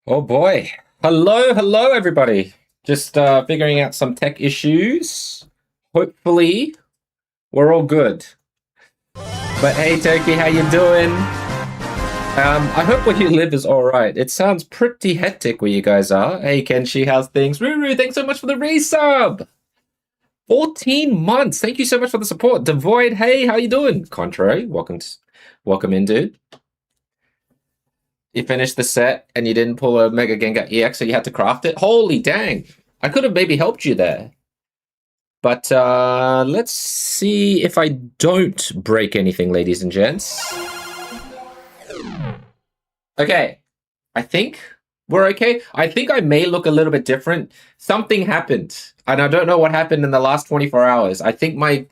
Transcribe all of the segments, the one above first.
Oh boy. Hello everybody. Just figuring out some tech issues. Hopefully we're all good. But hey Turkey, how you doing? I hope where you live is alright. It sounds pretty hectic where you guys are. Hey Kenshi, how's things? Ruru, thanks so much for the resub! 14 months! Thank you so much for the support. Devoid, hey, how you doing? Contrary, welcome in, dude. You finished the set and you didn't pull a Mega Gengar EX, so you had to craft it? Holy dang! I could have maybe helped you there. But let's see if I don't break anything, ladies and gents. Okay, I think we're okay. I think I may look a little bit different. Something happened, and I don't know what happened in the last 24 hours. I think my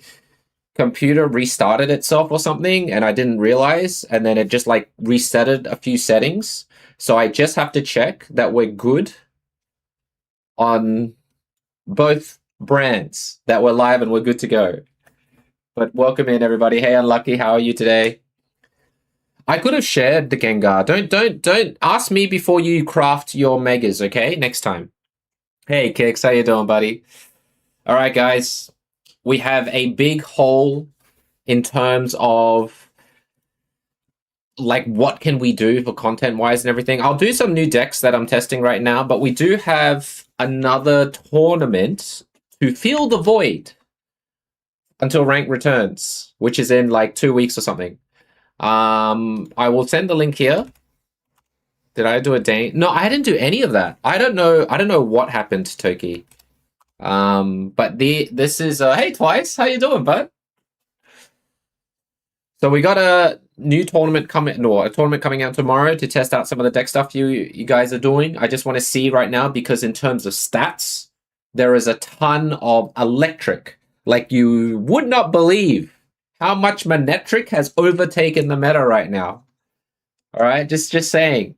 computer restarted itself or something, and I didn't realize, and then it just like resetted a few settings. So I just have to check that we're good on both brands, that we're live and we're good to go. But welcome in everybody. Hey Unlucky, how are you today? I could have shared the Gengar. Don't ask me before you craft your megas, okay? Next time. Hey Kix, how you doing, buddy? All right, guys. We have a big hole in terms of like what can we do for content wise and everything. I'll do some new decks that I'm testing right now, but we do have another tournament to fill the void until rank returns, which is in like 2 weeks or something. I will send the link here. Did I do a day? No, I didn't do any of that. I don't know what happened to Toki. But this is hey Twice, how you doing, bud? So we got a new tournament coming, or a tournament coming out tomorrow to test out some of the deck stuff you guys are doing. I just want to see right now because in terms of stats, there is a ton of electric. Like you would not believe how much Manectric has overtaken the meta right now. All right, just saying.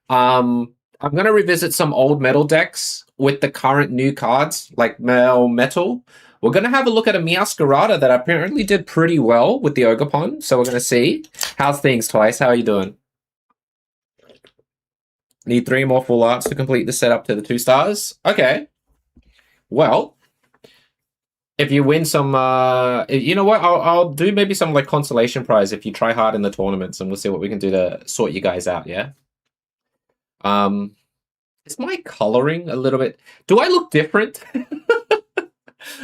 I'm gonna revisit some old metal decks with the current new cards, like metal. We're gonna have a look at a Mascarada that apparently did pretty well with the Ogerpon. So we're gonna see. How's things, Twice? How are you doing? Need 3 more full arts to complete the setup to the 2 stars. Okay. Well, if you win some, you know what? I'll do maybe some like consolation prize if you try hard in the tournaments, and we'll see what we can do to sort you guys out. Yeah. Is my coloring a little bit? Do I look different,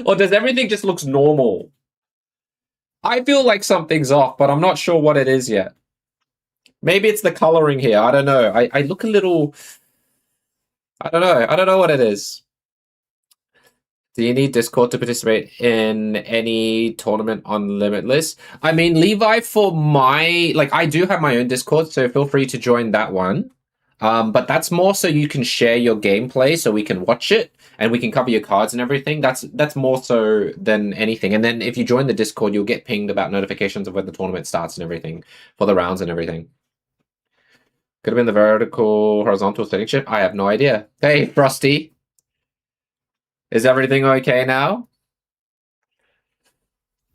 or does everything just looks normal? I feel like something's off, but I'm not sure what it is yet. Maybe it's the coloring here. I don't know. I look a little. I don't know. I don't know what it is. Do you need Discord to participate in any tournament on Limitless? I mean, Levi, for my like, I do have my own Discord, so feel free to join that one. But that's more so you can share your gameplay, so we can watch it and we can cover your cards and everything. That's more so than anything. And then if you join the Discord, you'll get pinged about notifications of when the tournament starts and everything for the rounds and everything. Could have been the vertical horizontal setting shift. I have no idea. Hey, Frosty. Is everything okay now?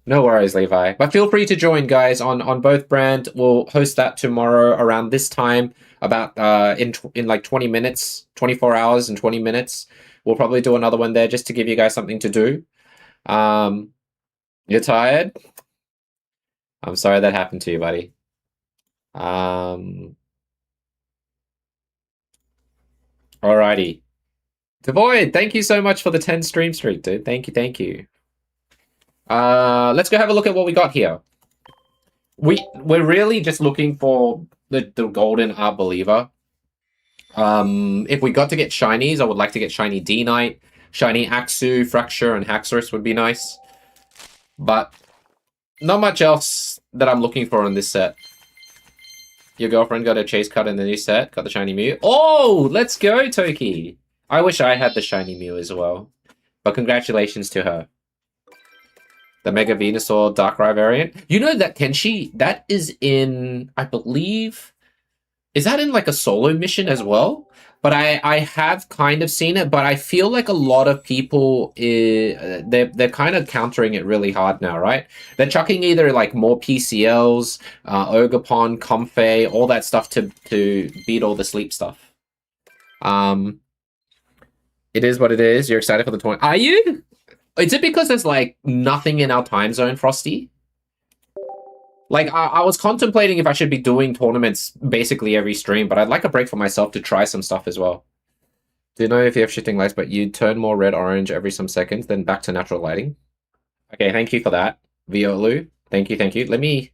No worries, Levi. But feel free to join, guys, on both brand. We'll host that tomorrow around this time, about in like 20 minutes, 24 hours and 20 minutes. We'll probably do another one there just to give you guys something to do. You're tired? I'm sorry that happened to you, buddy. Alrighty. Devoid, thank you so much for the 10 stream streak, dude. Thank you. Let's go have a look at what we got here. We're really just looking for the golden Arbeliever. If we got to get shinies, I would like to get shiny D-Knight, shiny Axu, Fracture, and Haxorus would be nice. But not much else that I'm looking for in this set. Your girlfriend got a chase card in the new set, got the shiny Mew. Oh, let's go, Toki! I wish I had the shiny Mew as well. But congratulations to her. The Mega Venusaur Darkrai variant. You know that Kenshi, that is in, I believe, is that in like a solo mission as well? But I have kind of seen it, but I feel like a lot of people, they're kind of countering it really hard now, right? They're chucking either like more PCLs, Ogerpon, Comfey, all that stuff to beat all the sleep stuff. It is what it is. You're excited for the tournament. Are you? Is it because there's like nothing in our time zone, Frosty? Like, I was contemplating if I should be doing tournaments basically every stream, but I'd like a break for myself to try some stuff as well. Do you know if you have shifting lights, but you turn more red-orange every some seconds, then back to natural lighting? Okay, thank you for that, Violu. Thank you, thank you. Let me...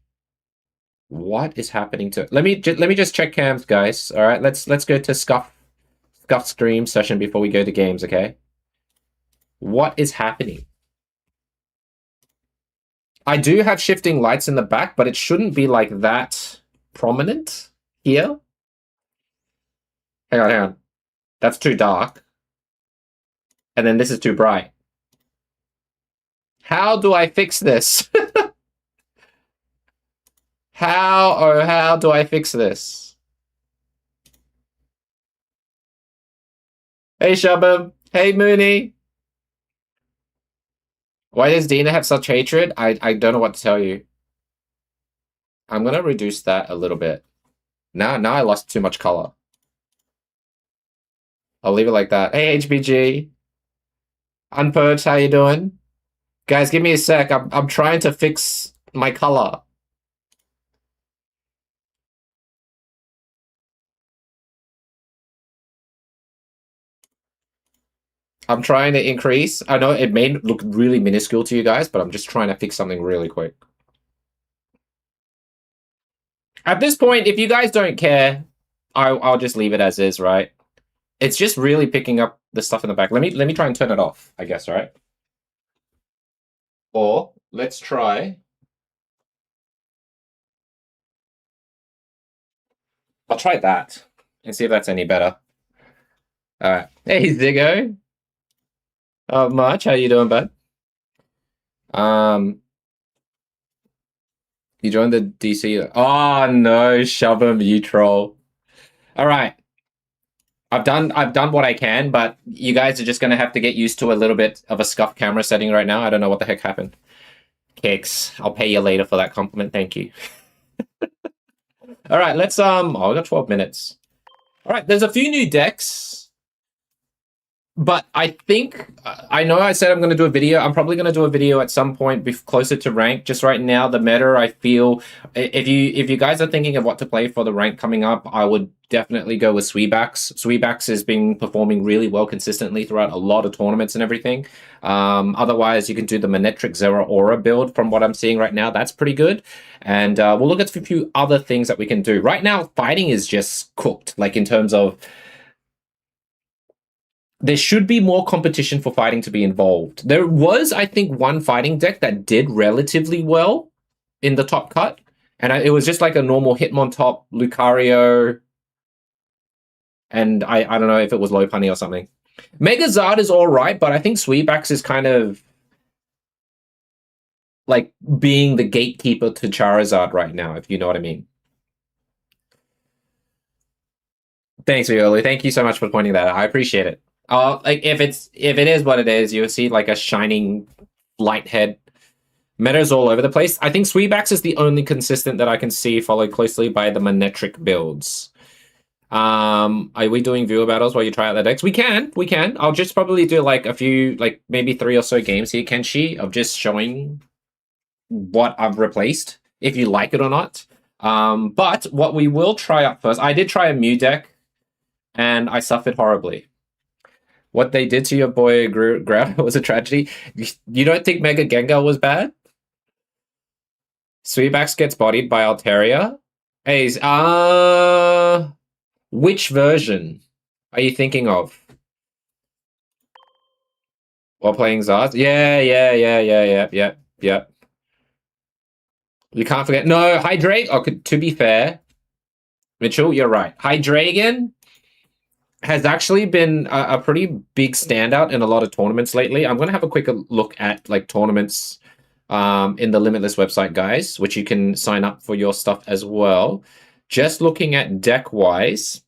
What is happening to... Let me just check cams, guys. All right, let's go to Scuff stream session before we go to games, okay? What is happening? I do have shifting lights in the back, but it shouldn't be like that prominent here. Hang on. That's too dark. And then this is too bright. How do I fix this? How do I fix this? Hey, Shabam. Hey, Mooney. Why does Dina have such hatred? I don't know what to tell you. I'm gonna reduce that a little bit. Now I lost too much color. I'll leave it like that. Hey, HBG. Unpurged, how you doing? Guys, give me a sec. I'm trying to fix my color. I'm trying to increase. I know it may look really minuscule to you guys, but I'm just trying to fix something really quick. At this point, if you guys don't care, I'll just leave it as is, right? It's just really picking up the stuff in the back. Let me try and turn it off, I guess, right? Or let's try. I'll try that and see if that's any better. All right. Hey, Ziggo. March, how you doing, bud? You joined the DC. Oh no, shove him, you troll. All right. I've done what I can, but you guys are just gonna have to get used to a little bit of a scuff camera setting right now. I don't know what the heck happened. Cakes. I'll pay you later for that compliment. Thank you. All right, let's oh, I got 12 minutes. All right, there's a few new decks. But I think, I know I said I'm going to do a video. I'm probably going to do a video at some point closer to rank. Just right now, the meta, I feel, if you guys are thinking of what to play for the rank coming up, I would definitely go with Sweebax. Sweebax has been performing really well consistently throughout a lot of tournaments and everything. Otherwise, you can do the Manectric Zera Aura build from what I'm seeing right now. That's pretty good. And we'll look at a few other things that we can do. Right now, fighting is just cooked, like in terms of there should be more competition for fighting to be involved. There was, I think, one fighting deck that did relatively well in the top cut. And it was just like a normal Hitmontop, Lucario, and I don't know if it was Lopunny or something. Megazard is all right, but I think Sweebax is kind of like being the gatekeeper to Charizard right now, if you know what I mean. Thanks, Riolu. Thank you so much for pointing that out. I appreciate it. Like if it is what it is, you'll see like a shining light head. Meta's all over the place. I think Sweebax is the only consistent that I can see, followed closely by the Manectric builds. Are we doing viewer battles while you try out the decks? We can. I'll just probably do like a few, like maybe 3 or so games here, Kenshi, of just showing what I've replaced, if you like it or not. But what we will try out first, I did try a Mew deck, and I suffered horribly. What they did to your boy Grau was a tragedy. You don't think Mega Gengar was bad? Sweebax gets bodied by Altaria. Hey, which version are you thinking of? While playing Zard? Yeah. You can't forget. No, Hydreigon. Okay, to be fair, Mitchell, you're right. Hydreigon has actually been a pretty big standout in a lot of tournaments lately. I'm going to have a quick look at like tournaments in the Limitless website, guys, which you can sign up for your stuff as well. Just looking at deck-wise,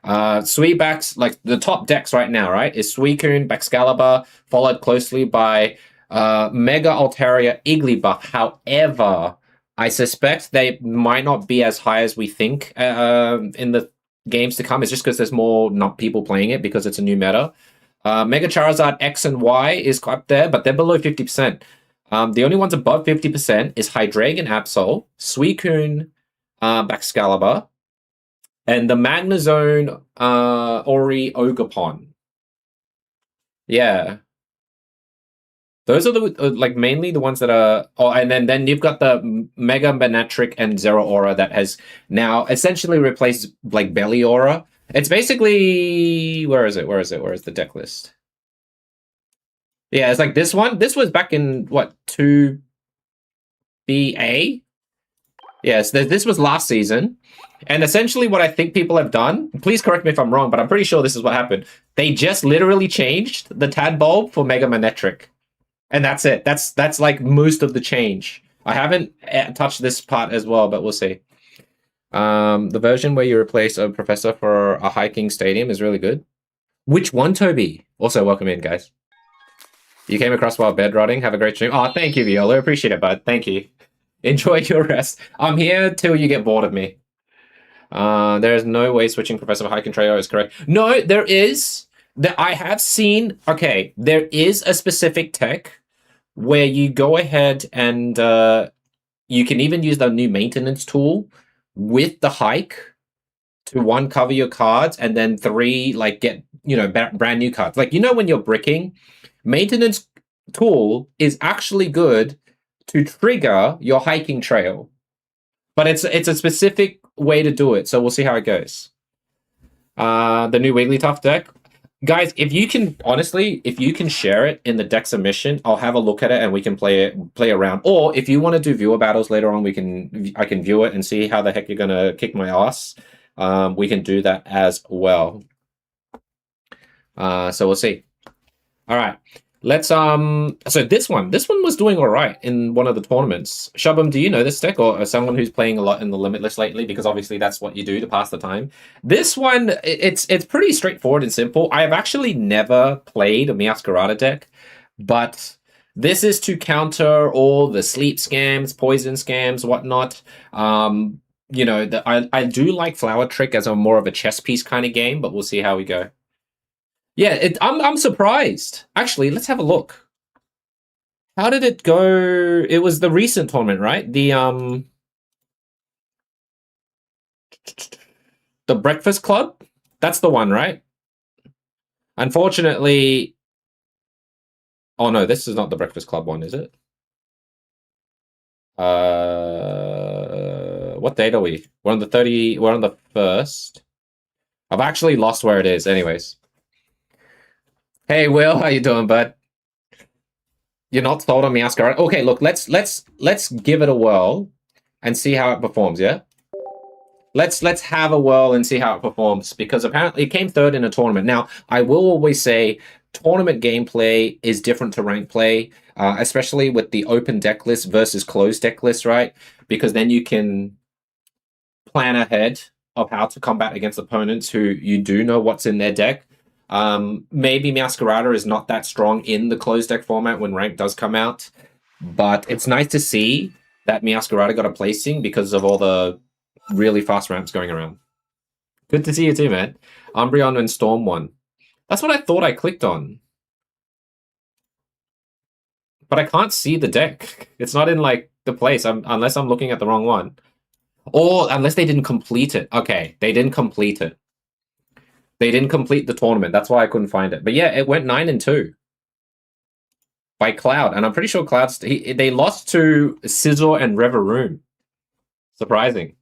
Sweebax, like the top decks right now, right, is Suicune, Baxcalibur, followed closely by Mega Altaria, Igglybuff. However, I suspect they might not be as high as we think in the games to come. It's just because there's more not people playing it because it's a new meta. Mega Charizard X and Y is up there, but they're below 50%. The only ones above 50% is Hydreigon Absol, Suicune Baxcalibur, and the Magnezone Ori Ogerpon. Yeah. Those are the like mainly the ones that are. Oh, and then you've got the Mega Manectric and Zeraora that has now essentially replaced like Belliaura. It's basically where is it? Where is the deck list? Yeah, it's like this one. This was back in what 2BA. Yes, this was last season. And essentially what I think people have done, please correct me if I'm wrong, but I'm pretty sure this is what happened. They just literally changed the Tadbulb for Mega Manectric. And that's it. That's like most of the change. I haven't touched this part as well, but we'll see. The version where you replace a professor for a hiking stadium is really good. Which one, Toby? Also, welcome in, guys. You came across while bed rotting. Have a great stream. Oh, thank you, Viola. Appreciate it, bud. Thank you. Enjoy your rest. I'm here till you get bored of me. There's no way switching Professor for hiking trail is correct. No, there is. I have seen. Okay, there is a specific tech where you go ahead and you can even use the new maintenance tool with the hike to 1 cover your cards and then 3 like get brand new cards. Like when you're bricking, maintenance tool is actually good to trigger your hiking trail, but it's a specific way to do it. So we'll see how it goes. The new Wigglytuff deck. Guys, if you can share it in the deck submission, I'll have a look at it and we can play around. Or if you want to do viewer battles later on, I can view it and see how the heck you're gonna kick my ass. We can do that as well. So we'll see. All right, let's So this one was doing all right in one of the tournaments. Shubham, do you know this deck or someone who's playing a lot in the Limitless lately? Because obviously that's what you do to pass the time. This one, it's pretty straightforward and simple. I have actually never played a Mascarada deck, but this is to counter all the sleep scams, poison scams, whatnot. I do like Flower Trick as a more of a chess piece kind of game, but we'll see how we go. Yeah, I'm surprised. Actually, let's have a look. How did it go? It was the recent tournament, right? The Breakfast Club? That's the one, right? Unfortunately... Oh no, this is not the Breakfast Club one, is it? What date are we? We're on the 1st. I've actually lost where it is, anyways. Hey, Will, how you doing, bud? You're not sold on Mascarada? Okay, look, let's give it a whirl and see how it performs, yeah? Let's have a whirl and see how it performs, because apparently it came 3rd in a tournament. Now, I will always say tournament gameplay is different to rank play, especially with the open deck list versus closed deck list, right? Because then you can plan ahead of how to combat against opponents who you do know what's in their deck. Maybe Mascarada is not that strong in the closed deck format when rank does come out, but it's nice to see that Mascarada got a placing because of all the really fast ramps going around. Good to see you too, man. Umbreon and Storm won. That's what I thought I clicked on. But I can't see the deck. It's not in like the place, unless I'm looking at the wrong one. Or unless they didn't complete it. Okay, they didn't complete it. They didn't complete the tournament. That's why I couldn't find it. But yeah, it went 9-2 by Cloud, and I'm pretty sure Cloud. They lost to Scizor and Reveroom. Surprising.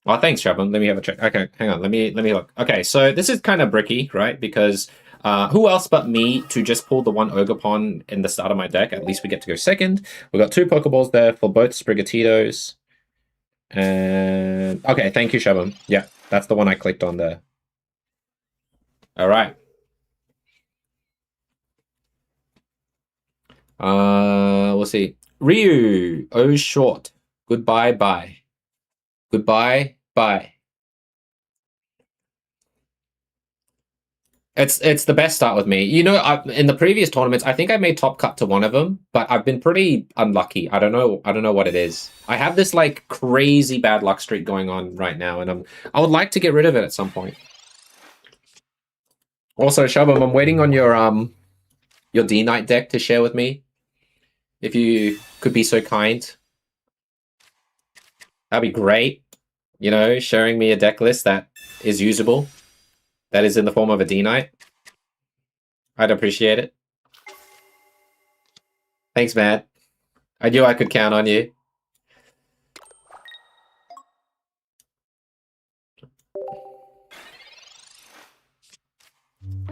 Oh, thanks, Shabam. Let me have a check. Okay, hang on. Let me look. Okay, so this is kind of bricky, right? Because who else but me to just pull the 1 Ogerpon in the start of my deck? At least we get to go second. We've got 2 Pokeballs there for both Sprigatitos. And okay, thank you, Shabam. Yeah. That's the one I clicked on there. All right. We'll see. Ryu, oh short. Goodbye, bye. Goodbye, bye. It's the best start with me. You know, in the previous tournaments, I think I made top cut to one of them, but I've been pretty unlucky. I don't know. I don't know what it is. I have this like crazy bad luck streak going on right now, and I would like to get rid of it at some point. Also, Shabam, I'm waiting on your D Knight deck to share with me. If you could be so kind, that'd be great. You know, sharing me a deck list that is usable, that is in the form of a D Knight. I'd appreciate it. Thanks, Matt. I knew I could count on you.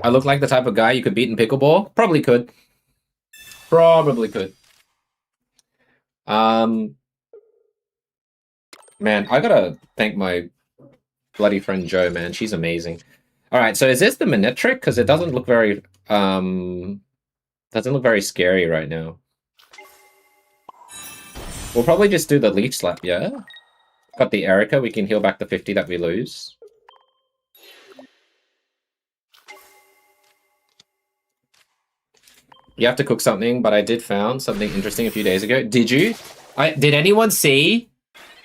I look like the type of guy you could beat in pickleball? Probably could. Probably could. Man, I gotta thank my bloody friend Joe, man. She's amazing. Alright, so is this the Manectric? Because it doesn't look very scary right now. We'll probably just do the Leech Slap, yeah? Got the Erica, we can heal back the 50 that we lose. You have to cook something, but I did found something interesting a few days ago. Did you? Did anyone see?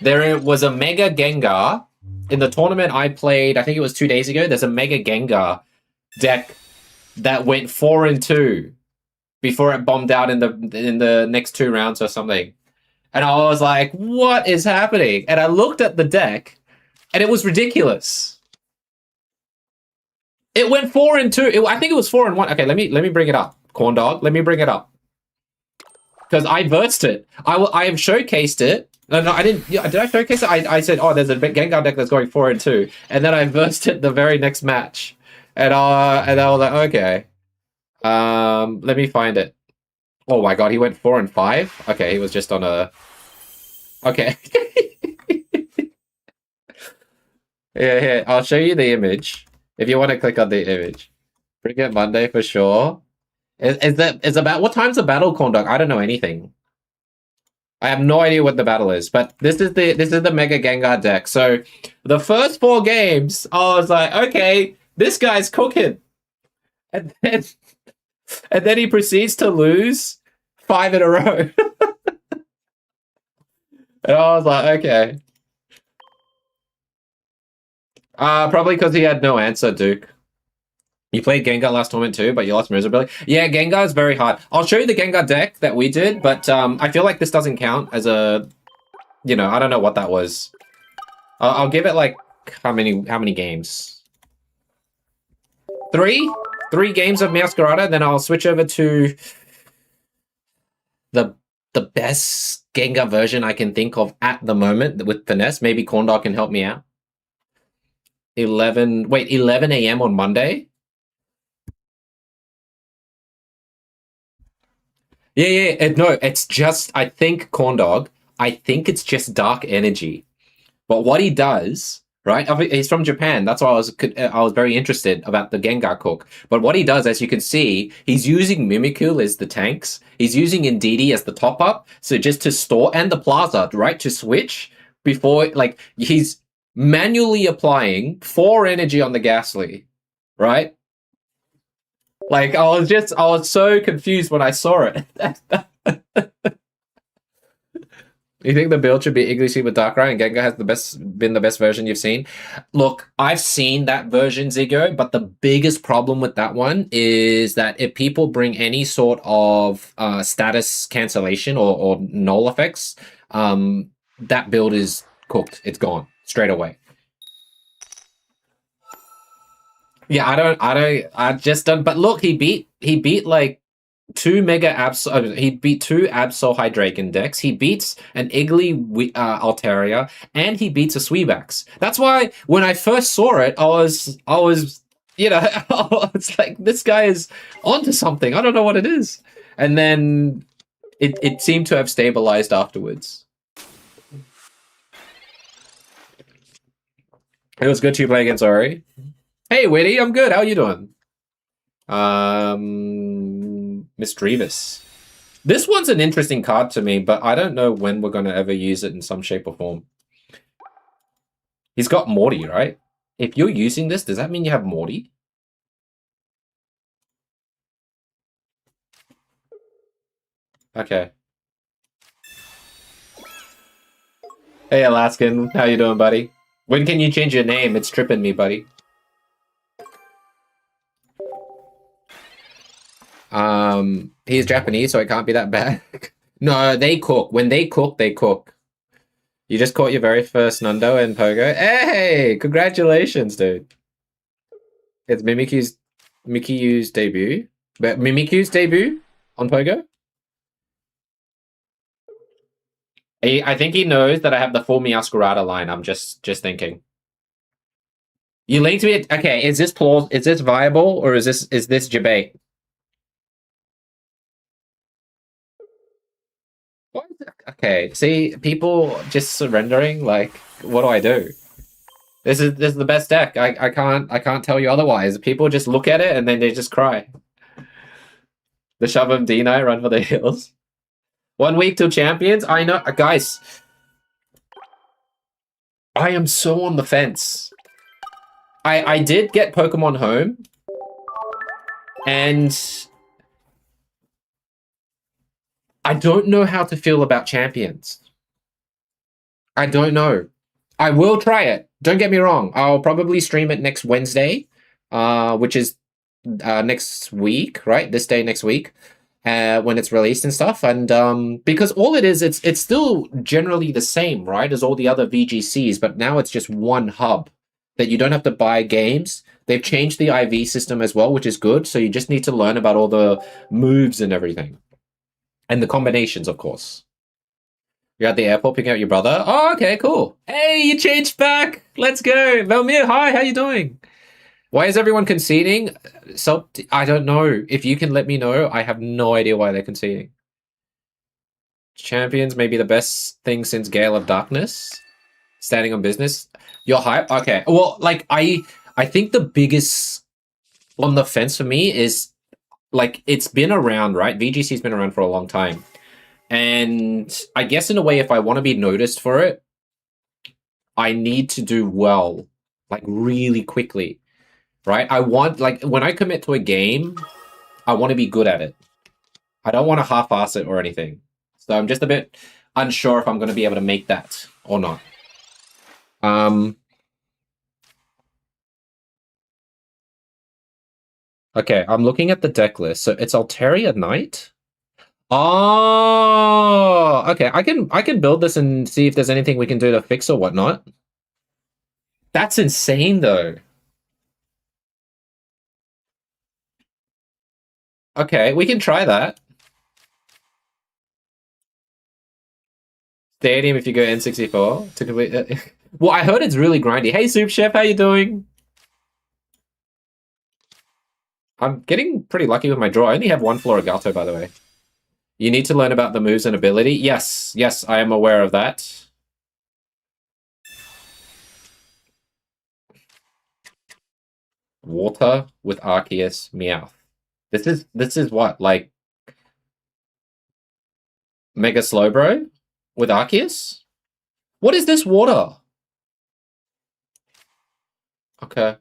There was a Mega Gengar in the tournament I played, I think it was 2 days ago. There's a Mega Gengar deck that went 4-2 before it bombed out in the next 2 rounds or something. And I was like, what is happening? And I looked at the deck, and it was ridiculous. It went 4-2. I think it was 4-1. Okay, let me bring it up. Corn dog, let me bring it up. Because I versed it. I have showcased it. No, I didn't. Did I showcase it? I said, oh, there's a Gengar deck that's going 4-2. And then I versed it the very next match. And I was like, okay. Let me find it. Oh my god, he went 4-5? Okay, he was just on a... Okay. Here, I'll show you the image. If you want to click on the image. Bring it Monday for sure. Is about what time's the battle, Corn Dog? I don't know anything. I have no idea what the battle is, but this is the Mega Gengar deck. So the first 4 games, I was like, okay, this guy's cooking. And then he proceeds to lose 5 in a row. And I was like, okay. Probably because he had no answer, Duke. You played Gengar last tournament too, but you lost miserably. Yeah, Gengar is very hard. I'll show you the Gengar deck that we did, but I feel like this doesn't count as a... You know, I don't know what that was. I'll give it like... How many games? 3? 3 games of Mascarada, then I'll switch over to... The best Gengar version I can think of at the moment with Finesse. Maybe Corndog can help me out. 11 a.m. on Monday? Yeah. No, it's just, I think, Corndog, I think it's just Dark Energy. But what he does, right? He's from Japan. That's why I was very interested about the Gengar cook. But what he does, as you can see, he's using Mimikyu as the tanks. He's using Indeedee as the top-up. So just to store, and the Plaza, right? To switch before, like, he's manually applying 4 energy on the Ghastly, right? Like, I was so confused when I saw it. You think the build should be Iglesia with Darkrai and Gengar has been the best version you've seen? Look, I've seen that version, Zigo, but the biggest problem with that one is that if people bring any sort of status cancellation or null effects, that build is cooked. It's gone straight away. Yeah, I just don't. But look, he beat like 2 Mega Absol. He beat 2 Absol Hydreigon decks. He beats an Iggly Altaria, and he beats a Sweebax. That's why when I first saw it, I was, you know, it's like, this guy is onto something. I don't know what it is. And then it seemed to have stabilized afterwards. It was good to play against Ori. Hey, Witty, I'm good. How you doing? Misdreavus. This one's an interesting card to me, but I don't know when we're going to ever use it in some shape or form. He's got Morty, right? If you're using this, does that mean you have Morty? Okay. Hey, Alaskan. How you doing, buddy? When can you change your name? It's tripping me, buddy. He's Japanese, so it can't be that bad. No, they cook. When they cook, they cook. You just caught your very first Nundo in Pogo. Hey, congratulations, dude. It's Mimikyu's debut. But Mimikyu's debut on Pogo? I think he knows that I have the full Mascarada line. I'm just thinking. You linked me. Okay, is this viable or is this debate? What? Okay, see, people just surrendering. Like, what do I do? This is the best deck. I can't tell you otherwise. People just look at it and then they just cry. The shove of Dino, run for the hills. 1 week till champions. I know, guys. I am so on the fence. I did get Pokemon Home, and I don't know how to feel about champions. I don't know. I will try it. Don't get me wrong. I'll probably stream it next Wednesday, which is next week, right? This day next week, when it's released and stuff. And because all it is, it's still generally the same, right, as all the other VGCs, but now it's just one hub that you don't have to buy games. They've changed the IV system as well, which is good. So you just need to learn about all the moves and everything. And the combinations, of course. You're at the airport picking up your brother. Oh, okay, cool. Hey, you changed back. Let's go. Velmir, hi, how you doing? Why is everyone conceding? So, I don't know. If you can let me know, I have no idea why they're conceding. Champions may be the best thing since Gale of Darkness. Standing on business. You're hype? Okay. Well, like, I think the biggest on the fence for me is, like, it's been around, right? VGC's been around for a long time. And I guess in a way, if I want to be noticed for it, I need to do well, like, really quickly, right? I want, like, when I commit to a game, I want to be good at it. I don't want to half-ass it or anything. So I'm just a bit unsure if I'm going to be able to make that or not. Okay, I'm looking at the deck list. So it's Altaria Knight. Oh, okay. I can build this and see if there's anything we can do to fix or whatnot. That's insane, though. Okay, we can try that. Stadium if you go N64 to complete it. Well, I heard it's really grindy. Hey, Soup Chef, how you doing? I'm getting pretty lucky with my draw. I only have one Florigato, by the way. You need to learn about the moves and ability. Yes, I am aware of that. Water with Arceus Meowth. This is what, like, Mega Slowbro with Arceus? What is this water? Okay.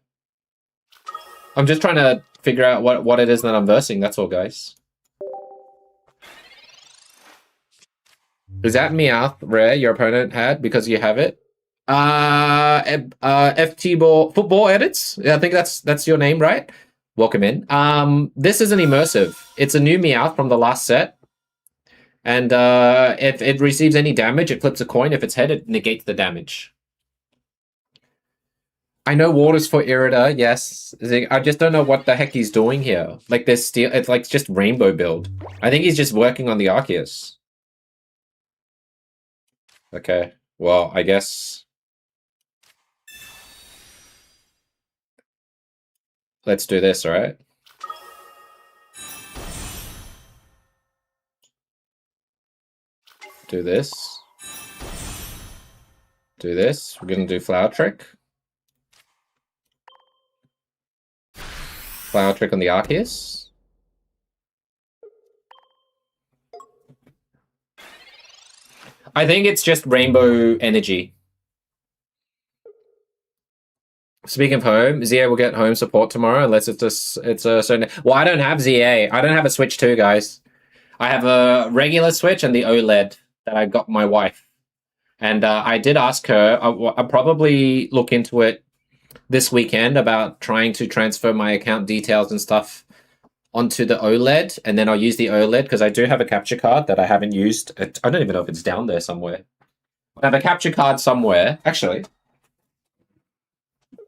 I'm just trying to figure out what it is that I'm versing, that's all, guys. Is that Meowth rare your opponent had because you have it? FT Ball Football Edits. Yeah, I think that's your name, right? Welcome in. This is an immersive. It's a new Meowth from the last set. And if it receives any damage, it flips a coin. If it's head, it negates the damage. I know water's for Irida, yes. I just don't know what the heck he's doing here. Like, there's steel. It's like just rainbow build. I think he's just working on the Arceus. Okay, well, I guess let's do this, all right? Do this. Do this. We're gonna do Flower Trick. Flower Trick on the Arceus. I think it's just rainbow energy. Speaking of home, ZA will get home support tomorrow unless it's a certain. Well, I don't have ZA. I don't have a Switch 2, guys. I have a regular Switch and the OLED that I got my wife. And I did ask her, I'll probably look into it this weekend about trying to transfer my account details and stuff onto the OLED, and then I'll use the OLED because I do have a capture card that I haven't used. I don't even know if it's down there somewhere. I have a capture card somewhere. Actually,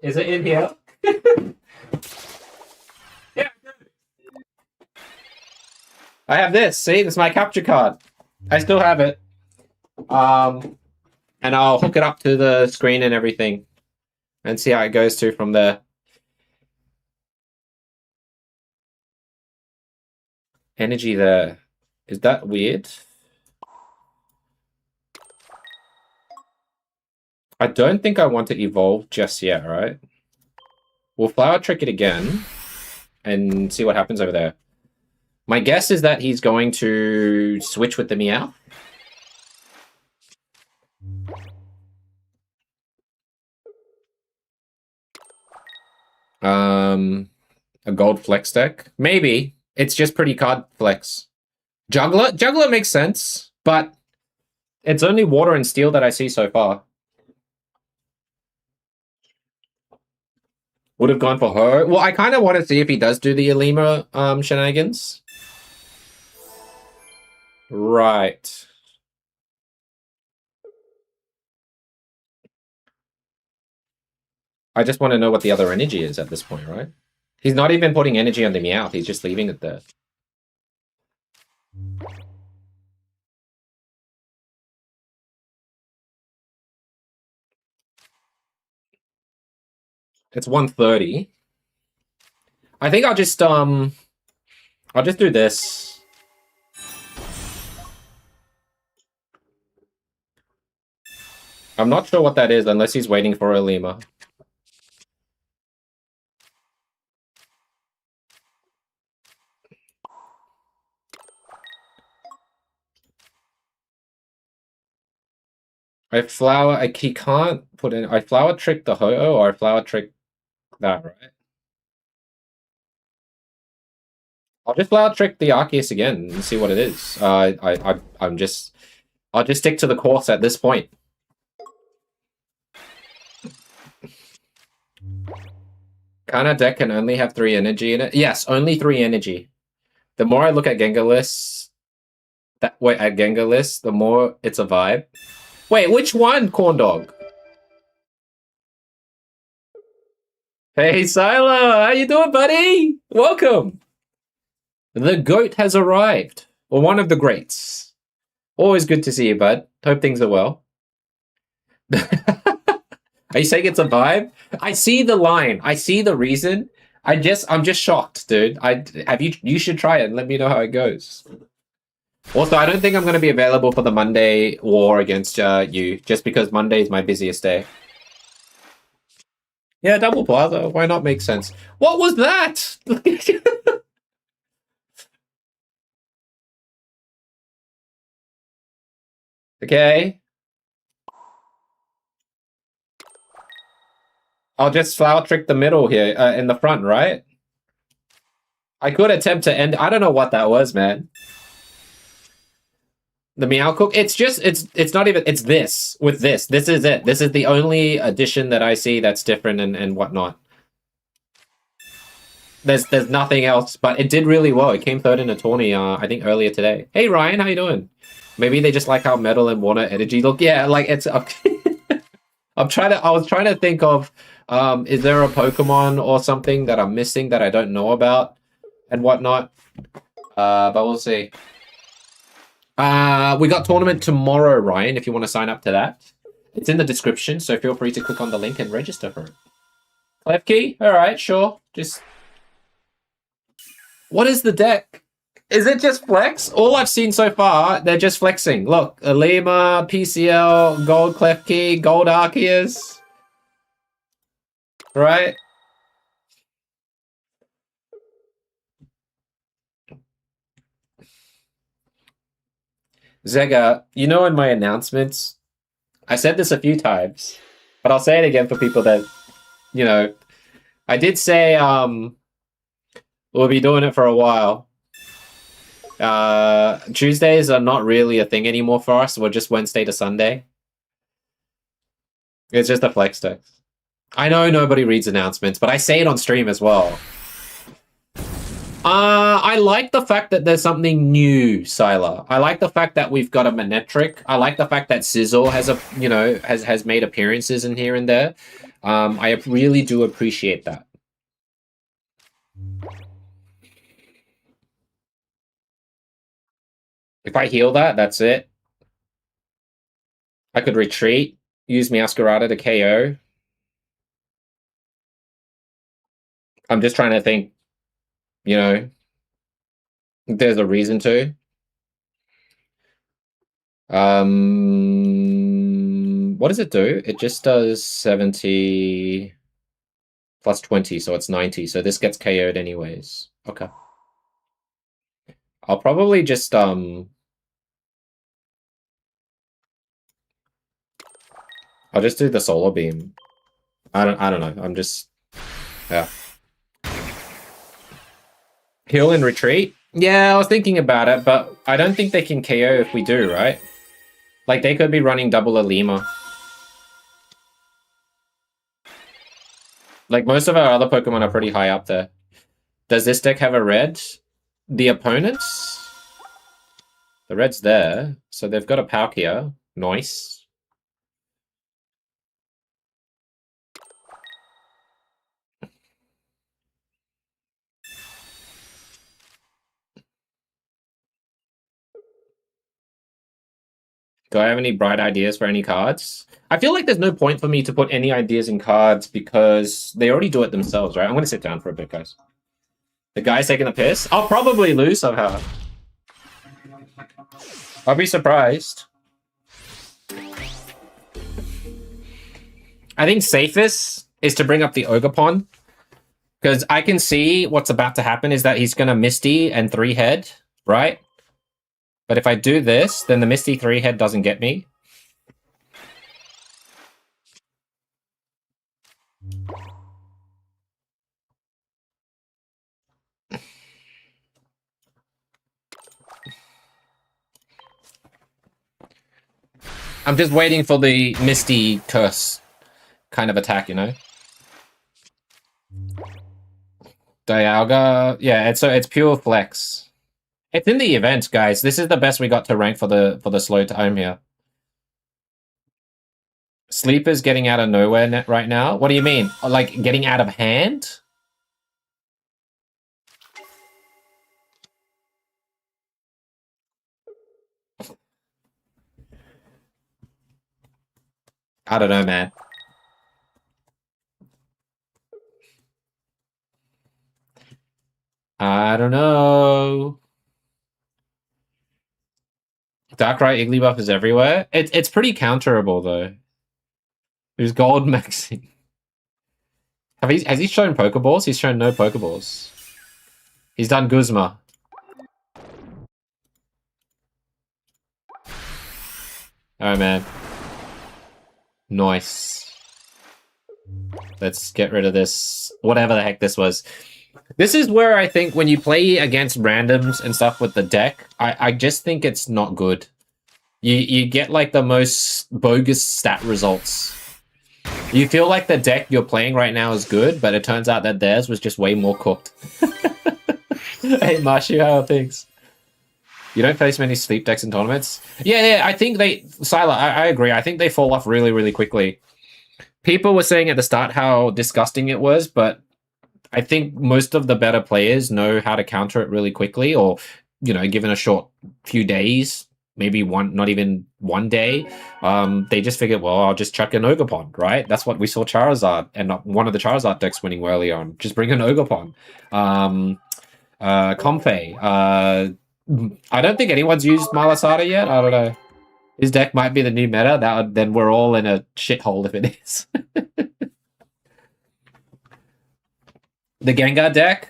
is it in here? Yeah. I have this. See, this is my capture card. I still have it. And I'll hook it up to the screen and everything and see how it goes to from there. Energy there. Is that weird? I don't think I want to evolve just yet, right? We'll Flower Trick it again and see what happens over there. My guess is that he's going to switch with the Meow. A gold flex deck? Maybe. It's just pretty card flex. Juggler? Juggler makes sense, but it's only water and steel that I see so far. Would have gone for her. Well, I kind of want to see if he does do the Elima shenanigans. Right. I just want to know what the other energy is at this point, right? He's not even putting energy on the Meowth. He's just leaving it there. It's 130. I think I'll just do this. I'm not sure what that is unless he's waiting for a Lima. He can't put in, I Flower Trick the Ho-Oh or I Flower Trick that, right? I'll just Flower Trick the Arceus again and see what it is. I'll just stick to the course at this point. Kana deck can only have 3 energy in it. Yes, only 3 energy. The more I look at Gengar lists, the more it's a vibe. Wait, which one, Corn Dog? Hey, Sila, how you doing, buddy? Welcome. The GOAT has arrived. Or one of the greats. Always good to see you, bud. Hope things are well. Are you saying it's a vibe? I see the line. I see the reason. I'm just shocked, dude. You should try it and let me know how it goes. Also, I don't think I'm going to be available for the Monday war against you, just because Monday is my busiest day. Yeah, double plaza. Why not? Make sense. What was that? Okay. I'll just Flower Trick the middle here, in the front, right? I could attempt to end... I don't know what that was, man. The Meow Cook? It's not even... It's this. With this. This is it. This is the only addition that I see that's different and whatnot. There's nothing else, but it did really well. It came third in a tourney, I think, earlier today. Hey, Ryan, how you doing? Maybe they just like how metal and water energy look. Yeah, like, it's... I was trying to think of... is there a Pokemon or something that I'm missing that I don't know about and whatnot? But we'll see. We got tournament tomorrow, Ryan, if you want to sign up to that. It's in the description, so feel free to click on the link and register for it. Clef key? Alright, sure. Just... What is the deck? Is it just flex? All I've seen so far, they're just flexing. Look, Alima, PCL, Gold Clef Key, Gold Arceus. Right? Zega, you know in my announcements, I said this a few times, but I'll say it again for people that, you know, I did say we'll be doing it for a while. Tuesdays are not really a thing anymore for us. We're just Wednesday to Sunday. It's just a flex text. I know nobody reads announcements, but I say it on stream as well. I like the fact that there's something new, Sylar. I like the fact that we've got a Manectric. I like the fact that Sizzle has has made appearances in here and there. I really do appreciate that. If I heal that, that's it. I could retreat, use Mascarada to KO. I'm just trying to think, if there's a reason to. What does it do? It just does 70 plus 20, so it's 90. So this gets KO'd anyways. Okay. I'll probably just I'll just do the solar beam. I don't know. I'm just heal and retreat. Yeah, I was thinking about it, but I don't think they can KO if we do, right? Like they could be running double a Lima. Like most of our other Pokemon are pretty high up there. Does this deck have a red? The opponents? The red's there. So they've got a Palkia. Nice. Do I have any bright ideas for any cards? I feel like there's no point for me to put any ideas in cards because they already do it themselves, right? I'm going to sit down for a bit, guys. The guy's taking a piss? I'll probably lose somehow. I'll be surprised. I think safest is to bring up the Ogerpon. Because I can see what's about to happen is that he's going to Misty and 3-head, right? But if I do this, then the Misty 3-head doesn't get me. I'm just waiting for the Misty curse kind of attack, Dialga, yeah, it's pure flex. It's in the event, guys. This is the best we got to rank for the slow time here. Sleeper's getting out of nowhere right now. What do you mean? Like getting out of hand? I don't know, man. I don't know. Darkrai Igglybuff is everywhere. It's pretty counterable though. There's Gold Maxing. Has he shown Pokeballs? He's shown no Pokeballs. He's done Guzma. Oh man. Nice. Let's get rid of this. Whatever the heck this was. This is where I think when you play against randoms and stuff with the deck, I just think it's not good. You get like the most bogus stat results. You feel like the deck you're playing right now is good, but it turns out that theirs was just way more cooked. Hey, Marshu, how are things? You don't face many sleep decks in tournaments? Yeah, I think Sylar, I agree. I think they fall off really, really quickly. People were saying at the start how disgusting it was, but I think most of the better players know how to counter it really quickly, or, given a short few days, maybe not even one day, they just figured, well, I'll just chuck an Ogerpon, right? That's what we saw Charizard, and one of the Charizard decks winning early on. Just bring an Ogerpon. Comfey. I don't think anyone's used Malasada yet. I don't know. His deck might be the new meta. Then we're all in a shithole if it is. The Gengar deck?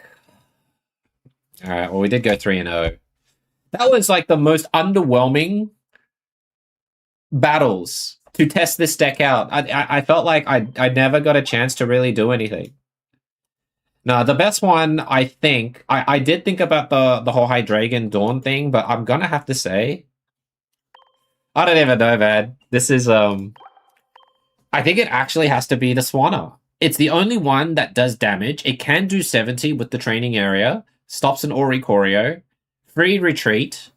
Alright, well, we did go 3-0. That was like the most underwhelming battles to test this deck out. I felt like I never got a chance to really do anything. No, the best one, I think, I did think about the whole Hydreigon Dawn thing, but I'm gonna have to say, I don't even know, man. This is, I think it actually has to be the Swanna. It's the only one that does damage. It can do 70 with the training area, stops an Oricorio, free retreat,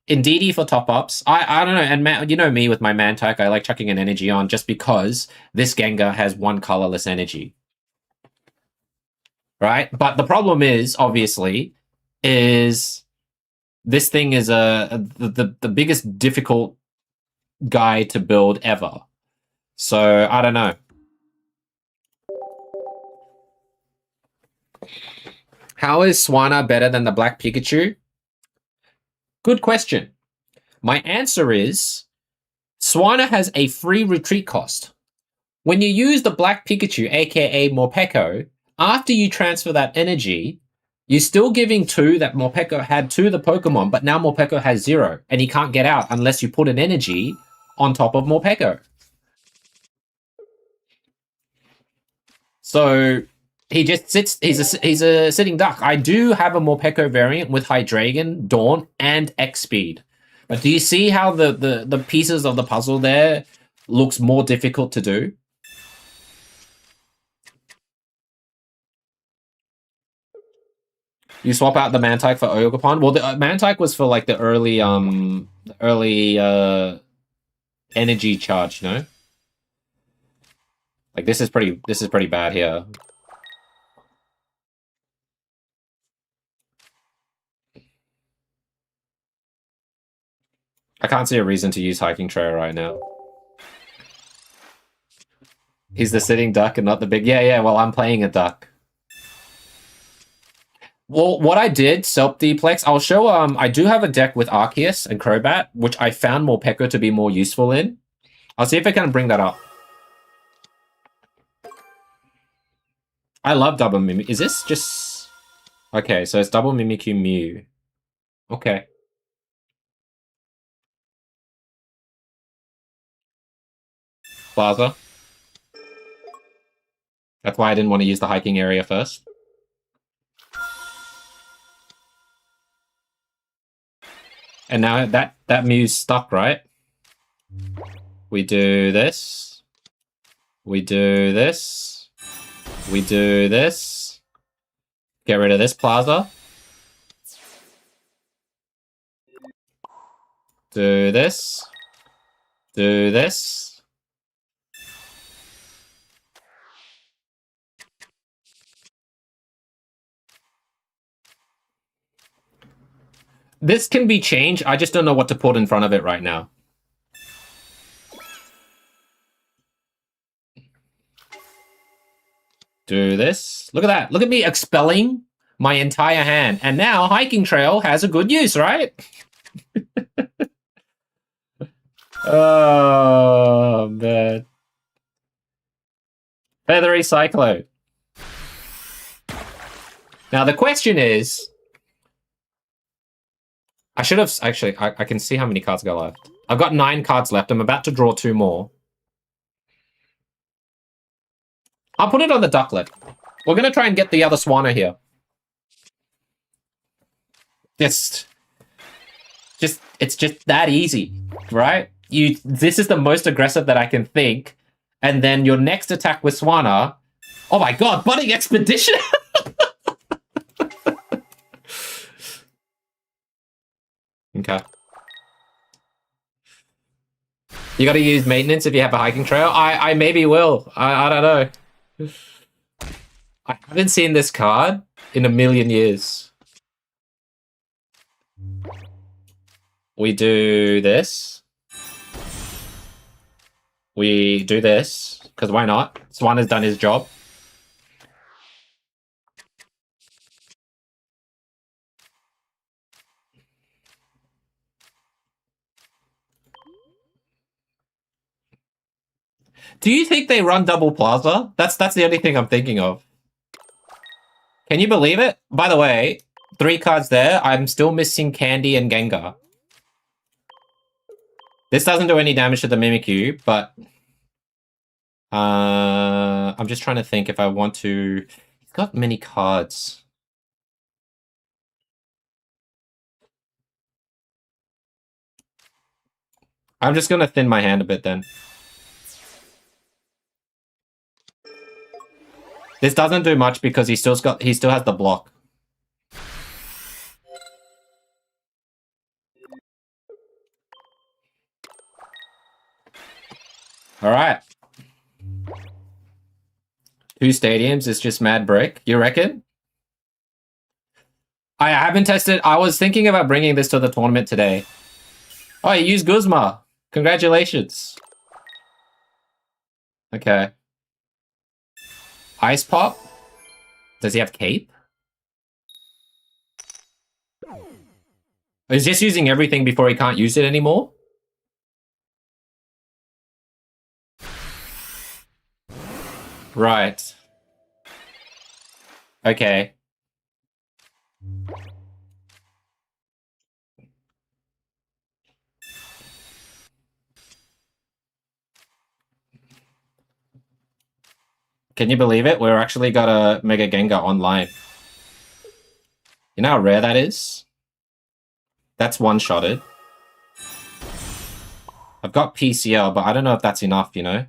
Indeedee for top-ups. I don't know, and you know me with my Mantyke, I like chucking an energy on just because this Gengar has one colorless energy. Right? But the problem is, obviously, is this thing is the biggest difficult guy to build ever. So, I don't know. How is Swanna better than the Black Pikachu? Good question. My answer is Swanna has a free retreat cost. When you use the Black Pikachu, aka Morpeko, after you transfer that energy, you're still giving 2 that Morpeko had to the Pokemon, but now Morpeko has 0, and he can't get out unless you put an energy on top of Morpeko. So he just sits. He's a sitting duck. I do have a Morpeko variant with Hydreigon, Dawn, and X Speed. But do you see how the pieces of the puzzle there looks more difficult to do? You swap out the Mantyke for Ogerpon. Well, the Mantyke was for like the early energy charge, you know? Like this is pretty bad here. I can't see a reason to use Hiking Trail right now. He's the sitting duck and not the big... Yeah, well, I'm playing a duck. Well, what I did, self-deplex, I'll show... I do have a deck with Arceus and Crobat, which I found Morpeko to be more useful in. I'll see if I can bring that up. I love Double Mimikyu. Is this just... Okay, so it's Double Mimikyu Mew. Okay. Plaza. That's why I didn't want to use the hiking area first. And now that Mew's stuck, right? We do this. We do this. We do this. Get rid of this Plaza. Do this. Do this. This can be changed. I just don't know what to put in front of it right now. Do this. Look at that. Look at me expelling my entire hand. And now Hiking Trail has a good use, right? Oh, man. Feathery Cyclone. Now, the question is... I should have... Actually, I can see how many cards go left. I've got 9 cards left. I'm about to draw 2 more. I'll put it on the Ducklet. We're going to try and get the other Swanna here. It's just that easy, right? This is the most aggressive that I can think. And then your next attack with Swanna... Oh my god, Budding Expedition! Okay. You gotta use maintenance if you have a hiking trail? I maybe will. I don't know. I haven't seen this card in a million years. We do this. We do this, because why not? Swan has done his job. Do you think they run double Plaza? That's the only thing I'm thinking of. Can you believe it? By the way, 3 cards there. I'm still missing Candy and Gengar. This doesn't do any damage to the Mimikyu, but... I'm just trying to think if I want to... got many cards. I'm just gonna thin my hand a bit then. This doesn't do much because he still has the block. All right. 2 stadiums is just mad brick. You reckon? I haven't tested. I was thinking about bringing this to the tournament today. Oh, you used Guzma. Congratulations. Okay. Ice Pop? Does he have Cape? He's just using everything before he can't use it anymore? Right. Okay. Can you believe it? We're actually got a Mega Gengar online. You know how rare that is? That's one-shotted. I've got PCL, but I don't know if that's enough, you know?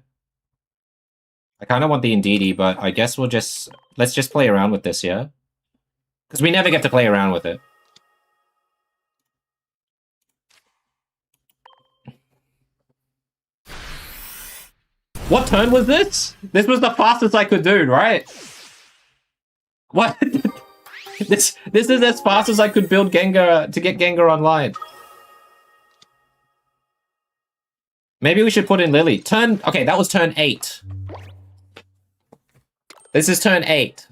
I kind of want the Indeedee, but I guess let's just play around with this, yeah? Because we never get to play around with it. What turn was this? This was the fastest I could do, right? What? This is as fast as I could build Gengar to get Gengar online. Maybe we should put in Lily. Okay, that was turn 8. This is turn 8.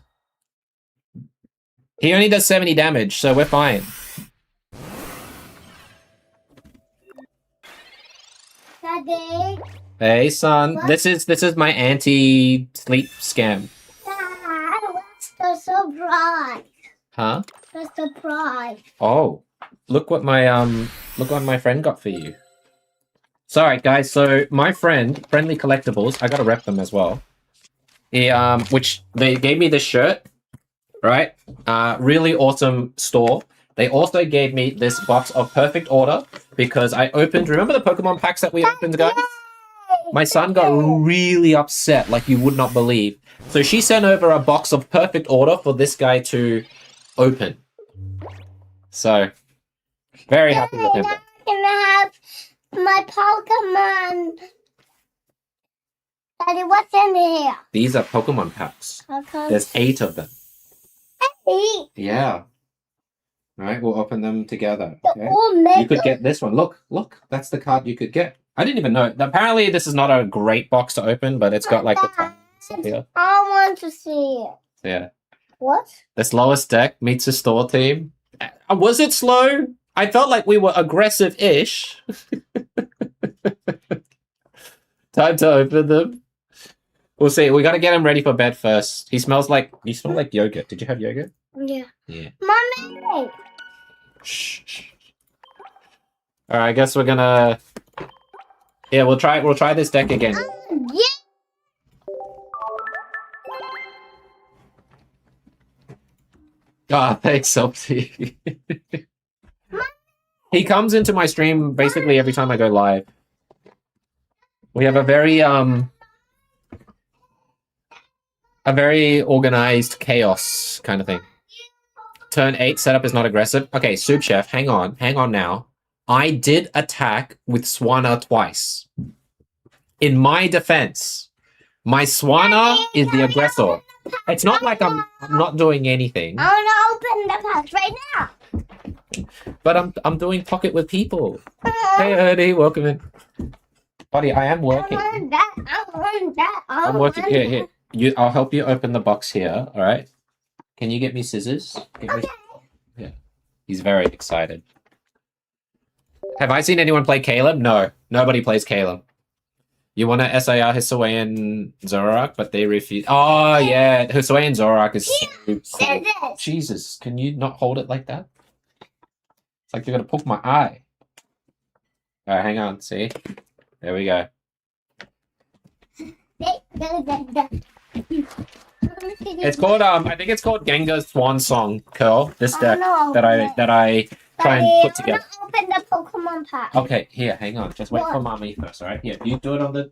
He only does 70 damage, so we're fine. Daddy. Hey, son. What? This is my anti-sleep scam. Dad, what's the surprise? Huh? The surprise. Oh, look what my friend got for you. Sorry, guys. So my friend, Friendly Collectibles, I gotta rep them as well. Which they gave me this shirt, right? Really awesome store. They also gave me this box of Perfect Order because I opened. Remember the Pokemon packs that we opened, guys? My son got really upset, like you would not believe. So she sent over a box of Perfect Order for this guy to open. So, very happy with him. Can I have my Pokemon? Daddy, what's in here? These are Pokemon packs. Okay. There's 8 of them. 8? Yeah. All right, we'll open them together. The Okay? old Mega. You could get this one. Look, that's the card you could get. I didn't even know. Apparently, this is not a great box to open, but it's got like the top stuff here. I want to see it. Yeah. What? The slowest deck meets a store team. Was it slow? I felt like we were aggressive-ish. Time to open them. We'll see. We got to get him ready for bed first. You smell like yogurt. Did you have yogurt? Yeah. Yeah. Mommy. Shh. All right, I guess we're gonna. Yeah, we'll try this deck again. Yeah. Ah, thanks, Sophie. He comes into my stream basically every time I go live. We have a very organized chaos kind of thing. Turn 8 setup is not aggressive. Okay, Soup Chef, hang on now. I did attack with Swanna twice. In my defense, my Swanna is the aggressor. It's not like I'm not doing anything. I want to open the box right now. But I'm doing pocket with people. Hey Ernie, welcome in. Buddy, I am working. I want that. I'm working. Here. I'll help you open the box here. All right. Can you get me scissors? Yeah. He's very excited. Have I seen anyone play Caleb? No. Nobody plays Caleb. You want to SIR Hisaway and Zoroark, but they refuse. Oh, yeah. Hisaway and Zoroark is so cool. Jesus, can you not hold it like that? It's like you're going to poke my eye. All right, hang on. See? There we go. It's called I think it's called Gengar's Swan Song, Curl. This deck no, that I try and put together. Open the Pokemon pack. Okay, here, hang on. Just wait for mommy first, alright? Here, you do it over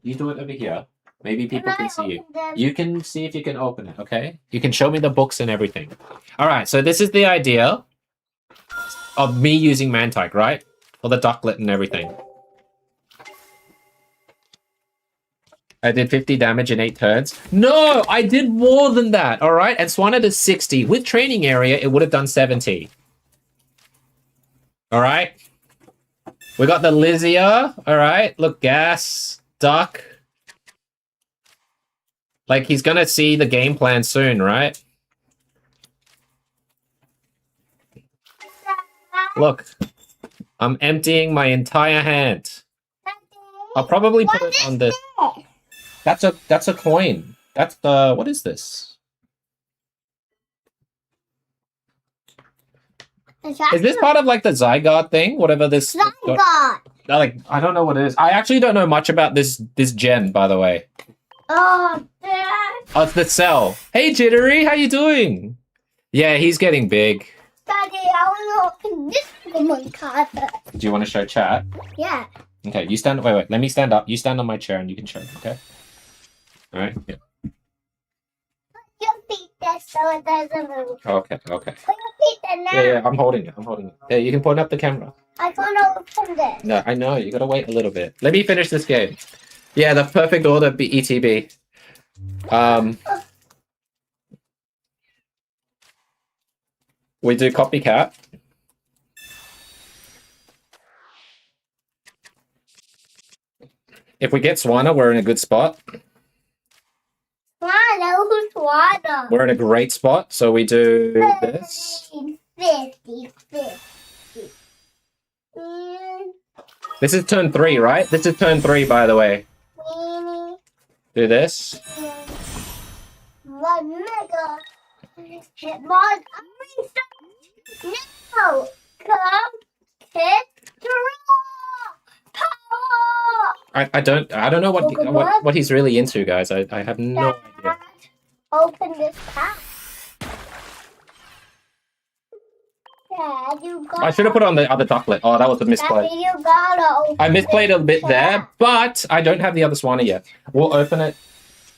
here. Maybe people can see you. You can see if you can open it, okay? You can show me the books and everything. Alright, so this is the idea of me using Mantike, right? For the ducklet and everything. I did 50 damage in 8 turns. No, I did more than that, alright? And Swanna does 60. With training area, it would have done 70. Alright? We got the Lizia, alright? Look, Gas, Duck. Like, he's gonna see the game plan soon, right? Look, I'm emptying my entire hand. I'll probably put it on the... That's a coin. That's the... What is this? Is this part of, like, the Zygarde thing? Whatever this... Zygarde! Like, I don't know what it is. I actually don't know much about this gen, by the way. Oh, Dad. Oh, it's the cell. Hey, Jittery, how you doing? Yeah, he's getting big. Daddy, I want to open this Pokemon card. Do you want to show chat? Yeah. Okay, you stand... Wait, let me stand up. You stand on my chair and you can show, okay? Alright, yeah. Your feet there so it doesn't move. Okay. Put your feet there now. Yeah, I'm holding it. Yeah, you can point up the camera. I can't open this. No, I know. You gotta wait a little bit. Let me finish this game. Yeah, the perfect order ETB. We do copycat. If we get Swanna, we're in a good spot. Who's water? We're in a great spot, so we do this. 50. This is turn 3, right? This is turn 3, by the way. Do this. One mega. Hitmon. No. Come. Hit. Power. I don't know what he's really into, guys. I have no idea. Open this pack. Dad, you got. I should have put on the other ducklet. Oh, that was a misplay. Daddy, you gotta open I misplayed a bit chat. there, but I don't have the other Swanna yet. We'll open it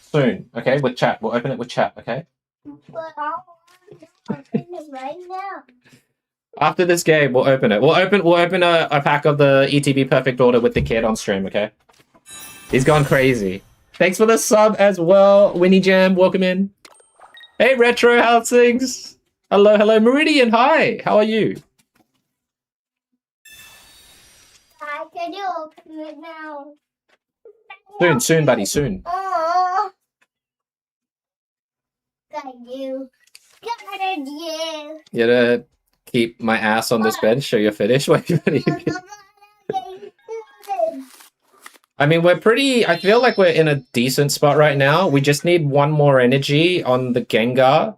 soon, okay? With chat. We'll open it with chat, okay? But I want to open it right now. After this game, we'll open it. We'll open a pack of the ETB Perfect Order with the kid on stream, okay? He's gone crazy. Thanks for the sub as well, Winnie Jam. Welcome in. Hey, Retro, how's things? Hello. Meridian, hi. How are you? Can you open it now? Soon, buddy, soon. Oh. Got you. Got you. You gotta keep my ass on this bench, show your finish. I mean, I feel like we're in a decent spot right now. We just need one more energy on the Gengar.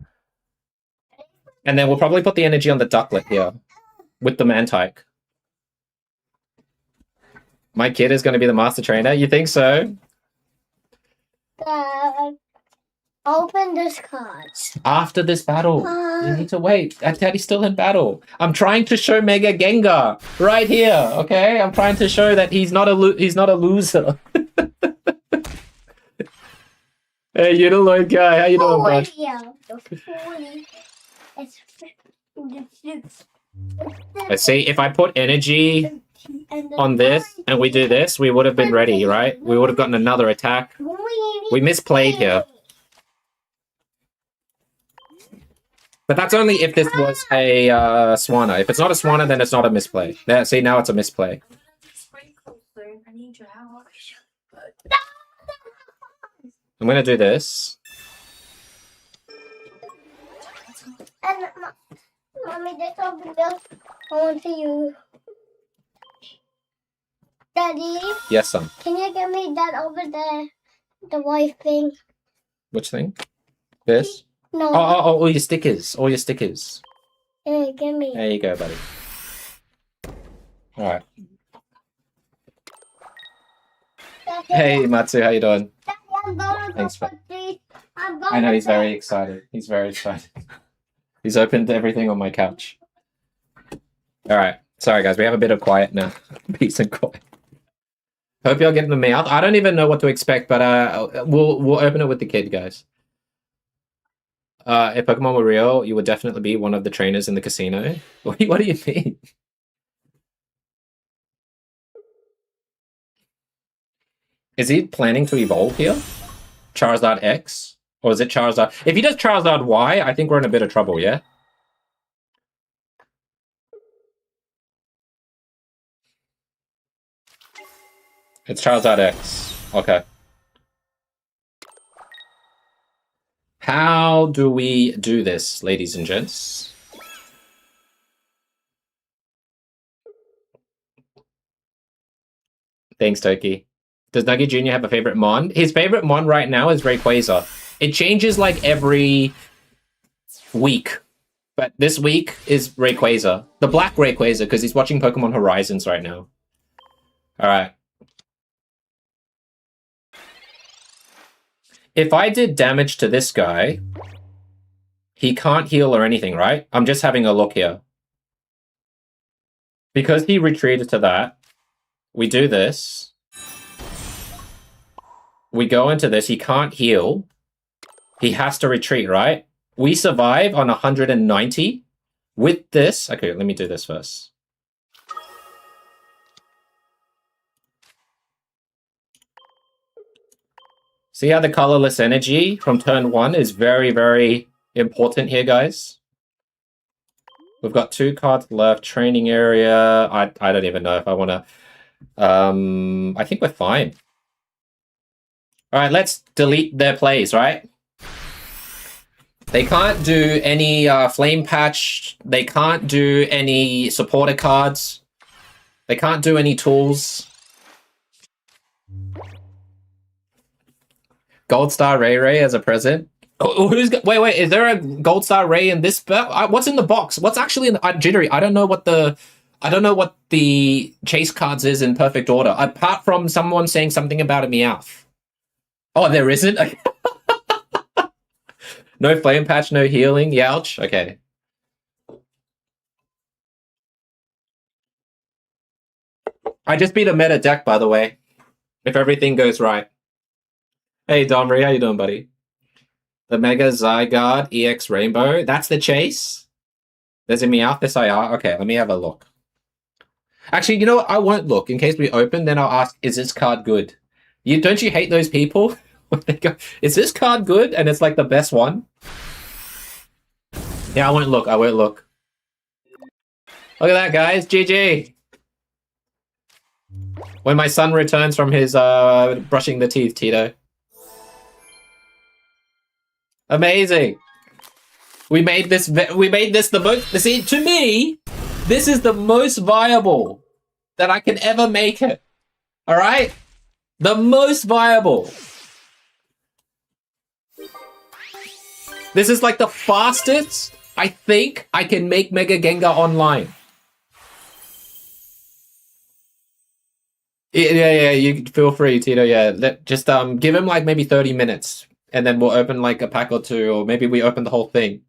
And then we'll probably put the energy on the ducklet here with the Mantike. My kid is going to be the master trainer. You think so? Open this card. After this battle. You need to wait. Daddy's still in battle. I'm trying to show Mega Gengar right here, okay? I'm trying to show that he's not a loser. Hey, you the Lloyd guy. How you doing, bud? Let's see. If I put energy on this and we do this, we would have been ready, right? We would have gotten another attack. We misplayed here. But that's only if this was a Swanna. If it's not a Swanna, then it's not a misplay. There, see, now it's a misplay. I'm going to do this. And Mommy, just open this. I want to use. Daddy? Yes, son. Can you give me that over there? The white thing. Which thing? This? No. Oh, all your stickers. All your stickers. Hey, give me. There you go, buddy. Alright. Daddy, Hey, Matsu, how you doing? Daddy, I'm gonna Thanks, go put these I know he's very excited. He's very excited. He's opened everything on my couch. All right. Sorry, guys. We have a bit of quiet now. Peace and quiet. Hope you're getting the mouth. I don't even know what to expect, but we'll open it with the kid, guys. If Pokemon were real, you would definitely be one of the trainers in the casino. What do you mean? Is he planning to evolve here? Charizard X? Or is it Charizard? If he does Charizard Y, I think we're in a bit of trouble, yeah? It's Charizard X. Okay. How do we do this, ladies and gents? Thanks, Toki. Does Nugget Jr. have a favorite mon? His favorite mon right now is Rayquaza. It changes like every week. But this week is Rayquaza. The black Rayquaza, because he's watching Pokemon Horizons right now. Alright. If I did damage to this guy, he can't heal or anything, right? I'm just having a look here. Because he retreated to that, we do this. We go into this. He can't heal. He has to retreat, right? We survive on 190. With this... Okay, let me do this first. See how the colorless energy from turn 1 is very, very important here, guys? We've got 2 cards left. Training area. I don't even know if I want to... I think we're fine. Alright, let's delete their plays, right? They can't do any Flame Patch. They can't do any supporter cards. They can't do any tools. Gold Star Ray as a present. Wait, is there a Gold Star Ray in this? What's in the box? What's actually in the Jittery? I don't know what the chase cards is in perfect order. Apart from someone saying something about a Meowth. Oh, there isn't? No Flame Patch, no healing. Youch. Okay. I just beat a meta deck, by the way. If everything goes right. Hey, Domri, how you doing, buddy? The Mega Zygarde EX Rainbow. That's the chase? There's a Meowth SIR? Okay, let me have a look. Actually, you know what? I won't look. In case we open, then I'll ask, is this card good? Don't you hate those people? When they go, is this card good? And it's like the best one? Yeah, I won't look. I won't look. Look at that, guys. GG. When my son returns from his brushing the teeth, Tito. Amazing. We made this the most... See, to me, this is the most viable that I can ever make it. All right? The most viable. This is like the fastest I think I can make Mega Gengar online. Yeah, you feel free, Tito. Yeah, just give him like maybe 30 minutes. And then we'll open like a pack or two, or maybe we open the whole thing.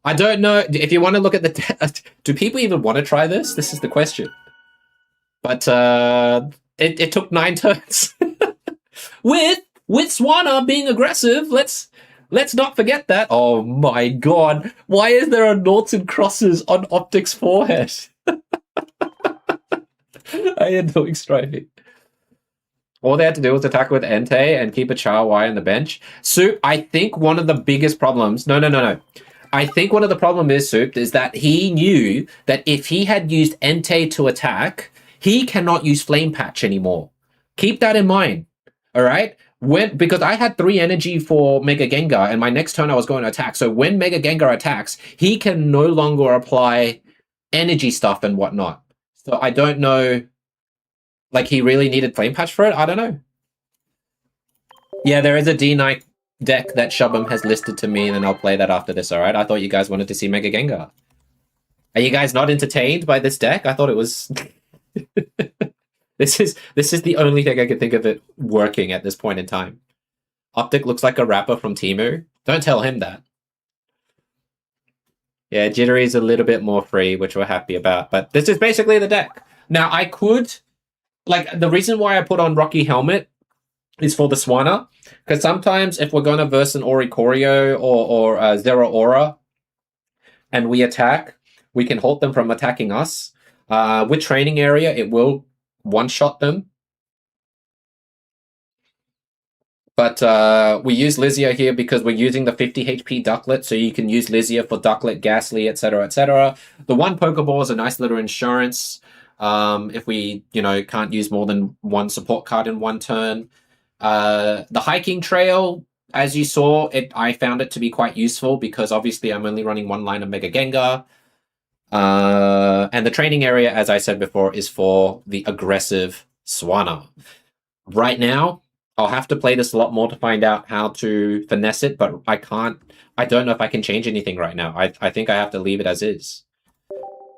I don't know if you want to look at the... Do people even want to try this? This is the question. But it took 9 turns. with Swanna being aggressive, let's not forget that. Oh my god. Why is there a noughts and crosses on Optic's forehead? I am doing striving. All they had to do was attack with Entei and keep a Char Y on the bench. Soup, I think one of the biggest problems... No. I think one of the problem is, Soup, is that he knew that if he had used Entei to attack, he cannot use Flame Patch anymore. Keep that in mind. Alright? Because I had 3 energy for Mega Gengar, and my next turn I was going to attack. So when Mega Gengar attacks, he can no longer apply energy stuff and whatnot. So I don't know... Like, he really needed Flame Patch for it? I don't know. Yeah, there is a D-Knight deck that Shubham has listed to me, and then I'll play that after this, alright? I thought you guys wanted to see Mega Gengar. Are you guys not entertained by this deck? I thought it was... This is the only thing I could think of it working at this point in time. Optic looks like a rapper from Temu. Don't tell him that. Yeah, Jittery is a little bit more free, which we're happy about. But this is basically the deck. Now, I could... Like, the reason why I put on Rocky Helmet is for the Swanna. Because sometimes if we're going to verse an Oricorio or Zero Aura and we attack, we can halt them from attacking us. With Training Area, it will one-shot them. But we use Lizia here because we're using the 50 HP Ducklet, so you can use Lizia for Ducklet, Ghastly, etc., etc. The one Pokeball is a nice little insurance if we, can't use more than one support card in one turn. The Hiking Trail, as you saw, I found it to be quite useful because obviously I'm only running one line of Mega Gengar. And the Training Area, as I said before, is for the aggressive Swanna. Right now, I'll have to play this a lot more to find out how to finesse it, but I don't know if I can change anything right now. I think I have to leave it as is.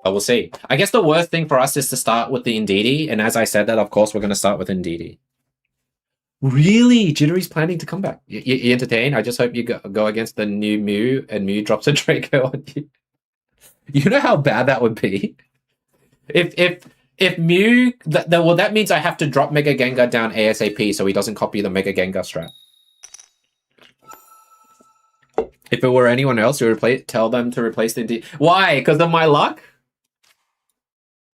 But we'll see. I guess the worst thing for us is to start with the Indeedee, and as I said that, of course, we're going to start with Indeedee. Really? Jittery's planning to come back. You entertain? I just hope you go against the new Mew, and Mew drops a Draco on you. You know how bad that would be? If Mew... well, that means I have to drop Mega Gengar down ASAP so he doesn't copy the Mega Gengar strat. If it were anyone else, you would tell them to replace the... Why? Because of my luck?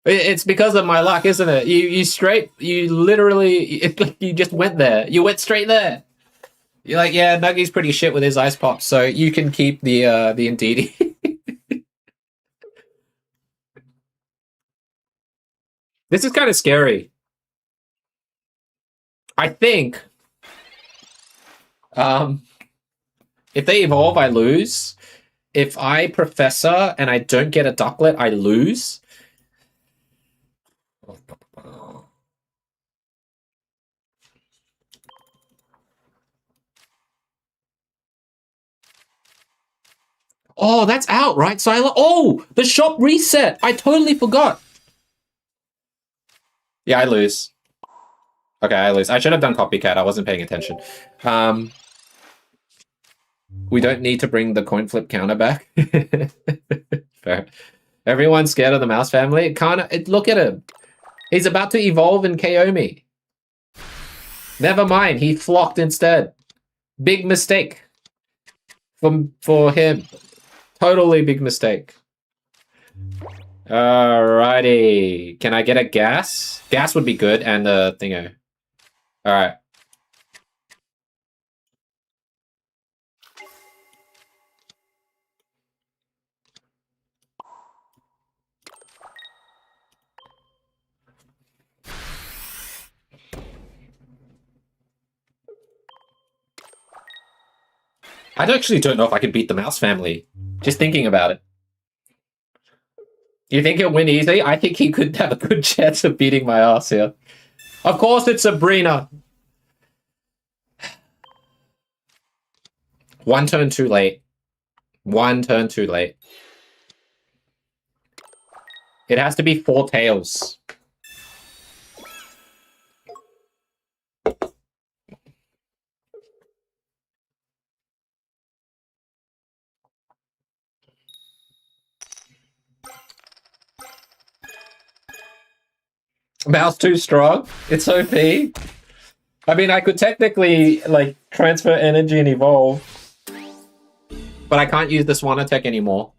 It's because of my luck, isn't it? You literally... you just went there. You went straight there. You're like, yeah, Nuggy's pretty shit with his Ice Pop, so you can keep the Indeedee. This is kind of scary. I think if they evolve, I lose. If I Professor and I don't get a Ducklet, I lose. Oh, that's out, right? So oh, the shop reset. I totally forgot. Yeah, I lose. Okay, I lose. I should have done Copycat. I wasn't paying attention. We don't need to bring the coin flip counter back. Fair. Everyone's scared of the mouse family. Look at him. He's about to evolve and KO me. Never mind. He flocked instead. Big mistake. For him. Totally big mistake. Alrighty. Can I get a gas? Gas would be good, and the thingo. Alright. I actually don't know if I can beat the mouse family. Just thinking about it. You think he'll win easy? I think he could have a good chance of beating my ass here. Of course it's Sabrina. One turn too late. One turn too late. It has to be 4 tails. Mouse too strong? It's OP. I mean, I could technically, transfer energy and evolve. But I can't use the Swan attack anymore.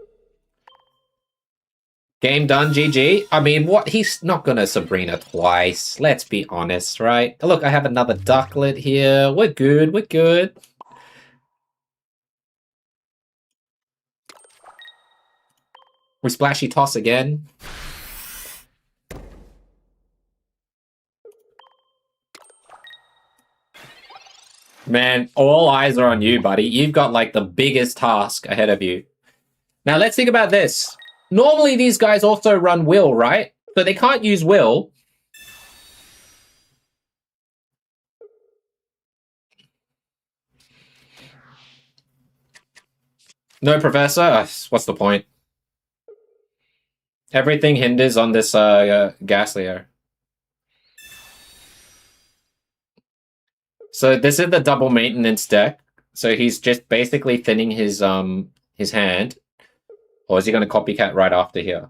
Game done, GG. I mean, what? He's not gonna Sabrina twice. Let's be honest, right? Look, I have another Ducklet here. We're good, we're good. We splashy toss again. Man, all eyes are on you, buddy. You've got, the biggest task ahead of you. Now, let's think about this. Normally, these guys also run Will, right? So they can't use Will. No Professor? What's the point? Everything hinders on this Ghastlier. So this is the double maintenance deck. So he's just basically thinning his hand. Or is he going to copycat right after here?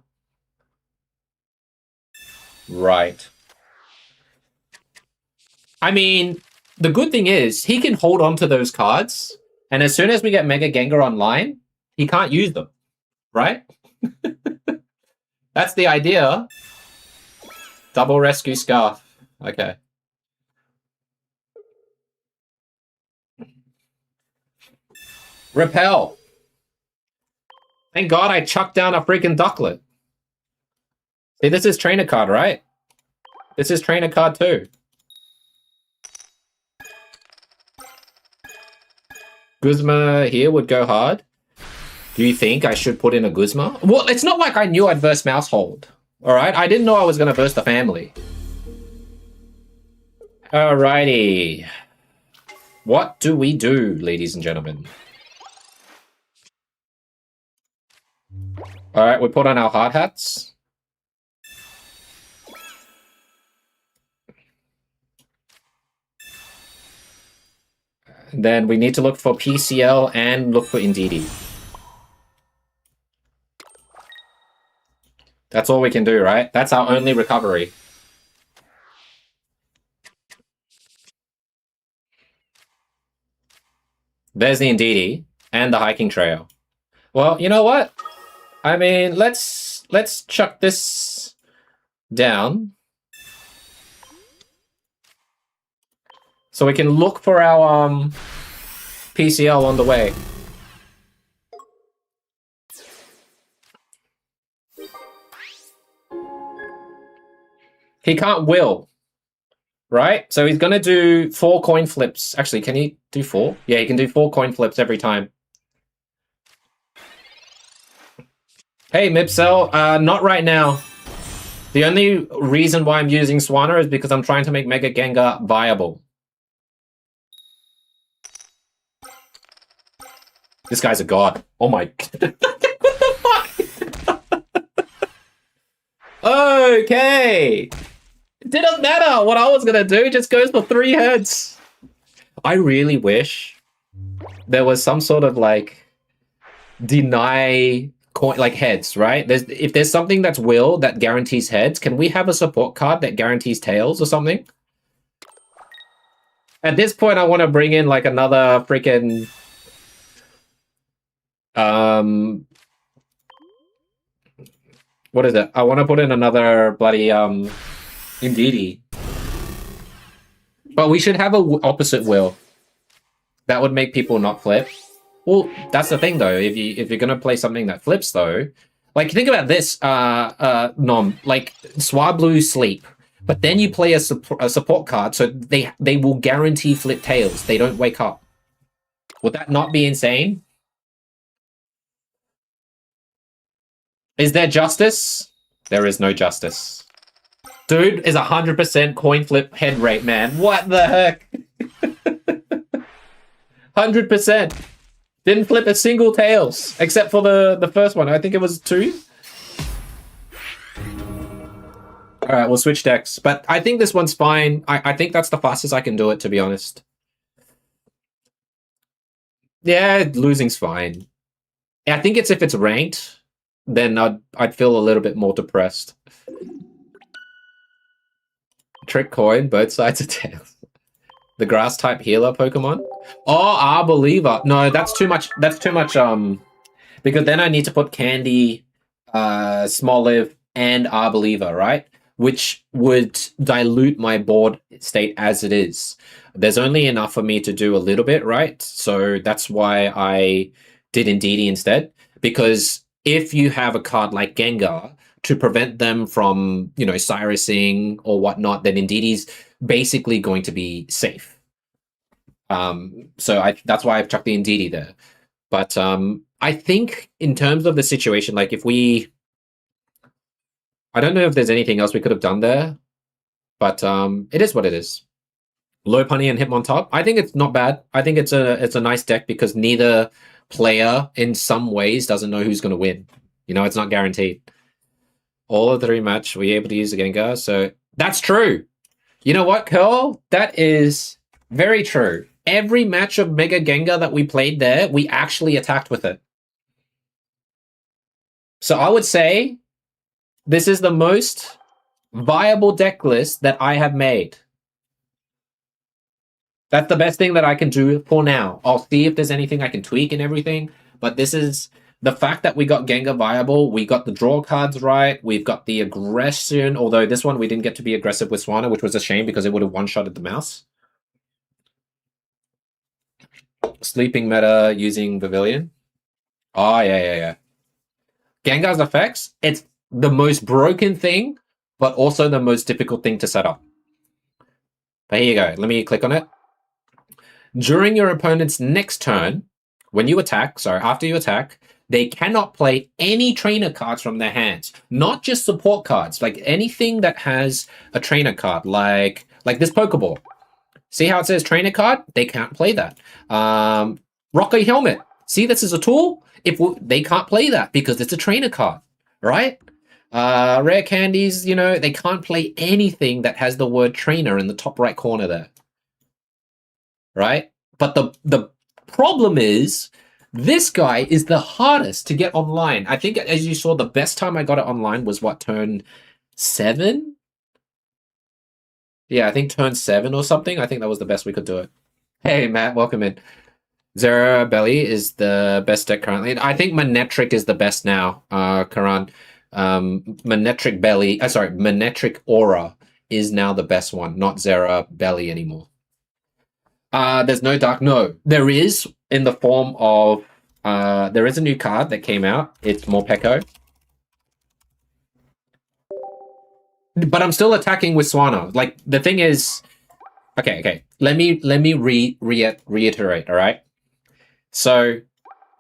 Right. I mean, the good thing is he can hold on to those cards, and as soon as we get Mega Gengar online, he can't use them, right? That's the idea. Double Rescue Scarf. Okay. Repel. Thank God I chucked down a freaking Ducklet. See, this is trainer card, right? This is trainer card too. Guzma here would go hard. Do you think I should put in a Guzma? Well, it's not like I knew I'd verse Mousehold. Alright? I didn't know I was going to verse the family. Alrighty. What do we do, ladies and gentlemen? Alright, we put on our hard hats. Then we need to look for PCL and look for Indeedee. That's all we can do, right? That's our only recovery. There's the Indeedee and the hiking trail. Well, you know what? I mean, let's chuck this down. So we can look for our PCL on the way. He can't will, right? So he's going to do 4 coin flips. Actually, can he do 4? Yeah, he can do 4 coin flips every time. Hey, Mipsel, not right now. The only reason why I'm using Swanna is because I'm trying to make Mega Gengar viable. This guy's a god. Oh my... What the fuck? Okay. It didn't matter what I was going to do. It just goes for 3 heads. I really wish there was some sort of, like, deny... coin, like heads, right? If there's something that's will that guarantees heads, can we have a support card that guarantees tails or something? At this point, I want to bring in, like, another freaking... what is it? I want to put in another bloody Indeedee. But we should have a opposite will. That would make people not flip. Well, that's the thing though. If you're gonna play something that flips though, like think about this, Nom, like Swablu sleep, but then you play a support card, so they will guarantee flip tails. They don't wake up. Would that not be insane? Is there justice? There is no justice. Dude is 100% coin flip head rate, man. What the heck? 100%. Didn't flip a single tails, except for the first one. I think it was 2. Alright, we'll switch decks. But I think this one's fine. I think that's the fastest I can do it, to be honest. Yeah, losing's fine. I think if it's ranked, then I'd feel a little bit more depressed. Trick coin, both sides of tails. The grass type healer Pokemon. Oh, Arbeliever. No, that's too much. That's too much. Because then I need to put Candy, Smoliv, and Arbeliever, right? Which would dilute my board state as it is. There's only enough for me to do a little bit, right? So that's why I did Indeedee instead. Because if you have a card like Gengar to prevent them from, you know, Cyrusing or whatnot, then Indeedee's basically going to be safe. So that's why I've chucked the Indeedee there. But I think in terms of the situation, like if we... I don't know if there's anything else we could have done there, but it is what it is. Lopunny and Hitmontop. I think it's not bad. I think it's a nice deck because neither player in some ways doesn't know who's going to win. You know, it's not guaranteed. All of the rematch, we're able to use the Gengar, so that's true. You know what, Curl? That is Very true. Every match of Mega Gengar that we played there, we actually attacked with it. So I would say this is the most viable deck list that I have made. That's the best thing that I can do for now. I'll see if there's anything I can tweak and everything, but this is the fact that we got Gengar viable, we got the draw cards right, we've got the aggression, although this one we didn't get to be aggressive with Swanna, which was a shame because it would have one-shotted the mouse. Sleeping meta using Pavilion. Oh, yeah. Gengar's effects, it's the most broken thing, but also the most difficult thing to set up. But here you go. Let me click on it. During your opponent's next turn, when you attack, after you attack, they cannot play any trainer cards from their hands. Not just support cards, like anything that has a trainer card, like this Pokeball. See how it says trainer card? They can't play that. Rocky Helmet. See, this is a tool. They can't play that because it's a trainer card, right? Rare candies, they can't play anything that has the word trainer in the top right corner there. Right? But the problem is this guy is the hardest to get online. I think, as you saw, the best time I got it online was what, turn 7? Yeah, I think turn 7 or something. I think that was the best we could do it. Hey, Matt, welcome in. Zera Belly is the best deck currently. I think Manectric is the best now, Karan. Manectric Aura is now the best one, not Zera Belly anymore. There's no dark. No, there is in the form of there is a new card that came out. It's Morpeko. But I'm still attacking with Swanna. Like, the thing is, okay. Let me reiterate. All right. So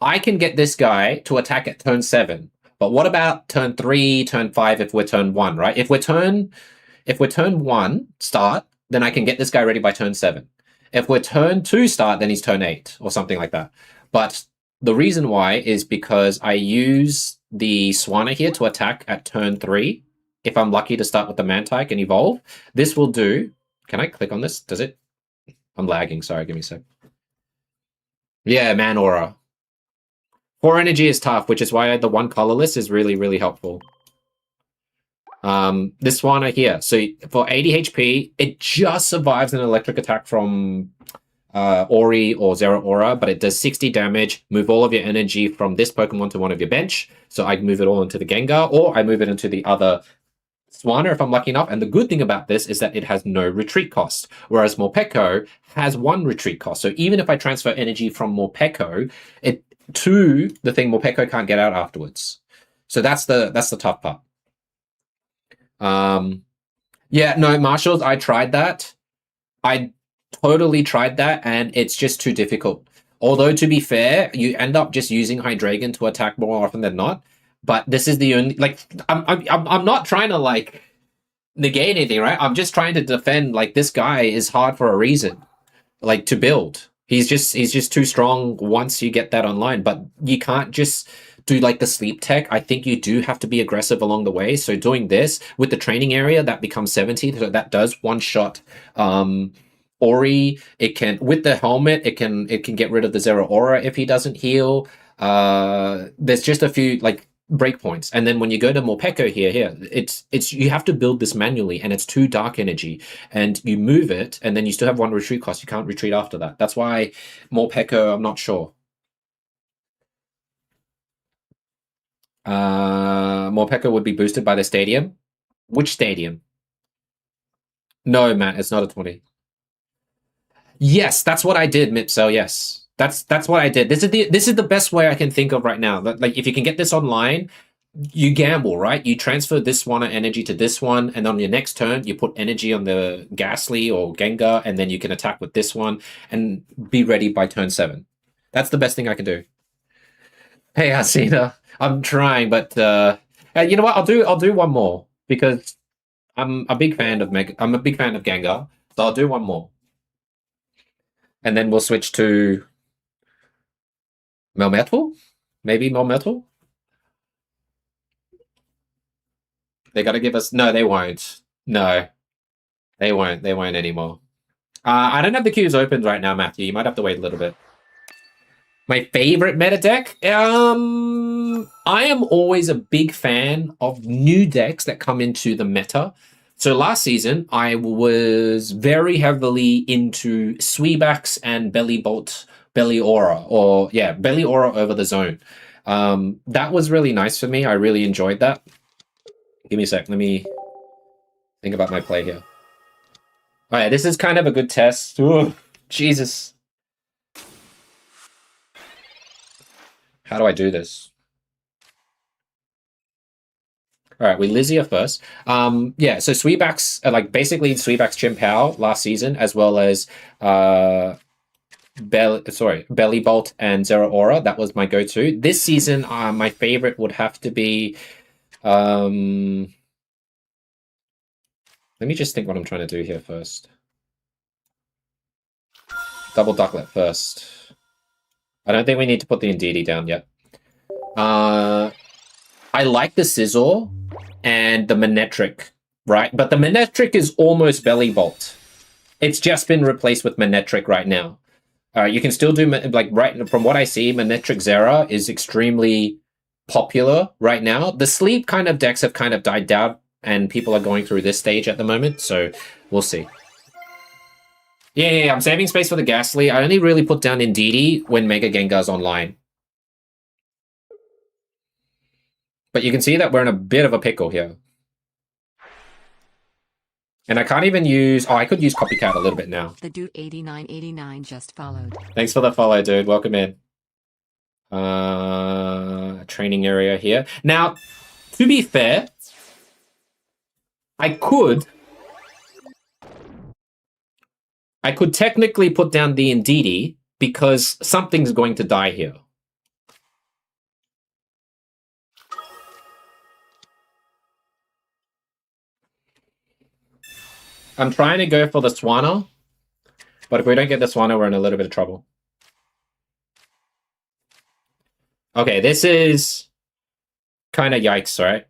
I can get this guy to attack at turn 7. But what about turn 3, turn 5? If we're turn 1, right? If we're turn 1 start, then I can get this guy ready by turn 7. If we're turn 2 start, then he's turn 8 or something like that. But the reason why is because I use the Swanna here to attack at turn 3. If I'm lucky to start with the Mantike and evolve, this will do. Can I click on this? Does it? I'm lagging. Sorry, give me a sec. Yeah, Man Aura. 4 energy is tough, which is why the one colorless is really, really helpful. This one here. So for 80 HP, it just survives an electric attack from Ori or Zeraora, but it does 60 damage. Move all of your energy from this Pokemon to one of your bench. So I move it all into the Gengar, or I move it into the other Swanna if I'm lucky enough. And the good thing about this is that it has no retreat cost, whereas Morpeko has 1 retreat cost. So even if I transfer energy from Morpeko to the thing, Morpeko can't get out afterwards. So that's the tough part. Yeah, no, Marshalls, I tried that. I totally tried that, and it's just too difficult. Although, to be fair, you end up just using Hydreigon to attack more often than not. But this is the only, I'm not trying to negate anything, right? I'm just trying to defend, this guy is hard for a reason, to build. He's just too strong once you get that online, but you can't just do the sleep tech. I think you do have to be aggressive along the way. So doing this with the training area, that becomes 70, so that does one shot Ori. It can, with the helmet, it can get rid of the Zeraora if he doesn't heal. There's just a few breakpoints, and then when you go to Morpeko here, it's you have to build this manually, and it's 2 dark energy, and you move it, and then you still have 1 retreat cost. You can't retreat after that. That's why Morpeko, I'm not sure. Morpeko would be boosted by the stadium. Which stadium? No, Matt, it's not a 20. Yes, that's what I did, Mipsel. Yes, that's what I did. This is the best way I can think of right now. If you can get this online, you gamble, right? You transfer this one energy to this one, and on your next turn, you put energy on the Ghastly or Gengar, and then you can attack with this one and be ready by turn 7. That's the best thing I can do. Hey, Hasina, I'm trying, but you know what? I'll do one more because I'm a big fan of Gengar, so I'll do one more, and then we'll switch to Melmetal. Maybe Melmetal. They got to give us... No, they won't. No, they won't. They won't anymore. I don't have the queues open right now, Matthew. You might have to wait a little bit. My favorite meta deck? I am always a big fan of new decks that come into the meta. So last season, I was very heavily into Sweebax and Belly Bolt, Belly Aura, or yeah, Belly Aura over the zone. That was really nice for me. I really enjoyed that. Give me a sec. Let me think about my play here. All right, this is kind of a good test. Ooh, Jesus. How do I do this? All right, we Lizzie first. Yeah, so Sweebax, like basically Sweebax Chimpao last season, as well as Belly Bolt and Zero Aura. That was my go-to. This season, my favorite would have to be. Let me just think what I'm trying to do here first. Double Ducklet first. I don't think we need to put the Indeedee down yet. I like the Scizor and the Manectric, right? But the Manectric is almost Belly Bolt. It's just been replaced with Manectric right now. You can still do, like, right from what I see, Manectric Zera is extremely popular right now. The sleep kind of decks have kind of died down, and people are going through this stage at the moment, so we'll see. Yeah, I'm saving space for the Ghastly. I only really put down Indeedee when Mega Gengar's online. But you can see that we're in a bit of a pickle here. And I can't even use... Oh, I could use Copycat a little bit now. The dude 8989 just followed. Thanks for the follow, dude. Welcome in. Training area here. Now, to be fair, I could technically put down the Indeedee because something's going to die here. I'm trying to go for the Swanna, but if we don't get the Swanna, we're in a little bit of trouble. Okay, this is kind of yikes, right?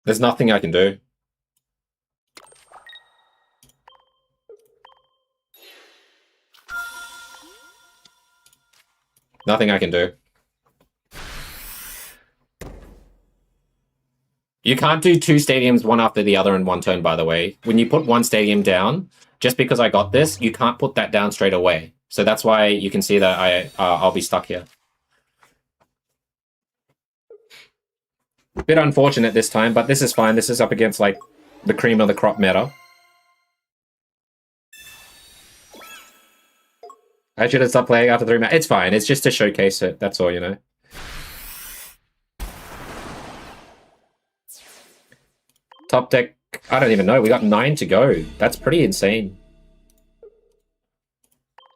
There's nothing I can do. Nothing I can do. You can't do two stadiums one after the other in one turn, by the way. When you put one stadium down, just because I got this, you can't put that down straight away. So that's why you can see that I'll be stuck here. Bit unfortunate this time, but this is fine. This is up against, like, the cream of the crop meta. I should have stopped playing after 3 matches. It's fine. It's just to showcase it. That's all, you know. Top deck, I don't even know. We got 9 to go. That's pretty insane.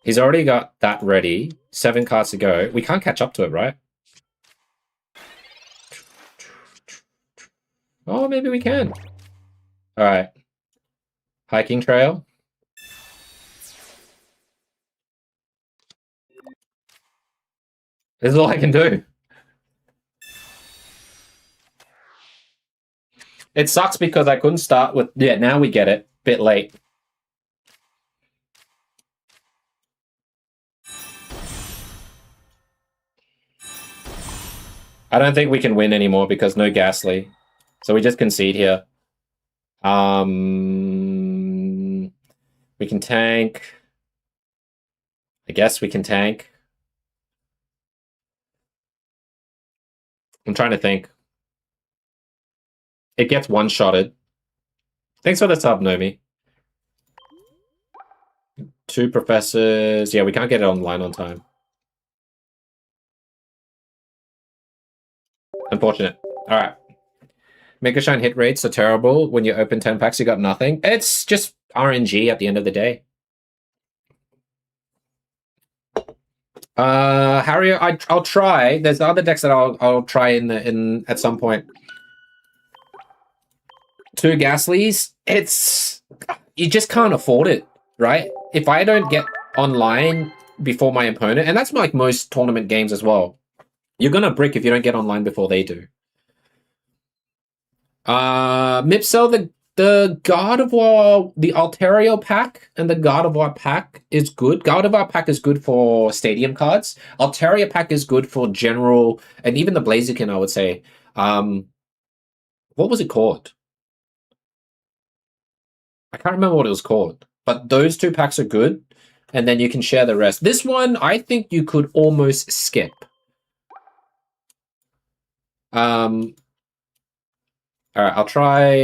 He's already got that ready. 7 cards to go. We can't catch up to it, right? Oh, maybe we can. All right. Hiking trail. This is all I can do. It sucks because I couldn't start with... Yeah, now we get it. Bit late. I don't think we can win anymore because no Ghastly. So we just concede here. We can tank. I guess we can tank. I'm trying to think. It gets one-shotted. Thanks for the sub, Nomi. 2 professors. Yeah, we can't get it online on time. Unfortunate. All right. Mega Shine hit rates are terrible. When you open 10 packs, you got nothing. It's just RNG at the end of the day. Harry, I'll try. There's other decks that I'll try in at some point. 2 Ghastlies. It's... You just can't afford it, right? If I don't get online before my opponent, and that's like most tournament games as well, you're gonna brick if you don't get online before they do. Mipsel, the God of War, the Altario pack and the God of War pack is good. God of War pack is good for stadium cards. Altaria pack is good for general, and even the Blaziken, I would say. What was it called? I can't remember what it was called. But those two packs are good, and then you can share the rest. This one, I think you could almost skip. All right, I'll try...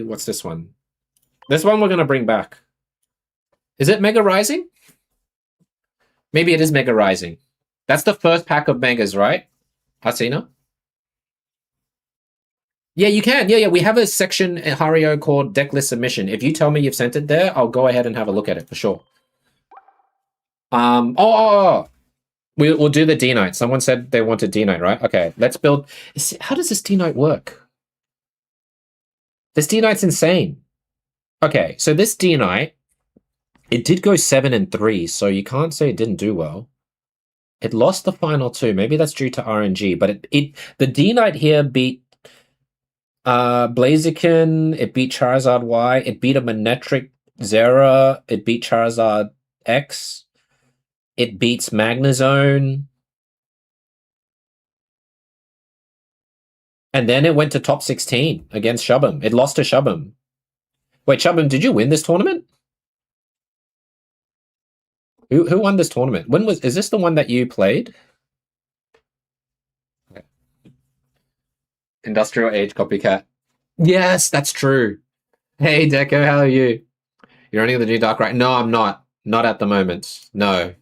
What's this one? This one we're going to bring back. Is it Mega Rising? Maybe it is Mega Rising. That's the first pack of Megas, right? Hasina? Yeah, you can. Yeah, we have a section at Hario called Deck List Submission. If you tell me you've sent it there, I'll go ahead and have a look at it for sure. We'll do the D-Knight. Someone said they wanted D-Knight, right? Okay, let's build... How does this D-Knight work? This D-Knight's insane. Okay, so this D-Knight, it did go 7-3, so you can't say it didn't do well. It lost the final two. Maybe that's due to RNG, but the D-Knight here beat Blaziken, it beat Charizard Y, it beat a Manectric Zera, it beat Charizard X, it beats Magnezone. And then it went to top 16 against Shubham. It lost to Shubham. Wait, Shubham, did you win this tournament? Who won this tournament? Is this the one that you played? Okay. Industrial Age Copycat. Yes, that's true. Hey, Deco, how are you? You're running the new Darkrai? No, I'm not. Not at the moment. No.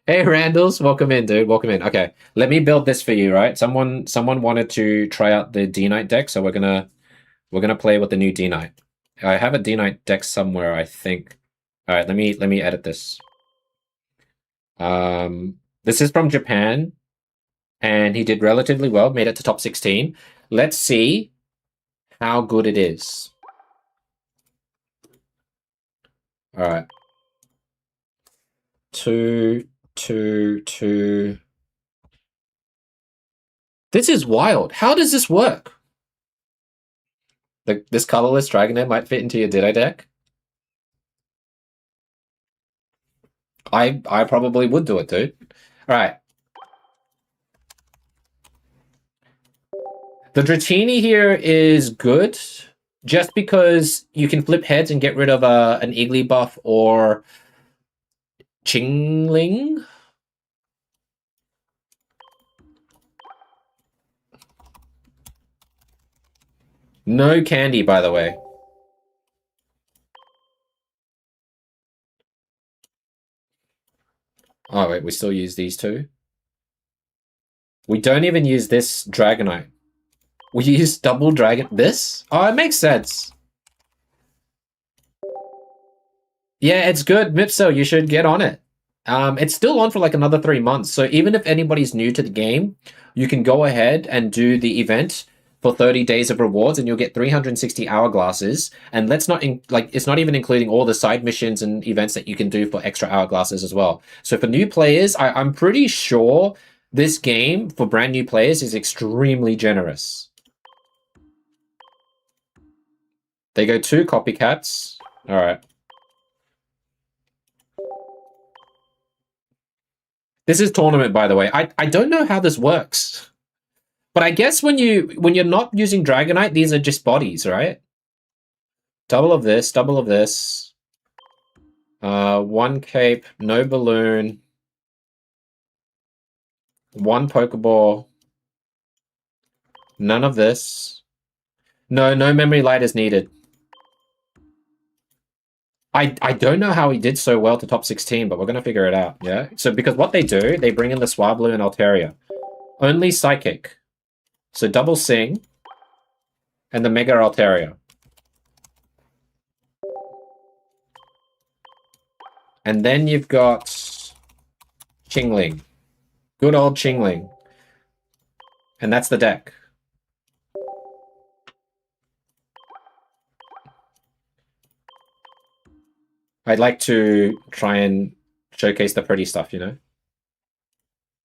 Hey, Randalls, welcome in, dude. Welcome in. Okay, let me build this for you, right? Someone wanted to try out the D-Knight deck, so we're gonna play with the new D-Knight. I have a D-Knight deck somewhere, I think. All right, let me edit this. This is from Japan, and he did relatively well, made it to top 16. Let's see how good it is. All right. 2, 2, 2. This is wild. How does this work? This colorless Dragonite might fit into your Ditto deck. I probably would do it, dude. All right. The Dratini here is good, just because you can flip heads and get rid of an Igglybuff or Chingling. No candy, by the way. Oh, wait, we still use these two? We don't even use this Dragonite. We use double Dragon... This? Oh, it makes sense. Yeah, it's good, Mipso. You should get on it. It's still on for like another 3 months. So even if anybody's new to the game, you can go ahead and do the event for 30 days of rewards, and you'll get 360 hourglasses. And let's not it's not even including all the side missions and events that you can do for extra hourglasses as well. So for new players, I'm pretty sure this game for brand new players is extremely generous. They go 2 copycats. All right. This is tournament, by the way. I don't know how this works. But I guess when you're not using Dragonite, these are just bodies, right? Double of this, double of this. 1 cape, no balloon. 1 Pokeball. None of this. No memory light is needed. I don't know how he did so well to top 16, but we're going to figure it out, yeah? So because what they do, they bring in the Swablu and Altaria. Only Psychic. So double Sing and the Mega Altaria. And then you've got Chingling. Good old Chingling. And that's the deck. I'd like to try and showcase the pretty stuff, you know?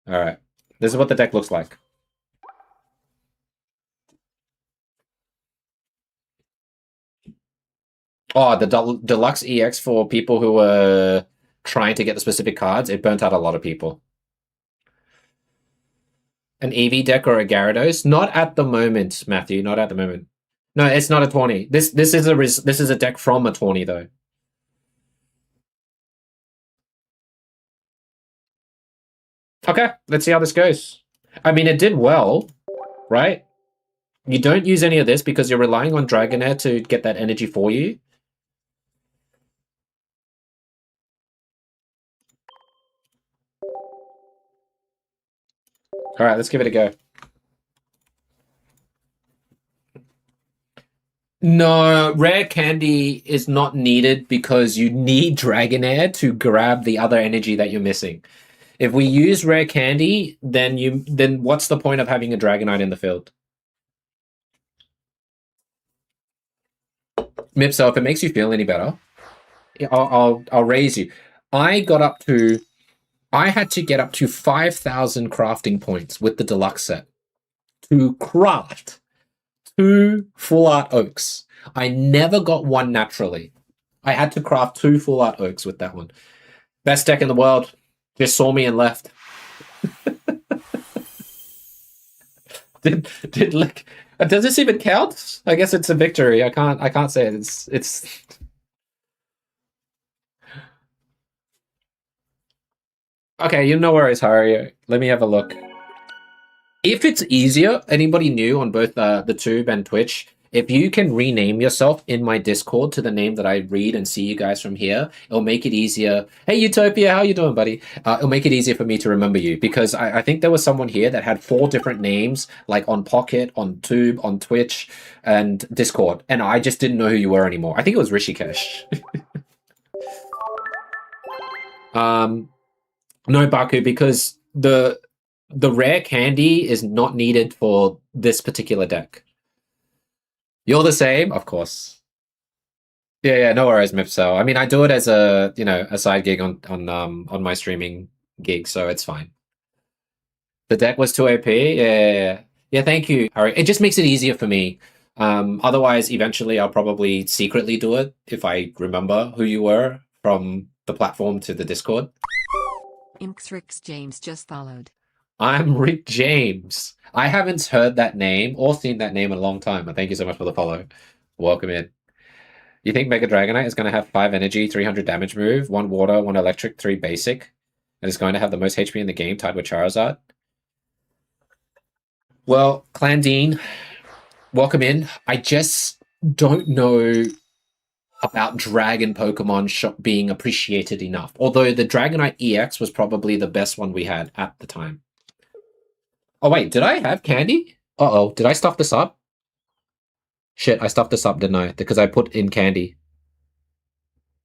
Alright. This is what the deck looks like. Oh, the deluxe EX for people who were trying to get the specific cards, it burnt out a lot of people. An EV deck or a Gyarados? Not at the moment, Matthew. Not at the moment. No, it's not a tourney. This is a deck from a tourney though. Okay, let's see how this goes. I mean, it did well, right? You don't use any of this because you're relying on Dragonair to get that energy for you. All right, let's give it a go. No, rare candy is not needed because you need Dragonair to grab the other energy that you're missing. If we use rare candy, then what's the point of having a Dragonite in the field? Mipso, if it makes you feel any better, I'll raise you. I had to get up to 5,000 crafting points with the deluxe set to craft 2 full art oaks. I never got one naturally. I had to craft 2 full art oaks with that one. Best deck in the world. Just saw me and left. did like does this even count? I guess it's a victory. I can't say it. It's okay, you know where it's Harry. Let me have a look. If it's easier, anybody new on both the Tube and Twitch, if you can rename yourself in my Discord to the name that I read and see you guys from here, it'll make it easier. Hey, Utopia, how you doing, buddy? It'll make it easier for me to remember you because I think there was someone here that had 4 different names, like on Pocket, on Tube, on Twitch, and Discord, and I just didn't know who you were anymore. I think it was Rishikesh. No, Baku, because the rare candy is not needed for this particular deck. You're the same, of course. Yeah, no worries, Mipso. I mean, I do it as a side gig on my streaming gig, so it's fine. The deck was too OP. Yeah. Thank you, Harry. It just makes it easier for me. Otherwise, eventually, I'll probably secretly do it if I remember who you were from the platform to the Discord. Imxrix James just followed. I'm Rick James. I haven't heard that name or seen that name in a long time. And thank you so much for the follow. Welcome in. You think Mega Dragonite is going to have 5 energy, 300 damage move, 1 water, 1 electric, 3 basic, and is going to have the most HP in the game tied with Charizard? Well, Clandine, welcome in. I just don't know about Dragon Pokemon being appreciated enough. Although the Dragonite EX was probably the best one we had at the time. Oh, wait, did I have candy? Uh-oh, did I stuff this up? Shit, I stuffed this up, didn't I? Because I put in candy.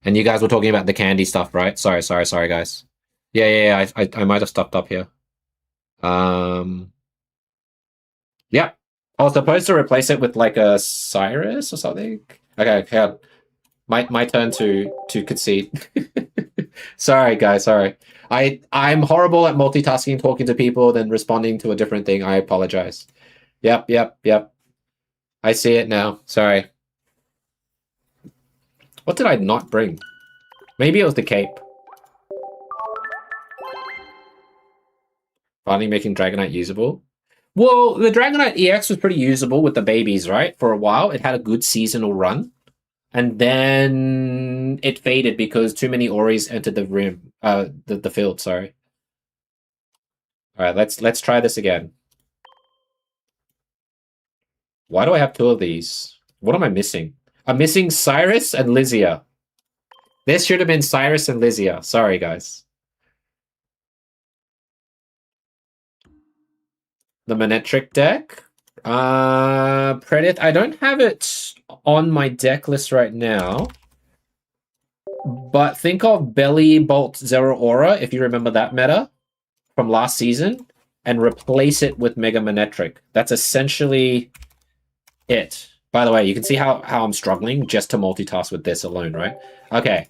And you guys were talking about the candy stuff, right? Sorry, guys. Yeah, I might have stuffed up here. Yeah. I was supposed to replace it with like a Cyrus or something. Okay. My turn to concede. Sorry, guys, sorry. I'm horrible at multitasking, talking to people, then responding to a different thing. I apologize. Yep. I see it now. Sorry. What did I not bring? Maybe it was the cape. Finally making Dragonite usable. Well, the Dragonite EX was pretty usable with the babies, right? For a while, it had a good seasonal run. And then it faded because too many Oris entered the room, the field, sorry. All right, let's try this again. Why do I have 2 of these? What am I missing? I'm missing Cyrus and Lysia. This should have been Cyrus and Lysia. Sorry, guys. The Manectric deck. Predit. I don't have it on my deck list right now. But think of Belly Bolt Zero Aura, if you remember that meta from last season, and replace it with Mega Manectric. That's essentially it. By the way, you can see how I'm struggling just to multitask with this alone, right? Okay.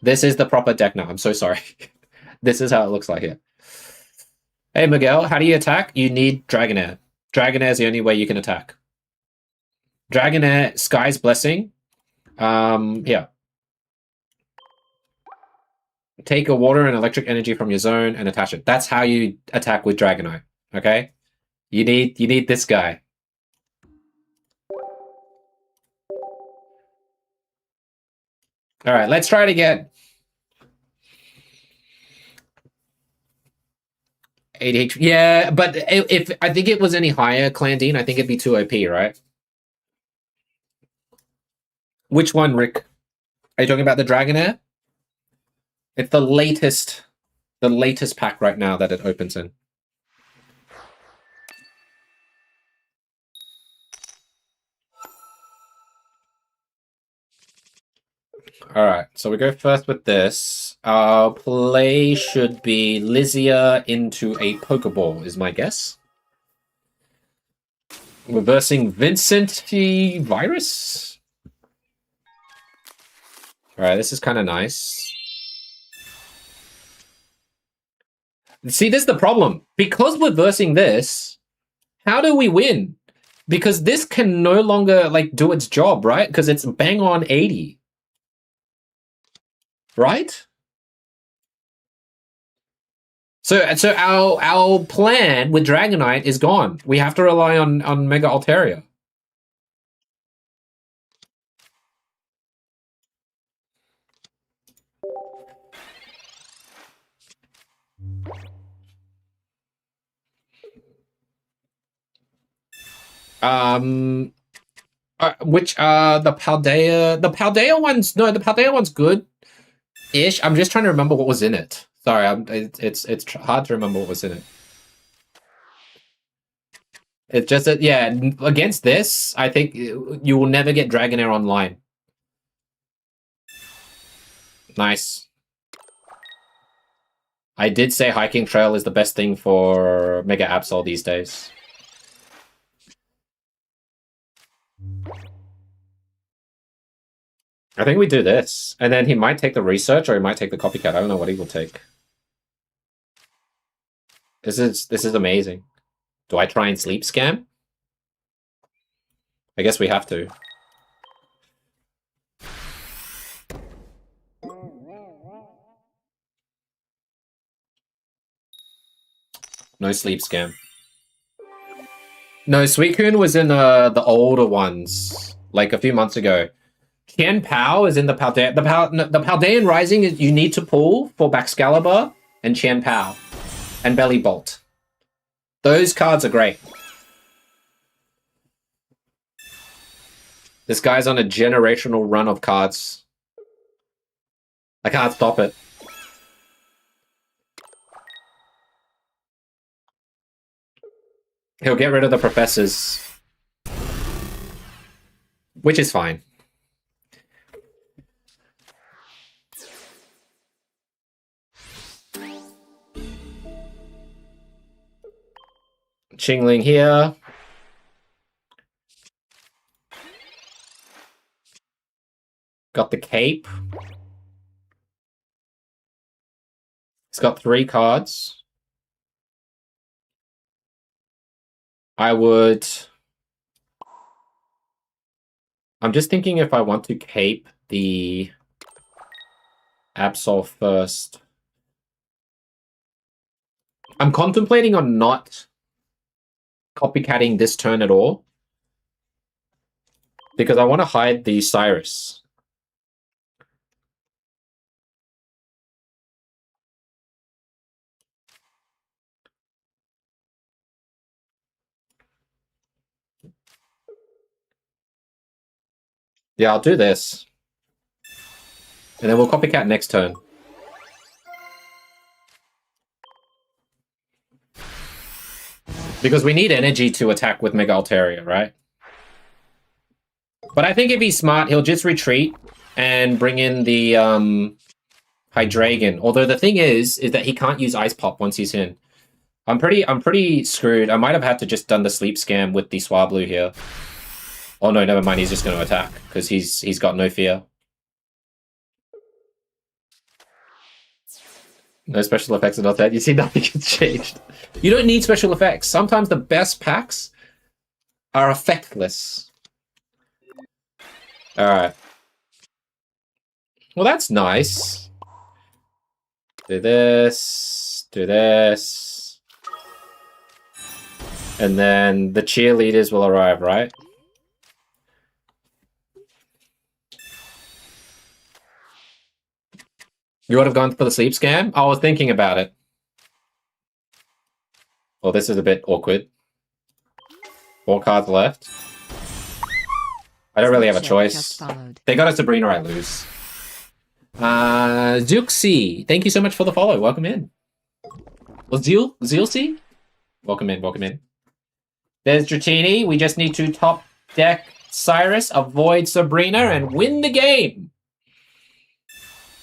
This is the proper deck now. I'm so sorry. This is how it looks like here. Hey, Miguel, how do you attack? You need Dragonair. Dragonair is the only way you can attack. Dragonair, Sky's Blessing, Here. Take a water and electric energy from your zone and attach it. That's how you attack with Dragonite. Okay? You need this guy. Alright, let's try to get 80 HP. Yeah, but if I think it was any higher, Clandine, I think it'd be too OP, right? Which one, Rick? Are you talking about the Dragonair? It's the latest pack right now that it opens in. Alright, so we go first with this. Our play should be Lizia into a Pokeball, is my guess. Reversing Vincent Virus. Alright, this is kind of nice. See, this is the problem. Because we're versing this, how do we win? Because this can no longer, like, do its job, right? Because it's bang on 80. Right? So our plan with Dragonite is gone. We have to rely on Mega Altaria. The Paldea one's no, the Paldea one's good ish. I'm just trying to remember what was in it. Sorry, it's hard to remember what was in it. It's just that, yeah, against this, I think you will never get Dragonair online. Nice. I did say Hiking Trail is the best thing for Mega Absol these days. I think we do this, and then he might take the research, or he might take the copycat. I don't know what he will take. This is amazing. Do I try and sleep scam? I guess we have to. No sleep scam. No, Suicune was in the older ones, like a few months ago. Qian Pao is in the Paldea. The Paldean Rising is you need to pull for Baxcalibur and Qian Pao and Belly Bolt. Those cards are great. This guy's on a generational run of cards. I can't stop it. He'll get rid of the professors. Which is fine. Chingling here. Got the cape. He's got 3 cards. I'm just thinking if I want to cape the Absol first. I'm contemplating on not copycatting this turn at all, because I want to hide the Cyrus. Yeah, I'll do this. And then we'll copycat next turn. Because we need energy to attack with Mega Altaria, right? But I think if he's smart, he'll just retreat and bring in the Hydreigon. Although the thing is that he can't use Ice Pop once he's in. I'm pretty screwed. I might have had to just done the sleep scam with the Swablu here. Oh no, never mind. He's just going to attack because he's got no fear. No special effects are not that. You see, nothing gets changed. You don't need special effects. Sometimes the best packs are effectless. Alright. Well, that's nice. Do this, do this. And then the cheerleaders will arrive, right? You would have gone for the sleep scam? I was thinking about it. Well, this is a bit awkward. 4 cards left. I don't really have a choice. They got a Sabrina, I lose. Zuxi, thank you so much for the follow. Welcome in. Well, Zilsi? Welcome in, welcome in. There's Dratini. We just need to top deck Cyrus, avoid Sabrina, and win the game.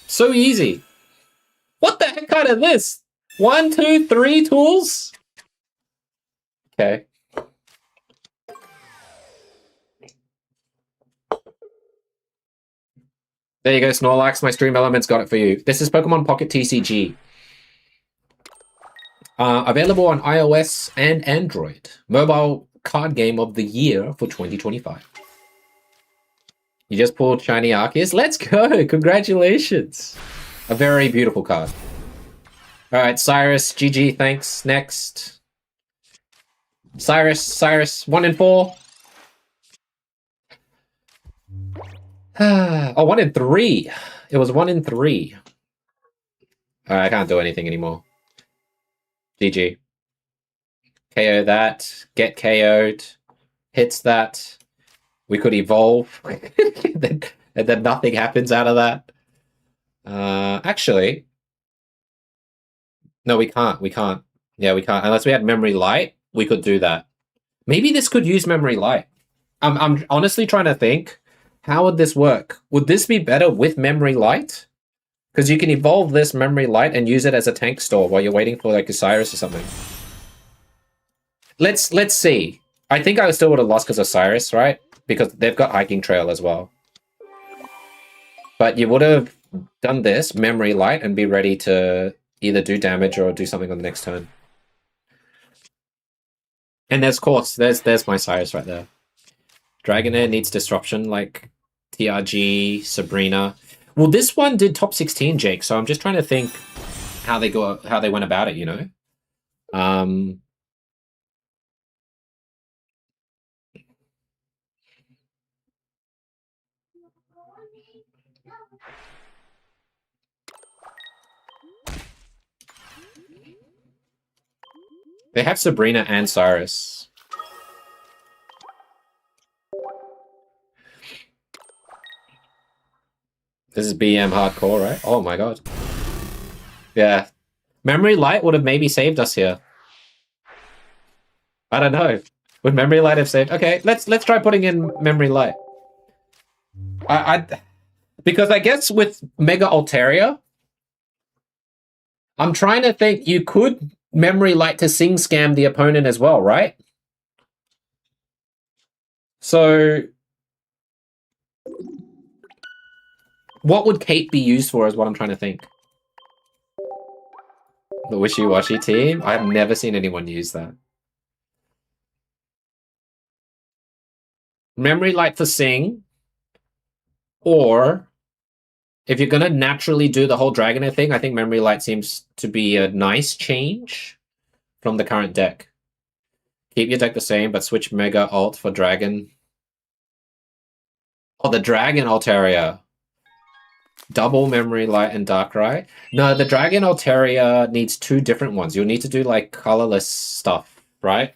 So easy. What the heck kind of this? 1, 2, 3 tools? Okay. There you go, Snorlax. My stream elements got it for you. This is Pokemon Pocket TCG. Available on iOS and Android. Mobile card game of the year for 2025. You just pulled Shiny Arceus? Let's go! Congratulations! A very beautiful card. Alright, Cyrus, GG, thanks. Next. Cyrus, 1 in 4. Oh, 1 in 3. It was 1 in 3. Alright, I can't do anything anymore. GG. KO that. Get KO'd. Hits that. We could evolve. and then nothing happens out of that. Actually. No, we can't. We can't. Yeah, we can't. Unless we had Memory Light, we could do that. Maybe this could use Memory Light. I'm honestly trying to think. How would this work? Would this be better with Memory Light? Because you can evolve this Memory Light and use it as a tank store while you're waiting for like a Cyrus or something. Let's see. I think I still would have lost because of Cyrus, right? Because they've got Hiking Trail as well. But you would have done this, Memory Light, and be ready to either do damage or do something on the next turn. And there's course. There's my Cyrus right there. Dragonair needs disruption like TRG, Sabrina. Well, this one did top 16, Jake, so I'm just trying to think how they went about it, you know? They have Sabrina and Cyrus. This is BM hardcore, right? Oh my god. Yeah. Memory Light would have maybe saved us here. I don't know. Would Memory Light have saved? Okay, let's try putting in Memory Light. Because I guess with Mega Altaria, I'm trying to think you could Memory Light to Sing Scam the opponent as well, right? So what would Kate be used for is what I'm trying to think. The Wishy-Washy team? I've never seen anyone use that. Memory Light for Sing. Or if you're going to naturally do the whole Dragonair thing, I think Memory Light seems to be a nice change from the current deck. Keep your deck the same, but switch Mega Alt for Dragon. Oh, the Dragon Altaria. Double Memory Light and Darkrai. No, the Dragon Altaria needs 2 different ones. You'll need to do like colorless stuff, right?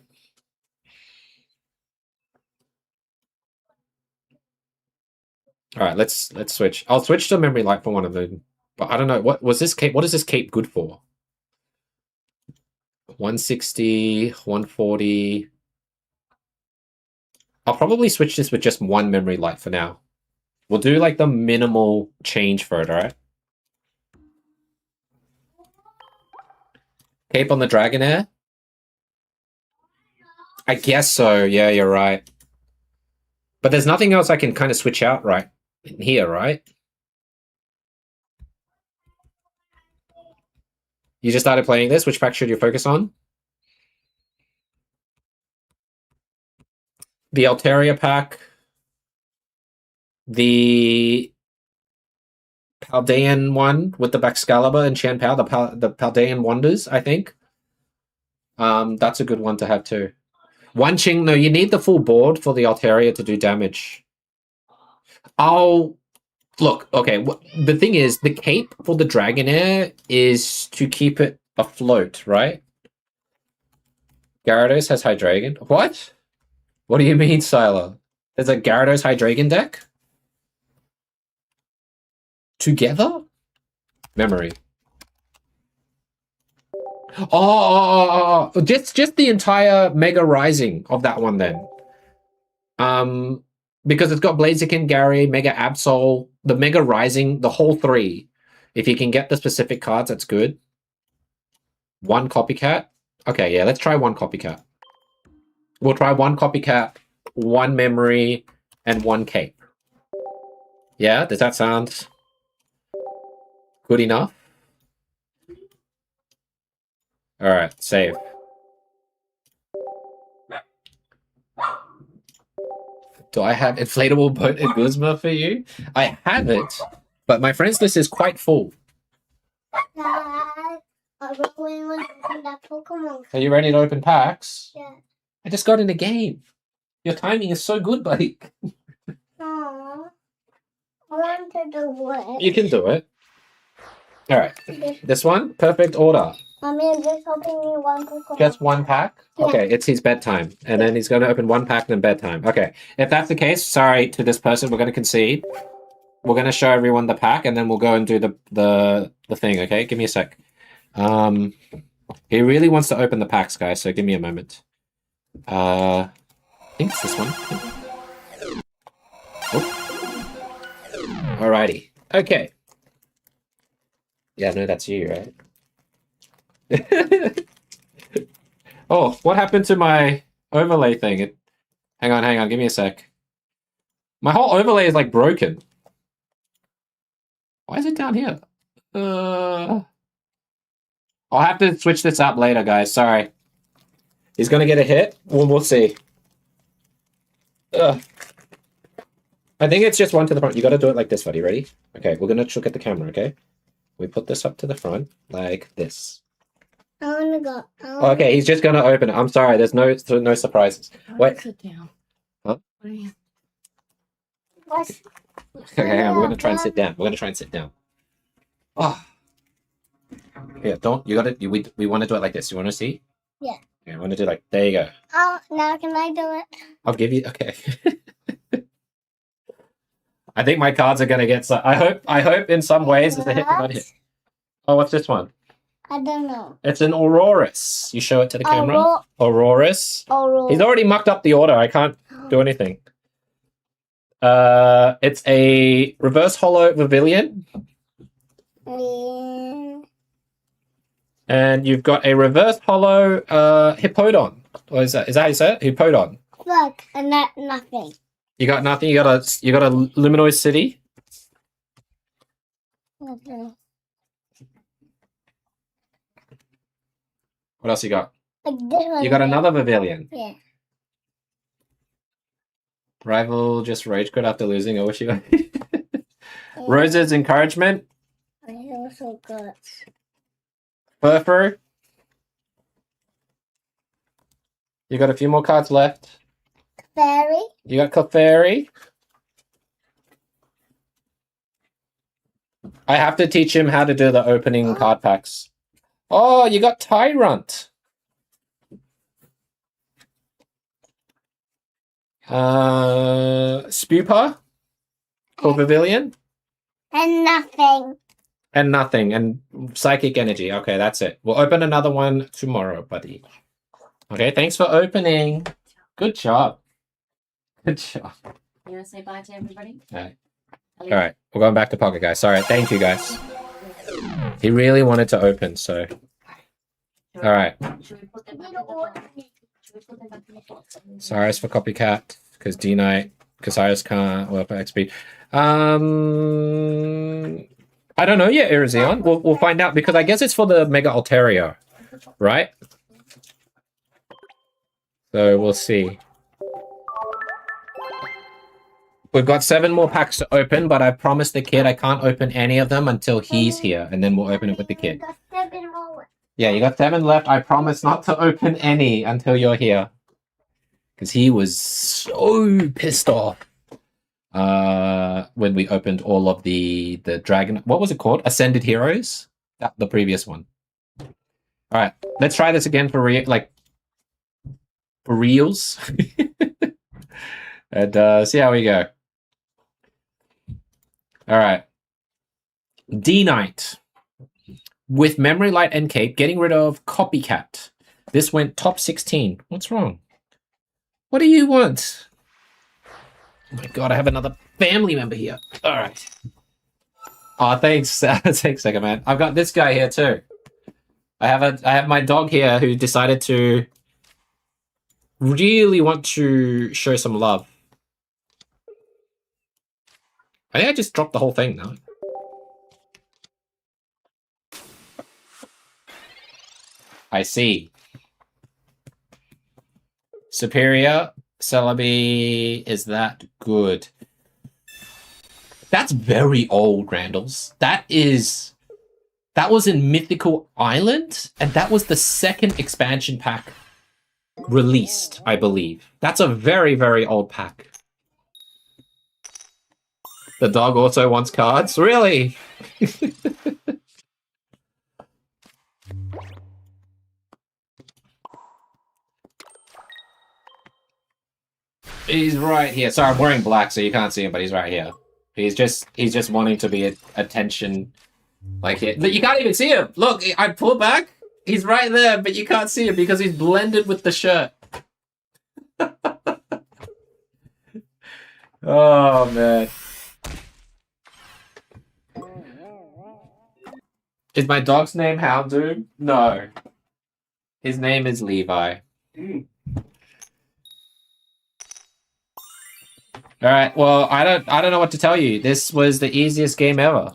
All right, let's switch. I'll switch to Memory Light for one of them. But I don't know what was this cape. What is this cape good for? 160, 140. I'll probably switch this with just 1 Memory Light for now. We'll do like the minimal change for it, alright? Cape on the Dragonair? I guess so, yeah, you're right. But there's nothing else I can kind of switch out right in here, right? You just started playing this. Which pack should you focus on? The Altaria pack. The Paldean one with the Baxcalibur and Chanpao, the Paldean Wonders, I think. That's a good one to have too. One Ching, no, you need the full board for the Altaria to do damage. Oh, look, okay, the thing is, the cape for the Dragonair is to keep it afloat, right? Gyarados has Hydreigon. What? What do you mean, Sylar? There's a Gyarados Hydreigon deck? Together? Memory. Oh, just the entire Mega Rising of that one then. Because it's got Blaziken, Gary, Mega Absol, the Mega Rising, the whole 3. If you can get the specific cards, that's good. 1 Copycat. Okay, yeah, let's try 1 Copycat. We'll try 1 Copycat, 1 Memory, and 1 Cape. Yeah, does that sound good enough? Alright, save. Do I have inflatable boat and Guzma for you? I have it, but my friends list is quite full. Dad, I really want to open that Pokemon. Are you ready to open packs? Yeah. I just got in a game. Your timing is so good, buddy. Aww. I want to do it. You can do it. Alright. This one, perfect order. Mommy, I'm just opening 1 Pokemon. Just 1 pack? Yeah. Okay, it's his bedtime. And then he's going to open 1 pack and then bedtime. Okay, if that's the case, sorry to this person, we're going to concede. We're going to show everyone the pack and then we'll go and do the thing, okay? Give me a sec. He really wants to open the packs, guys, so give me a moment. I think it's this one. Oh. Alrighty. Okay. Yeah, no, that's you, right? Oh, what happened to my overlay thing? Hang on, give me a sec. My whole overlay is like broken. Why is it down here? I'll have to switch this up later, guys. Sorry. He's gonna get a hit. We'll see. I think it's just 1 to the front. You gotta do it like this, buddy. Ready? Okay, we're gonna look at the camera, okay? We put this up to the front, like this. I want to go. Okay, he's just gonna open it. I'm sorry, there's no surprises. Wait. Sit down. Huh? What's... Okay, hang on. We're gonna try and sit down. Oh. Yeah, don't. You gotta. We want to do it like this. You want to see? Yeah. Yeah, I want to do like. There you go. Oh, now can I do it? I'll give you. Okay. I think my cards are gonna get. I hope in some ways it's a hit, not a hit. Oh, what's this one? I don't know. It's an Aurorus. You show it to the camera. Aurorus. Aurorus. He's already mucked up the order. I can't do anything. It's a reverse holo Pavilion. And you've got a reverse holo Hippodon. Or is that how you say it? Hippodon. Look, and that nothing. You got nothing. You got a Luminoid City. Okay. What else you got? Like this one. You got another Pavilion. Yeah. Rival just rage quit after losing. I wish you. Rose's Encouragement. I also got. Furfur. You got a few more cards left. Fairy. You got Clefairy. I have to teach him how to do the opening card packs. Oh, you got Tyrant. Spupa for Pavilion. And nothing. And nothing. And Psychic Energy. Okay, that's it. We'll open another one tomorrow, buddy. Okay, thanks for opening. Good job. Good job. You want to say bye to everybody? All right, we're going back to Pocket, guys. Sorry, thank you, guys. He really wanted to open, so. All right. Should we put them back in the box? Should we put them back in the box? Cyrus for Copycat, because D-Knight, because Cyrus can't, well, for XP. I don't know yet, Irizion. We'll find out, because I guess it's for the Mega Altaria, right? So we'll see. We've got 7 more packs to open, but I promised the kid I can't open any of them until he's here, and then we'll open it with the kid. Got 7 more. Yeah, you got 7 left. I promise not to open any until you're here. Because he was so pissed off when we opened all of the Dragon... What was it called? Ascended Heroes? The previous one. Alright, let's try this again for reals. And see how we go. Alright. D-Knight. With Memory Light and Cape, getting rid of Copycat. This went top 16. What's wrong? What do you want? Oh my god, I have another family member here. Alright. Oh, thanks. Thanks, second man. I've got this guy here too. I have my dog here who decided to really want to show some love. I think I just dropped the whole thing now. I see. Superior Celebi, is that good? That's very old, Randalls. That was in Mythical Island, and that was the second expansion pack released, I believe. That's a very, very old pack. The dog also wants cards? Really? He's right here. Sorry, I'm wearing black, so you can't see him, but he's right here. He's just wanting to be attention. Like, you can't even see him. Look, I pull back. He's right there, but you can't see him because he's blended with the shirt. Oh, man. Is my dog's name Houndoom? No. His name is Levi. All right. Well, I don't know what to tell you. This was the easiest game ever.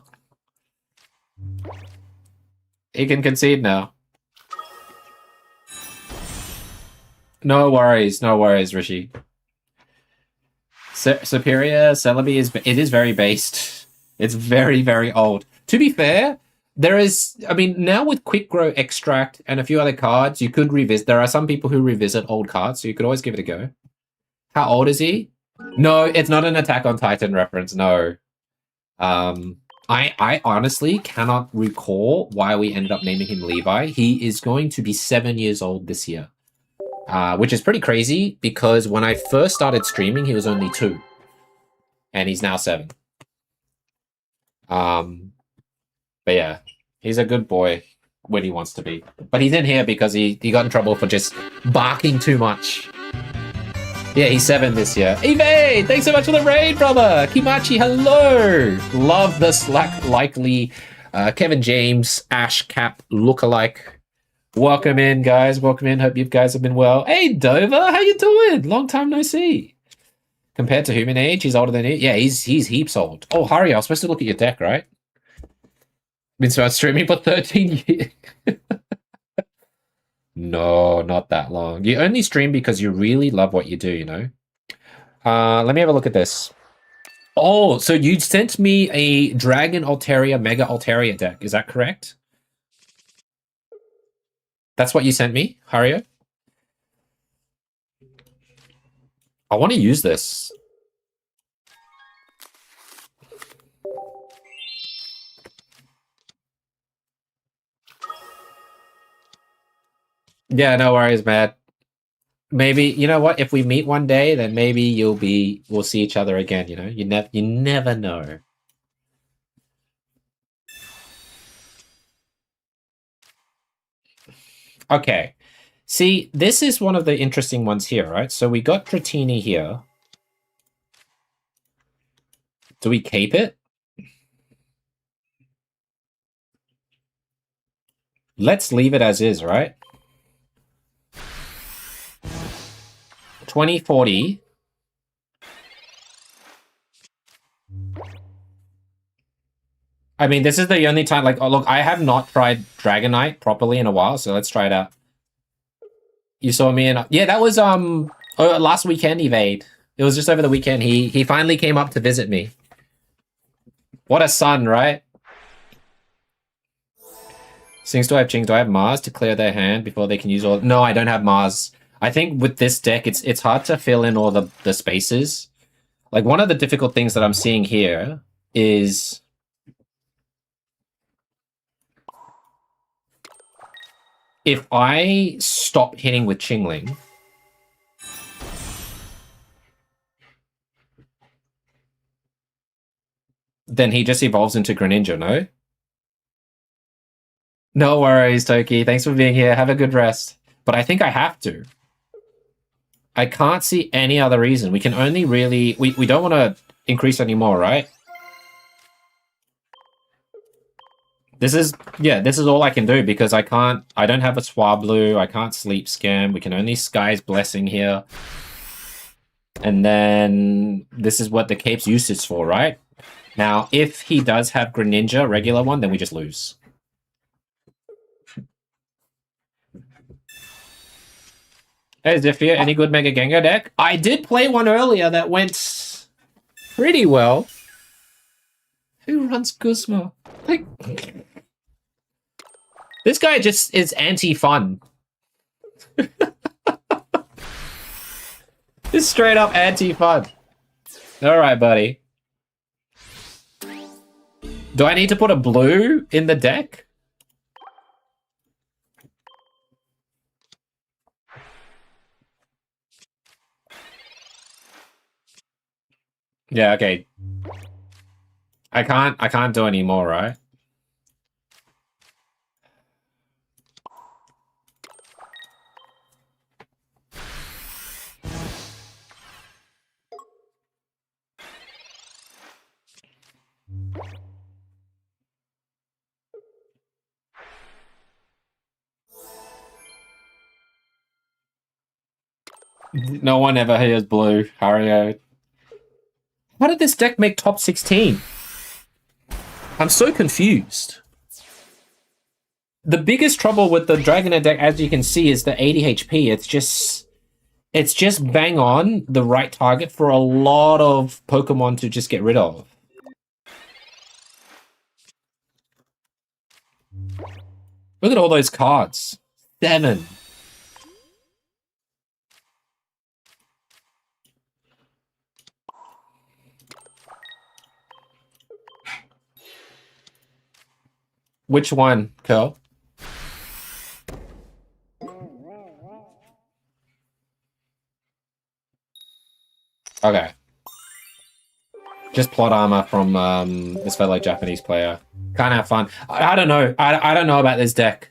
He can concede now. No worries, Rishi. Superior Celebi is very based. It's very, very old. To be fair, there is, I mean, now with Quick Grow Extract and a few other cards, you could revisit. There are some people who revisit old cards, so you could always give it a go. How old is he? No, it's not an Attack on Titan reference, no. I honestly cannot recall why we ended up naming him Levi. He is going to be 7 years old this year. Which is pretty crazy, because when I first started streaming, he was only 2. And he's now 7. But yeah, he's a good boy when he wants to be. But he's in here because he got in trouble for just barking too much. Yeah, he's 7 this year. Eve, thanks so much for the raid, brother. Kimachi, hello. Love the likely Kevin James, Ash Cap lookalike. Welcome in, guys. Welcome in. Hope you guys have been well. Hey, Dover, how you doing? Long time no see. Compared to human age, he's older than you. Yeah, he's heaps old. Oh, hurry, I was supposed to look at your deck, right? Been streaming for 13 years. No, not that long. You only stream because you really love what you do, you know? Let me have a look at this. Oh, so you sent me a Dragon Altaria, Mega Altaria deck. Is that correct? That's what you sent me, Hario? I want to use this. Yeah, no worries, Matt. Maybe, you know what? If we meet one day, then maybe we'll see each other again, you know? You never know. Okay. See, this is one of the interesting ones here, right? So we got Dratini here. Do we cape it? Let's leave it as is, right? 2040. I mean, this is the only time, like, oh, look, I have not tried Dragonite properly in a while, so let's try it out. You saw me in... Yeah, that was, last weekend, Evade. It was just over the weekend. He finally came up to visit me. What a son, right? Since do I have Ching? Do I have Mars to clear their hand before they can use all? No, I don't have Mars. I think with this deck, it's hard to fill in all the spaces. Like one of the difficult things that I'm seeing here is if I stop hitting with Chingling, then he just evolves into Greninja, no? No worries, Toki. Thanks for being here. Have a good rest. But I think I have to. I can't see any other reason. We can only really... We don't want to increase anymore, right? This is... Yeah, this is all I can do because I can't... I don't have a Swablu. I can't Sleep Scam. We can only Sky's Blessing here. And then... This is what the Cape's use is for, right? Now, if he does have Greninja, regular one, then we just lose. Hey, Zephyr, any good Mega Gengar deck? I did play one earlier that went pretty well. Who runs Guzma? Like, this guy just is anti-fun. Just straight up anti-fun. Alright, buddy. Do I need to put a blue in the deck? Yeah, okay. I can't do any more, right? No one ever hears blue, Hario. How did this deck make top 16? I'm so confused. The biggest trouble with the Dragonite deck, as you can see, is the 80 HP. It's just bang on the right target for a lot of Pokemon to just get rid of. Look at all those cards. 7. Which one, Curl? Okay. Just plot armor from this fellow Japanese player. Can't have fun. I don't know. I don't know about this deck.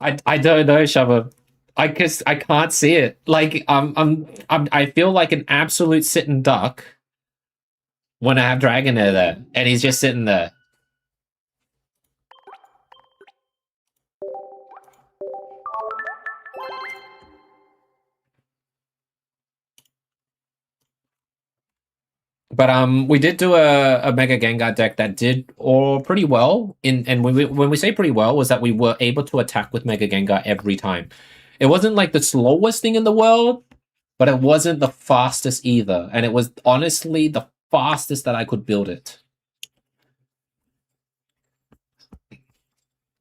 I don't know, Shabba. I can't see it. Like I feel like an absolute sitting duck when I have Dragonite there, and he's just sitting there. But we did do a Mega Gengar deck that did all pretty well. And when we say pretty well, was that we were able to attack with Mega Gengar every time. It wasn't like the slowest thing in the world, but it wasn't the fastest either. And it was honestly the fastest that I could build it.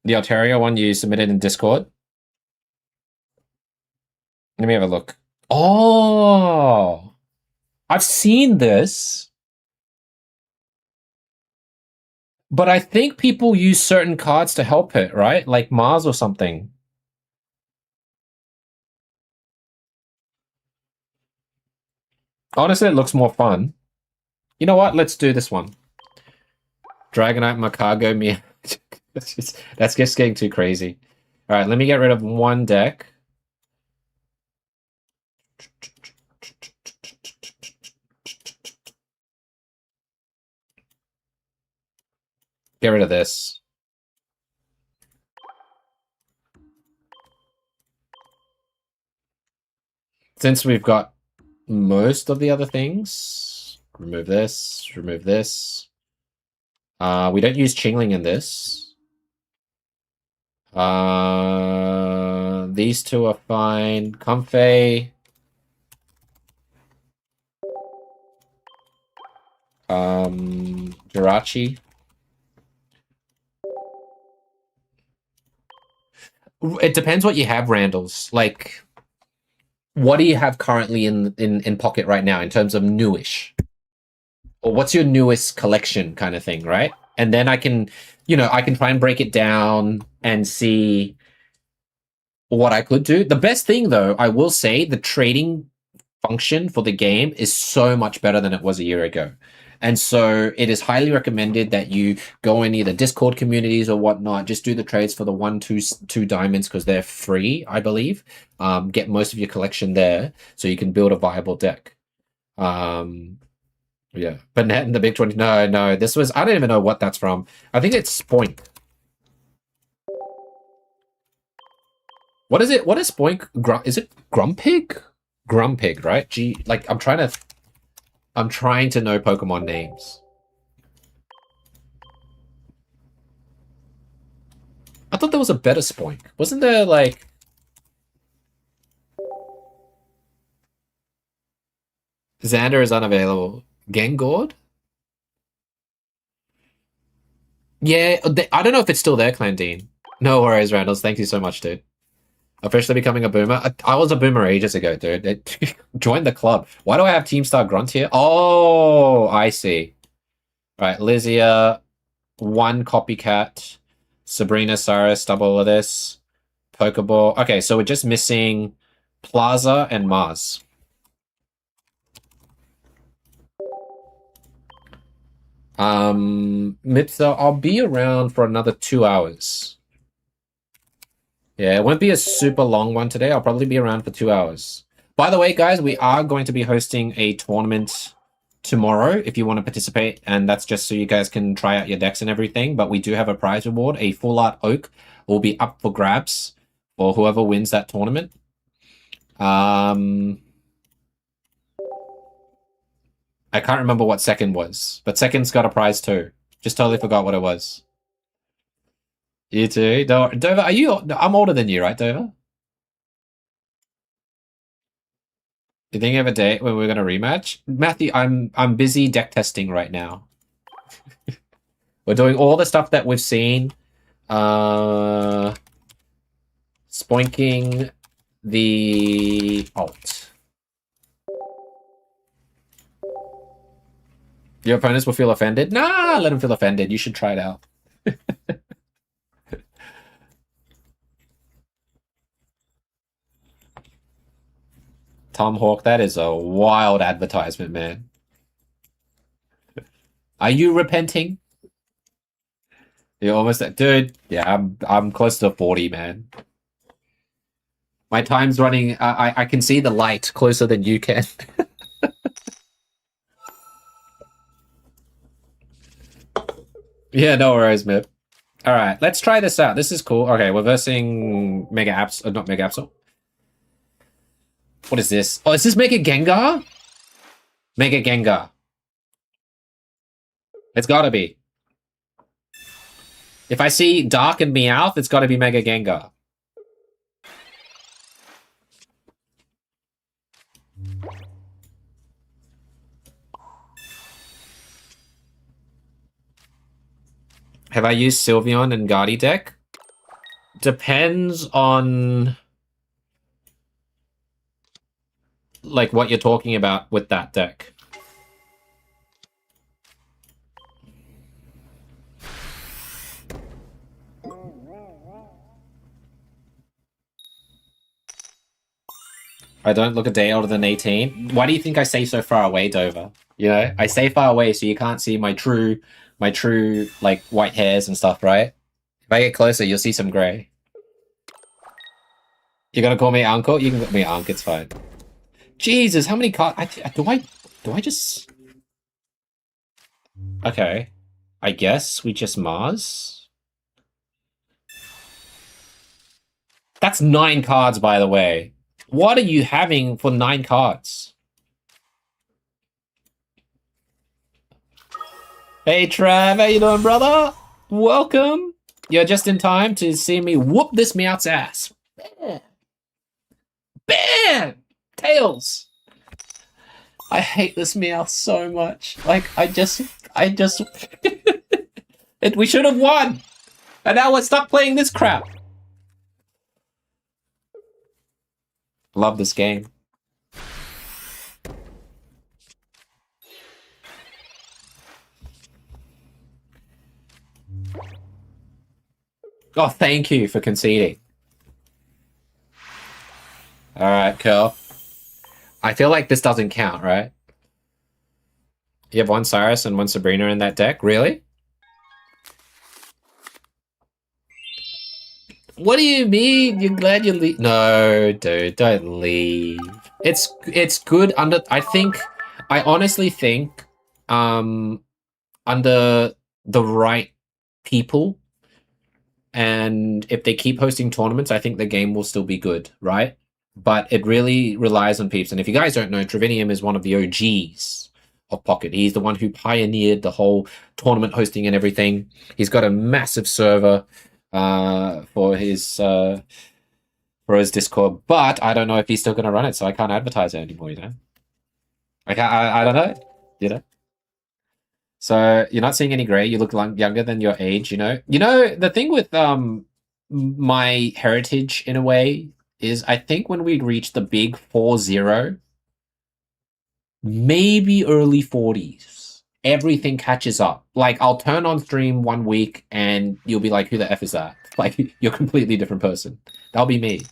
The Altaria one you submitted in Discord. Let me have a look. Oh, I've seen this. But I think people use certain cards to help it, right? Like Mars or something. Honestly, it looks more fun. You know what? Let's do this one. Dragonite, Macago, me. That's just getting too crazy. All right, let me get rid of one deck. Get rid of this. Since we've got most of the other things, remove this, remove this. We don't use Chingling in this. These two are fine. Comfey. Jirachi. It depends what you have, Randalls. Like, what do you have currently in pocket right now in terms of newish? Or what's your newest collection kind of thing, right? And then I can, I can try and break it down and see what I could do. The best thing, though, I will say, the trading function for the game is so much better than it was a year ago. And so it is highly recommended that you go in either Discord communities or whatnot. Just do the trades for the 1, 2 diamonds because they're free, I believe. Get most of your collection there so you can build a viable deck. Yeah, but net in the Big 20. No, this was, I don't even know what that's from. I think it's Spoink. What is it? What is Spoink? Is it Grumpig? Grumpig, right? I'm trying to know Pokemon names. I thought there was a better Spoink. Wasn't there, like... Xander is unavailable. Gengord? Yeah, I don't know if it's still there, Clandine. No worries, Randalls. Thank you so much, dude. Officially becoming a boomer. I was a boomer ages ago, dude. Join the club. Why do I have Team Star Grunt here? Oh, I see. Right, Lizia, 1 copycat, Sabrina, Cyrus, double of this, Pokeball. Okay, so we're just missing Plaza and Mars. Mipsa, I'll be around for another 2 hours. Yeah, it won't be a super long one today. I'll probably be around for 2 hours. By the way, guys, we are going to be hosting a tournament tomorrow if you want to participate, and that's just so you guys can try out your decks and everything. But we do have a prize reward. A full art oak will be up for grabs for whoever wins that tournament. I can't remember what second was, but second's got a prize too. Just totally forgot what it was. You too? Dover, are you... I'm older than you, right, Dover? You think you have a date when we're going to rematch? Matthew, I'm busy deck testing right now. We're doing all the stuff that we've seen. Spoinking the alt. Your opponents will feel offended? Nah, let them feel offended. You should try it out. Tom Hawk, that is a wild advertisement, man. Are you repenting? You're almost at, dude. Yeah, I'm close to 40, man. My time's running. I can see the light closer than you can. Yeah, no worries, Mip. All right, let's try this out. This is cool. Okay, we're versing Mega Apps, not Mega Absol. What is this? Oh, is this Mega Gengar? Mega Gengar. It's gotta be. If I see Dark and Meowth, it's gotta be Mega Gengar. Have I used Sylveon and Guardy deck? Depends on... like what you're talking about with that deck. I don't look a day older than 18. Why do you think I stay so far away, Dover? You know, I stay far away so you can't see my true like white hairs and stuff, right? If I get closer, you'll see some gray. You're gonna call me uncle? You can call me uncle, it's fine. Jesus, how many cards? Do I just... Okay. I guess we just Mars. That's 9 cards, by the way. What are you having for 9 cards? Hey, Trav, how you doing, brother? Welcome. You're just in time to see me whoop this Meowth's ass. Bam! Bam! Tails! I hate this meow so much. Like, I just... we should have won! And now we're stuck playing this crap. Love this game. Oh, thank you for conceding. Alright, cool. I feel like this doesn't count, right? You have one Cyrus and one Sabrina in that deck? Really? What do you mean? You're glad you leave? No, dude, don't leave. It's good under... I honestly think, under the right people, and if they keep hosting tournaments, I think the game will still be good, right? But it really relies on peeps. And if you guys don't know, Trevinium is one of the OGs of Pocket. He's the one who pioneered the whole tournament hosting and everything. He's got a massive server for his Discord, but I don't know if he's still going to run it, so I can't advertise it anymore, you know? I don't know, you know? So you're not seeing any gray. You look younger than your age, you know? You know, the thing with my heritage, in a way, is I think when we reach the big 40, maybe early 40s, everything catches up. Like, I'll turn on stream 1 week and you'll be like, who the F is that? Like, you're a completely different person. That'll be me.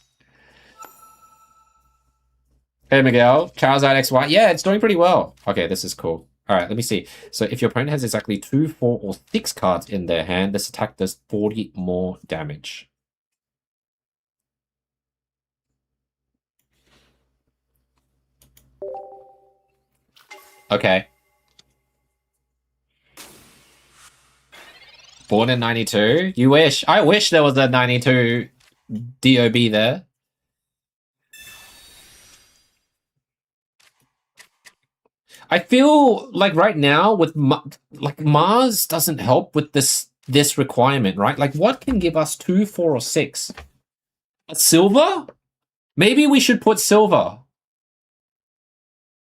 Hey, Miguel. Charizard XY. Yeah, it's doing pretty well. Okay, this is cool. All right, let me see. So if your opponent has exactly 2, 4, or 6 cards in their hand, this attack does 40 more damage. Okay. Born in 92? You wish. I wish there was a 92 DOB there. I feel like right now with Mars doesn't help with this requirement, right? Like, what can give us 2, 4, or 6? A silver? Maybe we should put silver.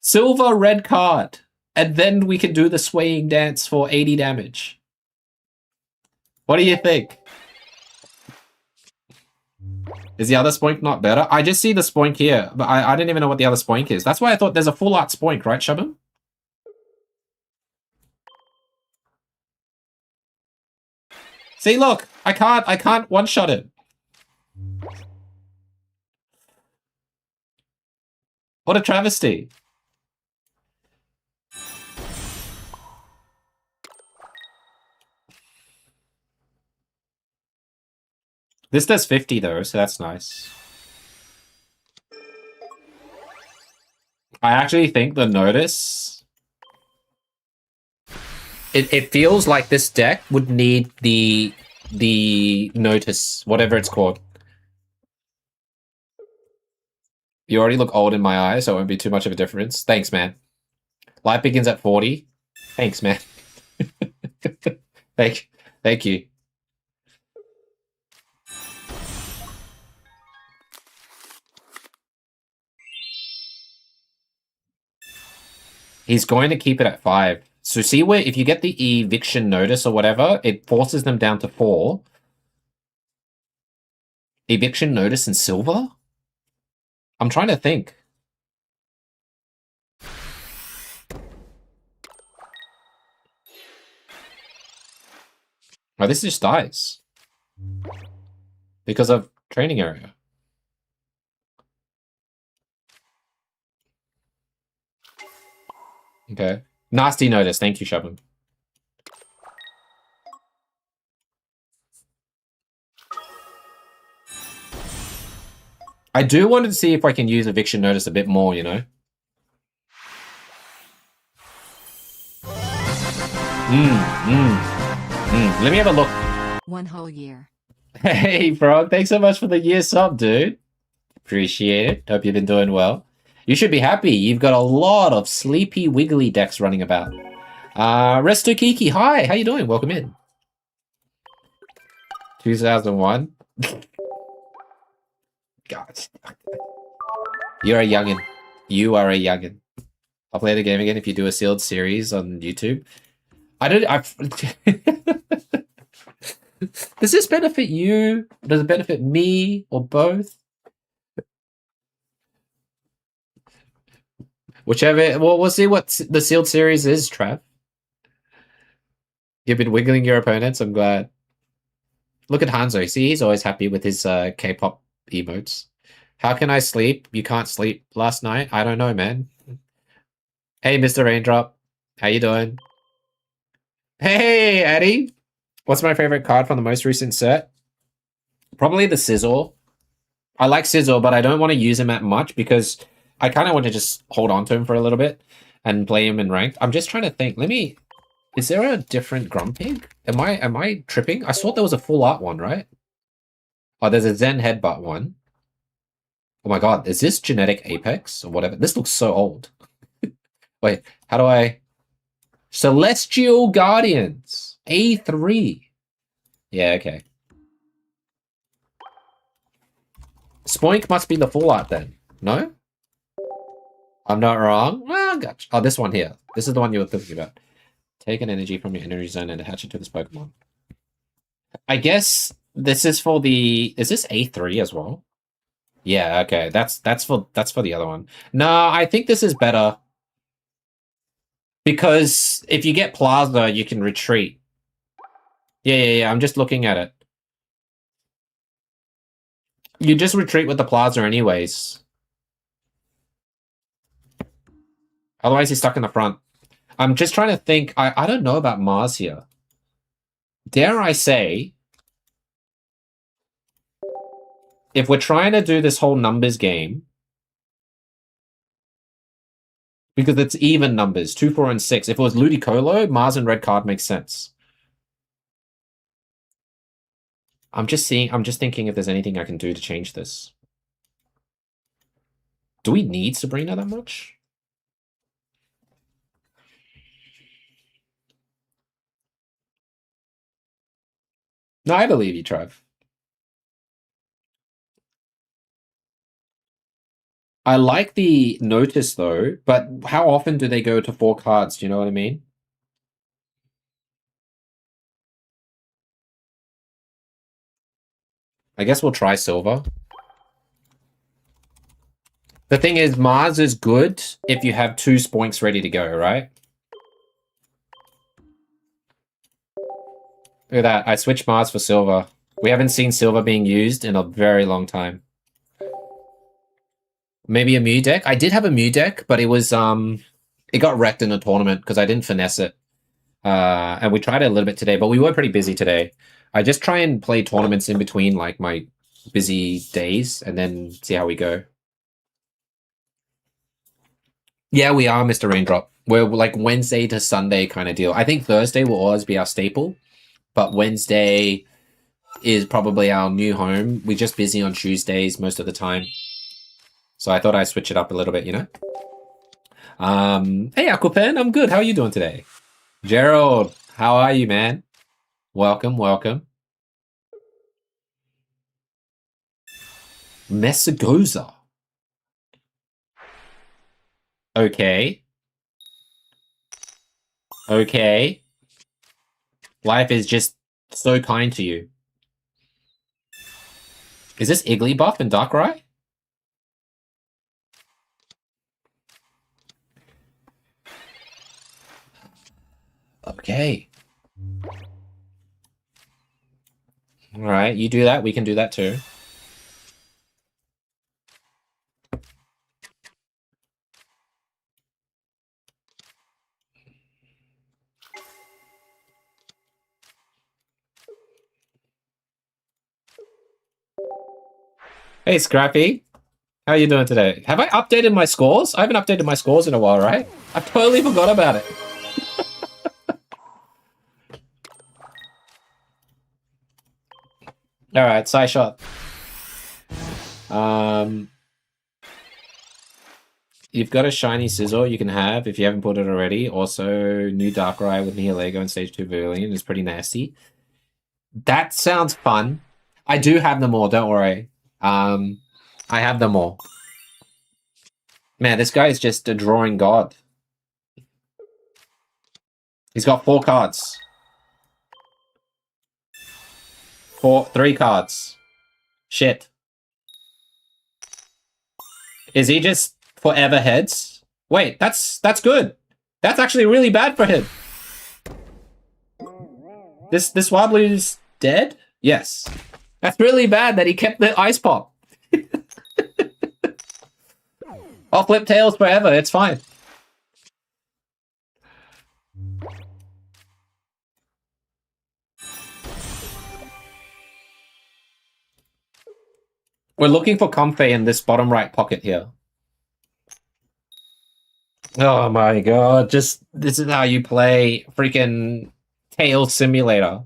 Silver red card. And then we can do the swaying dance for 80 damage. What do you think? Is the other spoink not better? I just see the spoink here, but I didn't even know what the other spoink is. That's why I thought there's a full art spoink, right, Shubham? See, look, I can't one-shot it. What a travesty. This does 50 though, so that's nice. I actually think the notice... It feels like this deck would need the notice, whatever it's called. You already look old in my eyes, so it won't be too much of a difference. Thanks, man. Life begins at 40. Thanks, man. Thank you. He's going to keep it at 5. So see where if you get the eviction notice or whatever, it forces them down to 4. Eviction notice and silver? I'm trying to think. Oh, this just dies. Because of training area. Okay. Nasty notice. Thank you, Shubham. I do want to see if I can use eviction notice a bit more, you know? Let me have a look. 1 whole year. Hey, Frog. Thanks so much for the year sub, dude. Appreciate it. Hope you've been doing well. You should be happy. You've got a lot of sleepy, wiggly decks running about. Resto Kiki, hi. How you doing? Welcome in. 2001. God. You're a youngin'. You are a youngin'. I'll play the game again if you do a sealed series on YouTube. I don't. Does this benefit you? Does it benefit me, or both? Whichever. Well, we'll see what the sealed series is, Trav. You've been wiggling your opponents. I'm glad. Look at Hanzo. See, he's always happy with his K-pop emotes. How can I sleep? You can't sleep last night? I don't know, man. Hey, Mr. Raindrop. How you doing? Hey, Eddie. What's my favorite card from the most recent set? Probably the Sizzle. I like Sizzle, but I don't want to use him that much because I kind of want to just hold on to him for a little bit and play him in ranked. I'm just trying to think. Is there a different Grumpig? Am I tripping? I thought there was a full art one, right? Oh, there's a Zen Headbutt one. Oh my god, is this Genetic Apex or whatever? This looks so old. Wait, how do I... Celestial Guardians. A3. Yeah, okay. Spoink must be the full art then. No? I'm not wrong? Well, gotcha. Oh, this one here. This is the one you were thinking about. Take an energy from your energy zone and attach it to this Pokemon. I guess this is for the... Is this A3 as well? Yeah, okay. That's for the other one. No, I think this is better. Because if you get Plaza, you can retreat. Yeah. I'm just looking at it. You just retreat with the Plaza anyways. Otherwise, he's stuck in the front. I'm just trying to think. I don't know about Mars here. Dare I say, if we're trying to do this whole numbers game, because it's even numbers, 2, 4, and 6. If it was Ludicolo, Mars and red card makes sense. I'm just thinking if there's anything I can do to change this. Do we need Sabrina that much? No, I believe you, Trev. I like the notice though, but how often do they go to 4 cards? Do you know what I mean? I guess we'll try silver. The thing is, Mars is good if you have 2 Spoinks ready to go, right? Look at that. I switched Mars for silver. We haven't seen silver being used in a very long time. Maybe a Mew deck? I did have a Mew deck, but it was it got wrecked in a tournament because I didn't finesse it. And we tried it a little bit today, but we were pretty busy today. I just try and play tournaments in between like my busy days and then see how we go. Yeah, we are, Mr. Raindrop. We're like Wednesday to Sunday kind of deal. I think Thursday will always be our staple, but Wednesday is probably our new home. We're just busy on Tuesdays most of the time. So I thought I'd switch it up a little bit, you know? Hey, Aquapen, I'm good. How are you doing today? Gerald, how are you, man? Welcome, welcome. Messagoza. Okay. Okay. Life is just so kind to you. Is this Igglybuff and Darkrai? Okay. Alright, you do that, we can do that too. Hey, Scrappy. How are you doing today? Have I updated my scores? I haven't updated my scores in a while, right? I totally forgot about it. Alright, side shot. You've got a shiny Sizzle you can have if you haven't put it already. Also, new Darkrai with Nihilego and Stage 2 Pavilion is pretty nasty. That sounds fun. I do have them all, don't worry. I have them all. Man, this guy is just a drawing god. He's got 4 cards. 3 cards. Shit. Is he just forever heads? Wait, that's good. That's actually really bad for him. This Wobbly's dead? Yes. That's really bad that he kept the ice pop. I'll flip tails forever, it's fine. We're looking for Comfey in this bottom right pocket here. Oh my god, this is how you play freaking Tail Simulator.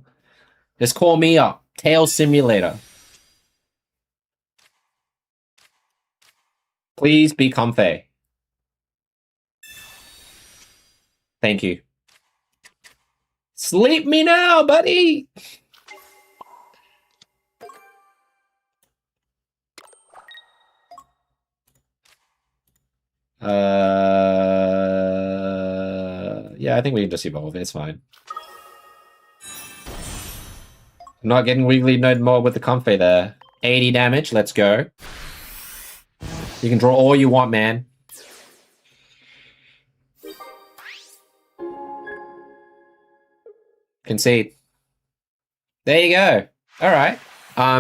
Just call me up. Tail Simulator. Please be Comfey. Thank you. Sleep me now, buddy! Yeah, I think we can just evolve. It's fine. I'm not getting wiggly no more with the Comfey there. 80 damage, let's go. You can draw all you want, man. Concede. There you go. All right.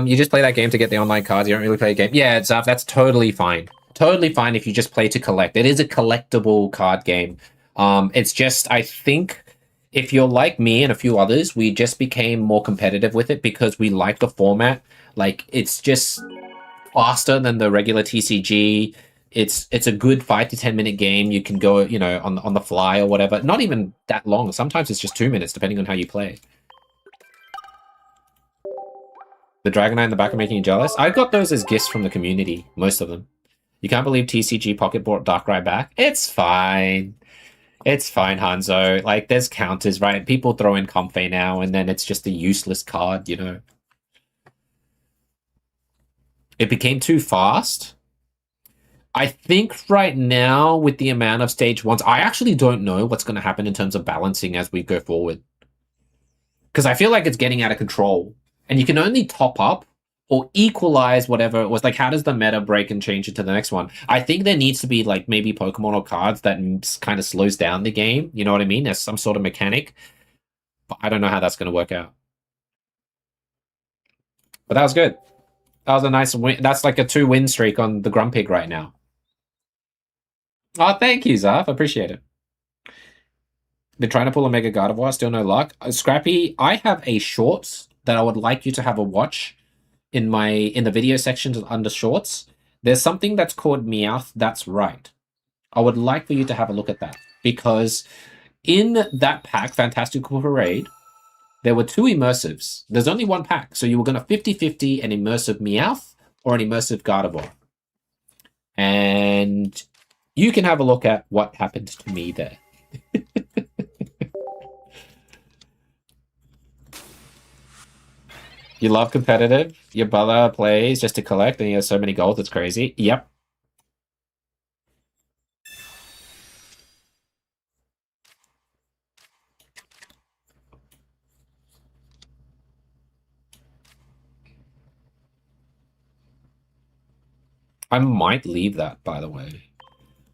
You just play that game to get the online cards. You don't really play a game. Yeah, that's totally fine. Totally fine if you just play to collect. It is a collectible card game. It's just, I think, if you're like me and a few others, we just became more competitive with it because we like the format. Like, it's just faster than the regular TCG. It's a good 5 to 10 minute game. You can go, you know, on the fly or whatever. Not even that long. Sometimes it's just 2 minutes, depending on how you play. The Dragonite in the back are making you jealous. I got those as gifts from the community, most of them. You can't believe TCG Pocket brought Darkrai back. It's fine. It's fine, Hanzo. Like, there's counters, right? People throw in Comfey now, and then it's just a useless card, you know? It became too fast. I think right now, with the amount of stage 1s, I actually don't know what's going to happen in terms of balancing as we go forward. Because I feel like it's getting out of control. And you can only top up or equalize whatever it was. Like, how does the meta break and change into the next one? I think there needs to be, like, maybe Pokemon or cards that kind of slows down the game. You know what I mean? There's some sort of mechanic. But I don't know how that's going to work out. But that was good. That was a nice win. That's like a 2-win streak on the Grumpig right now. Oh, thank you, Zaf. I appreciate it. Been trying to pull a Mega Gardevoir, still no luck. Scrappy, I have a shorts that I would like you to have a watch in the video section under shorts. There's something that's called Meowth That's Right. I would like for you to have a look at that, because in that pack, Fantastical Parade, there were 2 immersives. There's only 1 pack, so you were going to 50-50 an immersive Meowth or an immersive Gardevoir. And you can have a look at what happened to me there. You love competitive? Your brother plays just to collect and he has so many goals, it's crazy. Yep. I might leave that, by the way.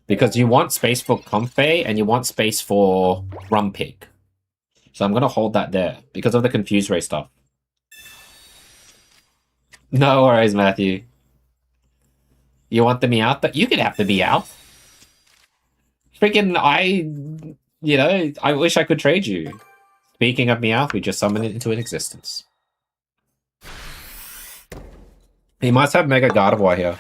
Because you want space for Comfey and you want space for Grumpig. So I'm going to hold that there because of the Confuse Ray stuff. No worries, Matthew. You want the Meowth? But you could have the Meowth. Freaking, I wish I could trade you. Speaking of Meowth, we just summoned it into existence. He must have Mega Gardevoir here.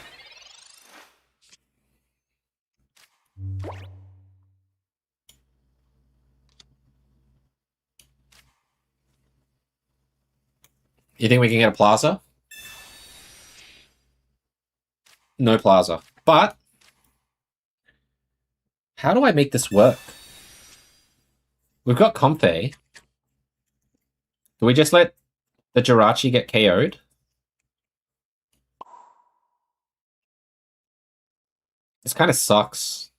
You think we can get a Plaza? No Plaza. But how do I make this work? We've got Comfey. Do we just let the Jirachi get KO'd? This kind of sucks.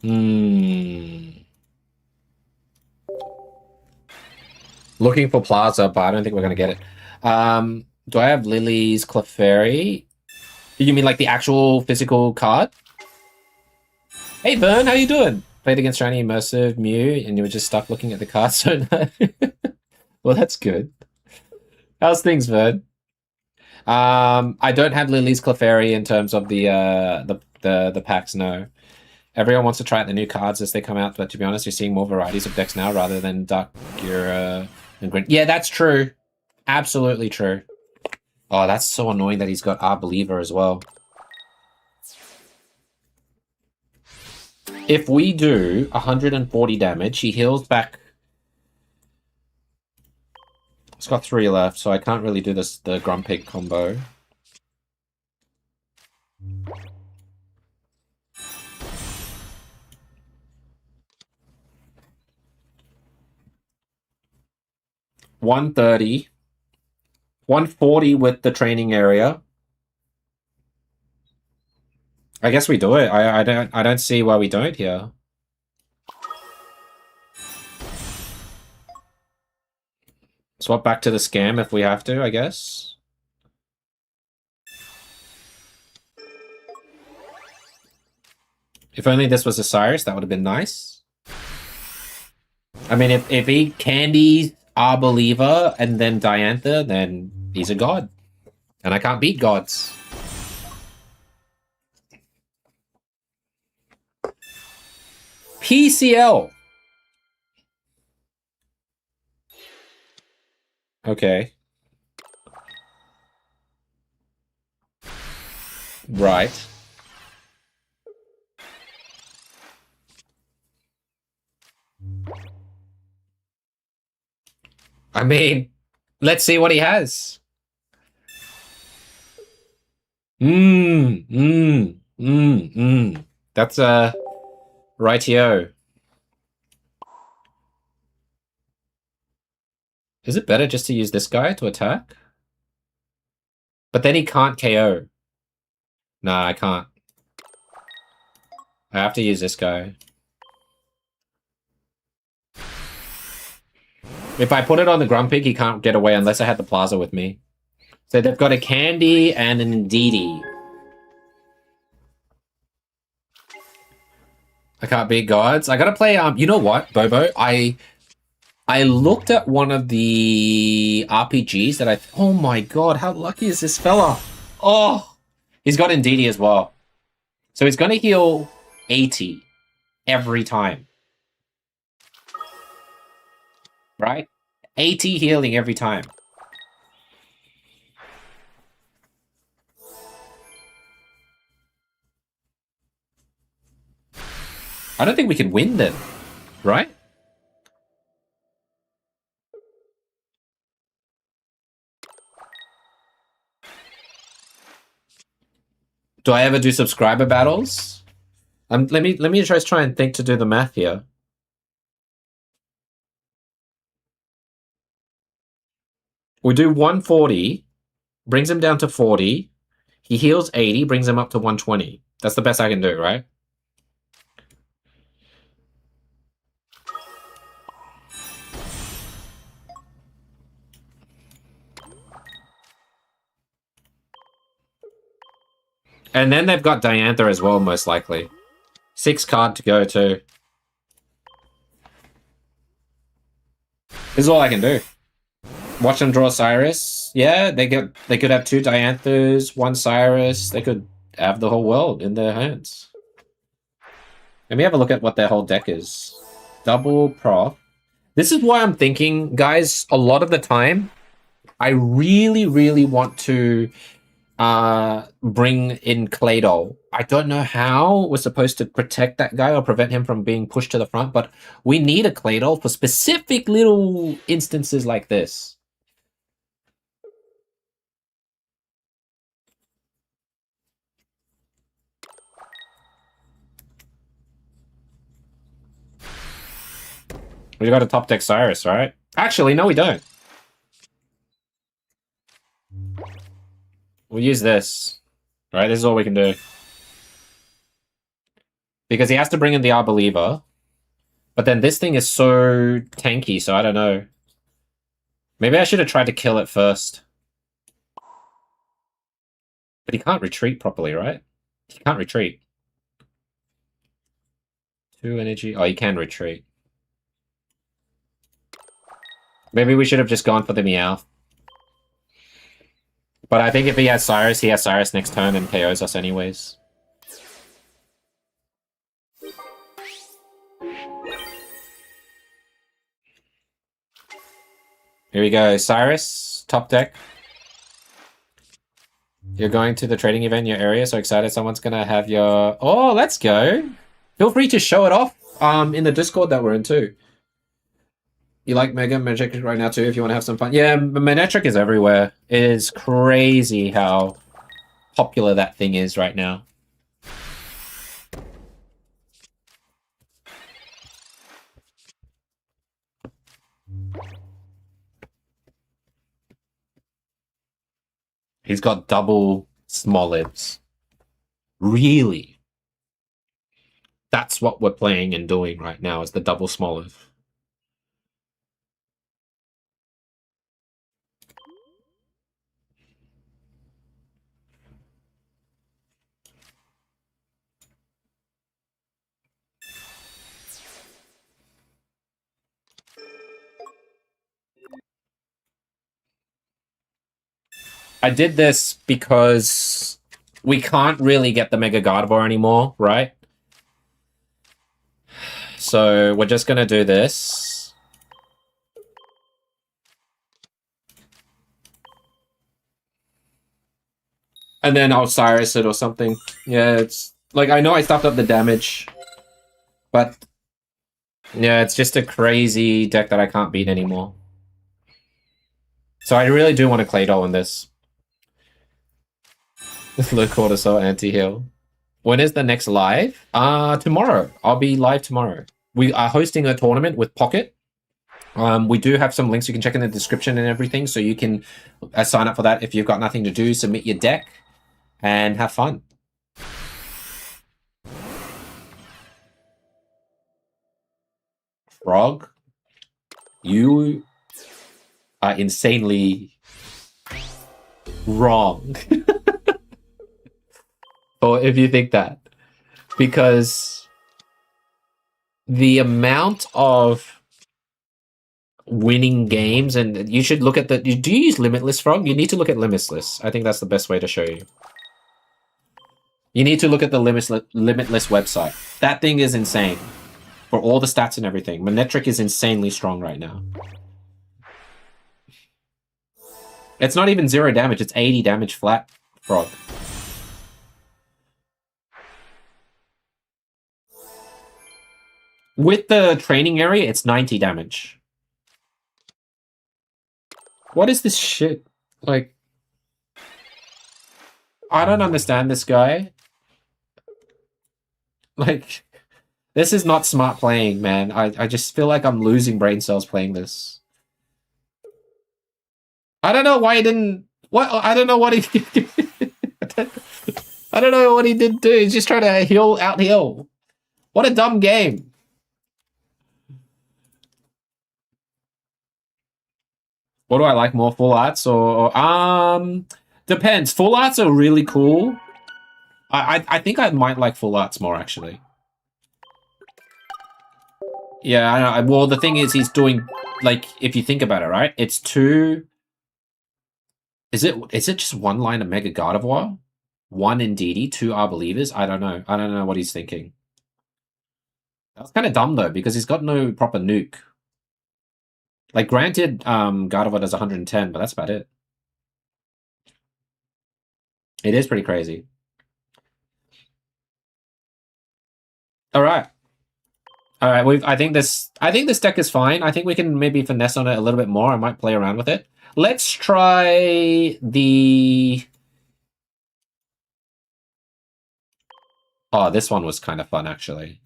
Looking for Plaza, but I don't think we're going to get it. Do I have Lily's Clefairy? You mean like the actual physical card? Hey, Vern, how you doing? Played against Shiny Immersive Mew, and you were just stuck looking at the card, so no. Well, that's good. How's things, Vern? I don't have Lily's Clefairy in terms of the packs, no. Everyone wants to try out the new cards as they come out, but to be honest, you're seeing more varieties of decks now rather than Dark Gura and Green. Yeah, that's true. Absolutely true. Oh, that's so annoying that he's got Our Believer as well. If we do 140 damage, he heals back. It's got 3 left, so I can't really do the Grumpig combo. $130. 140 with the training area. I guess we do it. I don't see why we don't here. Swap back to the scam if we have to, I guess. If only this was a Cyrus, that would have been nice. I mean, if he candies Our Believer and then Diantha, then he's a god. And I can't beat gods. PCL. Okay. Right. I mean, let's see what he has. That's rightio. Is it better just to use this guy to attack? But then he can't KO. Nah, I can't. I have to use this guy. If I put it on the Grumpig, he can't get away unless I had the Plaza with me. So they've got a Candy and an Indeedee. I can't beat gods. I gotta play, you know what, Bobo? I looked at one of the RPGs that oh my god, how lucky is this fella? Oh, he's got Indeedee as well. So he's gonna heal 80 every time. Right? 80 healing every time. I don't think we can win then, right? Do I ever do subscriber battles? Let me just try and think to do the math here. We do 140, brings him down to 40. He heals 80, brings him up to 120. That's the best I can do, right? And then they've got Diantha as well, most likely. 6 card to go too. This is all I can do. Watch them draw Cyrus. Yeah, they could have 2 Dianthas, 1 Cyrus. They could have the whole world in their hands. Let me have a look at what their whole deck is. Double Prof. This is why I'm thinking, guys, a lot of the time, I really, really want to bring in Claydol. I don't know how we're supposed to protect that guy or prevent him from being pushed to the front, but we need a Claydol for specific little instances like this. We got a top deck Cyrus, right? Actually, no, we don't. We'll use this. Right, this is all we can do. Because he has to bring in the Arbaliva. But then this thing is so tanky, so I don't know. Maybe I should have tried to kill it first. But he can't retreat properly, right? He can't retreat. 2 energy. Oh, he can retreat. Maybe we should have just gone for the Meowth. But I think if he has Cyrus next turn and KOs us anyways. Here we go, Cyrus, top deck. You're going to the trading event in your area, so excited someone's gonna have your... Oh, let's go! Feel free to show it off in the Discord that we're in too. You like Mega Manectric right now too, if you want to have some fun. Yeah, Manectric is everywhere. It is crazy how popular that thing is right now. He's got double Smolids. Really? That's what we're playing and doing right now, is the double Smolid. I did this because we can't really get the Mega Gardevoir anymore, right? So we're just gonna do this. And then I'll Cyrus it or something. Yeah, it's... Like, I know I stopped up the damage. But... Yeah, it's just a crazy deck that I can't beat anymore. So I really do want to Claydol in this. Low cortisol anti-heal. When is the next live? Tomorrow. I'll be live tomorrow. We are hosting a tournament with Pocket. We do have some links you can check in the description and everything, so you can sign up for that if you've got nothing to do. Submit your deck and have fun. Frog, you are insanely wrong. Or if you think that, because the amount of winning games, and you should look at the... Do you use Limitless, Frog? You need to look at Limitless. I think that's the best way to show you. You need to look at the Limitless website. That thing is insane. For all the stats and everything. Manectric is insanely strong right now. It's not even 0 damage, it's 80 damage flat, Frog. With the training area, it's 90 damage. What is this shit? Like... I don't understand this guy. Like... This is not smart playing, man. I just feel like I'm losing brain cells playing this. I don't know why he didn't... What? I don't know what he... I don't know what he did do. He's just trying to out-heal. What a dumb game. What do I like more, full arts or depends. Full arts are really cool. I think I might like full arts more, actually. Yeah, well, the thing is, he's doing, like, if you think about it, right? It's two... Is it just one line of Mega Gardevoir? One Indeedee, 2 Arbalievas? I don't know. I don't know what he's thinking. That's kind of dumb, though, because he's got no proper nuke. Like, granted, Gardevoir does 110, but that's about it. It is pretty crazy. Alright. Alright, I think this deck is fine. I think we can maybe finesse on it a little bit more. I might play around with it. Let's try the... Oh, this one was kind of fun, actually.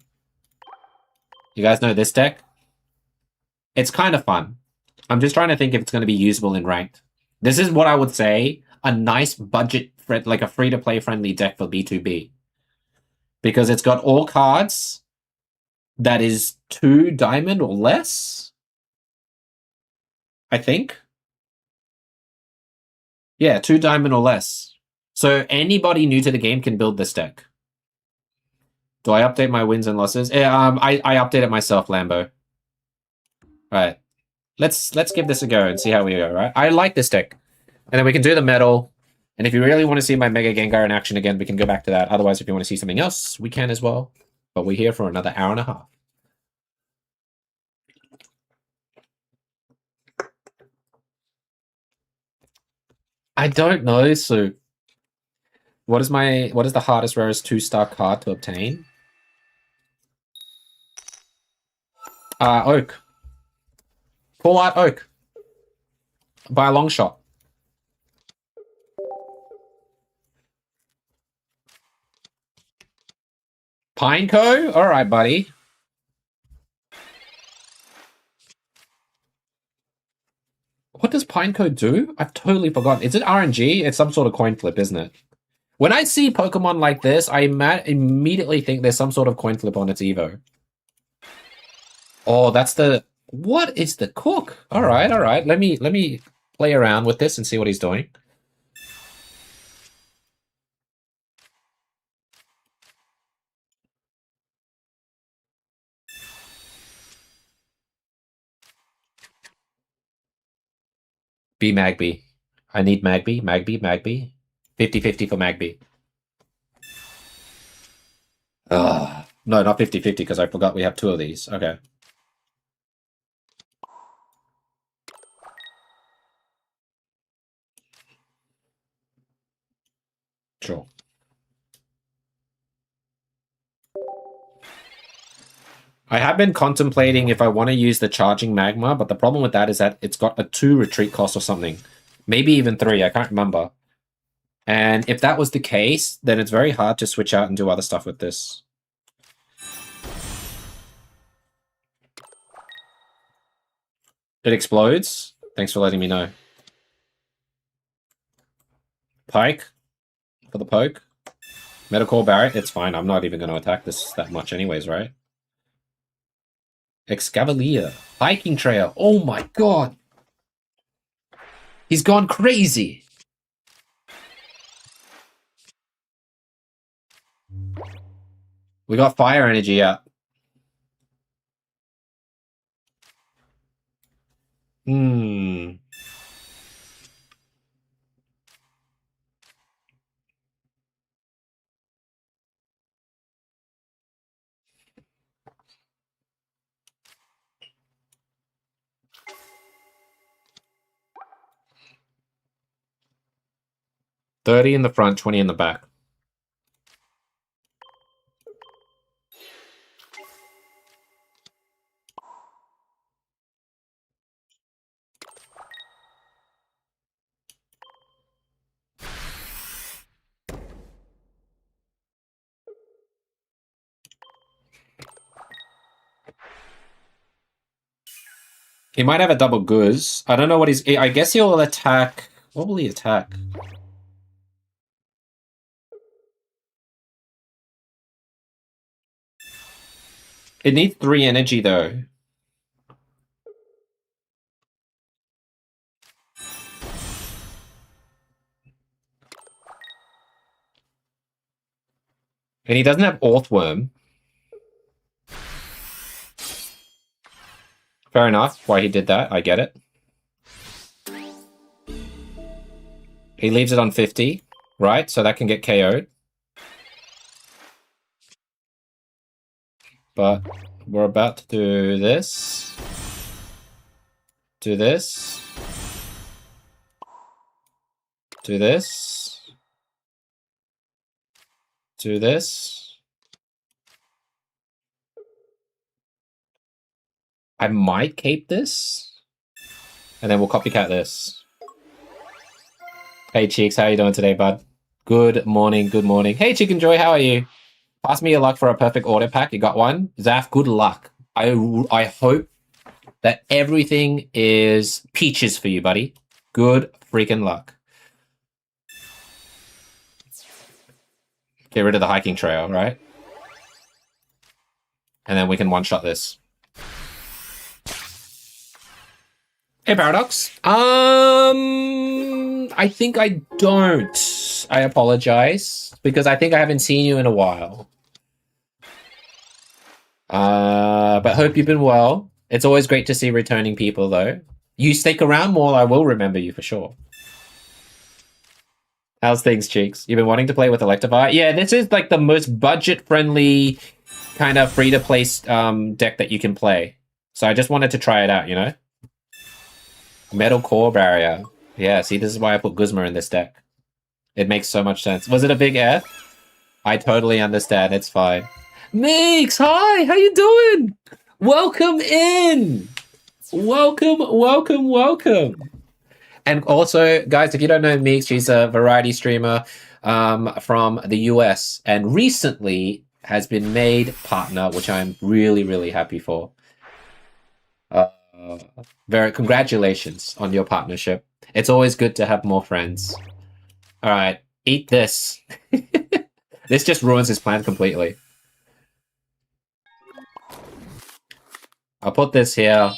You guys know this deck? It's kind of fun. I'm just trying to think if it's going to be usable in ranked. This is what I would say, a nice budget, like a free-to-play friendly deck for B2B. because it's got all cards that is 2 diamond or less. I think. Yeah, 2 diamond or less. So anybody new to the game can build this deck. Do I update my wins and losses? I update it myself, Lambo. Alright. Let's give this a go and see how we go, right? I like this deck. And then we can do the metal. And if you really want to see my Mega Gengar in action again, we can go back to that. Otherwise, if you want to see something else, we can as well. But we're here for another hour and a half. I don't know, so what is the hardest, rarest 2-star card to obtain? Oak. Full art Oak. By a long shot. Pineco? Alright, buddy. What does Pineco do? I've totally forgotten. Is it RNG? It's some sort of coin flip, isn't it? When I see Pokemon like this, I immediately think there's some sort of coin flip on its Evo. Oh, that's the... What is the cook? Alright, alright. Let me play around with this and see what he's doing. Be Magby. I need Magby, Magby, Magby. 50-50 for Magby. No, not 50-50 because I forgot we have 2 of these. Okay. Sure. I have been contemplating if I want to use the charging magma, but the problem with that is that it's got a 2 retreat cost or something. Maybe even 3, I can't remember. And if that was the case, then it's very hard to switch out and do other stuff with this. It explodes. Thanks for letting me know. Pike for the poke. Medical Barret, it's fine. I'm not even going to attack this that much anyways, right? Excavalier. Hiking Trail. Oh my god. He's gone crazy. We got fire energy up. Hmm. $30 in the front, 20 in the back. He might have a double goose. I don't know what he's... I guess he'll attack... What will he attack? It needs 3 energy, though. And he doesn't have Earthworm. Fair enough, why he did that. I get it. He leaves it on 50, right? So that can get KO'd. But we're about to do this. Do this. Do this. Do this. I might cape this. And then we'll copycat this. Hey Cheeks, how you doing today, bud? Good morning, good morning. Hey Chicken Joy, how are you? Pass me your luck for a perfect order pack. You got one? Zaf, good luck. I hope that everything is peaches for you, buddy. Good freaking luck. Get rid of the hiking trail, right? And then we can one-shot this. Hey, Paradox. I think I don't. I apologize. Because I think I haven't seen you in a while. But hope you've been well. It's always great to see returning people, though. You stick around more, I will remember you for sure. How's things, Cheeks? You've been wanting to play with Electivire? Yeah, this is like the most budget-friendly kind of free-to-play deck that you can play. So I just wanted to try it out, you know? Metal Core Barrier. Yeah, see, this is why I put Guzma in this deck. It makes so much sense. Was it a big F? I totally understand. It's fine. Meeks, hi! How you doing? Welcome in! Welcome, welcome, welcome. And also, guys, if you don't know Meeks, she's a variety streamer from the US and recently has been made partner, which I'm really, really happy for. Congratulations on your partnership. It's always good to have more friends. All right, eat this. This just ruins his plan completely. I'll put this here.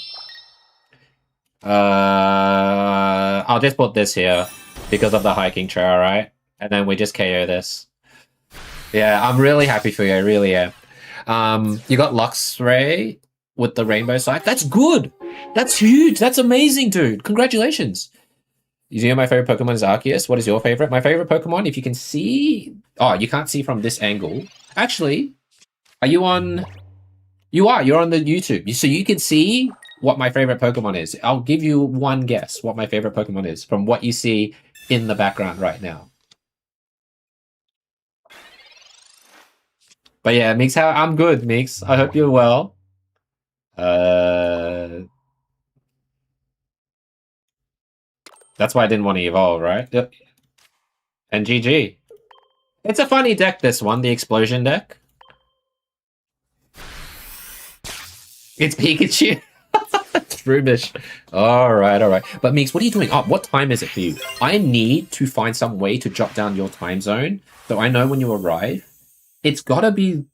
I'll just put this here because of the hiking trail, right? And then we just KO this. Yeah, I'm really happy for you. I really am. You got Luxray with the rainbow side. That's good. That's huge. That's amazing, dude. Congratulations. You know my favorite Pokemon is Arceus. What is your favorite? My favorite Pokemon, if you can see... Oh, you can't see from this angle. Actually, are you on... You are. You're on the YouTube. So you can see what my favorite Pokemon is. I'll give you one guess what my favorite Pokemon is from what you see in the background right now. But yeah, Meeks, I'm good, Meeks. I hope you're well. That's why I didn't want to evolve, right? Yep. And GG. It's a funny deck, this one, the Explosion deck. It's Pikachu. Troobish. Alright. But Meeks, what are you doing up? What time is it for you? I need to find some way to jot down your time zone so I know when you arrive. It's gotta be...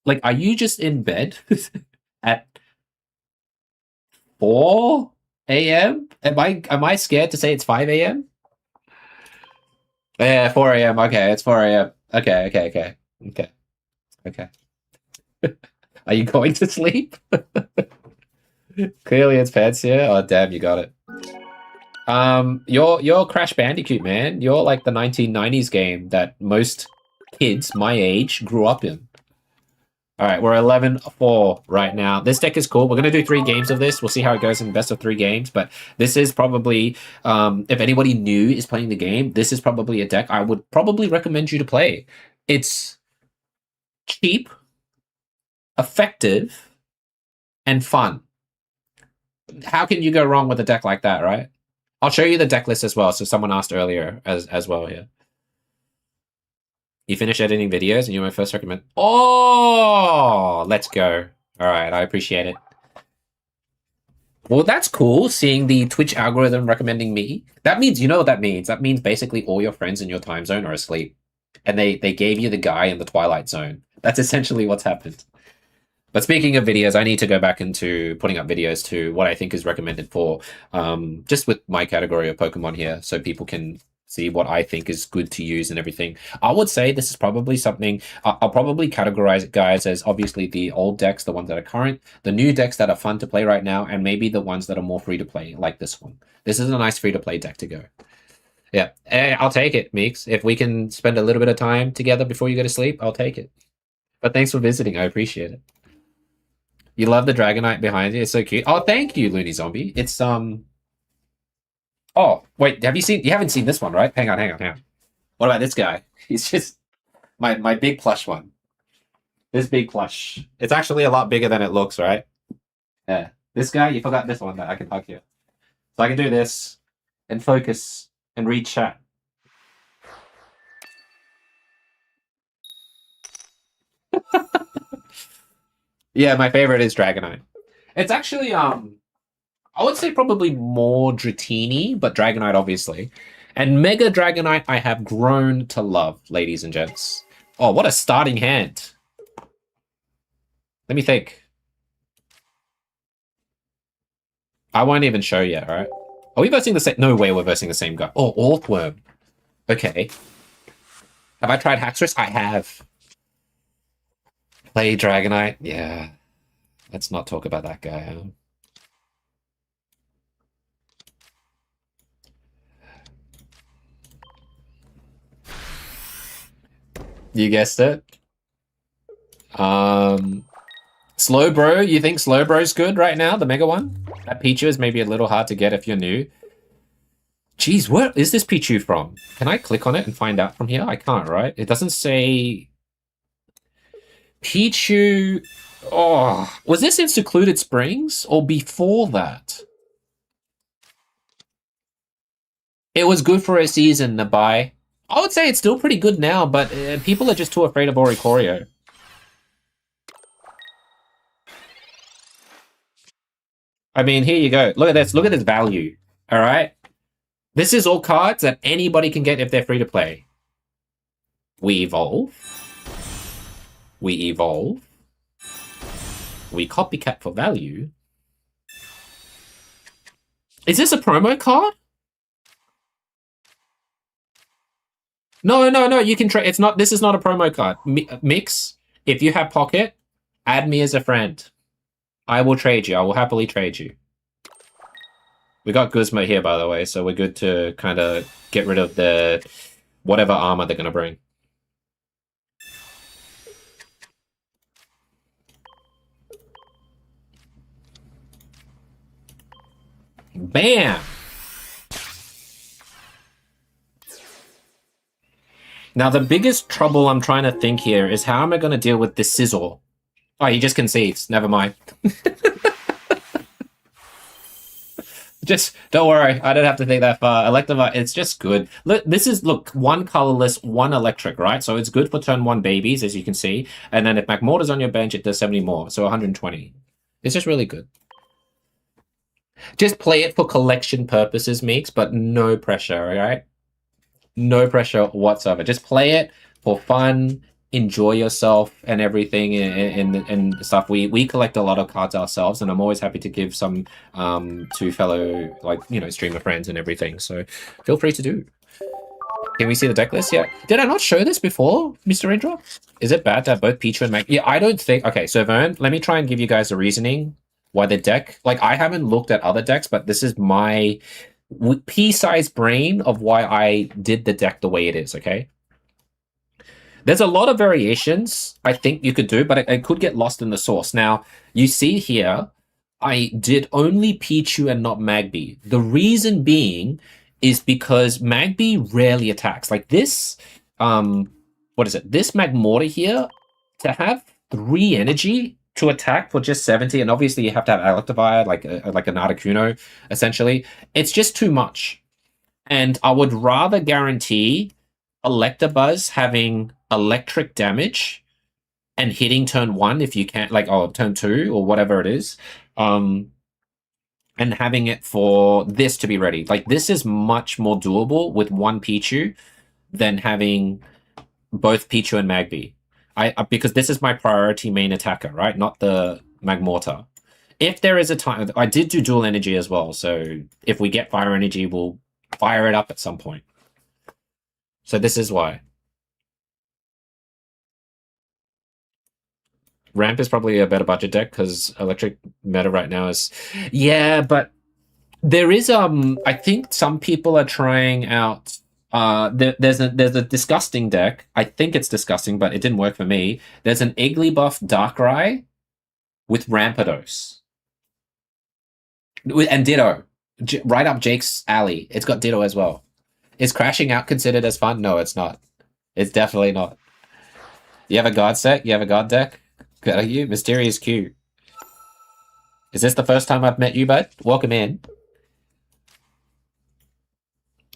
Like, are you just in bed at 4 a.m.? Am I scared to say it's 5 a.m.? Yeah, 4 a.m. Okay, it's 4 a.m. Okay. Are you going to sleep? Clearly it's fancier. Oh damn, you got it. You're Crash Bandicoot, man. You're like the 1990s game that most kids my age grew up in. Alright, we're 11-4 right now. This deck is cool. We're gonna do 3 games of this. We'll see how it goes in best of 3 games, but this is probably if anybody new is playing the game, this is probably a deck I would probably recommend you to play. It's cheap, effective, and fun. How can you go wrong with a deck like that, right? I'll show you the deck list as well. So someone asked earlier as well here. You finished editing videos and you're my first recommend. Oh, let's go. All right, I appreciate it. Well, that's cool, seeing the Twitch algorithm recommending me. That means, you know what that means? That means basically all your friends in your time zone are asleep. And they gave you the guy in the Twilight Zone. That's essentially what's happened. But speaking of videos, I need to go back into putting up videos to what I think is recommended for, just with my category of Pokemon here, so people can see what I think is good to use and everything. I would say this is probably something, I'll probably categorize it, guys, as obviously the old decks, the ones that are current, the new decks that are fun to play right now, and maybe the ones that are more free to play, like this one. This is a nice free to play deck to go. Yeah, I'll take it, Meeks. If we can spend a little bit of time together before you go to sleep, I'll take it. But thanks for visiting. I appreciate it. You love the Dragonite behind you. It's so cute. Oh, thank you, Looney Zombie. It's, Oh, wait, you haven't seen this one, right? Hang on. What about this guy? He's just my big plush one. This big plush. It's actually a lot bigger than it looks, right? Yeah. This guy, you forgot this one that I can hug here. So I can do this and focus and read chat. Yeah, my favorite is Dragonite. It's actually, I would say probably more Dratini, but Dragonite, obviously. And Mega Dragonite, I have grown to love, ladies and gents. Oh, what a starting hand. Let me think. I won't even show yet, alright? Are we versing the same? No way we're versing the same guy. Oh, Orthworm. Okay. Have I tried Haxorus? I have. Play Dragonite? Yeah. Let's not talk about that guy. Huh? You guessed it. Slowbro, you think Slowbro's good right now, the Mega one? That Pichu is maybe a little hard to get if you're new. Jeez, where is this Pichu from? Can I click on it and find out from here? I can't, right? It doesn't say... Pichu... Oh, was this in Secluded Springs or before that? It was good for a season to buy. I would say it's still pretty good now, but people are just too afraid of Oricorio. I mean, here you go. Look at this. Look at this value. All right? This is all cards that anybody can get if they're free to play. We evolve. We evolve. We copycat for value. Is this a promo card? No, no, no. You can trade. It's not. This is not a promo card. Mix. If you have Pocket, add me as a friend. I will trade you. I will happily trade you. We got Guzma here, by the way, so we're good to kind of get rid of the whatever armor they're going to bring. Bam! Now, the biggest trouble I'm trying to think here is how am I going to deal with this Sizzle? Oh, he just concedes. Never mind. Just don't worry. I don't have to think that far. Electivire, it's just good. Look, this is, look, one colorless, one electric, right? So it's good for turn 1 babies, as you can see. And then if Magmortar's on your bench, it does 70 more. So 120. It's just really good. Just play it for collection purposes, Meeks, but no pressure, all right? No pressure whatsoever. Just play it for fun, enjoy yourself and everything and stuff. We collect a lot of cards ourselves, and I'm always happy to give some to fellow, like, you know, streamer friends and everything. So feel free to do. Can we see the deck list? Yeah. Did I not show this before, Mr. Indra? Is it bad to have both Pichu and Mag? Yeah, I don't think... Okay, so Vern, let me try and give you guys a reasoning why the deck... Like, I haven't looked at other decks, but this is my pea-sized brain of why I did the deck the way it is, okay? There's a lot of variations I think you could do, but it could get lost in the source. Now, you see here, I did only Pichu and not Magby. The reason being is because Magby rarely attacks. Like this, what is it? This Magmortar here, to have 3 energy to attack for just 70, and obviously you have to have Electivire, like an Articuno, essentially. It's just too much. And I would rather guarantee Electabuzz having electric damage and hitting turn 1 if you can, like, oh, turn 2 or whatever it is, and having it for this to be ready. Like, this is much more doable with 1 Pichu than having both Pichu and Magby. Because this is my priority main attacker, right? Not the Magmortar. If there is a time... I did do dual energy as well, so if we get fire energy, we'll fire it up at some point. So this is why. Ramp is probably a better budget deck because electric meta right now is... Yeah, but there is... I think some people are trying out... there's a disgusting deck. I think it's disgusting, but it didn't work for me. There's an Igglybuff Darkrai with Rampardos. And Ditto. Right up Jake's alley. It's got Ditto as well. Is crashing out considered as fun? No, it's not. It's definitely not. You have a guard set? You have a guard deck? Good on you. Mysterious Q. Is this the first time I've met you, bud? Welcome in.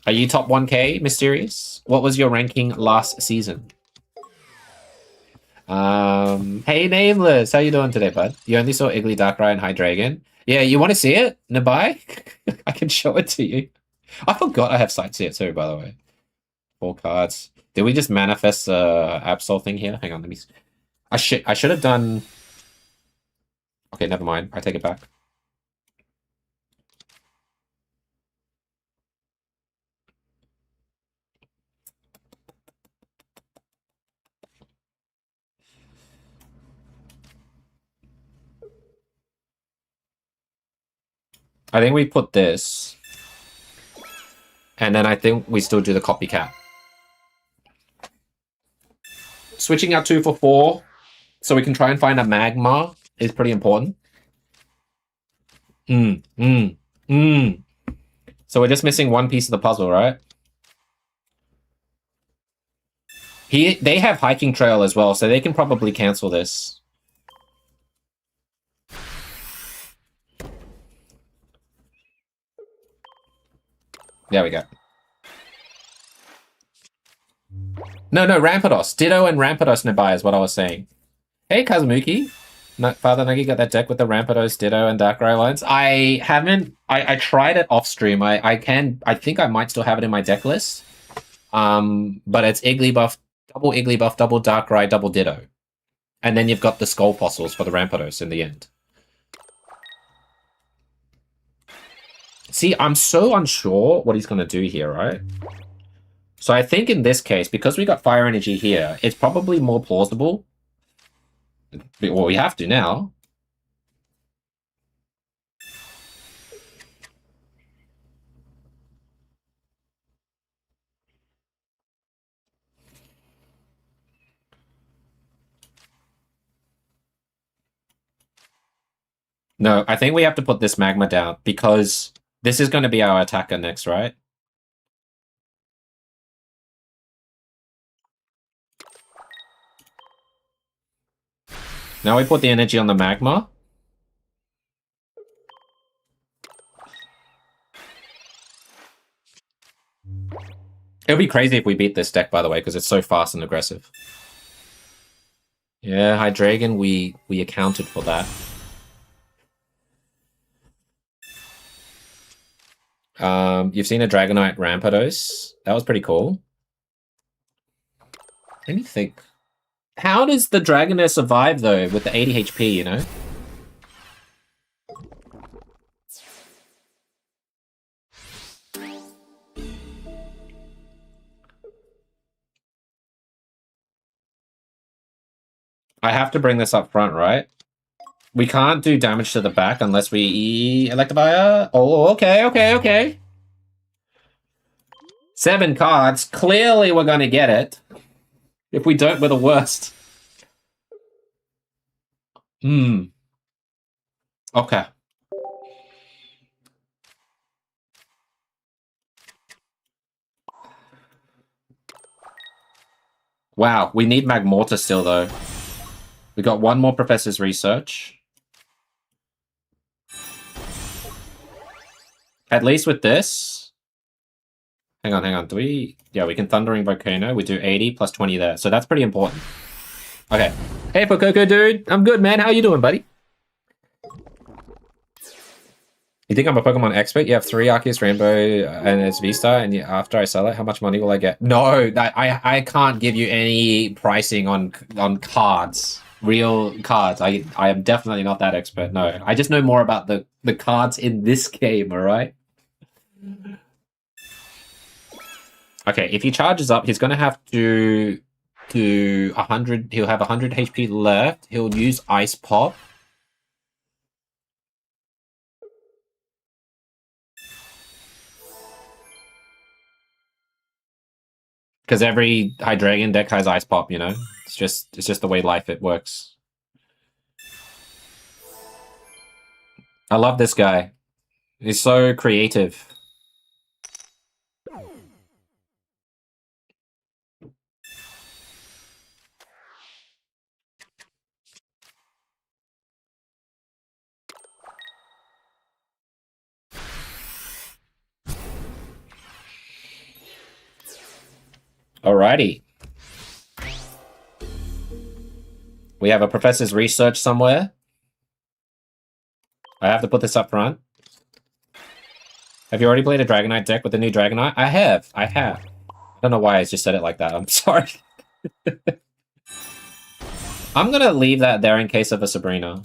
Are you top 1K, Mysterious? What was your ranking last season? Hey, Nameless. How you doing today, bud? You only saw Iggly, Darkrai, and Hydreigon. Yeah, you want to see it? Nabai? I can show it to you. I forgot I have Sightseer too, by the way. 4 cards. Did we just manifest the Absol thing here? Hang on, let me... I should have done... Okay, never mind. I take it back. I think we put this. And then I think we still do the copycat. Switching out 2 for 4 so we can try and find a magma is pretty important. So we're just missing one piece of the puzzle, right? They have hiking trail as well, so they can probably cancel this. There we go. No, Rampardos. Ditto and Rampardos nearby is what I was saying. Hey, Kazumuki. Father Nagi got that deck with the Rampardos, Ditto, and Darkrai lines. I haven't. I tried it off stream. I think I might still have it in my deck list. But it's Igglybuff, double Darkrai, double Ditto. And then you've got the Skull Fossils for the Rampardos in the end. See, I'm so unsure what he's going to do here, right? So I think in this case, because we got Fire Energy here, it's probably more plausible. Well, we have to now. No, I think we have to put this Magma down because this is going to be our attacker next, right? Now we put the energy on the Magma. It would be crazy if we beat this deck, by the way, because it's so fast and aggressive. Yeah, Hydreigon, we accounted for that. You've seen a Dragonite Rampardos. That was pretty cool. Let me think. How does the Dragonair survive, though, with the 80 HP, you know? I have to bring this up front, right? We can't do damage to the back unless we Electivire. Oh, okay. 7 cards. Clearly we're going to get it. If we don't, we're the worst. Okay. Wow, we need Magmortar still, though. We got one more Professor's Research. At least with this. Hang on. Do we... Yeah, we can Thundering Volcano. We do 80 plus 20 there. So that's pretty important. Okay. Hey, Pococo dude. I'm good, man. How you doing, buddy? You think I'm a Pokemon expert? You have 3 Arceus Rainbow and it's V-Star, and after I sell it, how much money will I get? No, I can't give you any pricing on cards. Real cards. I am definitely not that expert, no. I just know more about the cards in this game, alright? Okay, if he charges up, he's going to have to 100... He'll have 100 HP left. He'll use Ice Pop. Because every Hydreigon deck has Ice Pop, you know? It's just the way it works. I love this guy. He's so creative. Alrighty. We have a Professor's Research somewhere. I have to put this up front. Have you already played a Dragonite deck with the new Dragonite? I have. I don't know why I just said it like that. I'm sorry. I'm gonna leave that there in case of a Sabrina.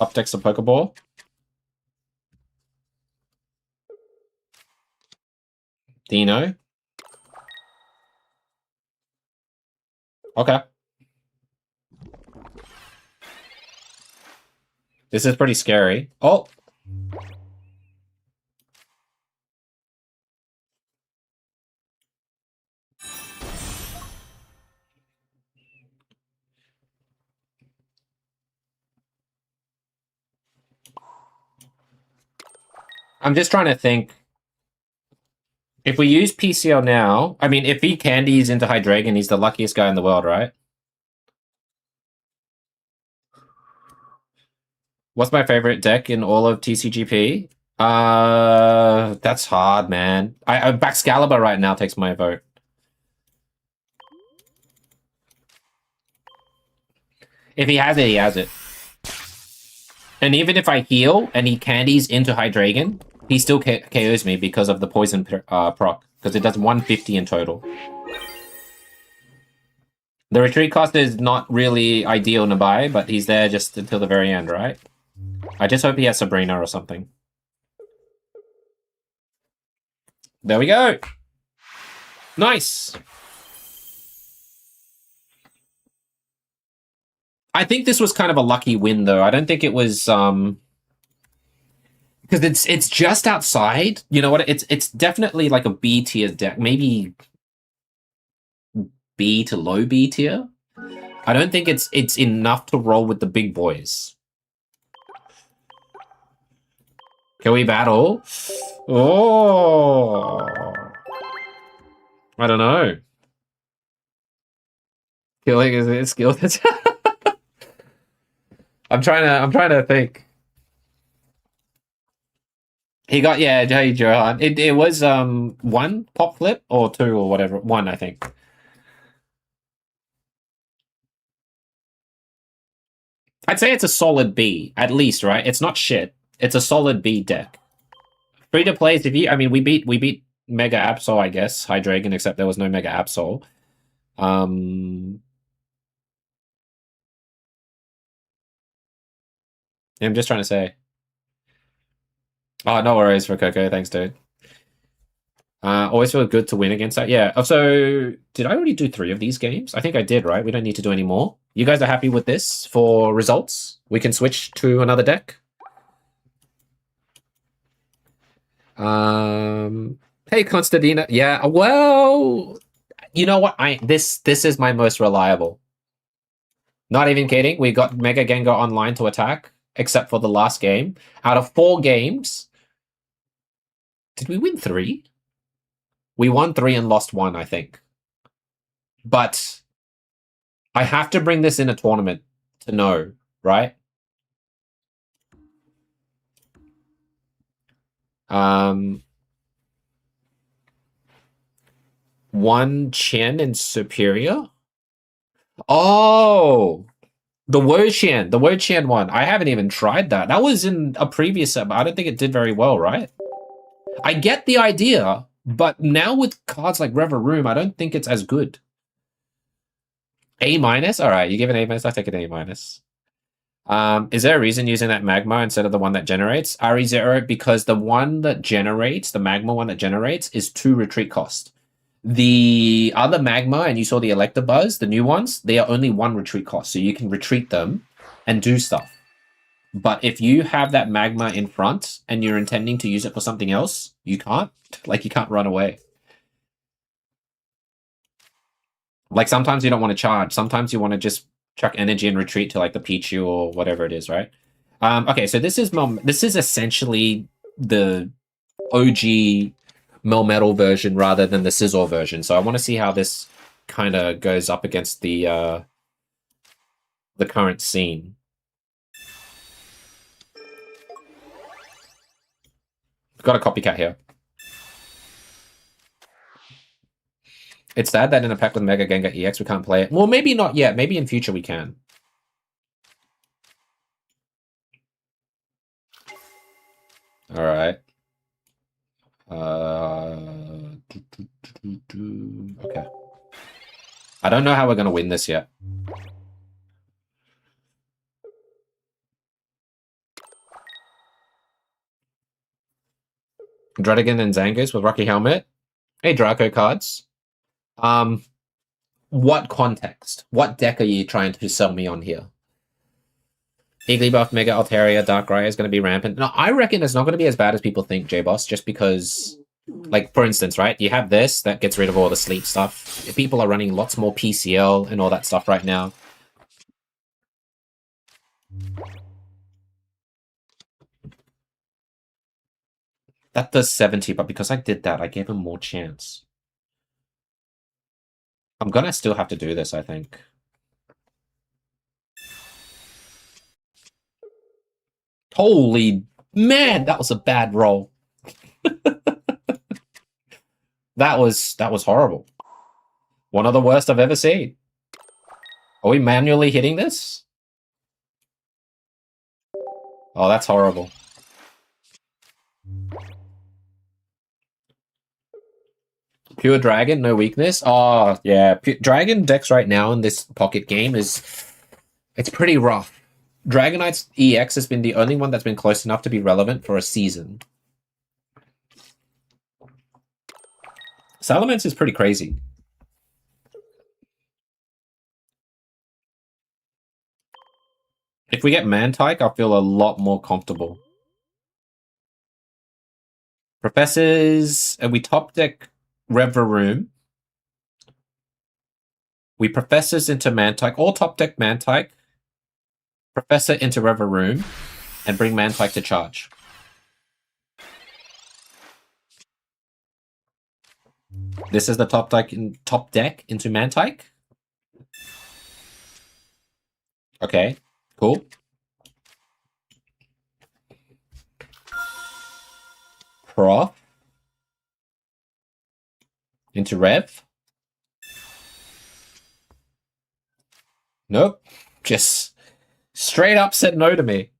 Up decks a Pokeball. Dino. Okay. This is pretty scary. Oh! I'm just trying to think. If we use PCL now, I mean, if he candies into Hydreigon, he's the luckiest guy in the world, right? What's my favorite deck in all of TCGP? That's hard, man. Baxcalibur right now takes my vote. If he has it, he has it. And even if I heal and he candies into Hydreigon, he still KOs me because of the poison proc. Because it does 150 in total. The retreat cost is not really ideal to buy, but he's there just until the very end, right? I just hope he has Sabrina or something. There we go. Nice. I think this was kind of a lucky win, though. I don't think it was because it's just outside. You know what? It's definitely like a B tier deck, maybe B to low B tier. I don't think it's enough to roll with the big boys. Can we battle? Oh, I don't know. Killing is a skill. I'm trying to think. He got, yeah, hey Johan. It was one pop flip or two or whatever. One, I think. I'd say it's a solid B, at least, right? It's not shit. It's a solid B deck. Free to play, if you, I mean, we beat Mega Absol, I guess, Hydreigon, except there was no Mega Absol. I'm just trying to say. Oh, no worries for Coco. Thanks, dude. Always feel good to win against that. Yeah. So, did I already do 3 of these games? I think I did, right? We don't need to do any more. You guys are happy with this for results? We can switch to another deck. Hey, Constantina. Yeah, well, you know what? This is my most reliable. Not even kidding. We got Mega Gengar online to attack, except for the last game. Out of 4 games, did we win 3? We won 3 and lost 1, I think. But I have to bring this in a tournament to know, right? One Chen and Superior? Oh! The Wo-Chien one. I haven't even tried that. That was in a previous set, but I don't think it did very well, right? I get the idea, but now with cards like Reverum, I don't think it's as good. A-? Alright, you give an A-, I'll take an A-. Is there a reason using that magma instead of the one that generates? RE0, because the one that generates, the magma one that generates, is 2 retreat cost. The other magma, and you saw the Electabuzz, the new ones, they are only 1 retreat cost, so you can retreat them and do stuff. But if you have that magma in front and you're intending to use it for something else, you can't. Like, you can't run away. Like, sometimes you don't want to charge. Sometimes you want to just chuck energy and retreat to, like, the Pichu or whatever it is, right? Okay, so this is essentially the OG Melmetal version rather than the Scizor version. So I want to see how this kind of goes up against the current scene. Got a copycat here. It's sad that in a pack with Mega Gengar EX we can't play it. Well, maybe not yet. Maybe in future we can. All right. Okay. I don't know how we're going to win this yet. Dredigan and Zangus with Rocky Helmet. Hey, Draco cards. What context? What deck are you trying to sell me on here? Igglybuff, Mega Altaria, Darkrai is going to be rampant. No, I reckon it's not going to be as bad as people think, J-Boss, just because, like, for instance, right, you have this, that gets rid of all the sleep stuff. People are running lots more PCL and all that stuff right now. That does 70, but because I did that, I gave him more chance. I'm going to still have to do this, I think. Holy man, that was a bad roll. That was horrible. One of the worst I've ever seen. Are we manually hitting this? Oh, that's horrible. Pure Dragon, no weakness. Oh, yeah. Dragon decks right now in this pocket game it's pretty rough. Dragonite's EX has been the only one that's been close enough to be relevant for a season. Salamence is pretty crazy. If we get Mantike, I'll feel a lot more comfortable. Professors, and we top deck Reveroom. We Professors into Mantike, all top deck Mantike. Professor into Reveroom, and bring Mantike to charge. This is the top deck into Mantike. Okay, cool. Prof into Rev. Nope. Just straight up said no to me.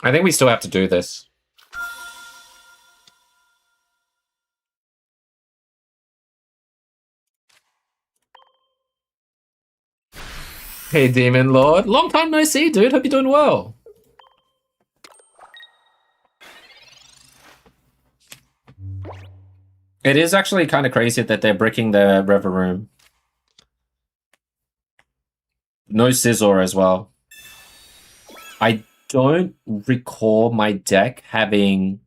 I think we still have to do this. Hey, Demon Lord. Long time no see, dude. Hope you're doing well. It is actually kind of crazy that they're bricking the Reveroom. No Scizor as well. I don't recall my deck having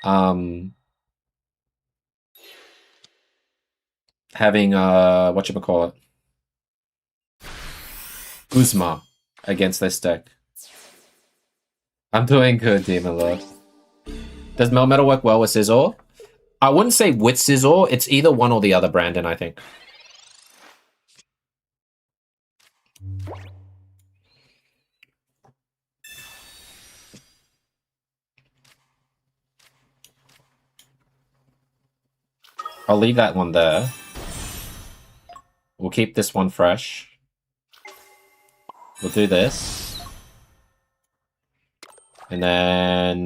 whatchamacallit, Guzma against this deck. I'm doing good, Demon Lord. Does Melmetal work well with Scizor? I wouldn't say with Scizor. It's either one or the other, Brandon, I think. I'll leave that one there. We'll keep this one fresh. We'll do this. And then...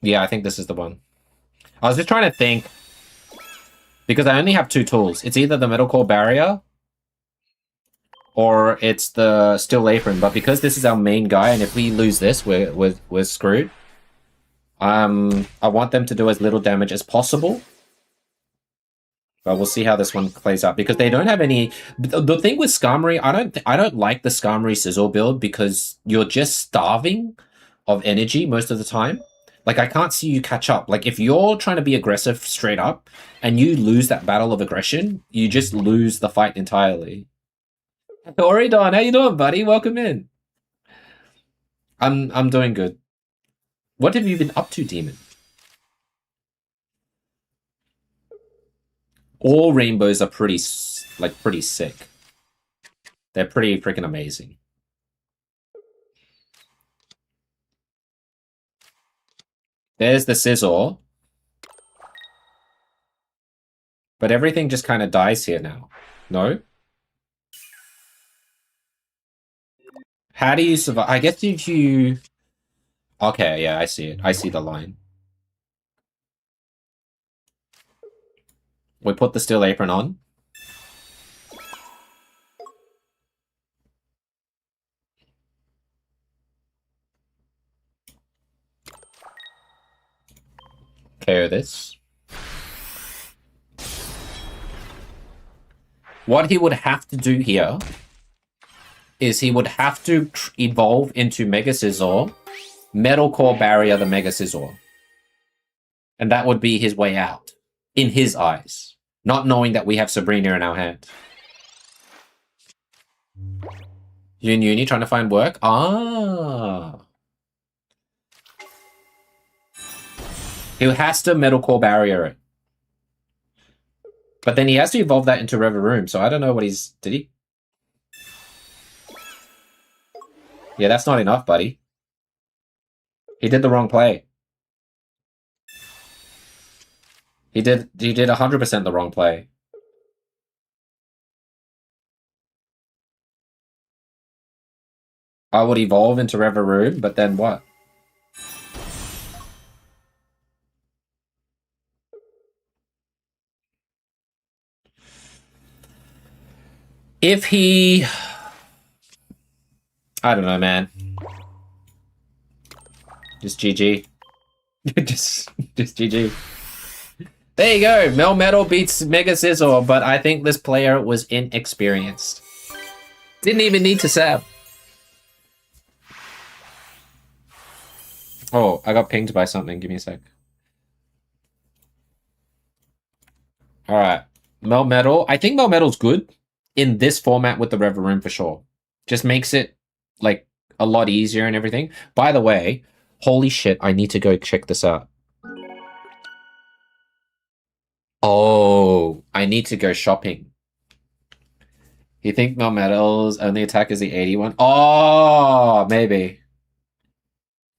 yeah, I think this is the one. I was just trying to think. Because I only have two tools. It's either the Metal Core Barrier or it's the Steel Apron. But because this is our main guy, and if we lose this, we're screwed. I want them to do as little damage as possible. But we'll see how this one plays out, because they don't have any... The thing with Skarmory, I don't like the Skarmory Scizor build, because you're just starving of energy most of the time. Like, I can't see you catch up. Like, if you're trying to be aggressive straight up, and you lose that battle of aggression, you just lose the fight entirely. Oridon, how you doing, buddy? Welcome in. I'm doing good. What have you been up to, Demon? All rainbows are pretty sick. They're pretty freaking amazing. There's the Scizor. But everything just kind of dies here now. No? How do you survive? I guess if you... Okay, yeah, I see it. I see the line. We put the steel apron on. KO this. What he would have to do here is he would have to evolve into Mega Scizor, Metal Core Barrier the Mega Scizor. And that would be his way out, in his eyes, not knowing that we have Sabrina in our hand. Uni trying to find work? Ah. He has to Metal Core Barrier it. But then he has to evolve that into Reveroom, so I don't know what he's... Did he? Yeah, that's not enough, buddy. He did the wrong play. He did 100% the wrong play. I would evolve into Reveroom, but then what? If he... I don't know, man. Just GG. just GG. There you go. Melmetal beats Mega Scizor, but I think this player was inexperienced. Didn't even need to sab. Oh, I got pinged by something. Give me a sec. Alright. Melmetal. I think Melmetal's good in this format with the Reveroom for sure. Just makes it, like, a lot easier and everything. By the way, holy shit, I need to go check this out. Oh, I need to go shopping. You think Melmetal's only attack is the 81? Oh, maybe.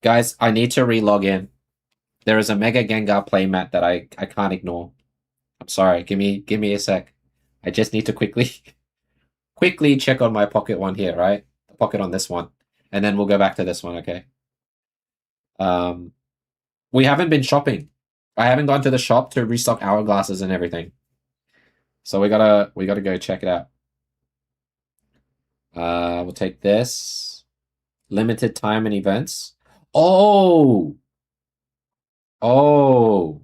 Guys, I need to re-log in. There is a Mega Gengar playmat that I can't ignore. I'm sorry, give me a sec. I just need to quickly check on my pocket one here, right? The pocket on this one. And then we'll go back to this one, okay? We haven't been shopping. I haven't gone to the shop to restock hourglasses and everything. So we gotta go check it out. We'll take this. Limited time and events. Oh! Oh!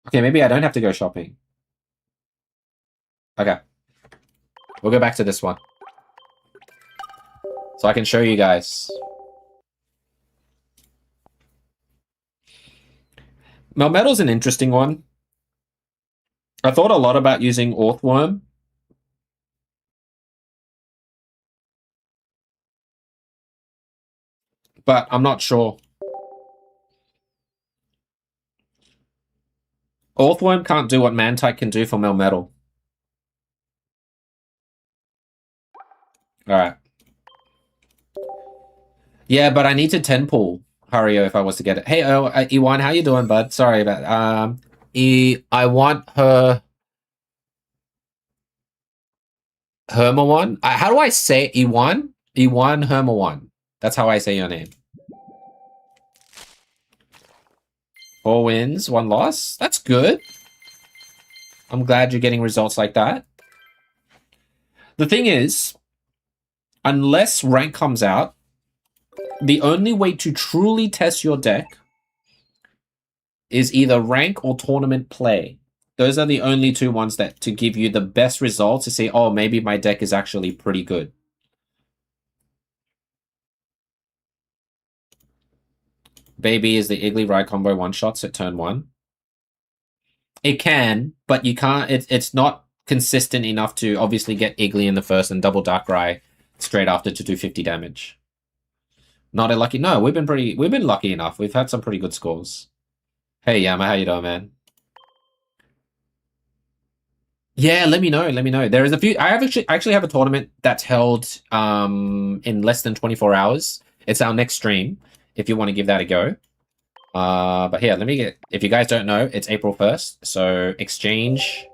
Okay, maybe I don't have to go shopping. Okay. We'll go back to this one. So I can show you guys. Melmetal's an interesting one. I thought a lot about using Orthworm. But I'm not sure. Orthworm can't do what Mantike can do for Melmetal. Alright. Yeah, but I need to 10 pull Hario if I was to get it. Hey, Ewan, how you doing, bud? Sorry about I want her Hermawan. How do I say Ewan? Ewan Hermawan. That's how I say your name. 4 wins, 1 loss. That's good. I'm glad you're getting results like that. The thing is, unless rank comes out, the only way to truly test your deck is either rank or tournament play. Those are the only 2 ones that to give you the best results to say, oh, maybe my deck is actually pretty good. Baby is the Iggly Ride combo one-shots at turn 1. It can, but you can't. It's not consistent enough to obviously get Iggly in the first and double Darkrai straight after to do 50 damage. Not a lucky. No, we've been lucky enough. We've had some pretty good scores. Hey Yama, how you doing, man? Yeah, let me know. Let me know. There is a few. I actually have a tournament that's held in less than 24 hours. It's our next stream. If you want to give that a go. But here, let me get. If you guys don't know, it's April 1st. So exchange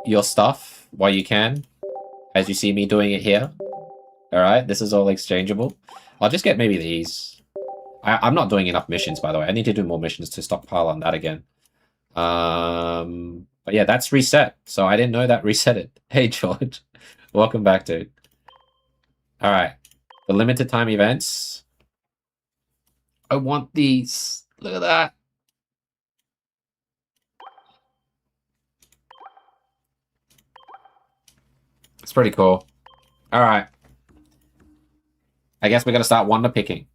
your stuff while you can, as you see me doing it here. All right, this is all exchangeable. I'll just get maybe these. I'm not doing enough missions, by the way. I need to do more missions to stockpile on that again. But yeah, that's reset. So I didn't know that reset it. Hey, George. Welcome back, dude. All right. The limited time events. I want these. Look at that. It's pretty cool. All right. I guess we're going to start wonder picking.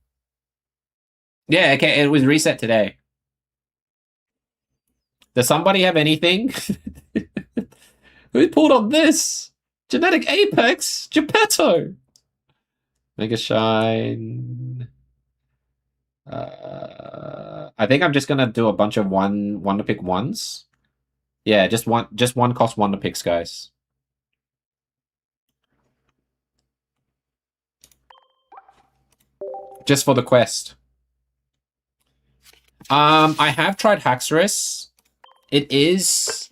Yeah, okay. It was reset today. Does somebody have anything? Who pulled on this? Genetic Apex? Geppetto! Mega Shine. I think I'm just gonna do a bunch of one to pick ones. Yeah, just one cost one to picks, guys. Just for the quest. I have tried Haxorus. It is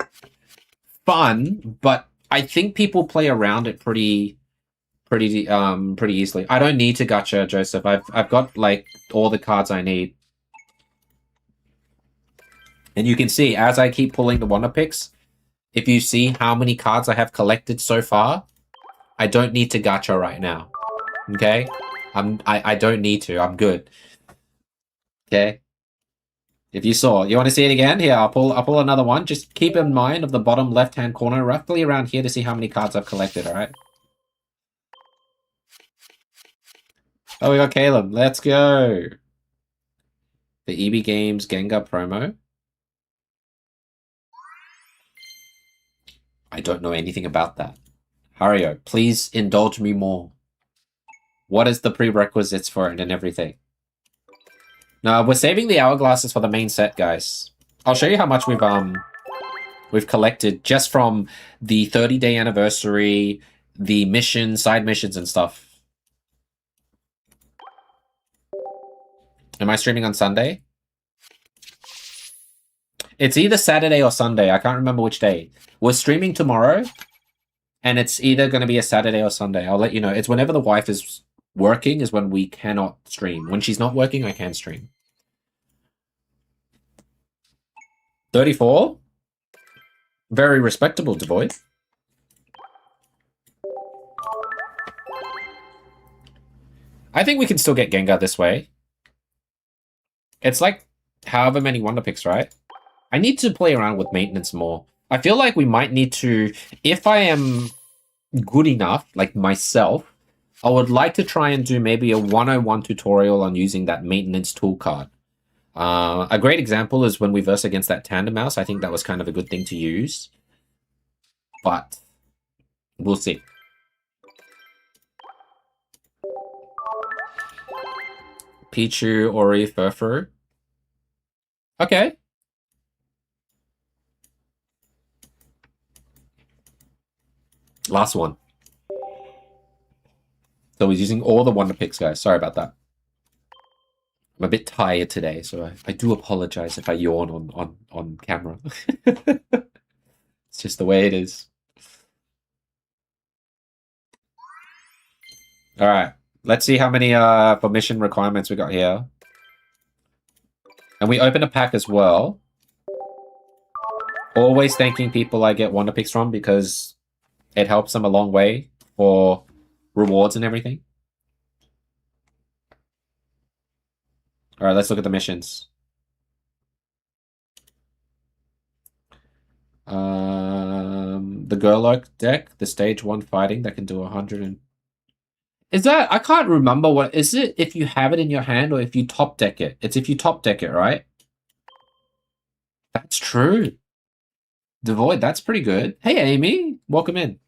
fun, but I think people play around it pretty easily. I don't need to gacha, Joseph. I've got like all the cards I need. And you can see as I keep pulling the wonder picks, if you see how many cards I have collected so far, I don't need to gacha right now. Okay? I don't need to. I'm good. Okay? If you saw, you want to see it again? Here, I'll pull another one. Just keep in mind of the bottom left-hand corner, roughly around here, to see how many cards I've collected, alright? Oh, we got Caleb. Let's go. The EB Games Gengar promo. I don't know anything about that. Hario, please indulge me more. What is the prerequisites for it and everything? No, we're saving the hourglasses for the main set, guys. I'll show you how much we've collected just from the 30-day anniversary, the mission, side missions, and stuff. Am I streaming on Sunday? It's either Saturday or Sunday. I can't remember which day. We're streaming tomorrow, and it's either going to be a Saturday or Sunday. I'll let you know. It's whenever the wife is working is when we cannot stream. When she's not working, I can stream. 34? Very respectable, Devoid. I think we can still get Gengar this way. It's like however many wonder picks, right? I need to play around with maintenance more. I feel like we might need to, if I am good enough, like myself, I would like to try and do maybe a 101 tutorial on using that maintenance tool card. A great example is when we verse against that tandem mouse. I think that was kind of a good thing to use. But we'll see. Pichu, Ori, Furfur. Okay. Last one. So he's using all the wonder picks, guys. Sorry about that. I'm a bit tired today, so I do apologize if I yawn on camera. It's just the way it is. All right. Let's see how many for mission requirements we got here. And we open a pack as well. Always thanking people I get wonder picks from because it helps them a long way for rewards and everything. All right, let's look at the missions. The Gerlach deck, the stage 1 fighting that can do 100 and... Is that... I can't remember what... Is it if you have it in your hand or if you top deck it? It's if you top deck it, right? That's true. Devoid, that's pretty good. Hey, Amy. Welcome in.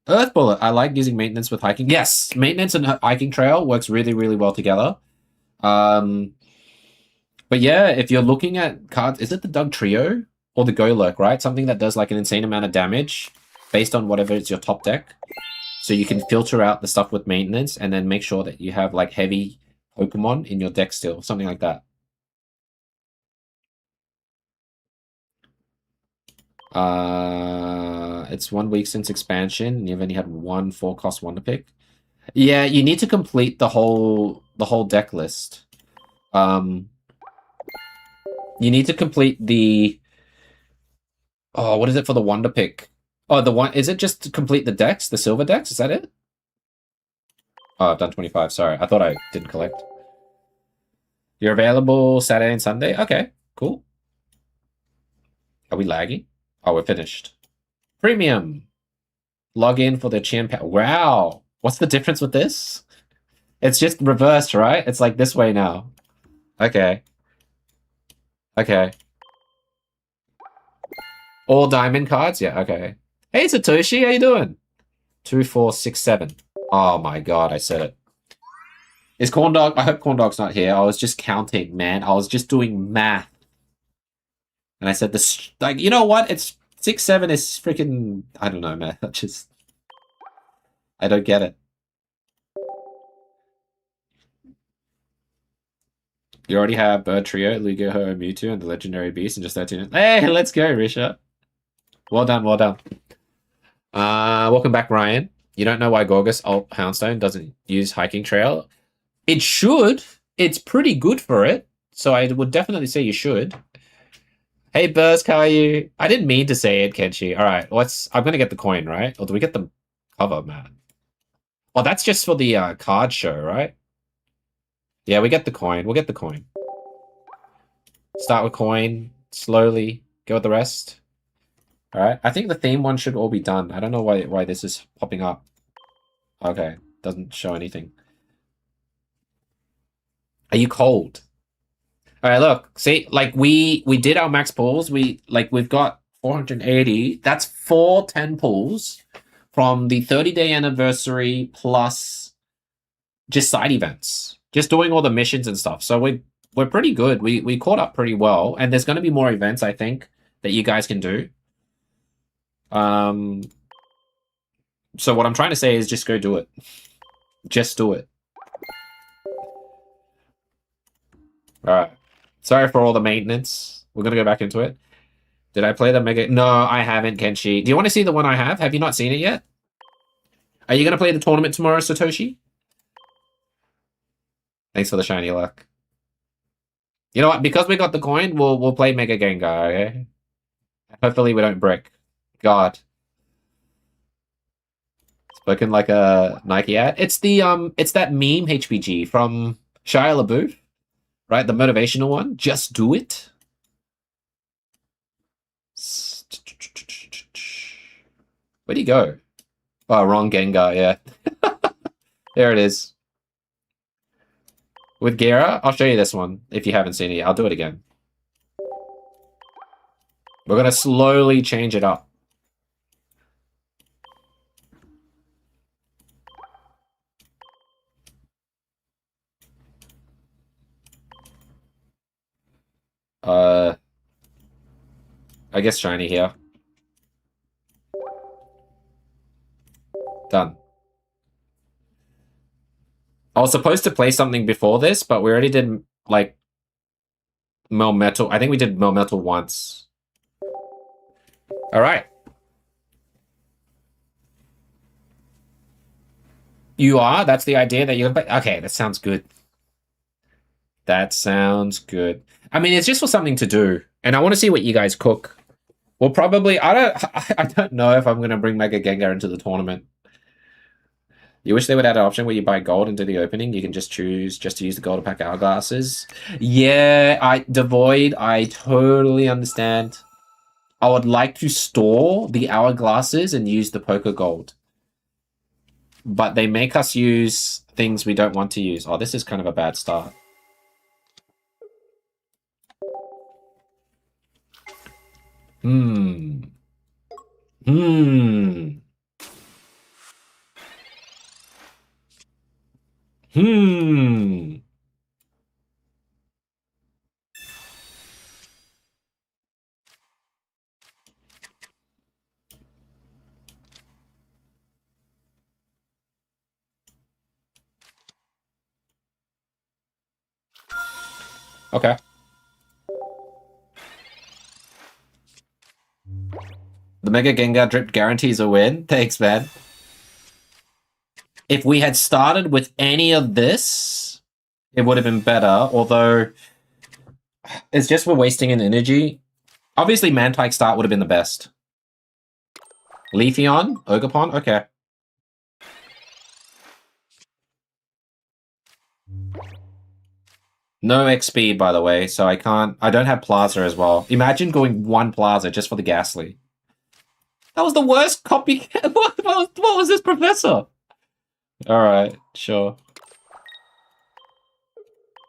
Earth Bullet. I like using maintenance with hiking. Yes, maintenance and hiking trail works really, really well together. But yeah, if you're looking at cards... Is it the Doug Trio? or the Go Lurk, right? Something that does like an insane amount of damage based on whatever is your top deck. So you can filter out the stuff with maintenance and then make sure that you have like heavy Pokemon in your deck still, something like that. It's 1 week since expansion, and you've only had one 4-cost Wonder Pick. Yeah, you need to complete the whole deck list. You need to complete the what is it for the Wonder Pick? Oh, the one, is it just to complete the decks, the silver decks? Is that it? Oh, I've done 25. Sorry, I thought I didn't collect. You're available Saturday and Sunday? Okay, cool. Are we lagging? Oh, we're finished. Premium. Log in for the champ. Wow. What's the difference with this? It's just reversed, right? It's like this way now. Okay. Okay. All diamond cards? Yeah, okay. Hey, Satoshi, how you doing? 2, 4, 6, 7. Oh my god, I said it. Is Corndog? I hope Corndog's not here. I was just counting, man. I was just doing math. And I said this, like, you know what? It's 6, 7 is freaking, I don't know, man. I don't get it. You already have Bird Trio, Lugia, Mewtwo, and the Legendary Beast in just 13. Hey, let's go, Risha. Well done, well done. Welcome back, Ryan. You don't know why Gorgas Alt Houndstone doesn't use Hiking Trail? It should. It's pretty good for it. So I would definitely say you should. Hey, Bursk, how are you? I didn't mean to say it, Kenshi. All right, I'm going to get the coin, right? Or do we get the cover, man? Oh, that's just for the card show, right? Yeah, we get the coin. We'll get the coin. Start with coin. Slowly. Go with the rest. All right. I think the theme one should all be done. I don't know why this is popping up. Okay. Doesn't show anything. Are you cold? All right, look. See, like we did our max pulls. We've got 480. That's 4 10 pulls from the 30-day anniversary plus just side events. Just doing all the missions and stuff. So we're pretty good. We caught up pretty well, and there's going to be more events, I think, that you guys can do. So what I'm trying to say is just go do it. Just do it. All right. Sorry for all the maintenance. We're going to go back into it. Did I play the Mega? No, I haven't, Kenshi. Do you want to see the one I have? Have you not seen it yet? Are you going to play the tournament tomorrow, Satoshi? Thanks for the shiny luck. You know what? Because we got the coin, we'll play Mega Gengar, okay? Hopefully we don't brick. God. Spoken like a Nike ad. It's that meme HPG from Shia LaBeouf, right? The motivational one. Just do it. Where'd he go? Oh, wrong Gengar, yeah. There it is. With Gera, I'll show you this one. If you haven't seen it, I'll do it again. We're going to slowly change it up. I guess shiny here. Done. I was supposed to play something before this, but we already did, like, Melmetal. I think we did Melmetal once. All right. You are? That's the idea that you're... Okay, that sounds good. That sounds good. I mean, it's just for something to do. And I want to see what you guys cook. We'll probably... I don't know if I'm going to bring Mega Gengar into the tournament. You wish they would add an option where you buy gold and do the opening. You can just choose just to use the gold to pack hourglasses. Yeah, Devoid, I totally understand. I would like to store the hourglasses and use the poker gold. But they make us use things we don't want to use. Oh, this is kind of a bad start. Hmm. Okay. The Mega Gengar drip guarantees a win. Thanks, man. If we had started with any of this, it would have been better. Although, it's just we're wasting an energy. Obviously, Mantike start would have been the best. Leafeon? Ogerpon? Okay. No XP, by the way, so I don't have Plaza as well. Imagine going one Plaza just for the Ghastly. That was the worst copycat. What was this, Professor? Alright, sure.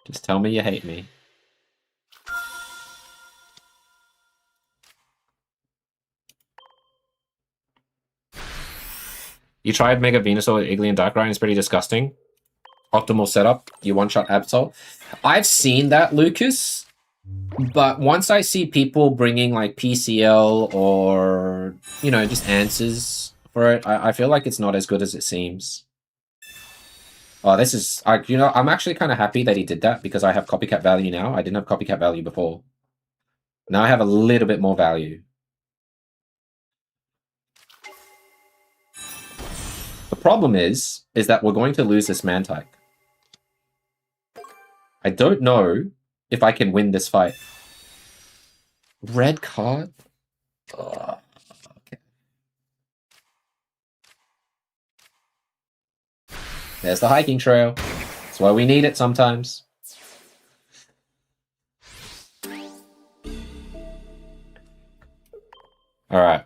Just tell me you hate me. You tried Mega Venusaur with Iggly and Darkrai, it's pretty disgusting. Optimal setup, you one-shot Absol. I've seen that, Lucas, but once I see people bringing like PCL or, you know, just answers for it, I feel like it's not as good as it seems. Oh, this is, you know, I'm actually kind of happy that he did that because I have copycat value now. I didn't have copycat value before. Now I have a little bit more value. The problem is that we're going to lose this Mantike. I don't know if I can win this fight. Red card? Ugh. Okay. There's the hiking trail. That's why we need it sometimes. Alright.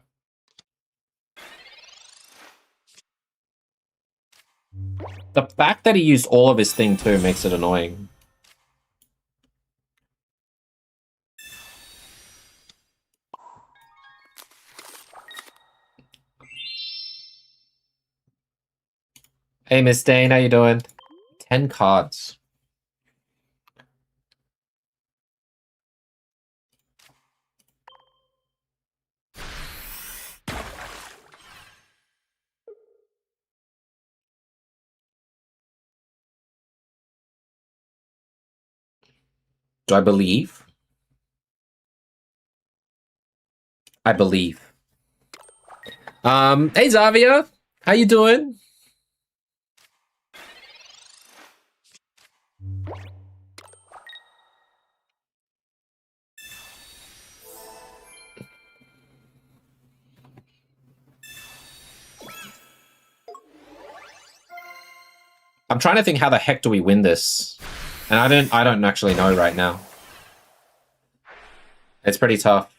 The fact that he used all of his thing too makes it annoying. Hey, Miss Dane, how you doing? 10 cards. Do I believe? I believe. Hey Zavia, how you doing? I'm trying to think how the heck do we win this? And I don't actually know right now. It's pretty tough.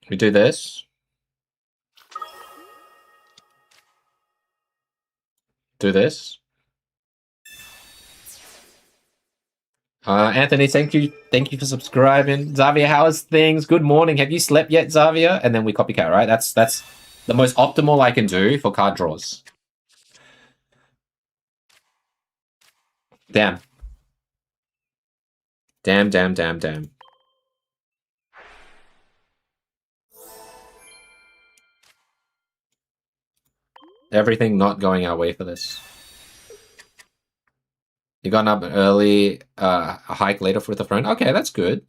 We do this. Do this. Anthony, thank you for subscribing. Zavia, how is things? Good morning. Have you slept yet, Zavia? And then we copycat, right? That's the most optimal I can do for card draws. Damn. Damn. Everything not going our way for this. You got up early, a hike later with a friend. Okay, that's good.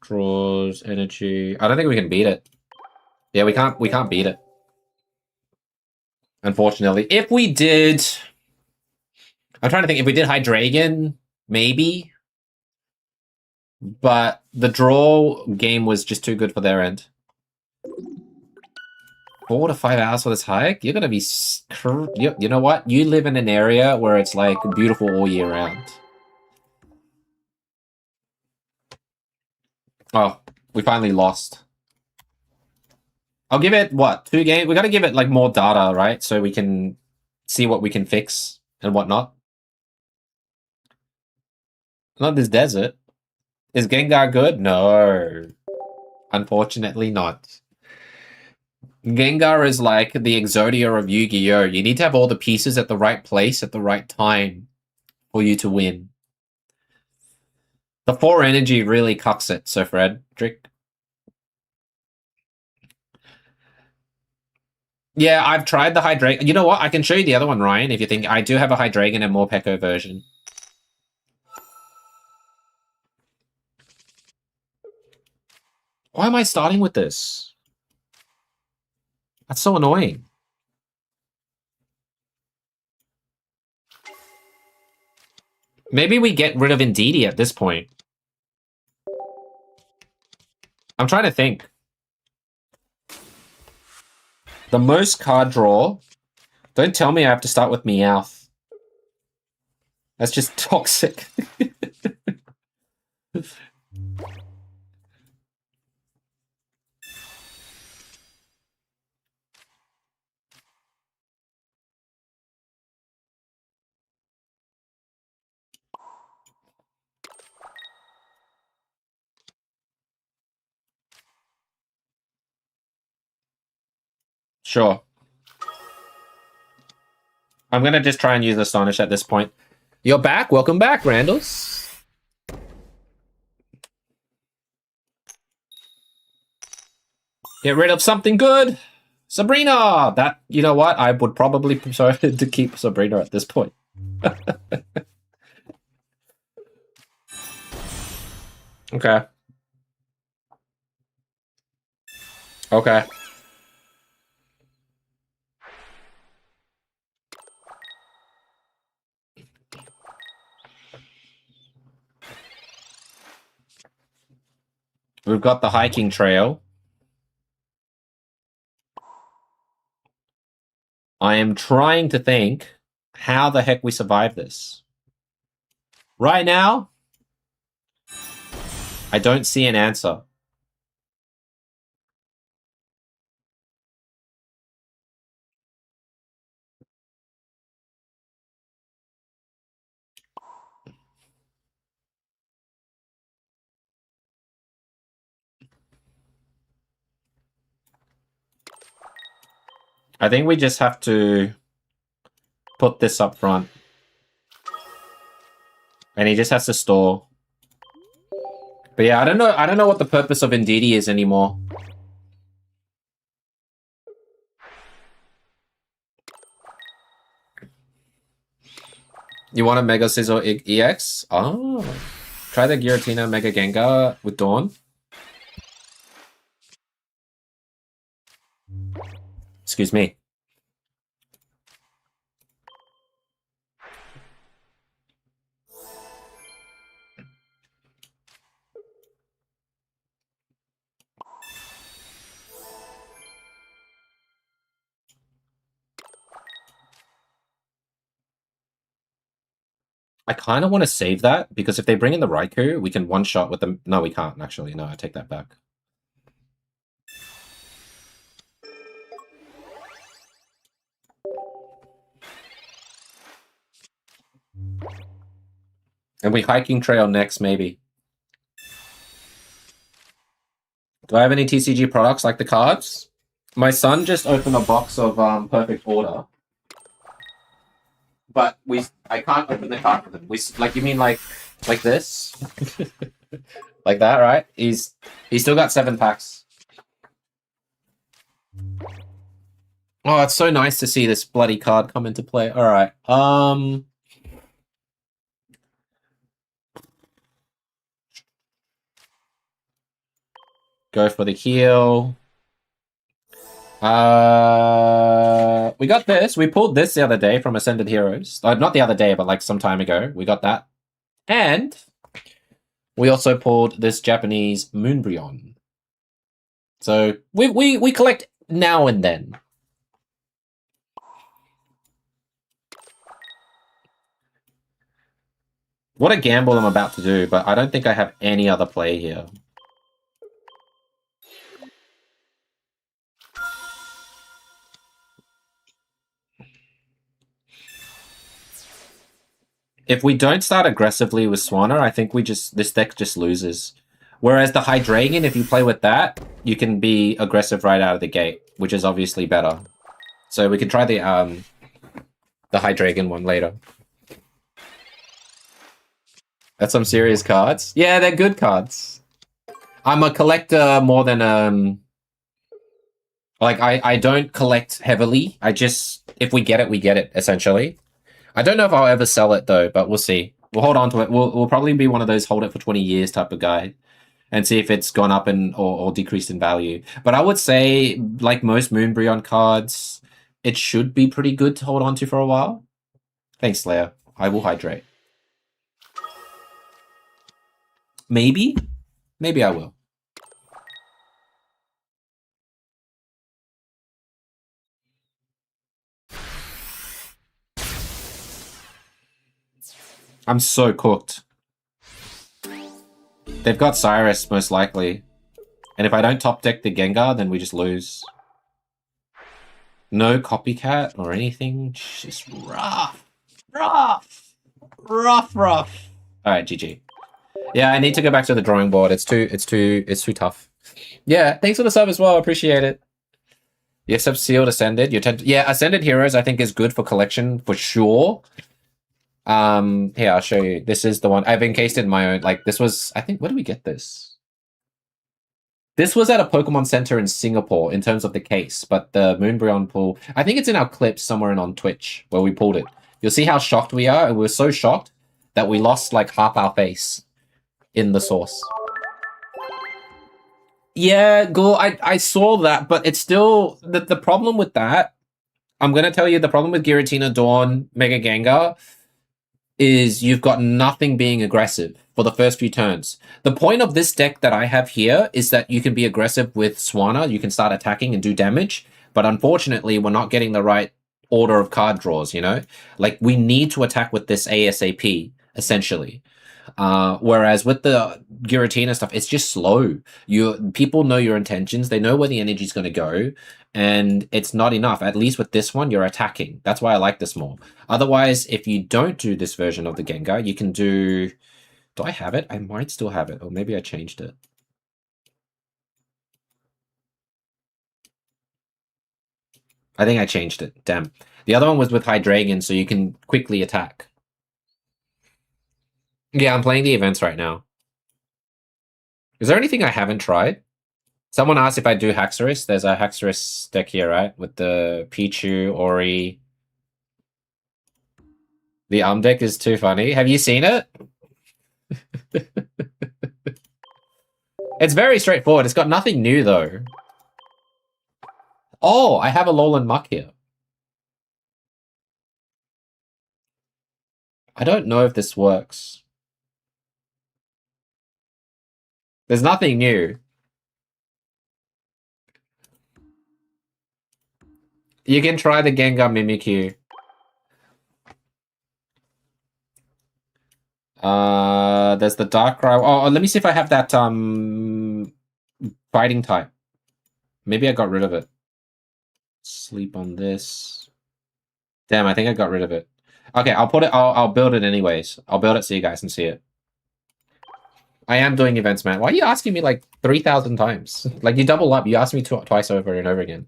Draws, energy. I don't think we can beat it. Yeah, we can't beat it. Unfortunately. If we did... I'm trying to think, if we did Hydreigon, maybe. But the draw game was just too good for their end. 4 to 5 hours for this hike? You're gonna be... You know what? You live in an area where it's, like, beautiful all year round. Oh, we finally lost. I'll give it, what, 2 games? We gotta give it, like, more data, right? So we can see what we can fix and whatnot. Not this desert. Is Gengar good? No. Unfortunately not. Gengar is like the Exodia of Yu-Gi-Oh! You need to have all the pieces at the right place at the right time for you to win. The 4 energy really cucks it, so Frederick. Yeah, I've tried the Hydreigon. You know what? I can show you the other one, Ryan, if you think. I do have a Hydreigon and Morpeko version. Why am I starting with this? That's so annoying. Maybe we get rid of Indeedee at this point. I'm trying to think. The most card draw. Don't tell me I have to start with Meowth. That's just toxic. Sure. I'm going to just try and use Astonish at this point. You're back. Welcome back, Randalls. Get rid of something good. Sabrina! That, you know what? I would probably prefer to keep Sabrina at this point. Okay. Okay. We've got the hiking trail. I am trying to think how the heck we survive this. Right now, I don't see an answer. I think we just have to put this up front. And he just has to store. But yeah, I don't know what the purpose of Indeedee is anymore. You want a Mega Scizor EX? Oh. Try the Giratina Mega Gengar with Dawn. Excuse me. I kind of want to save that, because if they bring in the Raikou, we can one-shot with them. No, we can't, actually. No, I take that back. And we hiking trail next, maybe. Do I have any TCG products like the cards? My son just opened a box of Perfect Order. But I can't open the card for them. Like, you mean like this? Like that, right? He's still got 7 packs. Oh, it's so nice to see this bloody card come into play. All right. Go for the heal. We got this. We pulled this the other day from Ascended Heroes. Not the other day, but like some time ago. We got that. And we also pulled this Japanese Moonbryon. So we collect now and then. What a gamble I'm about to do, but I don't think I have any other play here. If we don't start aggressively with Swanna, I think this deck just loses. Whereas the Hydreigon, if you play with that, you can be aggressive right out of the gate, which is obviously better. So we can try the Hydreigon one later. That's some serious cards. Yeah, they're good cards. I'm a collector more than Like, I don't collect heavily. I just, if we get it, essentially. I don't know if I'll ever sell it, though, but we'll see. We'll hold on to it. We'll probably be one of those hold it for 20 years type of guy and see if it's gone up or decreased in value. But I would say, like most Moonbryon cards, it should be pretty good to hold on to for a while. Thanks, Slayer. I will hydrate. Maybe? Maybe I will. I'm so cooked. They've got Cyrus, most likely. And if I don't top deck the Gengar, then we just lose. No copycat or anything. Just rough. Rough. Alright, GG. Yeah, I need to go back to the drawing board. It's too tough. Yeah, thanks for the sub as well. Appreciate it. Yes, I've sealed Ascended. Yeah, Ascended Heroes I think is good for collection for sure. Here, I'll show you. This is the one. I've encased it in my own. Like, this was, I think, where do we get this? This was at a Pokemon Center in Singapore in terms of the case, but the Moonbryon pool, I think it's in our clips somewhere on Twitch where we pulled it. You'll see how shocked we are, and we're so shocked that we lost like half our face in the source. Yeah, Ghoul, I saw that, but it's still, the problem with that, I'm going to tell you the problem with Giratina, Dawn, Mega Gengar, is you've got nothing being aggressive for the first few turns. The point of this deck that I have here is that you can be aggressive with Swanna, you can start attacking and do damage, but unfortunately we're not getting the right order of card draws, you know? Like, we need to attack with this ASAP, essentially. Whereas with the Giratina stuff, it's just slow. People know your intentions, they know where the energy's going to go, and it's not enough. At least with this one, you're attacking. That's why I like this more. Otherwise, if you don't do this version of the Gengar, you can do... Do I have it? I might still have it, or maybe I changed it. I think I changed it. Damn. The other one was with Hydreigon, so you can quickly attack. Yeah, I'm playing the events right now. Is there anything I haven't tried? Someone asked if I do Haxorus. There's a Haxorus deck here, right? With the Pichu, Ori. The deck is too funny. Have you seen it? It's very straightforward. It's got nothing new, though. Oh, I have a Alolan Muck here. I don't know if this works. There's nothing new. You can try the Gengar Mimikyu. There's the Darkrai. Oh, let me see if I have that fighting type. Maybe I got rid of it. Sleep on this. Damn, I think I got rid of it. Okay, I'll put it. I'll build it anyways. I'll build it so you guys can see it. I am doing events, man. Why are you asking me like 3,000 times? Like, you double up. You asked me twice over and over again.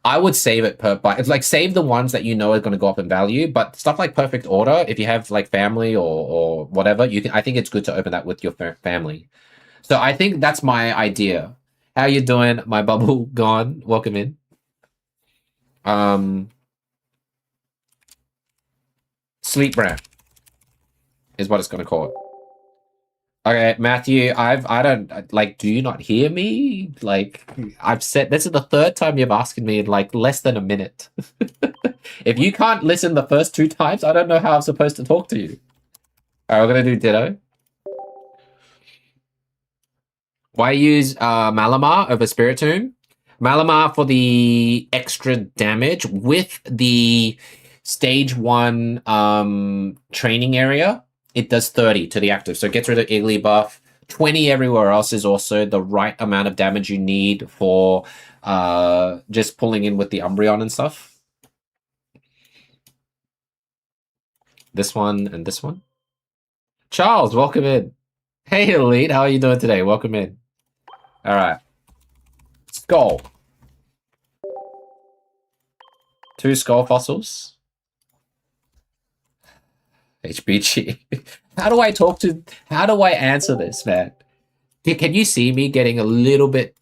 I would save it it's like save the ones that you know are going to go up in value, but stuff like Perfect Order, if you have like family or whatever, I think it's good to open that with your family. So I think that's my idea. How you doing? My bubble gone. Welcome in. Sleep Brand is what it's going to call it. Okay, Matthew, I don't, like, do you not hear me? Like, I've said, this is the third time you've asked me in, like, less than a minute. If you can't listen the first 2 times, I don't know how I'm supposed to talk to you. Alright, we're gonna do Ditto. Why use Malamar over Spiritomb? Malamar for the extra damage with the stage 1 training area. It does 30 to the active, so it gets rid of Iggly buff. 20 everywhere else is also the right amount of damage you need for just pulling in with the Umbreon and stuff. This one and this one. Charles, welcome in. Hey, Elite, how are you doing today? Welcome in. All right. Skull. 2 skull fossils. HBG. How do I answer this, man? Can you see me getting a little bit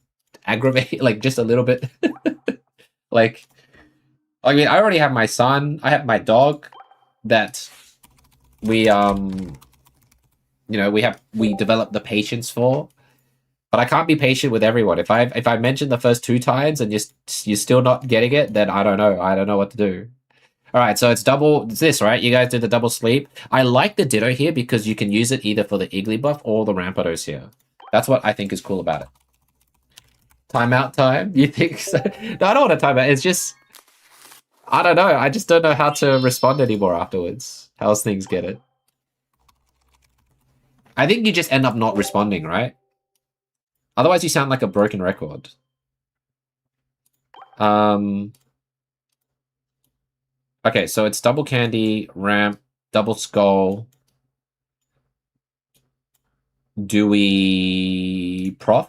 aggravate, like just a little bit. Like, I mean, I already have my son. I have my dog that we we develop the patience for. But I can't be patient with everyone. If I mention the first 2 times and you're still not getting it, then I don't know. I don't know what to do. All right, so it's this, right? You guys did the double sleep. I like the Ditto here because you can use it either for the Igglybuff or the Rampardos here. That's what I think is cool about it. Timeout time? You think so? No, I don't want to time out. It's just, I don't know. I just don't know how to respond anymore afterwards. How's things get it? I think you just end up not responding, right? Otherwise, you sound like a broken record. Okay, so it's double candy, ramp, double skull. Do we prof?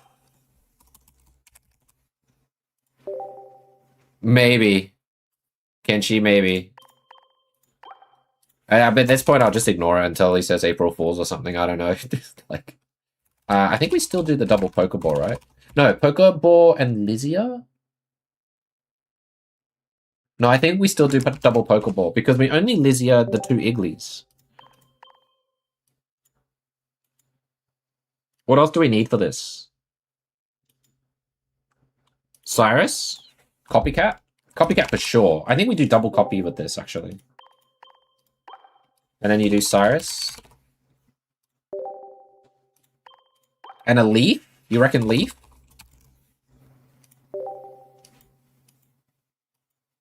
Maybe. Kenshi, maybe. But at this point, I'll just ignore it until he says April Fools or something. I don't know. Like, I think we still do the double Pokeball, right? No, Pokeball and Lizia? No, I think we still do double Pokeball because we only Lizia the 2 Iglees. What else do we need for this? Cyrus? Copycat? Copycat for sure. I think we do double copy with this, actually. And then you do Cyrus. And a Leaf? You reckon Leaf?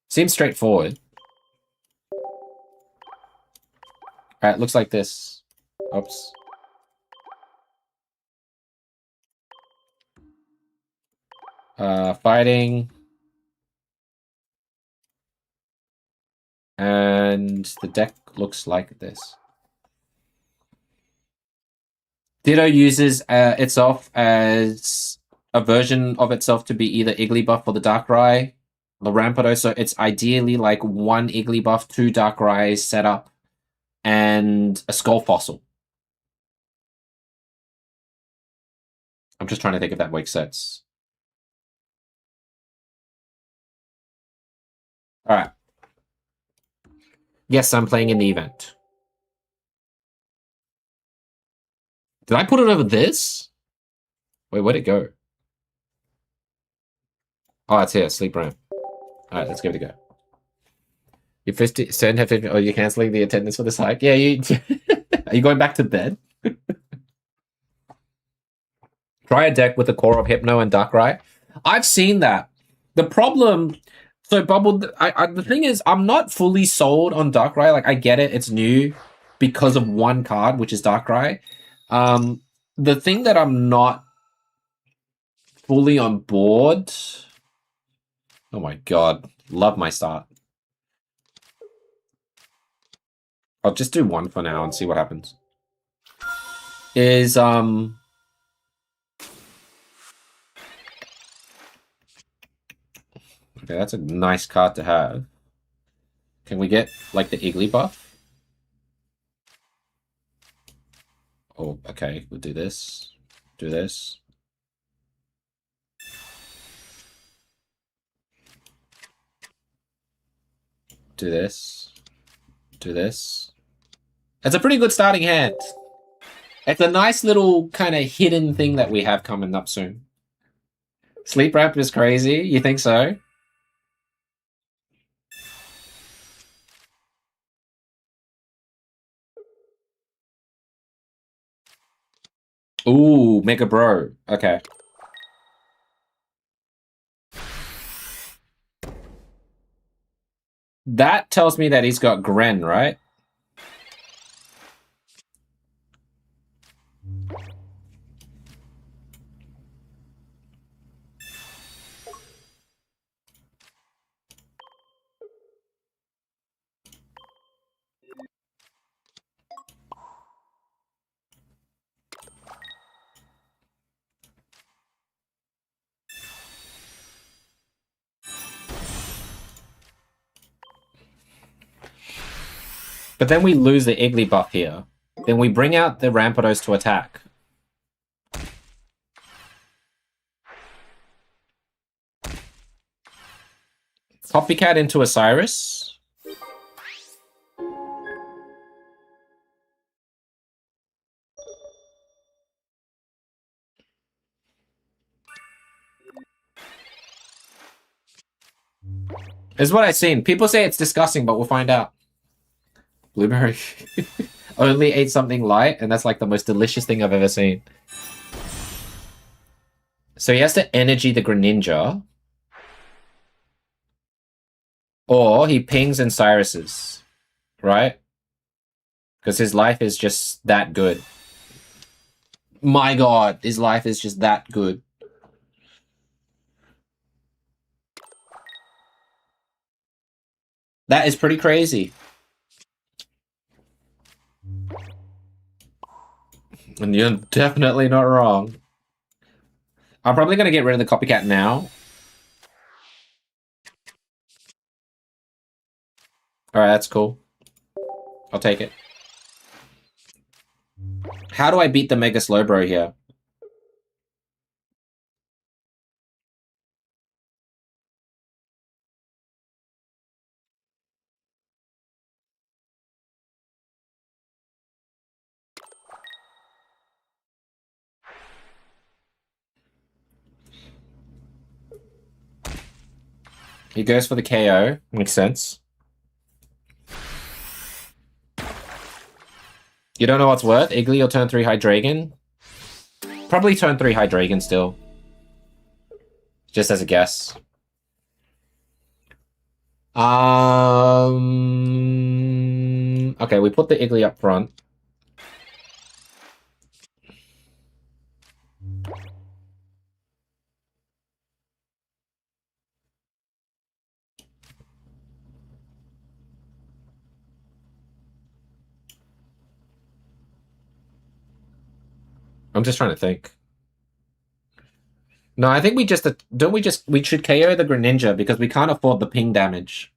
Seems straightforward. Alright, looks like this. Oops. Fighting. And the deck looks like this. Ditto uses itself as a version of itself to be either Igglybuff or the Darkrai, the Rampardos. So it's ideally like 1 Igglybuff, 2 Darkrai setup, and a Skull Fossil. I'm just trying to think if that makes sense. All right. Yes, I'm playing in the event. Did I put it over this? Wait, where'd it go? Oh, it's here. Sleep ramp. All right, let's give it a go. You 50 send have 50. Oh, you're canceling the attendance for this hike? Yeah, you. Are you going back to bed? Try a deck with a core of Hypno and Darkrai. I've seen that. The problem. So Bubble, the thing is, I'm not fully sold on Darkrai. Like, I get it, it's new because of 1 card, which is Darkrai. The thing that I'm not fully on board. Oh my god, love my start. I'll just do 1 for now and see what happens. Is okay, that's a nice card to have. Can we get, like, the Igglybuff? Oh, okay, we'll do this. Do this. Do this. Do this. It's a pretty good starting hand. It's a nice little kind of hidden thing that we have coming up soon. Sleep Ramp is crazy? You think so? Ooh, Mega Bro. Okay. That tells me that he's got Gren, right? But then we lose the Igglybuff here. Then we bring out the Rampardos to attack. Copycat into Osiris. Is what I've seen. People say it's disgusting, but we'll find out. Blueberry. Only ate something light, and that's like the most delicious thing I've ever seen. So he has to energy the Greninja. Or he pings and Cyrus's. Right? Because his life is just that good. My god, his life is just that good. That is pretty crazy. And you're definitely not wrong. I'm probably going to get rid of the copycat now. Alright, that's cool. I'll take it. How do I beat the Mega Slowbro here? He goes for the KO. Makes sense. You don't know what's worth? Iggly or turn 3 Hydreigon? Probably turn 3 Hydreigon still. Just as a guess. Okay, we put the Iggly up front. I'm just trying to think. No, I think we just... We should KO the Greninja because we can't afford the ping damage.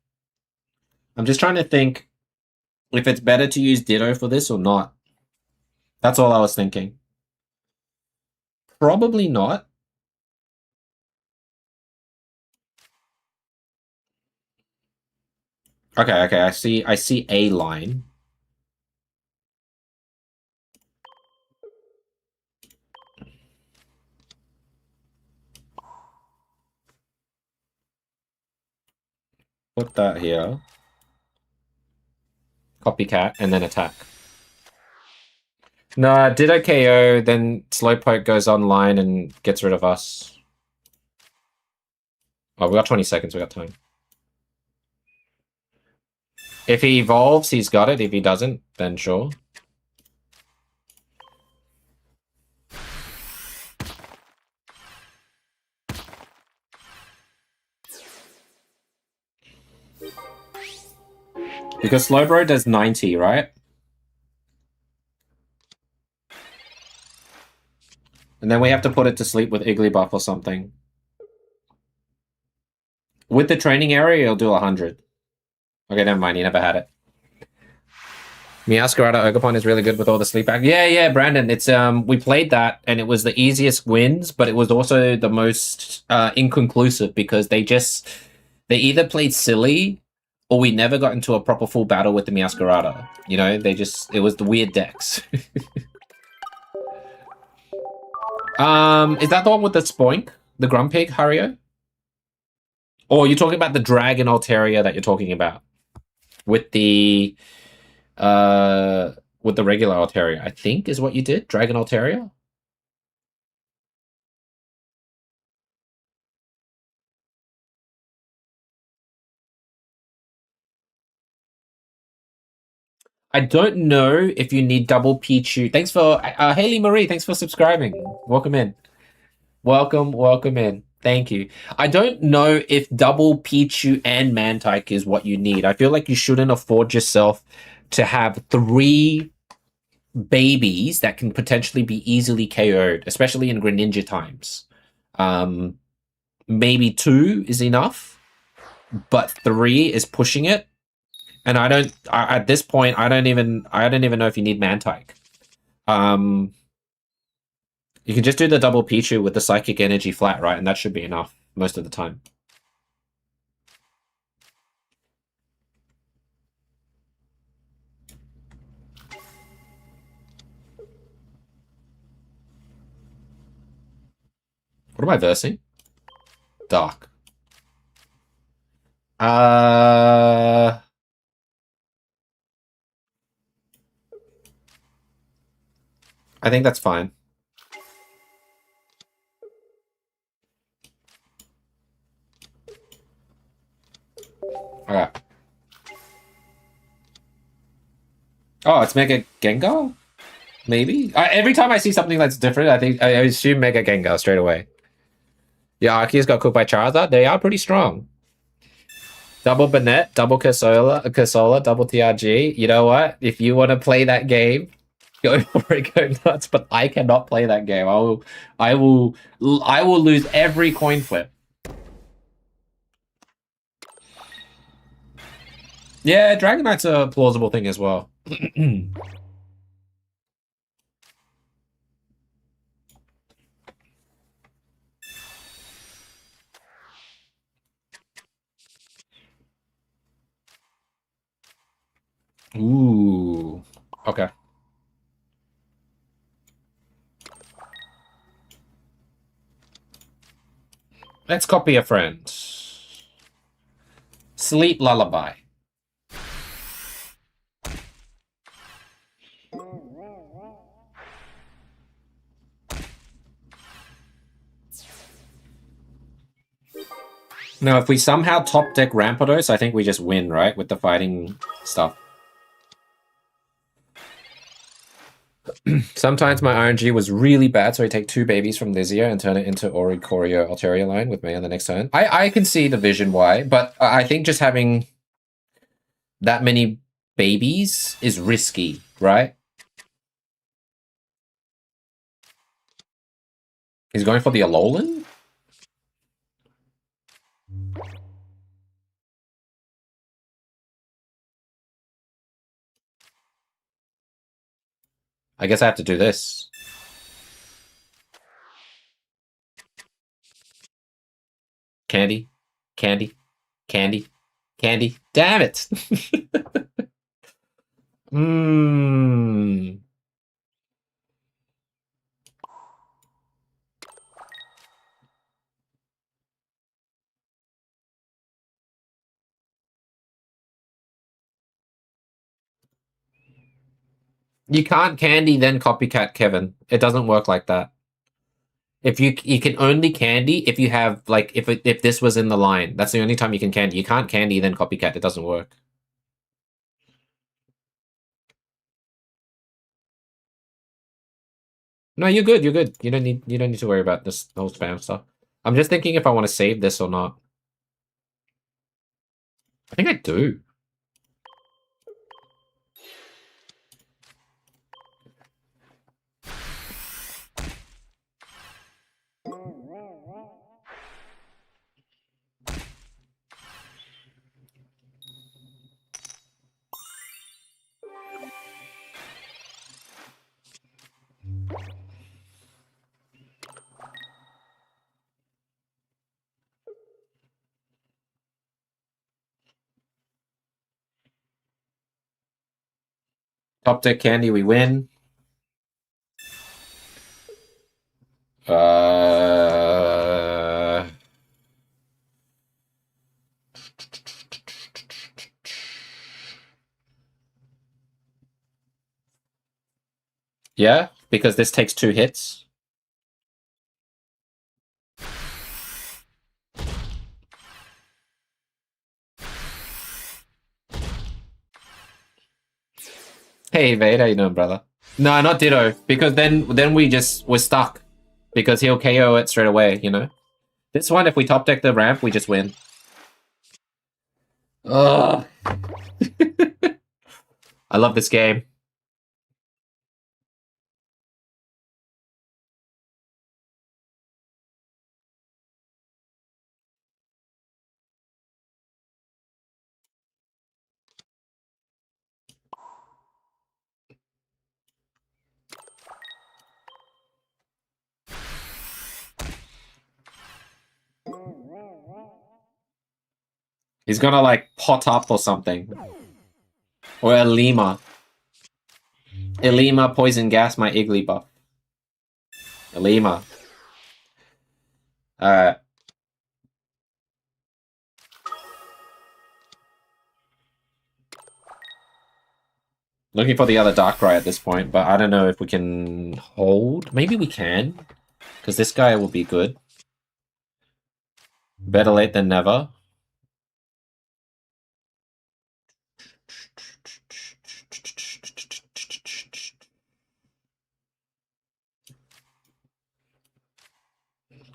I'm just trying to think if it's better to use Ditto for this or not. That's all I was thinking. Probably not. Okay, I see a line. Put that here. Copycat, and then attack. No, Ditto KO, then Slowpoke goes online and gets rid of us. Oh, we got 20 seconds, we got time. If he evolves, he's got it. If he doesn't, then sure. Because Slowbro does 90, right? And then we have to put it to sleep with Igglybuff or something. With the training area, it'll do 100. Okay, never mind. He never had it. Mascarada Ogerpon is really good with all the sleep act. Yeah, Brandon. It's we played that and it was the easiest wins, but it was also the most inconclusive because they either played silly or we never got into a proper full battle with the Mascarada. You know, it was the weird decks. Is that the one with the Spoink? The Grumpig, Hario? Or you're talking about the Dragon Altaria that you're talking about? With the regular Altaria, I think is what you did? Dragon Altaria? I don't know if you need double Pichu. Thanks for Haley Marie, thanks for subscribing. Welcome in. Welcome in. Thank you. I don't know if double Pichu and Mantike is what you need. I feel like you shouldn't afford yourself to have 3 babies that can potentially be easily KO'd, especially in Greninja times. Maybe 2 is enough, but 3 is pushing it. And at this point, I don't even know if you need Mantike. You can just do the double Pichu with the Psychic Energy flat, right? And that should be enough most of the time. What am I versing? Dark. I think that's fine. Okay. Oh, it's Mega Gengar? Maybe? Every time I see something that's different, I assume Mega Gengar straight away. Yeah, Arceus got cooked by Charizard. They are pretty strong. Double Banette, double Cursola, double TRG. You know what? If you want to play that game, go for it, go nuts. But I cannot play that game. I will lose every coin flip. Yeah, Dragonite's a plausible thing as well. Ooh. Okay. Let's copy a friend. Sleep Lullaby. Now, if we somehow top deck Rampardos, I think we just win, right? With the fighting stuff. Sometimes my RNG was really bad, so I take 2 babies from Lizia and turn it into Oricorio Altaria line with me on the next turn. I can see the vision why, but I think just having that many babies is risky, right? He's going for the Alolan? I guess I have to do this. Candy, candy, candy, candy. Damn it! Mmm. You can't candy then copycat Kevin. It doesn't work like that. If you can only candy if you have like if this was in the line. That's the only time you can candy. You can't candy then copycat. It doesn't work. No, you're good. You're good. You don't need to worry about this whole spam stuff. I'm just thinking if I want to save this or not. I think I do. Top deck candy, we win. Yeah, because this takes 2 hits. Hey, Vade, how you doing, brother? No, not Ditto, because then we're stuck. Because he'll KO it straight away, you know? This one, if we top deck the ramp, we just win. Ugh. I love this game. He's gonna like pot up or something. Or Elima. Elima poison gas my Igglybuff. Elima. Alright. Looking for the other Darkrai at this point, but I don't know if we can hold. Maybe we can, because this guy will be good. Better late than never.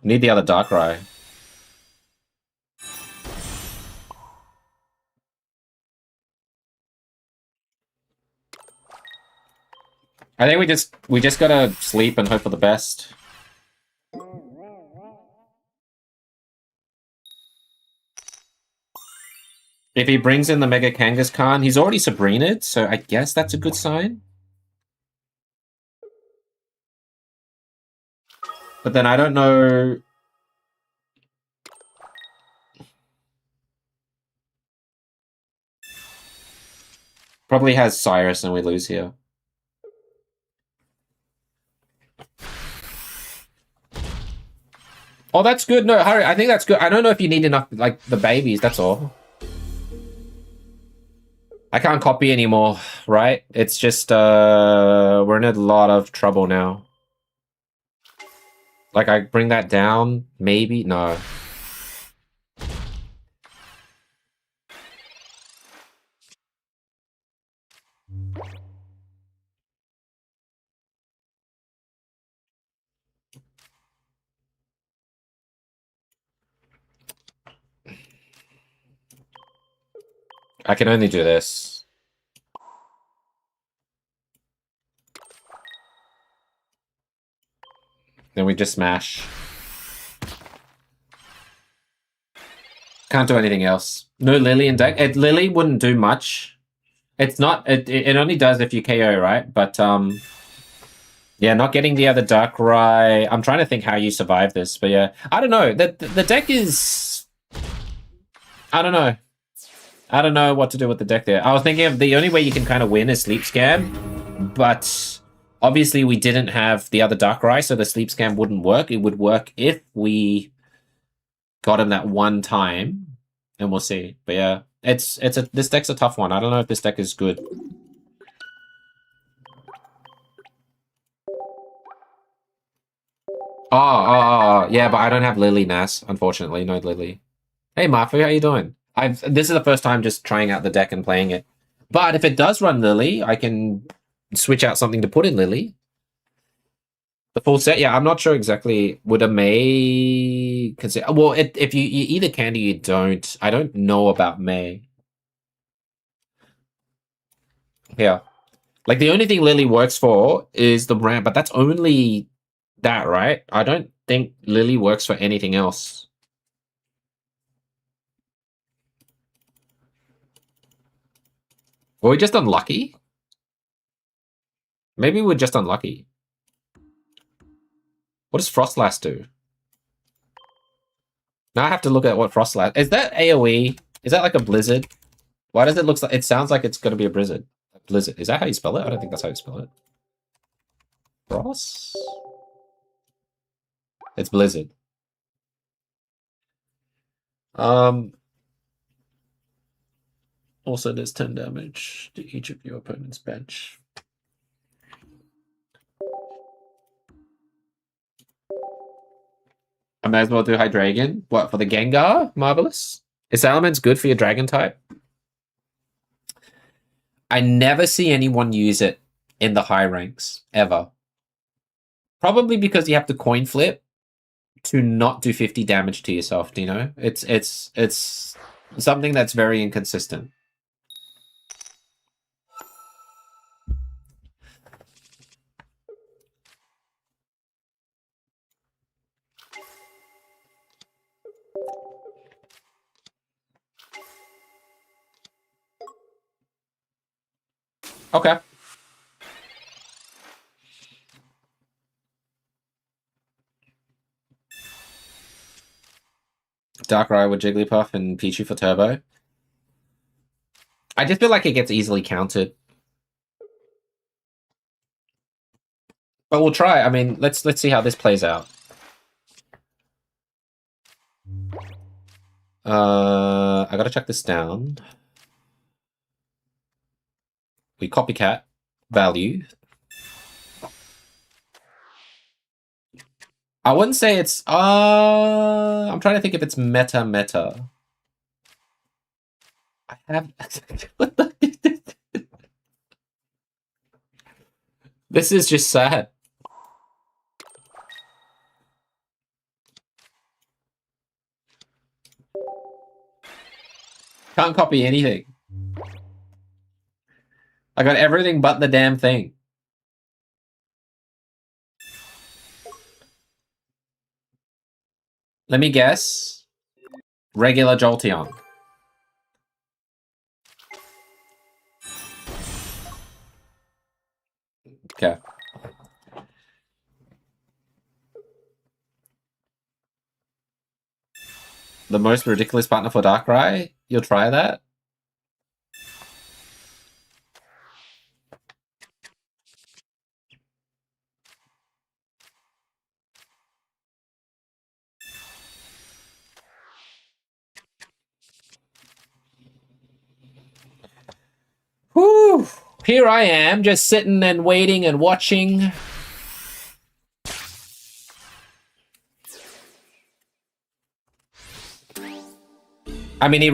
Need the other Darkrai. I think we just gotta sleep and hope for the best. If he brings in the Mega Kangaskhan, he's already Sabrinaed, so I guess that's a good sign. But then I don't know. Probably has Cyrus and we lose here. Oh, that's good. No, Harry, I think that's good. I don't know if you need enough, like, the babies, that's all. I can't copy anymore, right? It's just, we're in a lot of trouble now. Like, I bring that down, maybe? No. I can only do this. Then we just smash. Can't do anything else. No Lily in deck. Lily wouldn't do much. It's not. It only does if you KO, right? But yeah, not getting the other Darkrai. I'm trying to think how you survive this, but yeah, I don't know. The deck is. I don't know. I don't know what to do with the deck there. I was thinking of the only way you can kind of win is Sleep Scam, but obviously we didn't have the other Darkrai, so the Sleep Scam wouldn't work. It would work if we got him that one time, and we'll see. But yeah, this deck's a tough one. I don't know if this deck is good. Oh, yeah, but I don't have Lily Nas, unfortunately. No Lily. Hey, Mafu, how you doing? This is the first time just trying out the deck and playing it. But if it does run Lily, I can switch out something to put in Lily. The full set, yeah, I'm not sure exactly. Would a May consider? Well, if you either can or you don't. I don't know about May. Yeah, like the only thing Lily works for is the ramp, but that's only that, right? I don't think Lily works for anything else. Were we just unlucky? Maybe we're just unlucky. What does Frostlass do? Now I have to look at what Frostlass... Is that AoE? Is that like a blizzard? Why does it look like... It sounds like it's going to be a blizzard. Blizzard. Is that how you spell it? I don't think that's how you spell it. Frost? It's blizzard. Also, there's 10 damage to each of your opponent's bench. I may as well do Hydreigon. What, for the Gengar? Marvelous. Is Salamence good for your Dragon type? I never see anyone use it in the high ranks, ever. Probably because you have to coin flip to not do 50 damage to yourself, do you know? It's something that's very inconsistent. Okay. Darkrai with Jigglypuff and Pichu for Turbo. I just feel like it gets easily countered. But we'll try. I mean, let's see how this plays out. I gotta check this down. We copycat value. I wouldn't say it's I'm trying to think if it's meta. I have what the This is just sad. Can't copy anything. I got everything but the damn thing. Let me guess. Regular Jolteon. Okay. The most ridiculous partner for Darkrai? You'll try that? Whew. Here I am, just sitting and waiting and watching. I mean, he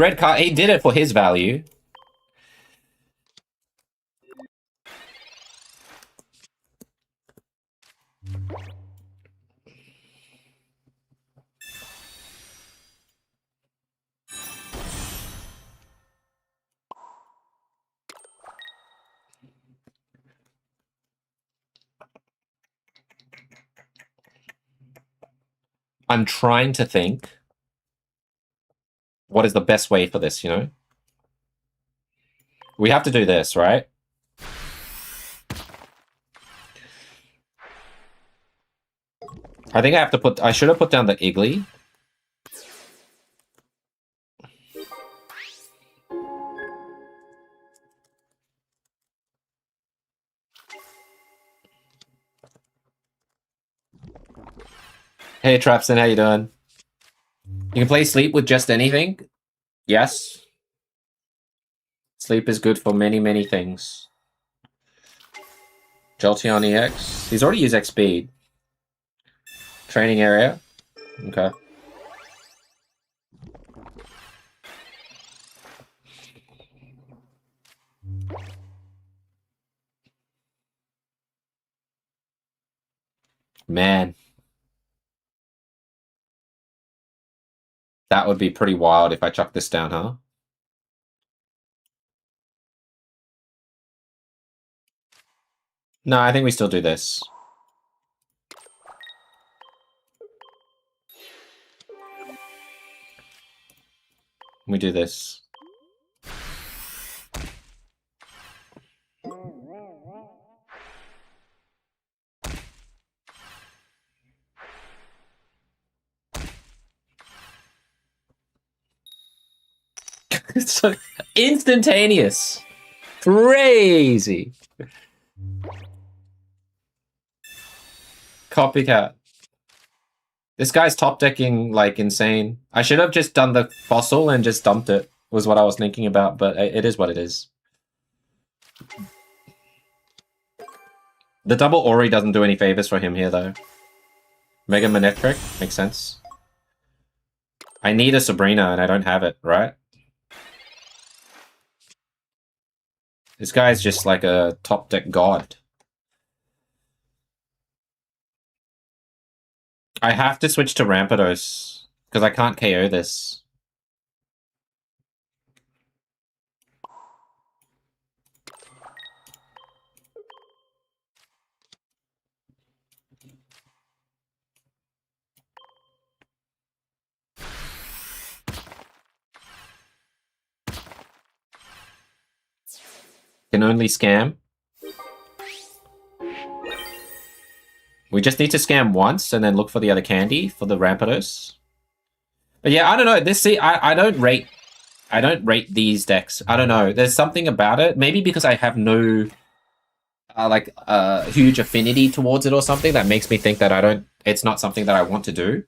did it for his value. I'm trying to think what is the best way for this, you know? We have to do this, right? I think I should have put down the Iggly. Hey Trapson, how you doing? You can play Sleep with just anything? Yes. Sleep is good for many, many things. Jolteon EX. He's already used X speed. Training area. Okay. Man. That would be pretty wild if I chuck this down, huh? No, I think we still do this. We do this. It's so instantaneous. Crazy. Copycat. This guy's top decking like insane. I should have just done the fossil and just dumped it, was what I was thinking about, but it is what it is. The double Ori doesn't do any favors for him here, though. Mega Manectric makes sense. I need a Sabrina and I don't have it, right? This guy's just like a top deck god. I have to switch to Rampardos because I can't KO this. Can only scam. We just need to scam once and then look for the other candy for the Rampardos. But yeah, I don't know. I don't rate these decks. I don't know. There's something about it. Maybe because I have no huge affinity towards it or something that makes me think that it's not something that I want to do.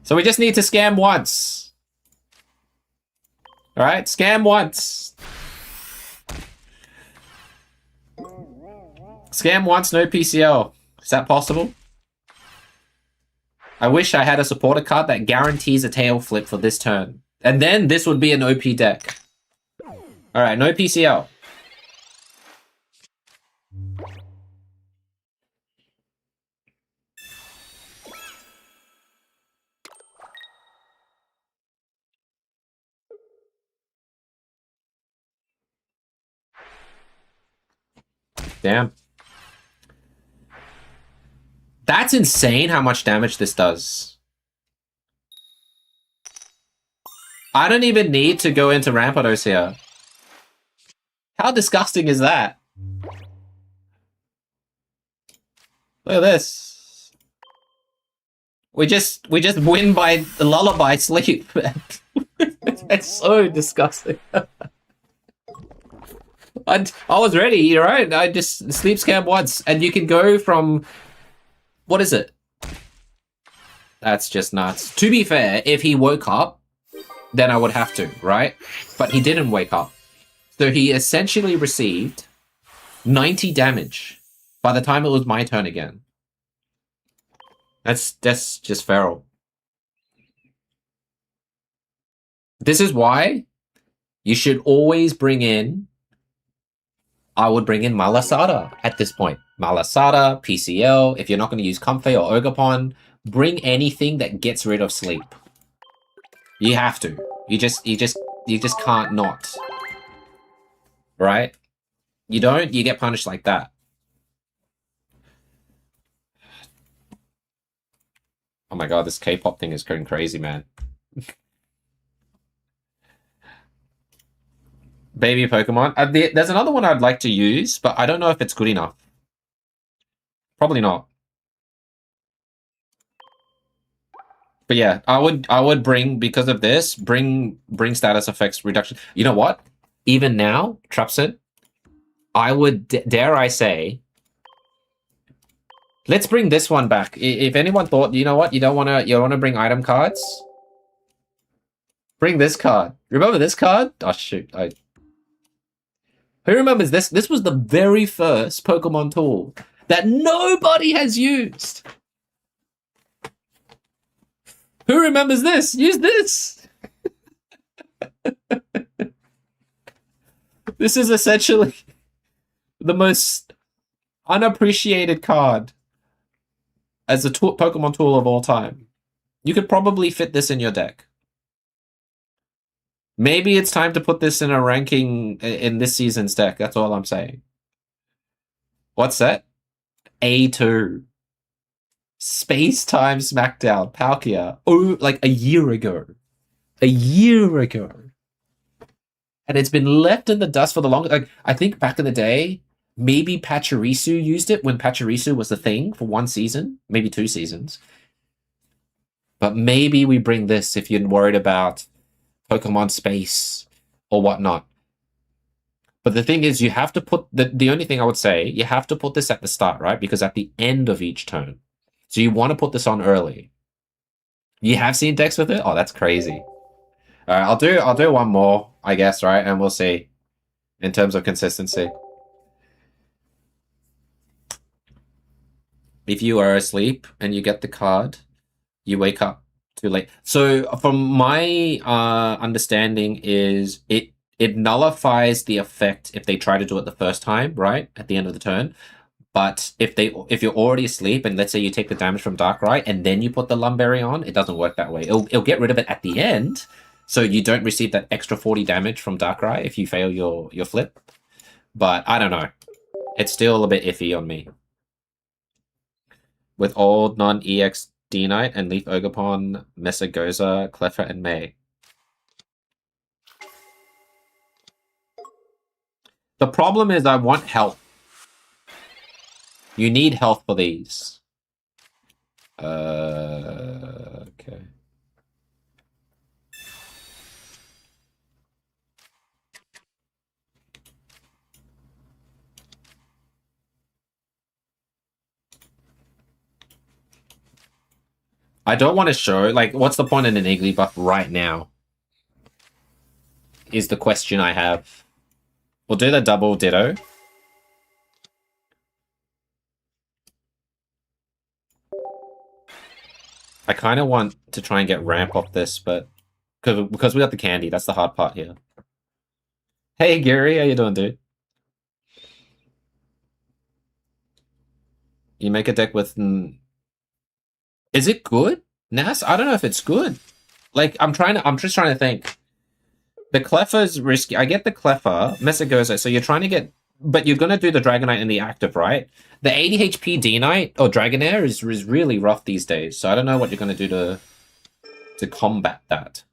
So we just need to scam once. All right, scam once. Scam once, no PCL. Is that possible? I wish I had a supporter card that guarantees a tail flip for this turn. And then this would be an OP deck. Alright, no PCL. Damn. That's insane how much damage this does. I don't even need to go into Rampardos here. How disgusting is that? Look at this. We just win by the lullaby sleep. It's so disgusting. I was ready, you're right. I just sleep scam once, and you can go from... What is it? That's just nuts. To be fair, if he woke up, then I would have to, right? But he didn't wake up. So he essentially received 90 damage by the time it was my turn again. That's just feral. This is why you should always bring in... I would bring in Mascarada at this point. Mascarada, PCL, if you're not going to use Comfey or Ogerpon, bring anything that gets rid of sleep. You have to. You just can't not. Right? You don't, you get punished like that. Oh my god, this K-pop thing is going crazy, man. Baby Pokemon. There's another one I'd like to use, but I don't know if it's good enough. Probably not. But yeah, I would bring, because of this, bring status effects reduction. You know what? Even now, Trapsid, I would, dare I say, let's bring this one back. If anyone thought, you know what, you want to bring item cards, bring this card. Remember this card? Oh shoot, who remembers this? This was the very first Pokemon tool that nobody has used. Who remembers this? Use this. This is essentially the most unappreciated card as a Pokemon tool of all time. You could probably fit this in your deck. Maybe it's time to put this in a ranking in this season's deck. That's all I'm saying. What's that? A2. Space-Time Smackdown. Palkia. Oh, like a year ago. A year ago. And it's been left in the dust for the longest... Like, I think back in the day, maybe Pachirisu used it when Pachirisu was the thing for one season. Maybe 2 seasons. But maybe we bring this if you're worried about Pokemon Space or whatnot. But the thing is, you have to put... The only thing I would say, you have to put this at the start, right? Because at the end of each turn. So you want to put this on early. You have seen decks with it? Oh, that's crazy. All right, I'll do one more, I guess, right? And we'll see in terms of consistency. If you are asleep and you get the card, you wake up too late. So from my understanding is it nullifies the effect if they try to do it the first time, right? At the end of the turn. But if you're already asleep and let's say you take the damage from Darkrai and then you put the Lumberry on, it doesn't work that way. It'll get rid of it at the end, so you don't receive that extra 40 damage from Darkrai if you fail your flip. But I don't know. It's still a bit iffy on me. With old non-EX D-Knight and Leaf Ogerpon, Messagoza, Cleffa, and May. The problem is I want health. You need health for these. Okay. I don't want to show, like, what's the point in an Iggly buff right now? Is the question I have. We'll do the double ditto. I kind of want to try and get ramp off this, but because we got the candy, that's the hard part here. Hey Gary, how you doing, dude? You make a deck with... Is it good? Nas? I don't know if it's good. Like, I'm just trying to think. The Cleffer's risky. I get the Cleffer, Messagoza, so you're trying to get... But you're going to do the Dragonite in the active, right? The 80 HP D-Knight, or Dragonair, is really rough these days, so I don't know what you're going to do to combat that.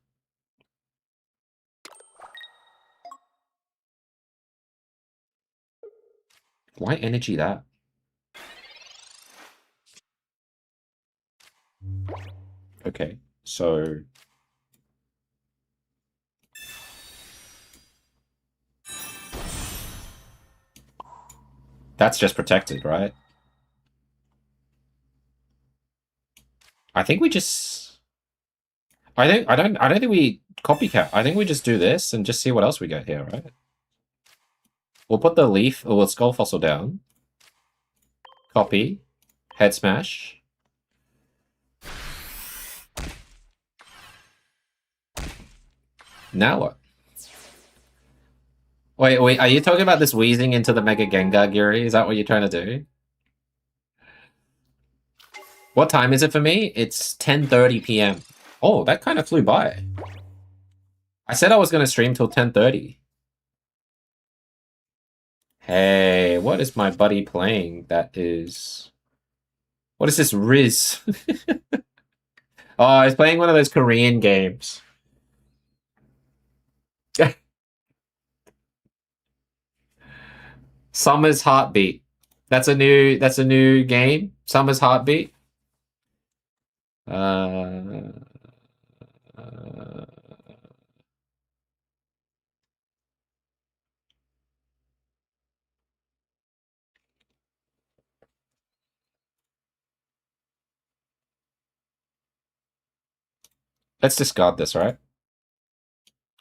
Why energy that? Okay, so... That's just protected, right? I think we just... I don't think we copycat. I think we just do this and just see what else we get here, right? We'll put the leaf or skull fossil down. Copy. Head smash. Now what? Wait, are you talking about this wheezing into the Mega Gengar, Giri? Is that what you're trying to do? What time is it for me? It's 10:30 p.m. Oh, that kind of flew by. I said I was going to stream till 10:30. Hey, what is my buddy playing? That is... What is this, Riz? Oh, he's playing one of those Korean games. Summer's Heartbeat. That's a new game. Summer's Heartbeat. Let's discard this, right?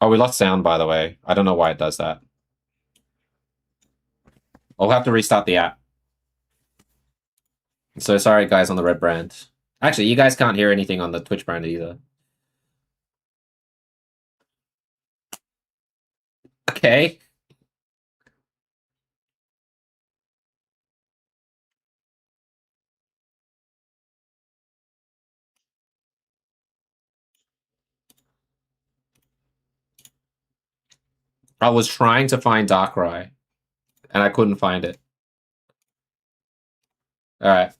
Oh, we lost sound, by the way. I don't know why it does that. I'll have to restart the app. So sorry, guys, on the red brand. Actually, you guys can't hear anything on the Twitch brand either. Okay. I was trying to find Darkrai, and I couldn't find it. Alright.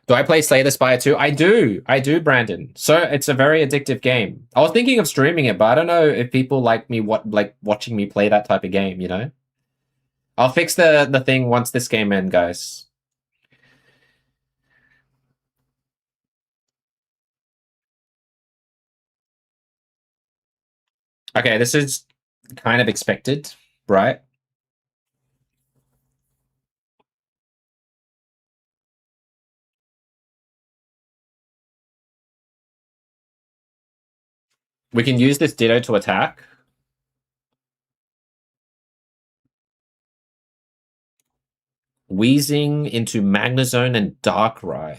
Do I play Slay the Spire too? I do, Brandon. So it's a very addictive game. I was thinking of streaming it, but I don't know if people like me watching me play that type of game, you know? I'll fix the thing once this game ends, guys. Okay, this is kind of expected, right? We can use this Ditto to attack. Wheezing into Magnezone and Darkrai.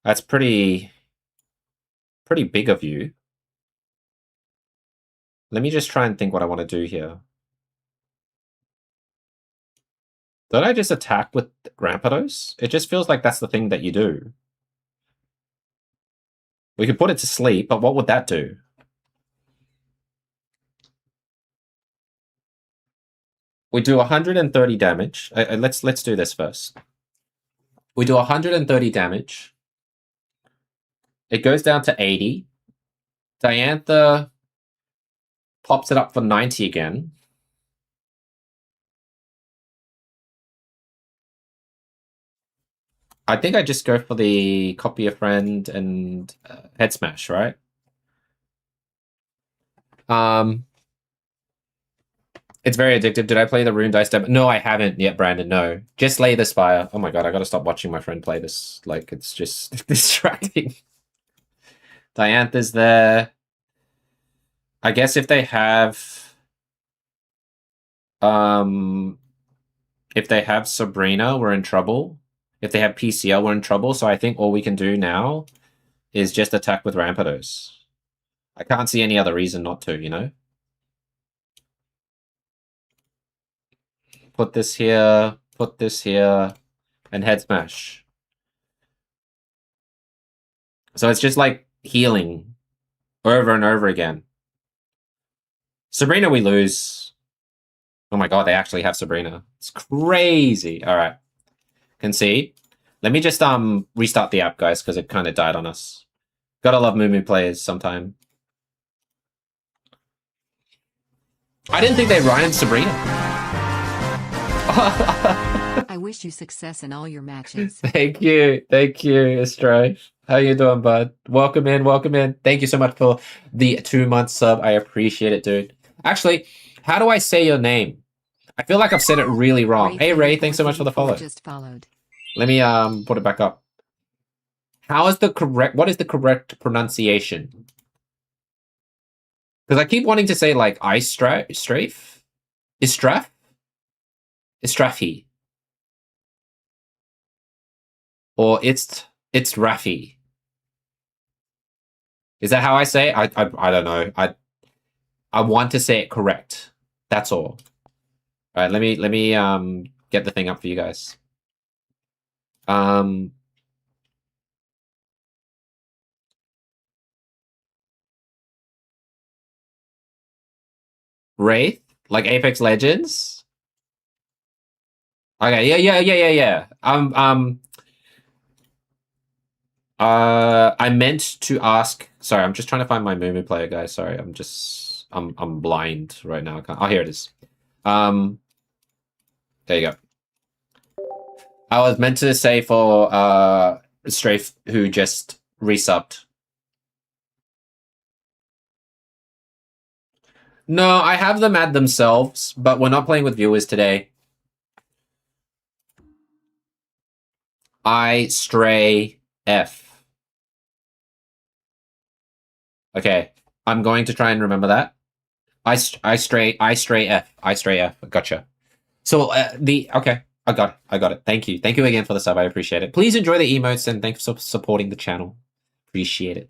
That's pretty big of you. Let me just try and think what I want to do here. Don't I just attack with Rampardos? It just feels like that's the thing that you do. We could put it to sleep, but what would that do? We do 130 damage. Let's do this first. We do 130 damage. It goes down to 80. Diantha pops it up for 90 again. I think I just go for the Copy a Friend and Head Smash, right? It's very addictive. Did I play the Rune Dice demo? No, I haven't yet, Brandon. No. Just Slay the Spire. Oh my god, I gotta stop watching my friend play this. Like, it's just distracting. Diantha's there. I guess if they have... If they have Sabrina, we're in trouble. If they have PCL, we're in trouble. So I think all we can do now is just attack with Rampardos. I can't see any other reason not to, you know? Put this here, and head smash. So it's just like healing over and over again. Sabrina, we lose. Oh my god, they actually have Sabrina. It's crazy. All right. Concede. Let me just restart the app, guys, because it kind of died on us. Gotta love Moo players sometime. I didn't think they rhymed Sabrina. I wish you success in all your matches. Thank you, Astray. How you doing, bud? Welcome in. Thank you so much for the 2-month sub. I appreciate it, dude. Actually, how do I say your name? I feel like I've said it really wrong. Hey, Ray, thanks so much for the follow. Just followed. Let me put it back up. What is the correct pronunciation? Because I keep wanting to say like Strafe? Istrafi. Or it's Rafi. Is that how I say it? I don't know. I want to say it correct. That's all. All right, let me get the thing up for you guys. Wraith, like Apex Legends. Okay, yeah. I meant to ask. Sorry, I'm just trying to find my Moo player, guys. Sorry, I'm blind right now. Oh, here it is. There you go. I was meant to say for Strafe, who just resubbed. No, I have them add themselves, but we're not playing with viewers today. I stray F. Okay, I'm going to try and remember that. I stray F. Gotcha. So okay, I got it. Thank you again for the sub. I appreciate it. Please enjoy the emotes and thanks for supporting the channel. Appreciate it.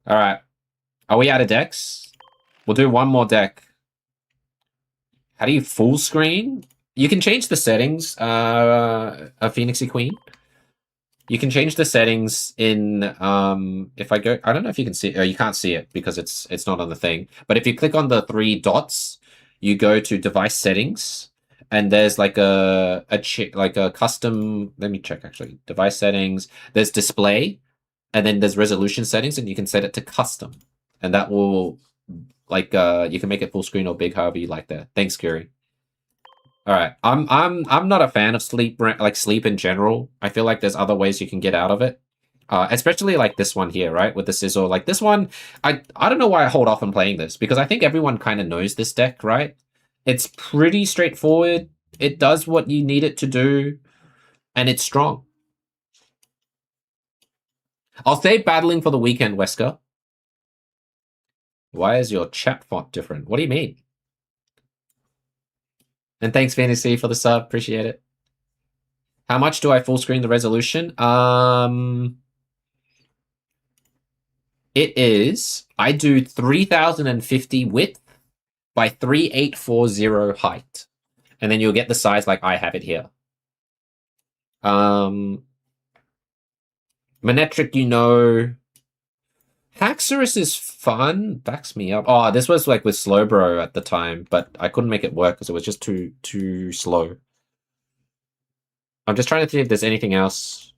All right, are we out of decks? We'll do one more deck. How do you full screen? You can change the settings. A Phoenixy Queen. You can change the settings in if I go, I don't know if you can see it, or you can't see it because it's not on the thing. But if you click on the 3 dots, you go to device settings, and there's like a custom. Let me check actually. Device settings. There's display, and then there's resolution settings, and you can set it to custom, and that will like you can make it full screen or big, however you like that. Thanks, Curie. All right, I'm not a fan of sleep in general. I feel like there's other ways you can get out of it, especially like this one here, right? With the Sizzle, like this one, I don't know why I hold off on playing this because I think everyone kind of knows this deck, right? It's pretty straightforward. It does what you need it to do, and it's strong. I'll say battling for the weekend, Wesker. Why is your chat font different? What do you mean? And thanks, Fantasy, for the sub. Appreciate it. How much do I full screen the resolution? It is, I do 3050 width by 3840 height. And then you'll get the size like I have it here. Manetric, you know. Haxorus is fun. Backs me up. Oh, this was like with Slowbro at the time, but I couldn't make it work because it was just too slow. I'm just trying to see if there's anything else.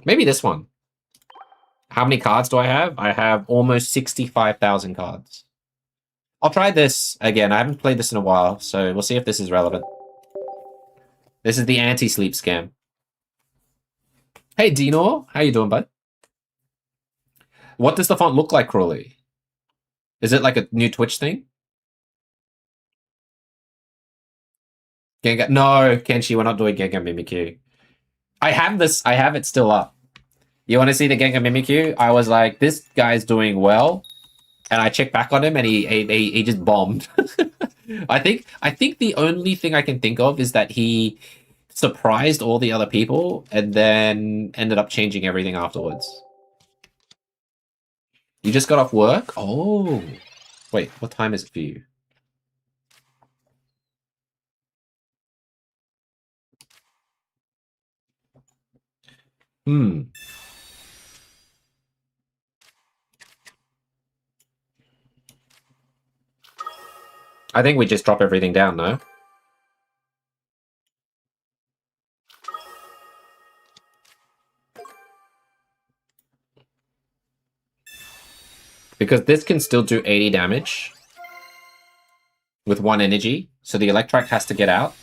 Maybe this one. How many cards do I have? I have almost 65,000 cards. I'll try this again. I haven't played this in a while, so we'll see if this is relevant. This is the anti-sleep scam. Hey, Dino. How you doing, bud? What does the font look like, Crawley? Is it like a new Twitch thing? Gengar? No, Kenshi, we're not doing Gengar Mimikyu. I have it still up. You want to see the Gengar Mimikyu? I was like, this guy's doing well. And I checked back on him and he just bombed. I think the only thing I can think of is that he surprised all the other people and then ended up changing everything afterwards. You just got off work? Oh. Wait, what time is it for you? Hmm. I think we just drop everything down, no? Because this can still do 80 damage with 1 energy, so the Electrike has to get out.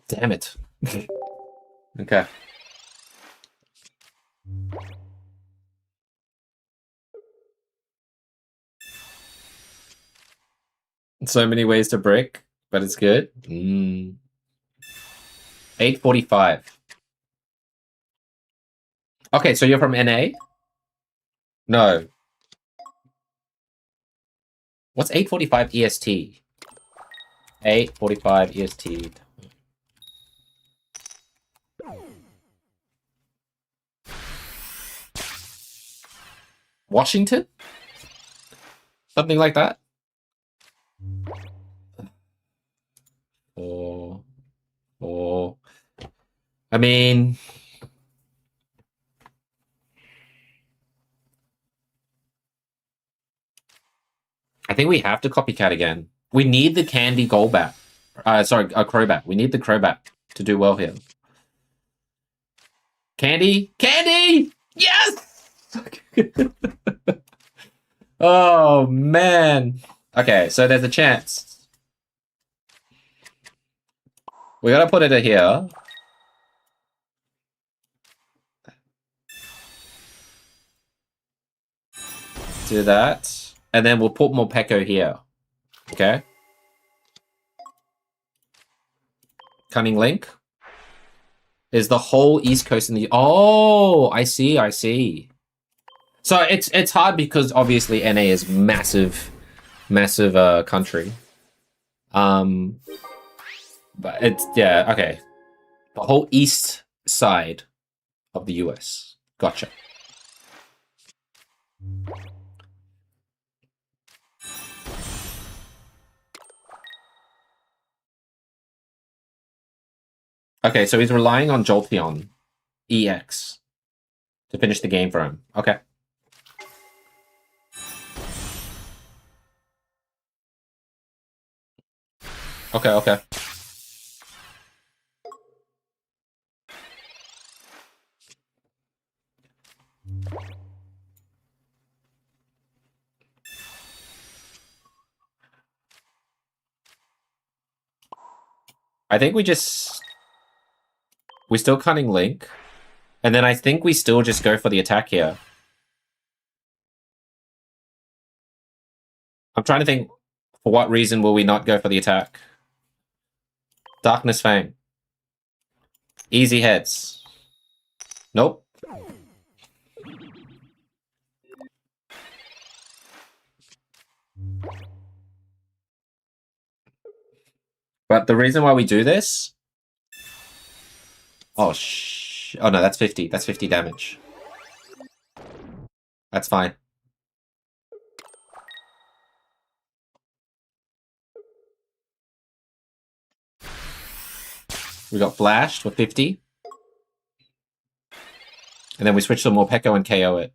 Damn it. Okay. So many ways to brick, but it's good. 845. Okay, so you're from NA? No. What's 845 EST? 845 EST. Washington? Something like that? Or I mean, I think we have to copycat again. We need the candy Golbat. Sorry, a Crobat. We need the Crobat to do well here. Candy? Candy! Yes! Oh, man. Okay, so there's a chance. We gotta put it here. Do that. And then we'll put Morpeko here. Okay? Cunning Link. Is the whole East Coast in the... Oh, I see, I see. So it's hard because obviously NA is massive country. But it's, yeah, okay. The whole east side of the US. Gotcha. Okay, so he's relying on Jolteon EX to finish the game for him. Okay. Okay, okay. I think we still Cunning Link. And then I think we still just go for the attack here. I'm trying to think, for what reason will we not go for the attack? Darkness Fang. Easy heads. Nope. But the reason why we do this... Oh, oh no, that's 50. That's 50 damage. That's fine. We got flashed for 50. And then we switch to Morpeko and KO it.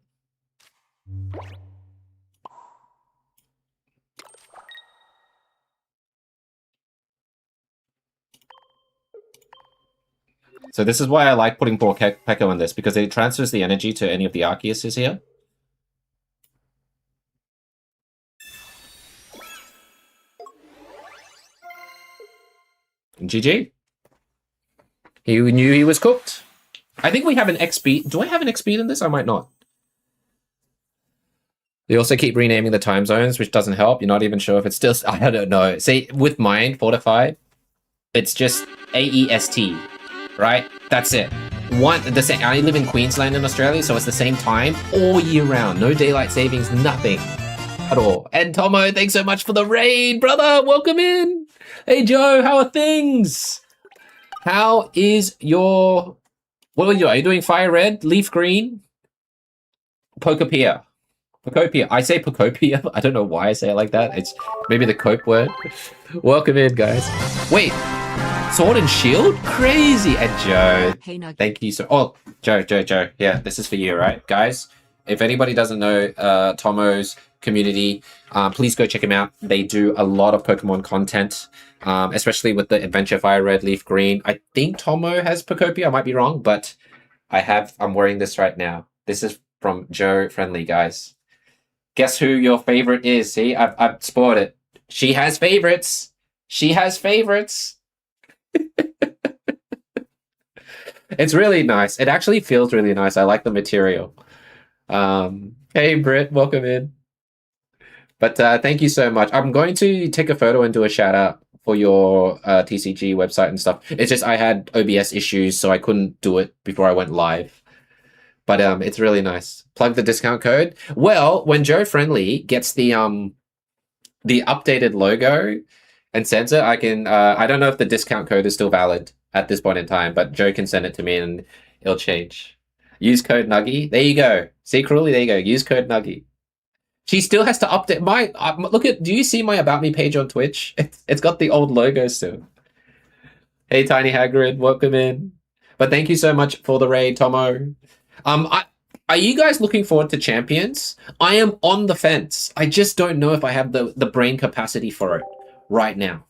So this is why I like putting Morpeko in this, because it transfers the energy to any of the Arceuses here. And GG. He knew he was cooked. I think we have an XP. Do I have an XP in this? I might not. They also keep renaming the time zones, which doesn't help. You're not even sure if it's still... I don't know. See, with mine, Fortified, it's just AEST, right? That's it. I live in Queensland in Australia, so it's the same time all year round. No daylight savings, nothing at all. And Tomo, thanks so much for the raid, brother. Welcome in. Hey, Joe, how are things? How is your... What are you doing? Are you doing fire red, leaf green, Pokopia? Pokopia. I say Pokopia. I don't know why I say it like that. It's maybe the cope word. Welcome in, guys. Wait, Sword and Shield? Crazy. And Joe, Hey, Nug. thank you so... Oh, Joe. Yeah, this is for you, right? Guys, if anybody doesn't know Tomo's community, please go check him out. They do a lot of Pokemon content, especially with the Adventure Fire Red, Leaf Green. I think Tomo has Pokopia. I might be wrong, but I'm wearing this right now. This is from Joe Friendly, guys. Guess who your favorite is? See, I've spoiled it. She has favorites. It's really nice. It actually feels really nice. I like the material. Hey, Britt, welcome in. But thank you so much. I'm going to take a photo and do a shout out for your TCG website and stuff. It's just I had OBS issues, so I couldn't do it before I went live. But it's really nice. Plug the discount code. Well, when Joe Friendly gets the updated logo and sends it, I can. I don't know if the discount code is still valid at this point in time, but Joe can send it to me and it'll change. Use code Nuggy. There you go. See, Cruelly. There you go. Use code Nuggy. She still has to update my. Look at. Do you see my About Me page on Twitch? It's got the old logo still. Hey, Tiny Hagrid, welcome in. But thank you so much for the raid, Tomo. Are you guys looking forward to Champions? I am on the fence. I just don't know if I have the brain capacity for it right now.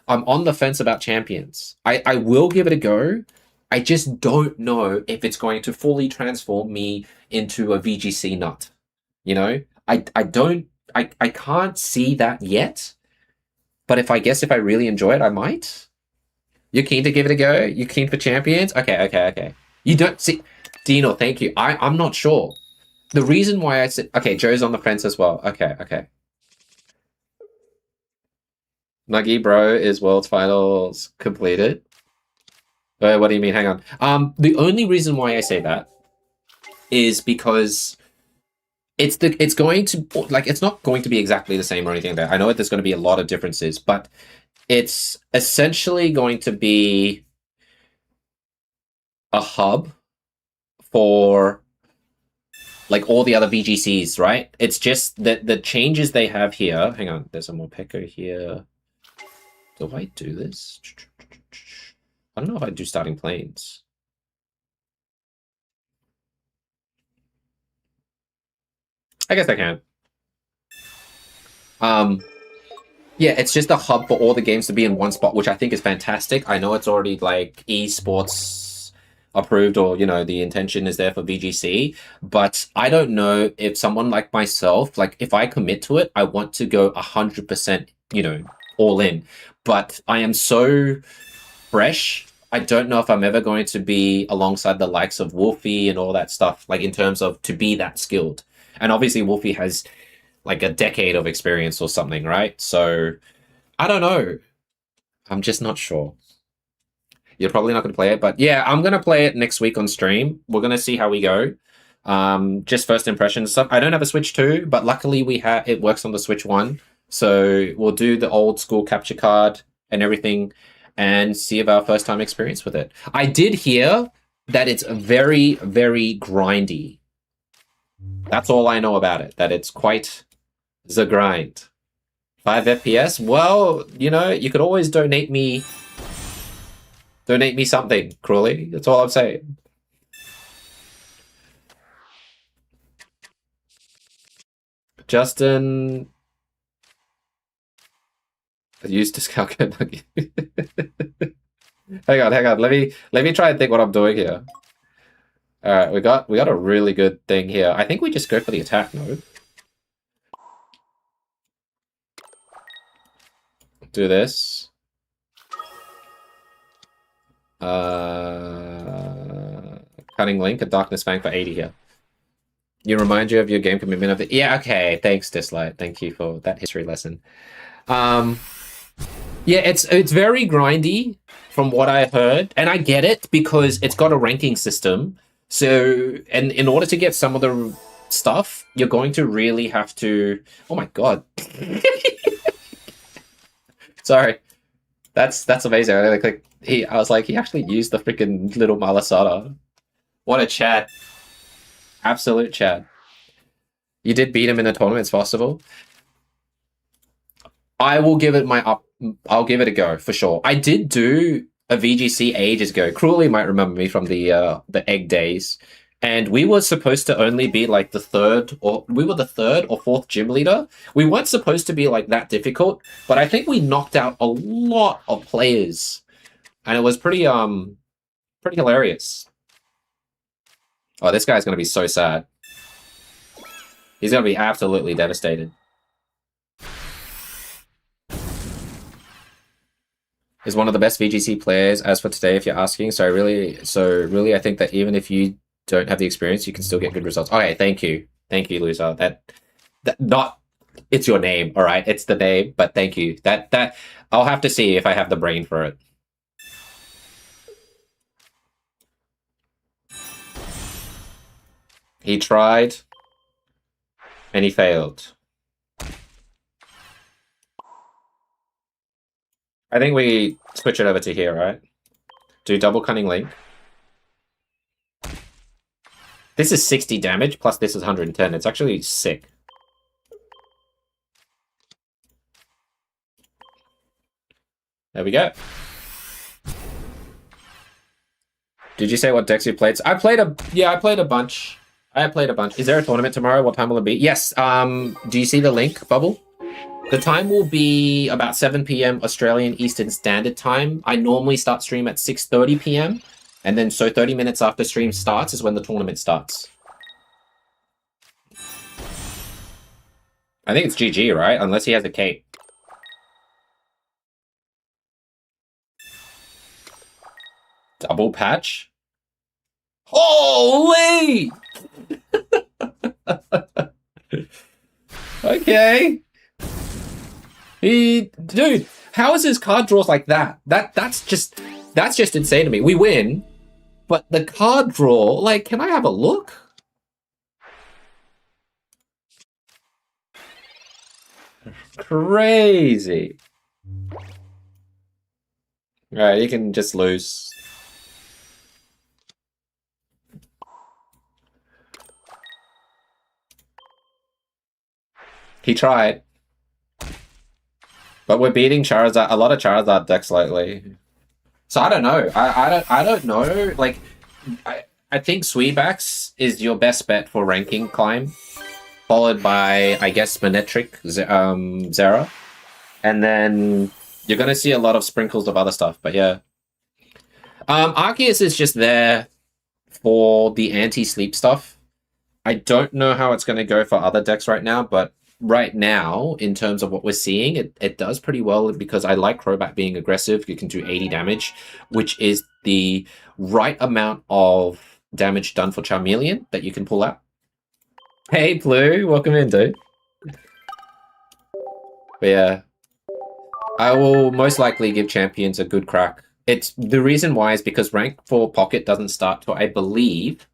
I'm on the fence about Champions. I will give it a go. I just don't know if it's going to fully transform me into a VGC nut. You know? I can't see that yet. But if I really enjoy it, I might. You're keen to give it a go? You're keen for Champions? Okay. You don't see... Dino, thank you. I'm not sure. The reason why I said... Okay, Joe's on the fence as well. Okay. Nuggy Bro is World Finals completed. What do you mean? Hang on. The only reason why I say that is because it's going to... Like, it's not going to be exactly the same or anything like that. I know there's going to be a lot of differences, but it's essentially going to be a hub for like all the other VGCs, right? It's just that the changes they have here. Hang on, there's a Morpeko here. Do I do this? I don't know if I do starting planes. I guess I can. Yeah, it's just a hub for all the games to be in one spot, which I think is fantastic. I know it's already like esports approved, or, you know, the intention is there for VGC, but I don't know if someone like myself, like if I commit to it, I want to go 100%, you know, all in. But I am so fresh. I don't know if I'm ever going to be alongside the likes of Wolfie and all that stuff, like in terms of to be that skilled. And obviously Wolfie has like a decade of experience or something, right? So I don't know. I'm just not sure. You're probably not going to play it, but yeah, I'm going to play it next week on stream. We're going to see how we go. Just first impressions stuff. I don't have a Switch 2, but luckily it works on the Switch 1. So we'll do the old school capture card and everything and see if our first time experience with it. I did hear that it's very, very grindy. That's all I know about it, that it's quite the grind. 5 FPS? Well, you know, you could always donate me something, Cruelly. That's all I'm saying. Justin, use discount code. hang on. Let me try and think what I'm doing here. All right, we got a really good thing here. I think we just go for the attack mode. Do this. Cunning Link and Darkness Fang for 80 here. You remind you of your game commitment of the... Yeah, okay. Thanks, Dislight. Thank you for that history lesson. Yeah, it's very grindy from what I heard. And I get it because it's got a ranking system. So, and in order to get some of the stuff, you're going to really have to... Oh my god. Sorry. That's amazing. I was like, he actually used the freaking little Malasada. What a Chad. Absolute Chad. You did beat him in the tournament, it's possible. I will give it I'll give it a go for sure. I did do a VGC ages ago. Cruelly might remember me from the egg days. And we were supposed to only be like the third or fourth gym leader. We weren't supposed to be like that difficult, but I think we knocked out a lot of players. And it was pretty hilarious. Oh, this guy's gonna be so sad. He's gonna be absolutely devastated. Is one of the best VGC players as for today, if you're asking. So really, I think that even if you don't have the experience, you can still get good results. Okay, thank you, loser. That not, it's your name, all right. It's the name, but thank you. That I'll have to see if I have the brain for it. He tried, and he failed. I think we switch it over to here, right? Do double Cunning Link. This is 60 damage, plus this is 110. It's actually sick. There we go. Did you say what decks you played? I played a bunch. I played a bunch. Is there a tournament tomorrow? What time will it be? Yes. Do you see the link, Bubble? The time will be about 7 p.m. Australian Eastern Standard Time. I normally start stream at 6:30 p.m. And then so 30 minutes after stream starts is when the tournament starts. I think it's GG, right? Unless he has a cape. Double patch? Holy! Okay. Dude, how is his card draws like that? That's just insane to me. We win, but the card draw, like, can I have a look? Crazy. Right, you can just lose. He tried. But we're beating Charizard, a lot of Charizard decks lately. So I don't know. I don't know. Like, I think Sweebax is your best bet for ranking climb, followed by, I guess, Manectric, Zera, and then you're gonna see a lot of sprinkles of other stuff. But yeah, Arceus is just there for the anti-sleep stuff. I don't know how it's gonna go for other decks right now, but right now, in terms of what we're seeing, it does pretty well because I like Crobat being aggressive. You can do 80 damage, which is the right amount of damage done for Charmeleon that you can pull out. Hey, Blue, welcome in, dude. But yeah, I will most likely give Champions a good crack. It's the reason why is because rank 4 Pocket doesn't start till, I believe,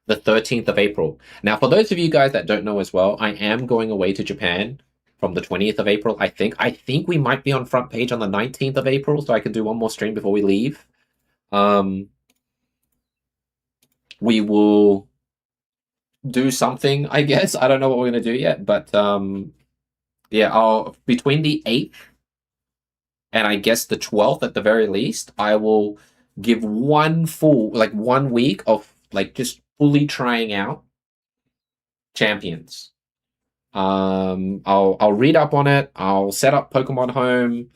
the 13th of April. Now, for those of you guys that don't know as well, I am going away to Japan from the 20th of April, I think. I think we might be on front page on the 19th of April, so I can do one more stream before we leave. We will do something, I guess. I don't know what we're going to do yet, but yeah, between the 8th and I guess the 12th at the very least, I will give one week of just fully trying out Champions. I'll read up on it. I'll set up Pokemon Home.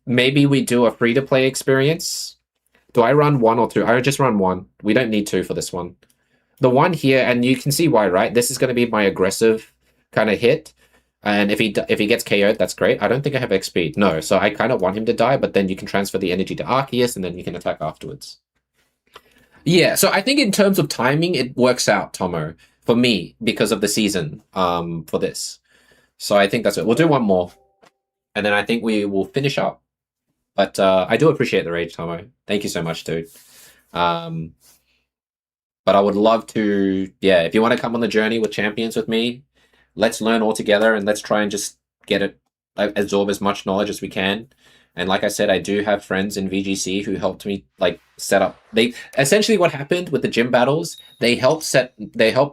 Maybe we do a free-to-play experience. Do I run 1 or 2? I just run 1. We don't need 2 for this one. The one here, and you can see why, right? This is going to be my aggressive kind of hit. And if he gets KO'd, that's great. I don't think I have X speed. No, so I kind of want him to die, but then you can transfer the energy to Arceus, and then you can attack afterwards. Yeah, so I think in terms of timing, it works out, Tomo, for me because of the season for this. So I think that's it. We'll do one more, and then I think we will finish up. But I do appreciate the rage, Tomo. Thank you so much, dude. But I would love to, yeah, if you want to come on the journey with champions with me, let's learn all together and let's try and just get it, absorb as much knowledge as we can. And like I said, I do have friends in VGC who helped me like set up. They essentially what happened with the gym battles. They helped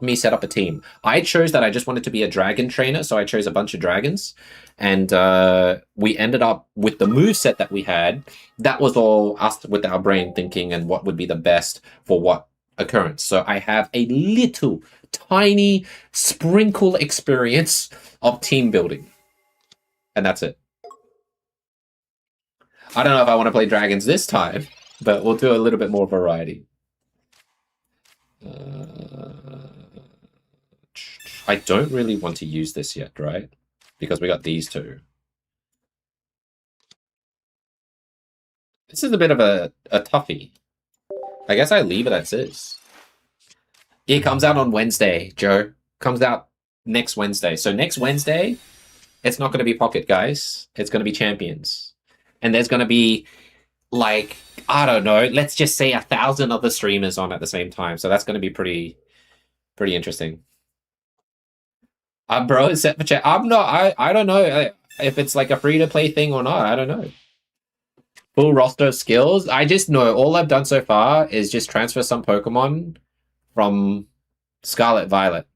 me set up a team. I chose that I just wanted to be a dragon trainer, so I chose a bunch of dragons, and we ended up with the move set that we had. That was all us with our brain thinking and what would be the best for what occurrence. So I have a little tiny sprinkle experience of team building, and that's it. I don't know if I want to play dragons this time, but we'll do a little bit more variety. I don't really want to use this yet, right? Because we got these two. This is a bit of a toughie. I guess I leave it as is. It comes out on Wednesday, Joe. Comes out next Wednesday. So next Wednesday, it's not going to be Pocket, guys. It's going to be Champions. And there's going to be, like, I don't know, let's just say 1,000 other streamers on at the same time. So that's going to be pretty interesting. Bro, set for chat. I'm not, I don't know if it's like a free-to-play thing or not. I don't know. Full roster of skills. I just know all I've done so far is just transfer some Pokemon from Scarlet Violet.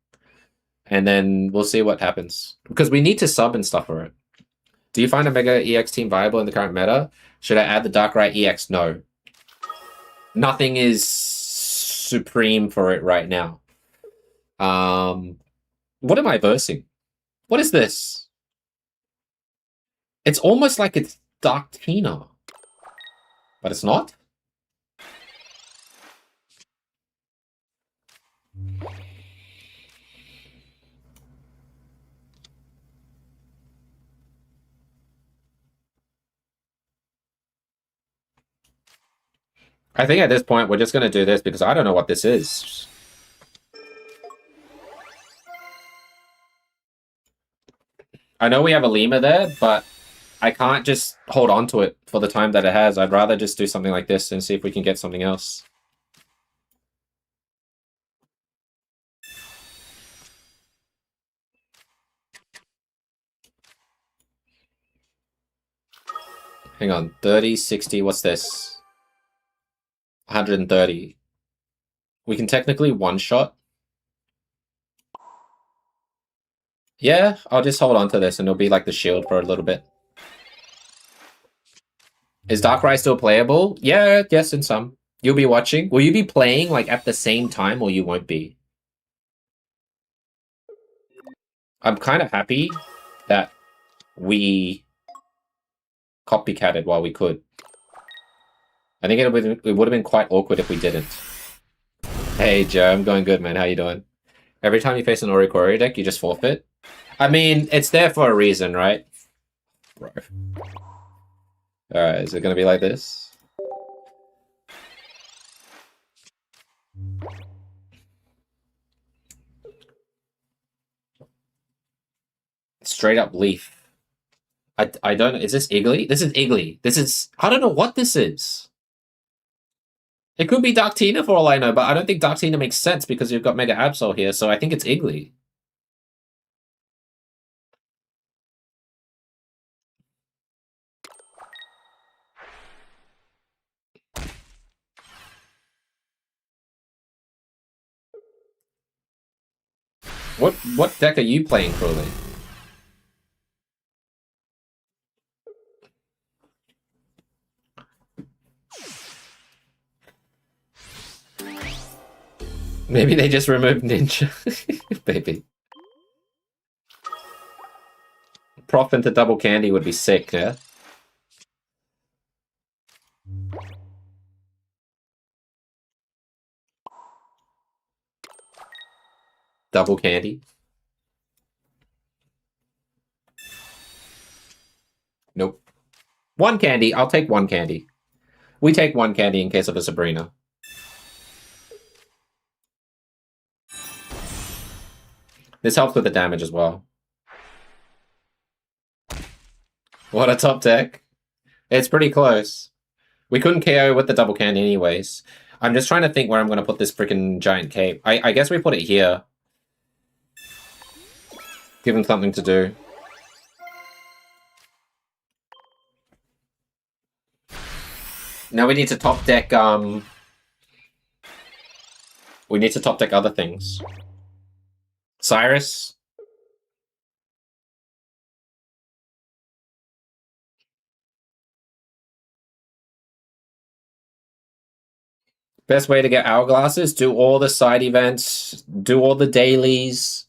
And then we'll see what happens. Because we need to sub and stuff for it. Do you find a Mega EX team viable in the current meta? Should I add the Darkrai EX? No. Nothing is supreme for it right now. What am I versing? What is this? It's almost like it's Dark Tina. But it's not? I think at this point, we're just going to do this because I don't know what this is. I know we have a lemur there, but I can't just hold on to it for the time that it has. I'd rather just do something like this and see if we can get something else. Hang on, 30, 60, what's this? 130. We can technically one-shot. Yeah, I'll just hold on to this and it'll be like the shield for a little bit. Is Darkrai still playable? Yeah, yes, in some. You'll be watching. Will you be playing like at the same time or you won't be? I'm kind of happy that we copycatted while we could. I think it would have been quite awkward if we didn't. Hey, Joe, I'm going good, man. How you doing? Every time you face an Oricori deck, you just forfeit? I mean, it's there for a reason, right? Bro. Alright, is it going to be like this? Straight up leaf. I don't know. Is this Iggly? This is Iggly. This is... I don't know what this is. It could be Dark Tina for all I know, but I don't think Dark Tina makes sense because you've got Mega Absol here, so I think it's Iggly. What deck are you playing, Crowley? Maybe they just removed Ninja. Baby. Prof into double candy would be sick, yeah? Double candy? Nope. One candy. I'll take one candy. We take one candy in case of a Sabrina. This helps with the damage as well. What a top deck. It's pretty close. We couldn't KO with the double can anyways. I'm just trying to think where I'm going to put this freaking giant cape. I guess we put it here. Give him something to do. Now we need to top deck, we need to top deck other things. Cyrus. Best way to get hourglasses, do all the side events, do all the dailies,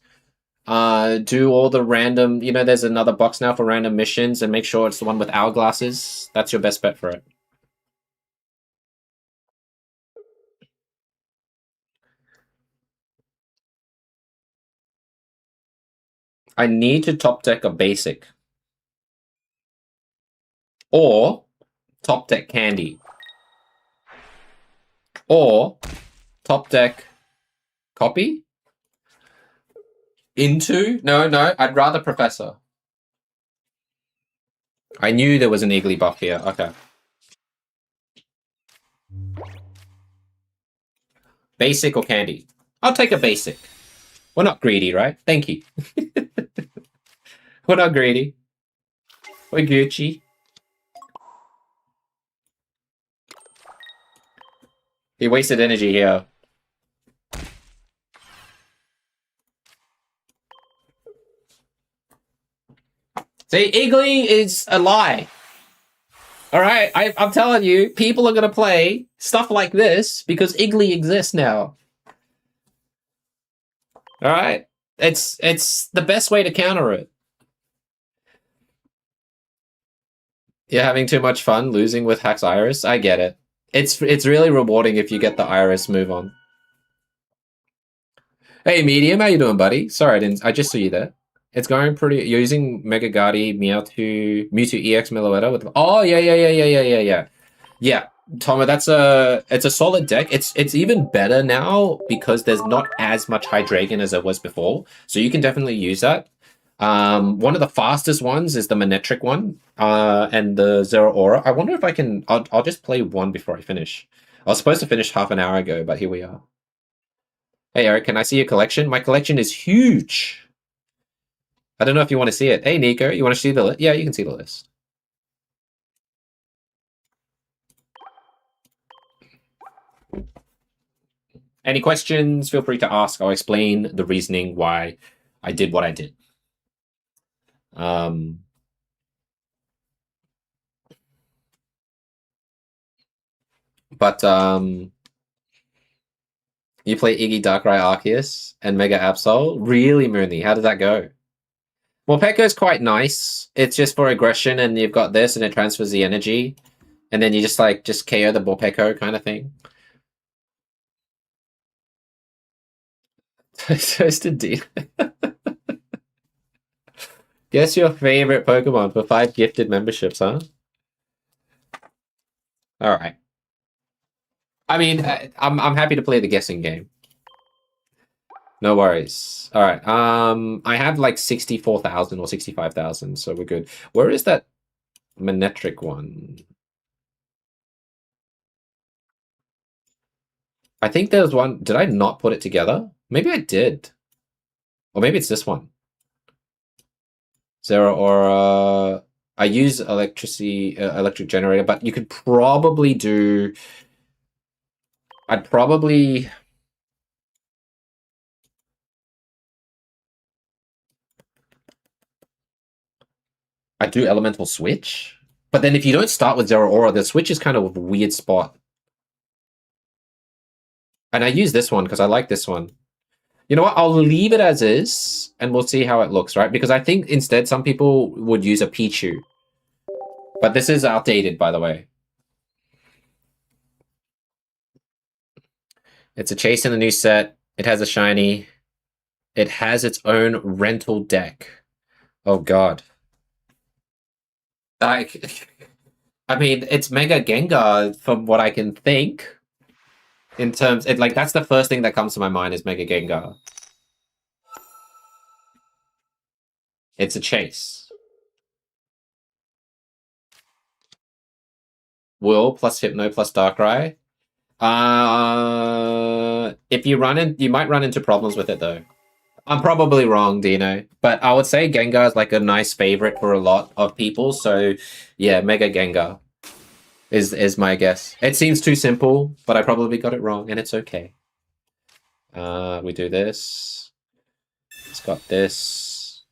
do all the random, you know, there's another box now for random missions, and make sure it's the one with hourglasses. That's your best bet for it. I need to top deck a basic. Or top deck candy. Or top deck copy. Into? No, I'd rather Professor. I knew there was an Eagly buff here. Okay. Basic or candy? I'll take a basic. We're not greedy, right? Thank you. We're not greedy. We're Gucci. He wasted energy here. See, Eagly is a lie. Alright, I'm telling you, people are gonna play stuff like this because Eagly exists now. Alright? It's the best way to counter it. You're having too much fun losing with Hack's Iris? I get it. It's really rewarding if you get the Iris move on. Hey, Medium, how you doing, buddy? Sorry, I just saw you there. It's going pretty. You're using Mega Guardi, Mewtwo EX Meloetta with. Oh yeah. Yeah, Tomo, it's a solid deck. It's even better now because there's not as much Hydreigon as there was before, so you can definitely use that. One of the fastest ones is the Manectric one, and the Zero Aura. I wonder if I can. I'll just play one before I finish. I was supposed to finish half an hour ago, but here we are. Hey Eric, can I see your collection? My collection is huge. I don't know if you want to see it. Hey Nico, you want to see the list? Yeah, you can see the list. Any questions? Feel free to ask. I'll explain the reasoning why I did what I did. You play Iggy, Darkrai, Arceus, and Mega Absol? Really, Mooney? How did that go? Well, Pekka's quite nice. It's just for aggression, and you've got this, and it transfers the energy. And then you just KO the Morpeko kind of thing. Toasted D. Guess your favorite Pokemon for 5 gifted memberships, huh? Alright. I mean, I'm happy to play the guessing game. No worries. Alright, I have like 64,000 or 65,000, so we're good. Where is that Manectric one? I think there's one. Did I not put it together? Maybe I did. Or maybe it's this one. Zero Aura. I use electric generator, but you could probably do... I'd probably... I'd do Elemental Switch. But then if you don't start with Zero Aura, the Switch is kind of a weird spot. And I use this one because I like this one. You know what? I'll leave it as is, and we'll see how it looks, right? Because I think instead some people would use a Pichu. But this is outdated, by the way. It's a chase in the new set. It has a shiny. It has its own rental deck. Oh, God. I mean, it's Mega Gengar from what I can think. In terms, that's the first thing that comes to my mind is Mega Gengar. It's a chase. Will plus Hypno plus Darkrai. If you you might run into problems with it though. I'm probably wrong, Dino, but I would say Gengar is like a nice favorite for a lot of people. So, yeah, Mega Gengar is my guess. It seems too simple, but I probably got it wrong, and it's okay. We do this. It's got this.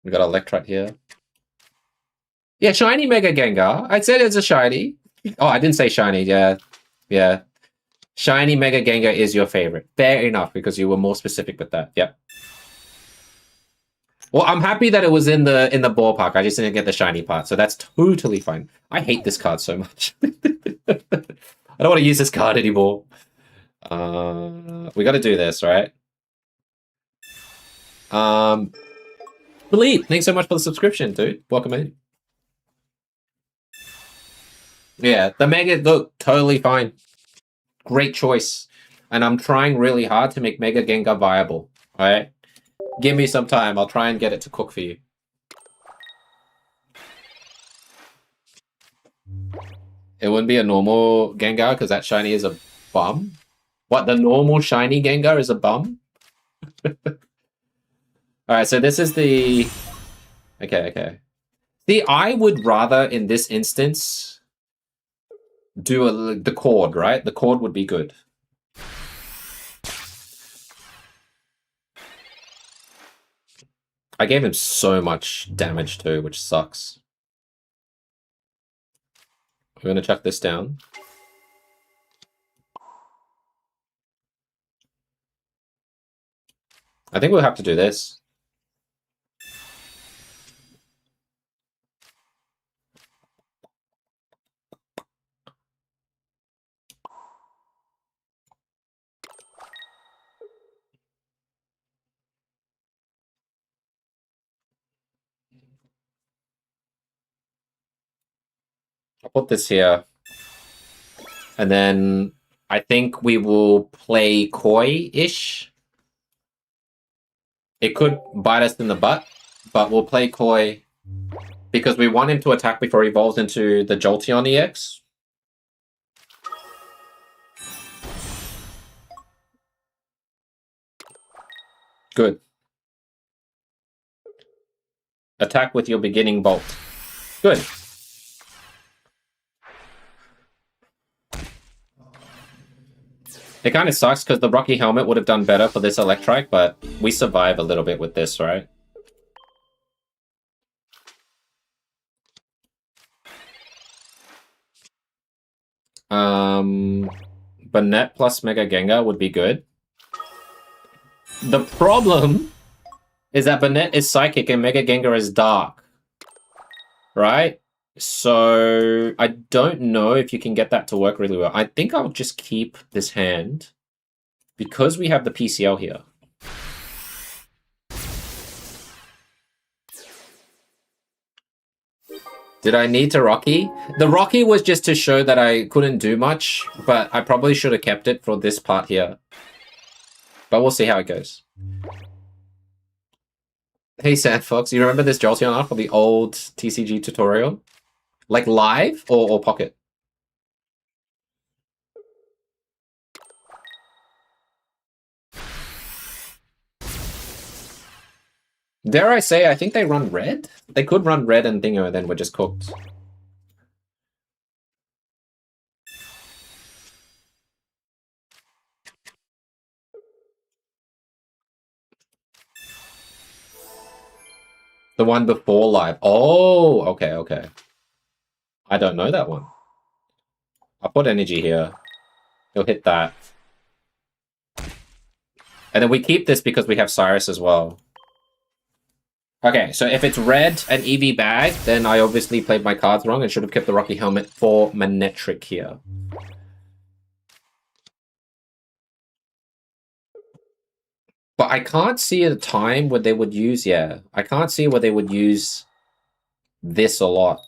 We got Electrite here. Yeah, shiny Mega Gengar. I said it's a shiny. Oh, I didn't say shiny. Yeah, yeah. Shiny Mega Gengar is your favorite. Fair enough, because you were more specific with that. Yep. Well, I'm happy that it was in the ballpark. I just didn't get the shiny part, so that's totally fine. I hate this card so much. I don't want to use this card anymore. We got to do this, right? Philippe, thanks so much for the subscription, dude. Welcome in. Yeah, the Mega, look, totally fine. Great choice. And I'm trying really hard to make Mega Gengar viable, all right? Give me some time. I'll try and get it to cook for you. It wouldn't be a normal Gengar because that shiny is a bum. What, the normal shiny Gengar is a bum? Alright, so this is the... Okay. See, I would rather, in this instance, do the cord, right? The cord would be good. I gave him so much damage too, which sucks. We're going to chuck this down. I think we'll have to do this. I'll put this here. And then I think we will play coy-ish. It could bite us in the butt, but we'll play coy because we want him to attack before he evolves into the Jolteon EX. Good. Attack with your beginning bolt. Good. It kind of sucks because the Rocky Helmet would have done better for this Electrike, but we survive a little bit with this, right? Banette plus Mega Gengar would be good. The problem is that Banette is Psychic and Mega Gengar is Dark. Right? So I don't know if you can get that to work really well. I think I'll just keep this hand because we have the PCL here. Did I need to Rocky? The Rocky was just to show that I couldn't do much, but I probably should have kept it for this part here. But we'll see how it goes. Hey Sandfox, you remember this Jolteon art from the old TCG tutorial? Like live or pocket? Dare I say, I think they run red? They could run red and Dingo, then we're just cooked. The one before live. Oh, okay. I don't know that one. I'll put energy here. He'll hit that. And then we keep this because we have Cyrus as well. Okay, so if it's red and EV bag, then I obviously played my cards wrong and should have kept the Rocky Helmet for Manectric here. But I can't see a time where they would use, I can't see where they would use this a lot.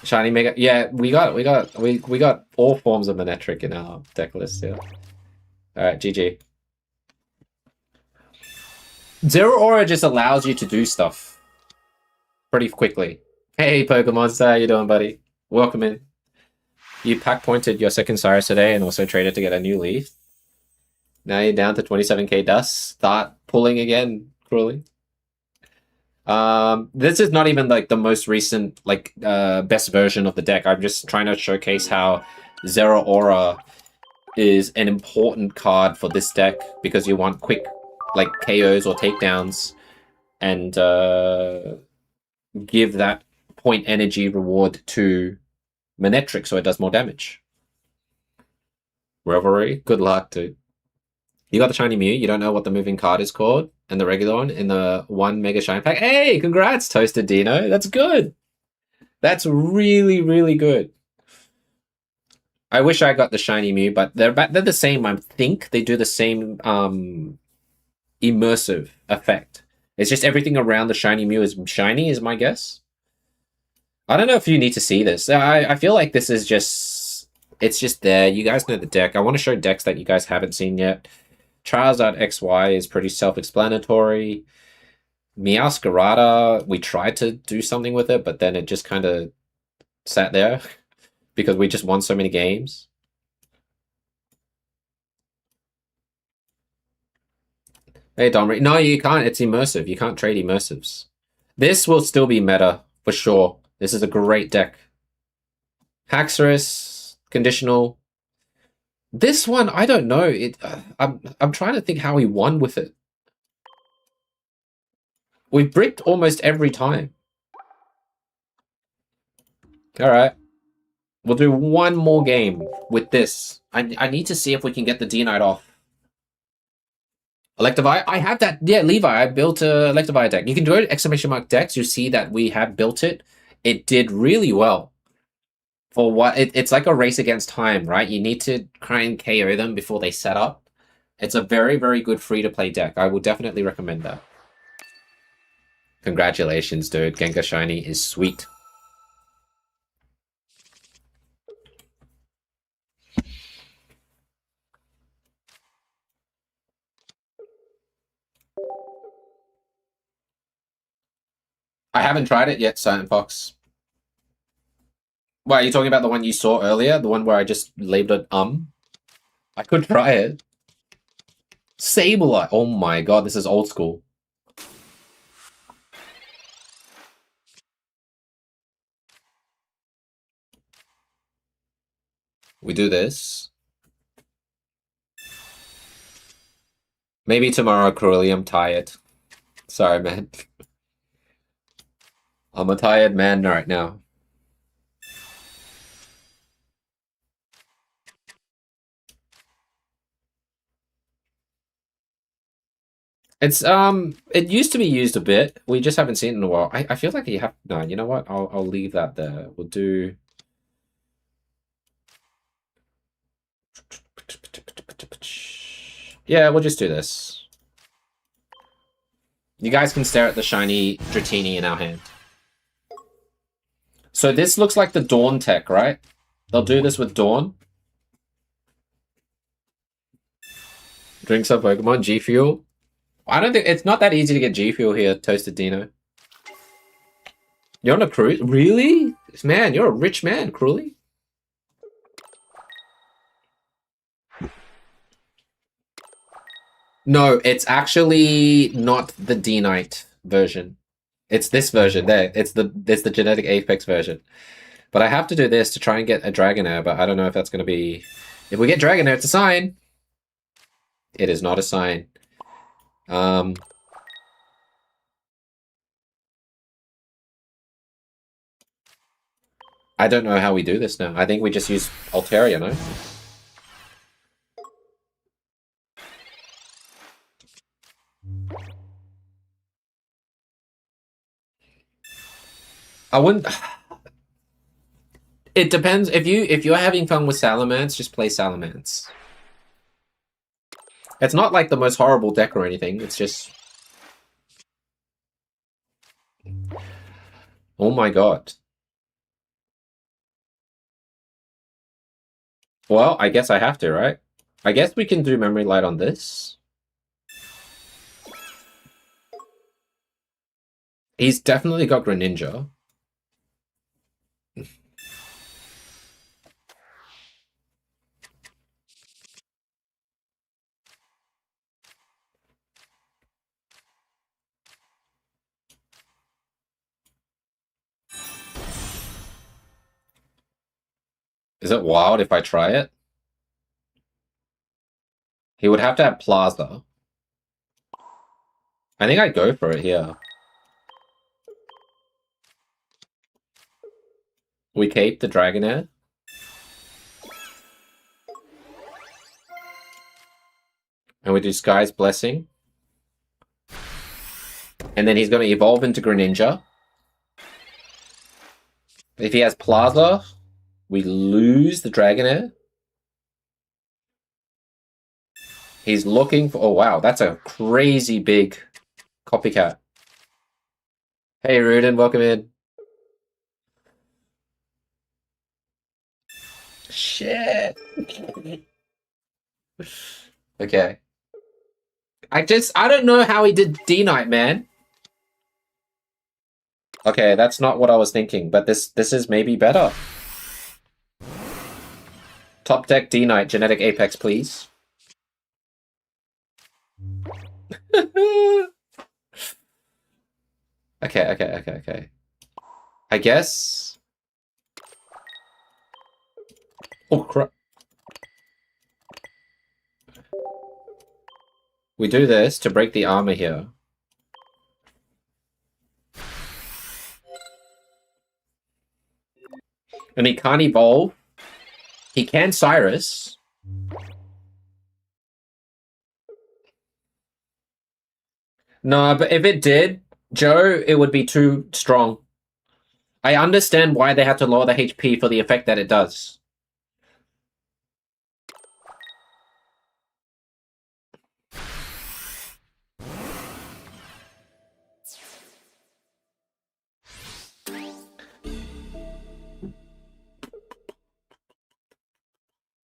Shiny Mega, yeah, we got all forms of Manectric in our deck list, yeah. Alright, GG. Zero Aura just allows you to do stuff pretty quickly. Hey, Pokemonster, how you doing, buddy? Welcome in. You pack pointed your second Cyrus today and also traded to get a new leaf. Now you're down to 27k dust. Start pulling again, Cruelly. This is not even like the most recent, like, best version of the deck. I'm just trying to showcase how Zero Aura is an important card for this deck because you want quick, like, KOs or takedowns and give that point energy reward to Manectric so it does more damage. Revelry, good luck, dude. You got the shiny Mew, you don't know what the moving card is called, and the regular one in the one Mega Shine pack. Hey, congrats, Toasted Dino. That's good. That's really, really good. I wish I got the shiny Mew, but they're the same. I think they do the same immersive effect. It's just everything around the shiny Mew is shiny, is my guess. I don't know if you need to see this. I feel like this is just... It's just there. You guys know the deck. I want to show decks that you guys haven't seen yet. Charizard XY is pretty self-explanatory. Mascarada, we tried to do something with it, but then it just kind of sat there because we just won so many games. Hey, Domri. No, you can't. It's immersive. You can't trade immersives. This will still be meta, for sure. This is a great deck. Haxorus, conditional. This one, I don't know. I'm trying to think how he won with it. We've bricked almost every time. Alright. We'll do one more game with this. I need to see if we can get the D-Knight off. Electivire? I have that. Yeah, Levi, I built a Electivire deck. You can do it, exclamation mark decks. You see that we have built it. It did really well. For what it's like a race against time, right? You need to try and KO them before they set up. It's a very, very good free-to-play deck. I will definitely recommend that. Congratulations, dude. Gengar Shiny is sweet. I haven't tried it yet, Silent Fox. Wait, are you talking about the one you saw earlier? The one where I just labeled it I could try it. Sableye. Oh my god, this is old school. We do this. Maybe tomorrow, Cruelly. I'm tired. Sorry, man. I'm a tired man right now. It's it used to be used a bit. We just haven't seen it in a while. I feel like you have no, you know what? I'll leave that there. We'll do yeah, we'll just do this. You guys can stare at the shiny Dratini in our hand. So this looks like the Dawn tech, right? They'll do this with Dawn. Drink some Pokemon, G Fuel. I don't think it's not that easy to get G Fuel here, Toasted Dino. You're on a cruise? Really? Man, you're a rich man, Cruelly. No, it's actually not the D-Knight version. It's this version there. It's the genetic Apex version. But I have to do this to try and get a Dragonair, but I don't know if that's going to be... If we get Dragonair, it's a sign. It is not a sign. I don't know how we do this now. I think we just use Altaria, no? I wouldn't... It depends. If you're having fun with Salamence, just play Salamence. It's not like the most horrible deck or anything. It's just... Oh my god. Well, I guess I have to, right? I guess we can do Memory Light on this. He's definitely got Greninja. Is it wild if I try it? He would have to have Plaza. I think I'd go for it here. We keep the Dragonair. And we do Sky's Blessing. And then he's going to evolve into Greninja. If he has Plaza, we lose the Dragonair. He's looking for... Oh, wow. That's a crazy big copycat. Hey, Rudin. Welcome in. Shit. Okay. I don't know how he did D-Knight, man. Okay, that's not what I was thinking, but this is maybe better. Top deck D-Knight, genetic apex, please. Okay. I guess... Oh, crap. We do this to break the armor here. And he can't evolve. He can Cyrus. No, but if it did, Joe, it would be too strong. I understand why they had to lower the HP for the effect that it does.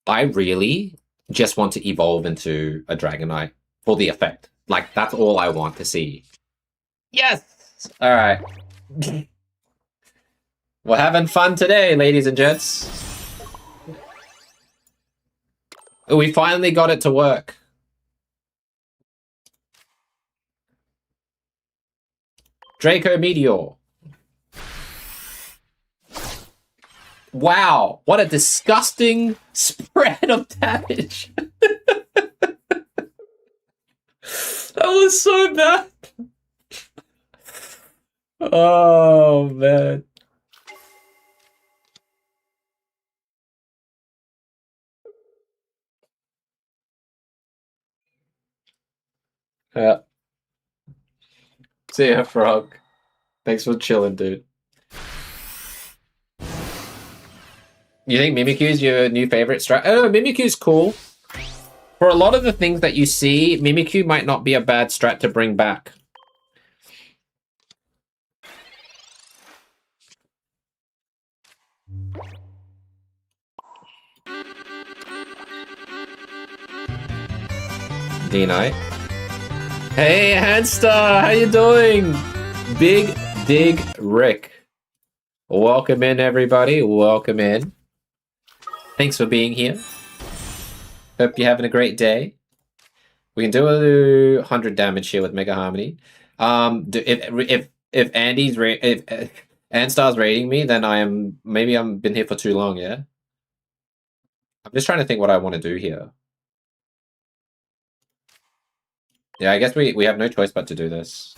I really just want to evolve into a Dragonite for the effect. Like, that's all I want to see. Yes! Alright. We're having fun today, ladies and gents. We finally got it to work. Draco Meteor. Wow, what a disgusting spread of damage. That was so bad. Oh, man. Yeah. See ya, Frog. Thanks for chilling, dude. You think Mimikyu's your new favorite strat? Oh, Mimikyu's cool. For a lot of the things that you see, Mimikyu might not be a bad strat to bring back. D-Knight. Hey, Handstar, how you doing? Big Dig Rick. Welcome in, everybody. Welcome in. Thanks for being here. Hope you're having a great day. We can do a 100 damage here with Mega Harmony. If Anstar's rating me, then maybe I'm been here for too long. Yeah. I'm just trying to think what I want to do here. Yeah, I guess we have no choice but to do this.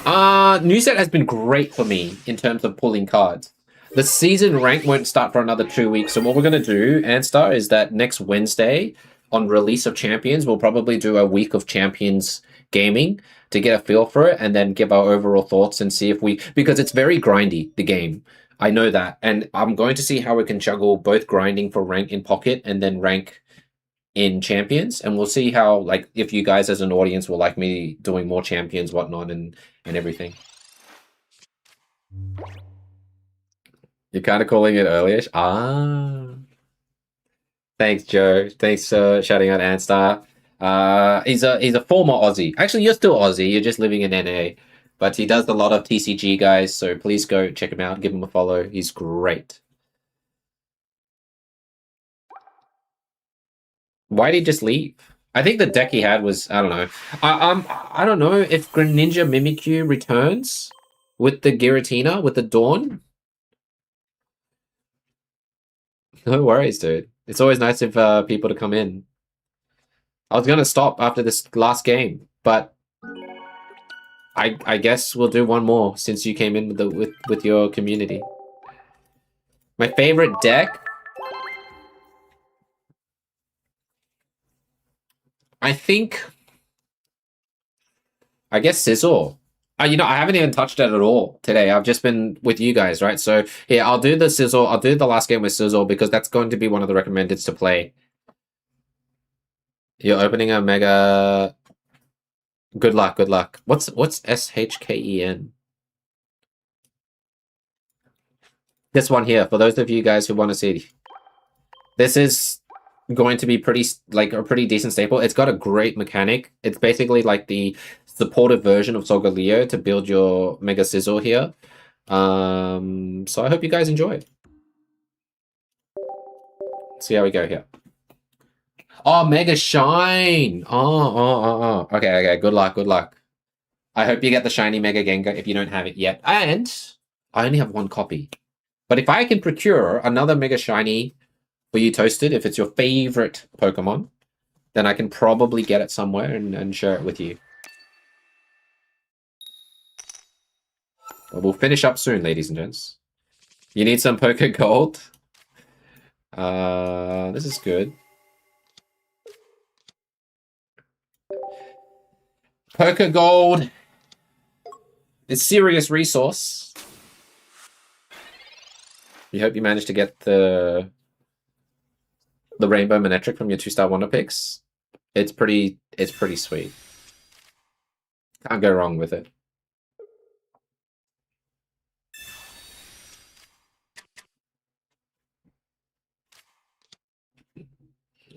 New set has been great for me in terms of pulling cards. The season rank won't start for another 2 weeks. So what we're going to do, Anstar, is that next Wednesday on release of Champions, we'll probably do a week of Champions gaming to get a feel for it and then give our overall thoughts and see if because it's very grindy, the game. I know that. And I'm going to see how we can juggle both grinding for rank in Pocket and then rank in Champions. And we'll see how, like, if you guys as an audience will like me doing more Champions, whatnot, and everything. You're kind of calling it early-ish? Ah. Thanks, Joe. Thanks for shouting out Anstar. He's a former Aussie. Actually, you're still Aussie. You're just living in NA. But he does a lot of TCG, guys, so please go check him out. Give him a follow. He's great. Why did he just leave? I think the deck he had was, I don't know. I don't know if Greninja Mimikyu returns with the Giratina, with the Dawn. No worries, dude. It's always nice if people to come in. I was gonna stop after this last game, but I guess we'll do one more since you came in with the with your community. My favorite deck, I guess Sizzle. You know, I haven't even touched it at all today. I've just been with you guys, right? So here, I'll do the Sizzle. I'll do the last game with Sizzle because that's going to be one of the recommendeds to play. You're opening a Mega. Good luck. Good luck. What's SHKEN? This one here, for those of you guys who want to see. This is going to be pretty, like, a pretty decent staple. It's got a great mechanic. It's basically like the supportive version of Solgaleo to build your Mega Sizzle here. So I hope you guys enjoy. Let's see how we go here. Oh, Mega Shine! Oh. Okay. Good luck, good luck. I hope you get the shiny Mega Gengar if you don't have it yet. And I only have one copy. But if I can procure another Mega Shiny for you, Toasted, if it's your favorite Pokemon, then I can probably get it somewhere and share it with you. But we'll finish up soon, ladies and gents. You need some Poke Gold? This is good. Poke Gold is serious resource. We hope you managed to get the Rainbow Manectric from your 2-star Wonder Picks. It's pretty sweet. Can't go wrong with it.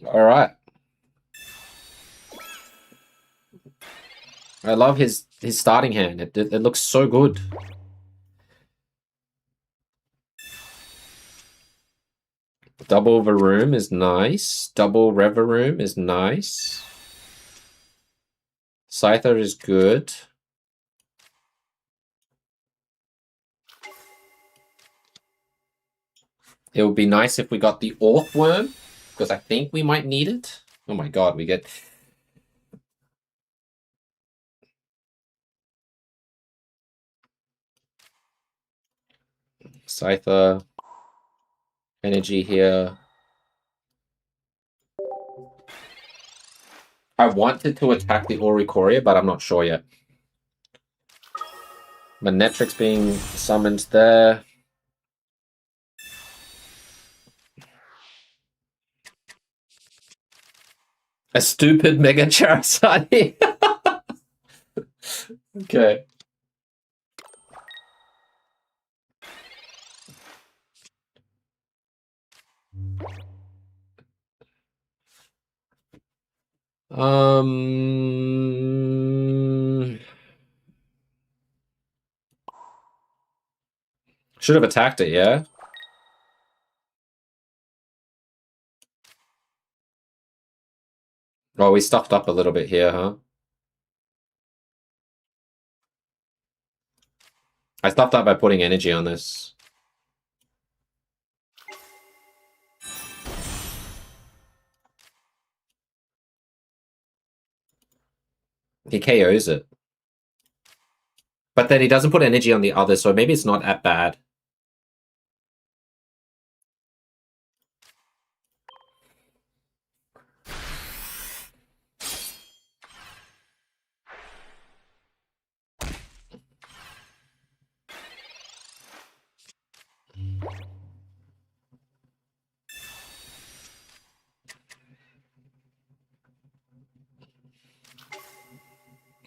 All right. I love his starting hand. It looks so good. Double Varoom is nice. Double Revaroom is nice. Scyther is good. It would be nice if we got the Orthworm, because I think we might need it. Oh my god, we get... Scyther. Energy here. I wanted to attack the Oricorio, but I'm not sure yet. Manectric's being summoned there. A stupid Mega Charizard. Okay. Should have attacked it, yeah? Oh, we stuffed up a little bit here, huh? I stuffed up by putting energy on this. He KOs it. But then he doesn't put energy on the other, so maybe it's not that bad.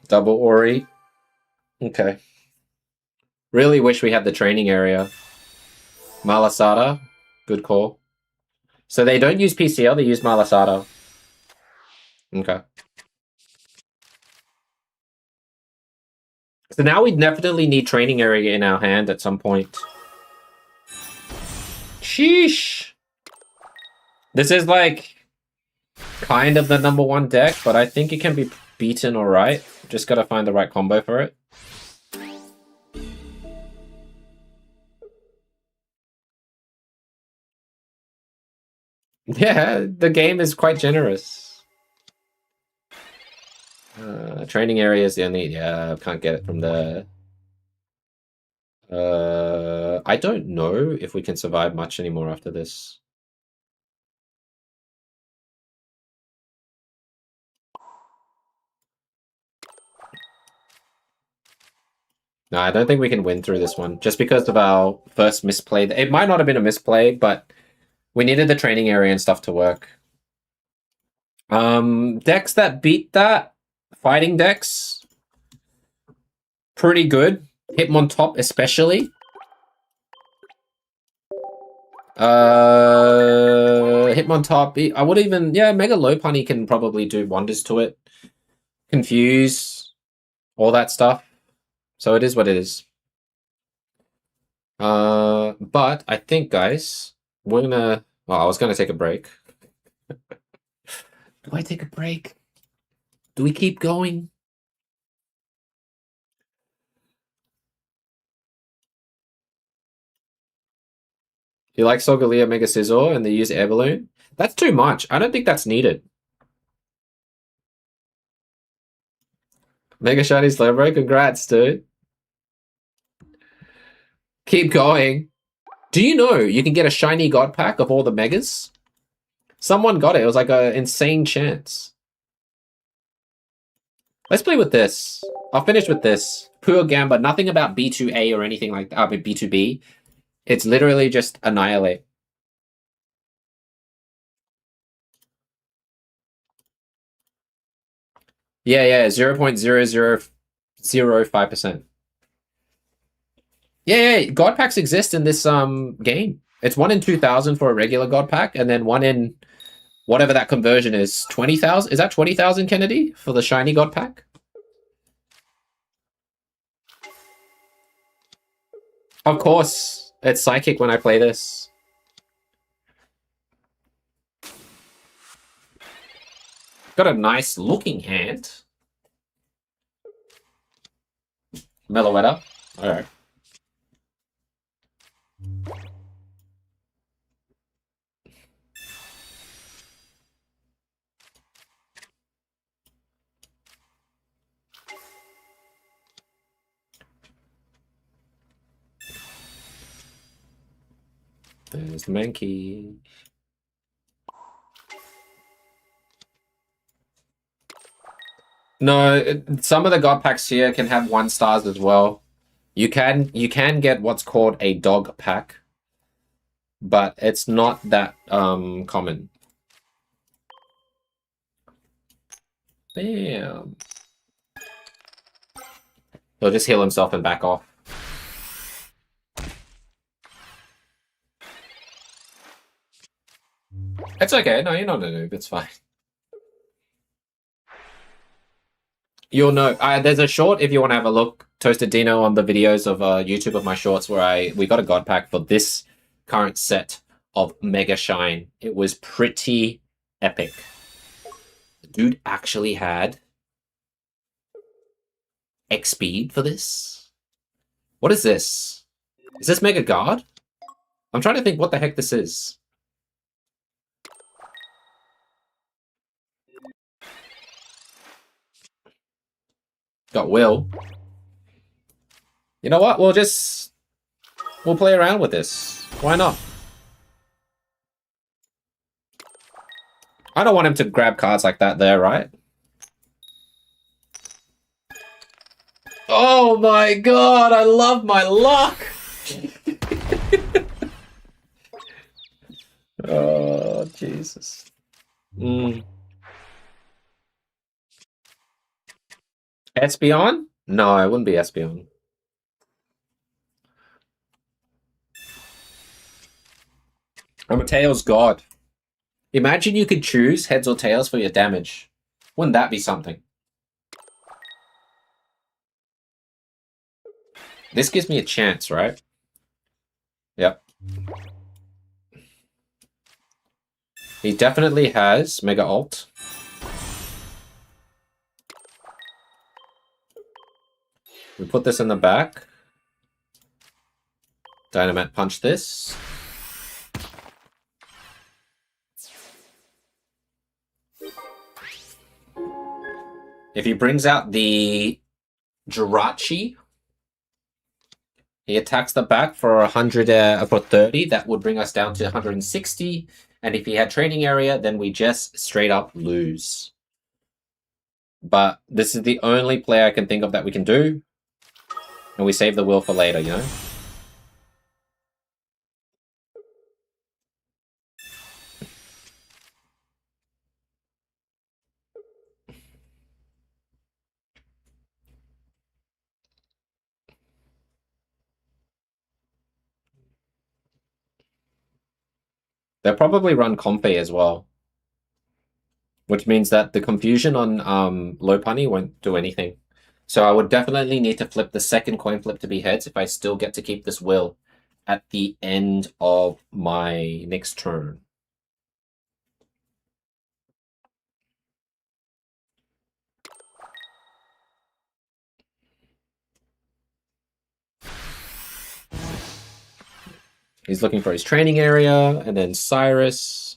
Double Ori. Okay. Really wish we had the training area. Malasada. Good call. So they don't use PCL, they use Malasada. Okay. So now we definitely need training area in our hand at some point. Sheesh. This is like kind of the #1 deck, but I think it can be beaten alright. Just gotta find the right combo for it. Yeah, the game is quite generous. Training area is the only... Yeah, can't get it from the... I don't know if we can survive much anymore after this. No, I don't think we can win through this one, just because of our first misplay. It might not have been a misplay, but we needed the training area and stuff to work. Decks that beat that, fighting decks, pretty good. Hitmontop especially. Hitmontop, I would even... Yeah, Mega Lopunny can probably do wonders to it. Confuse, all that stuff. So it is what it is. But I think, guys, we're gonna... Well, I was gonna take a break. Do I take a break? Do we keep going? You like Solgaleo Mega Scizor and they use Air Balloon? That's too much. I don't think that's needed. Mega Shiny Slowbro, congrats, dude. Keep going. Do you know you can get a shiny God pack of all the Megas? Someone got it. It was like an insane chance. Let's play with this. I'll finish with this. Pure Gamba. Nothing about B2A or anything like that. I mean, B2B. It's literally just Annihilate. Yeah, 0.0005%. Yeah, God packs exist in this game. It's 1 in 2,000 for a regular God pack, and then 1 in whatever that conversion is. 20,000? Is that 20,000, Kennedy, for the shiny God pack? Of course, it's psychic when I play this. Got a nice looking hand. Meloetta. Alright. There's the Mankey. No, some of the God packs here can have 1 stars as well. You can get what's called a dog pack, but it's not that common. Bam. He'll just heal himself and back off. It's okay. No, you're not a noob. It's fine. You'll know. There's a short, if you want to have a look, Toasted Dino, on the videos of YouTube of my shorts where we got a God pack for this current set of Mega Shine. It was pretty epic. The dude actually had X speed for this. What is this? Is this Mega Guard? I'm trying to think what the heck this is. Got Will. You know what? We'll play around with this. Why not? I don't want him to grab cards like that there, right? Oh my god, I love my luck! Oh, Jesus. Espeon? No, it wouldn't be Espeon. I'm a Tails god. Imagine you could choose heads or tails for your damage. Wouldn't that be something? This gives me a chance, right? Yep. He definitely has Mega Ult. We put this in the back. Dynamite punch this. If he brings out the Jirachi, he attacks the back for 100 for 30. That would bring us down to 160. And if he had training area, then we just straight up lose. But this is the only play I can think of that we can do. And we save the will for later, you know? They'll probably run Comfey as well. Which means that the confusion on Lopunny won't do anything. So I would definitely need to flip the second coin flip to be heads if I still get to keep this will at the end of my next turn. He's looking for his training area, and then Cyrus.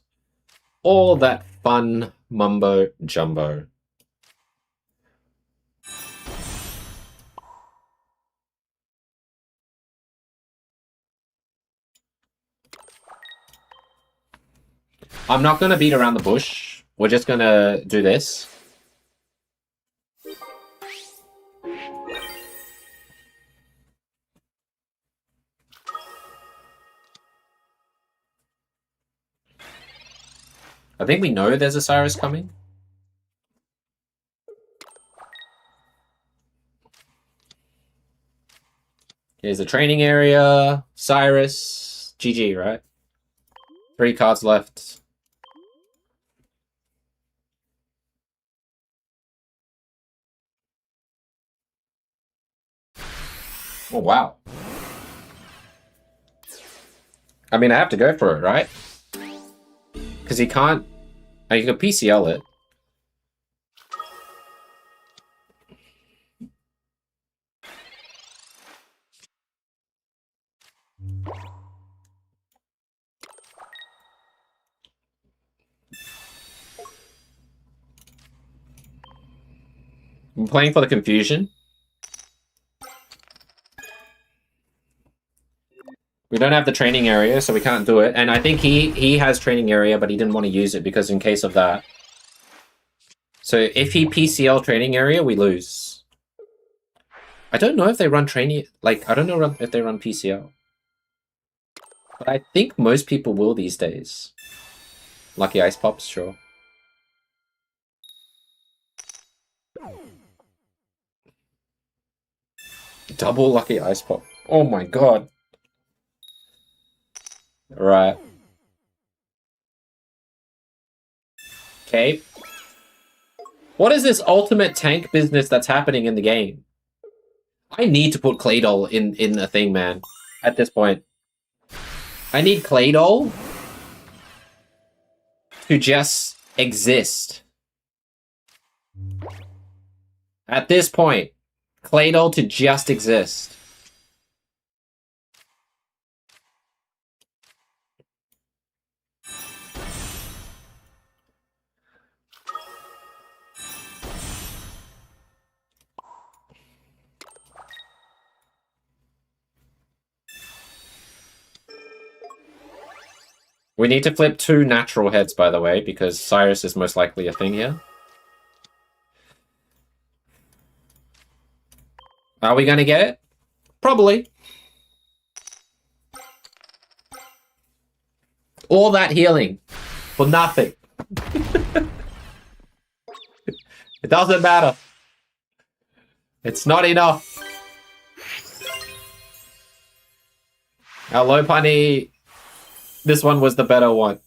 All that fun mumbo jumbo. I'm not going to beat around the bush. We're just going to do this. I think we know there's a Cyrus coming. Here's the training area. Cyrus. GG, right? 3 cards left. Oh, wow. I mean, I have to go for it, right? Because he can't... Oh, you can PCL it. I'm playing for the confusion. We don't have the training area, so we can't do it. And I think he has training area, but he didn't want to use it because in case of that. So if he PCL training area, we lose. I don't know if they run training... Like, I don't know if they run PCL. But I think most people will these days. Lucky Ice Pops, sure. Double Lucky Ice Pop. Oh my god. Right. Okay. What is this ultimate tank business that's happening in the game? I need to put Claydol in the thing, man. At this point. I need Claydol to just exist. At this point. Claydol to just exist. We need to flip 2 natural heads, by the way, because Cyrus is most likely a thing here. Are we gonna get it? Probably. All that healing for nothing. It doesn't matter. It's not enough. Our Lopunny, this one was the better one.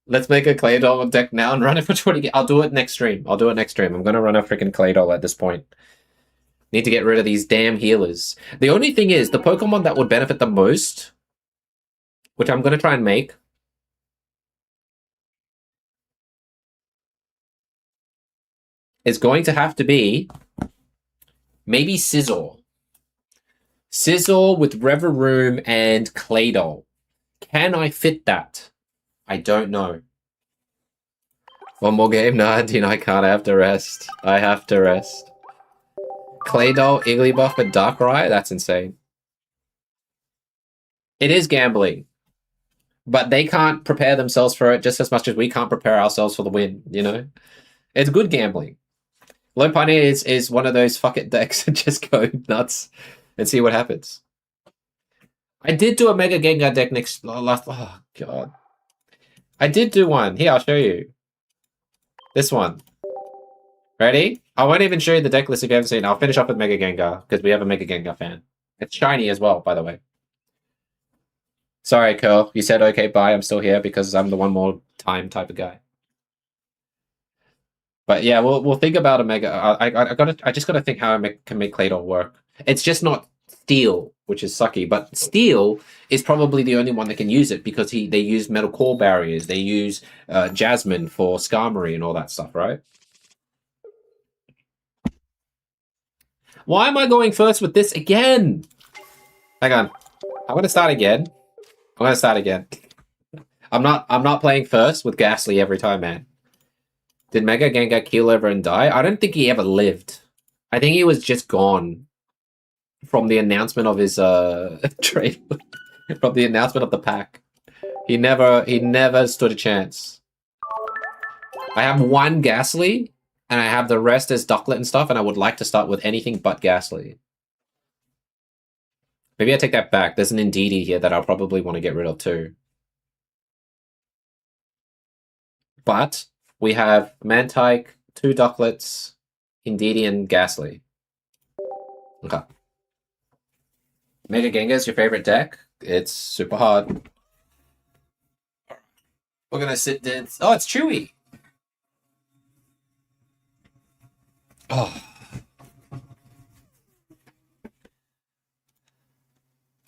Let's make a Claydol deck now and run it for 20. I'll do it next stream. I'm gonna run a freaking Claydol at this point. Need to get rid of these damn healers. The only thing is, the Pokemon that would benefit the most, which I'm going to try and make, is going to have to be maybe Scizor. Scizor with Revavroom and Claydol. Can I fit that? I don't know. One more game? No, Dean, I can't. I have to rest. I have to rest. Claydol, Igglybuff, and Darkrai? That's insane. It is gambling. But they can't prepare themselves for it just as much as we can't prepare ourselves for the win, you know? It's good gambling. Lopunny is one of those fuck it decks and just go nuts and see what happens. I did do a Mega Gengar deck last... Oh, God. I did do one. Here, I'll show you. This one. Ready? I won't even show you the deck list if you haven't seen it. I'll finish up with Mega Gengar, because we have a Mega Gengar fan. It's shiny as well, by the way. Sorry, Curl. You said okay, bye. I'm still here because I'm the one more time type of guy. But yeah, we'll think about a Mega... I just gotta think how I can make Claydol work. It's just not Steel, which is sucky, but Steel is probably the only one that can use it because they use metal core barriers, they use Jasmine for Skarmory and all that stuff, right? Why am I going first with this again? Hang on. I'm gonna start again. I'm not playing first with Ghastly every time, man. Did Mega Gengar keel over and die? I don't think he ever lived. I think he was just gone from the announcement of his trade, from the announcement of the pack. He never stood a chance. I have one Ghastly, and I have the rest as Ducklet and stuff, and I would like to start with anything but Ghastly. Maybe I take that back. There's an Indeedee here that I'll probably want to get rid of too. But we have Mantike, 2 Ducklets, Indeedee, and Ghastly. Okay. Mega Gengar is your favorite deck? It's super hard. We're gonna sit down. Oh, it's Chewy! Oh.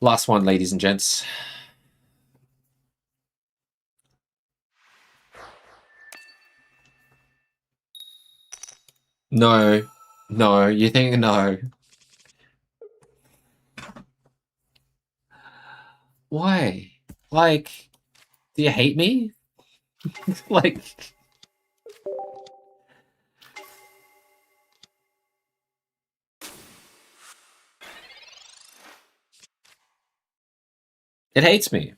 Last one, ladies and gents. No. No, you think no. Why? Like, do you hate me? Like... It hates me.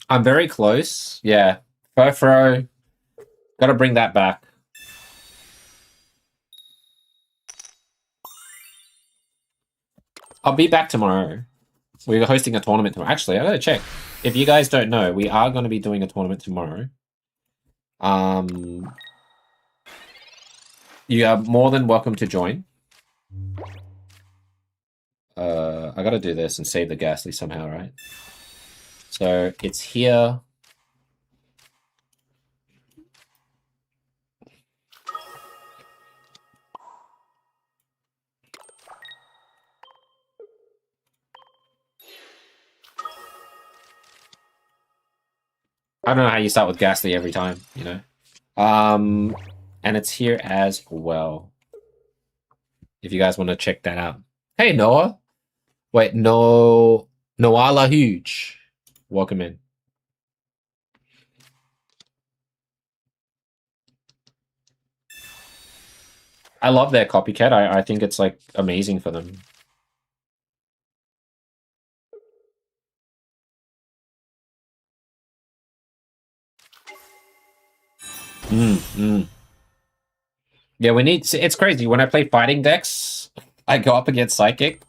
I'm very close. Yeah. Furfro. Gotta bring that back. I'll be back tomorrow. We're hosting a tournament tomorrow. Actually, I gotta check. If you guys don't know, we are gonna be doing a tournament tomorrow. You are more than welcome to join. I gotta do this and save the Ghastly somehow, right? So it's here. I don't know how you start with Ghastly every time, you know? And it's here as well. If you guys want to check that out. Hey, Noah. Wait, no... Noala Huge. Welcome in. I love their copycat. I think it's, like, amazing for them. Yeah, we need... It's crazy. When I play fighting decks, I go up against Psychic.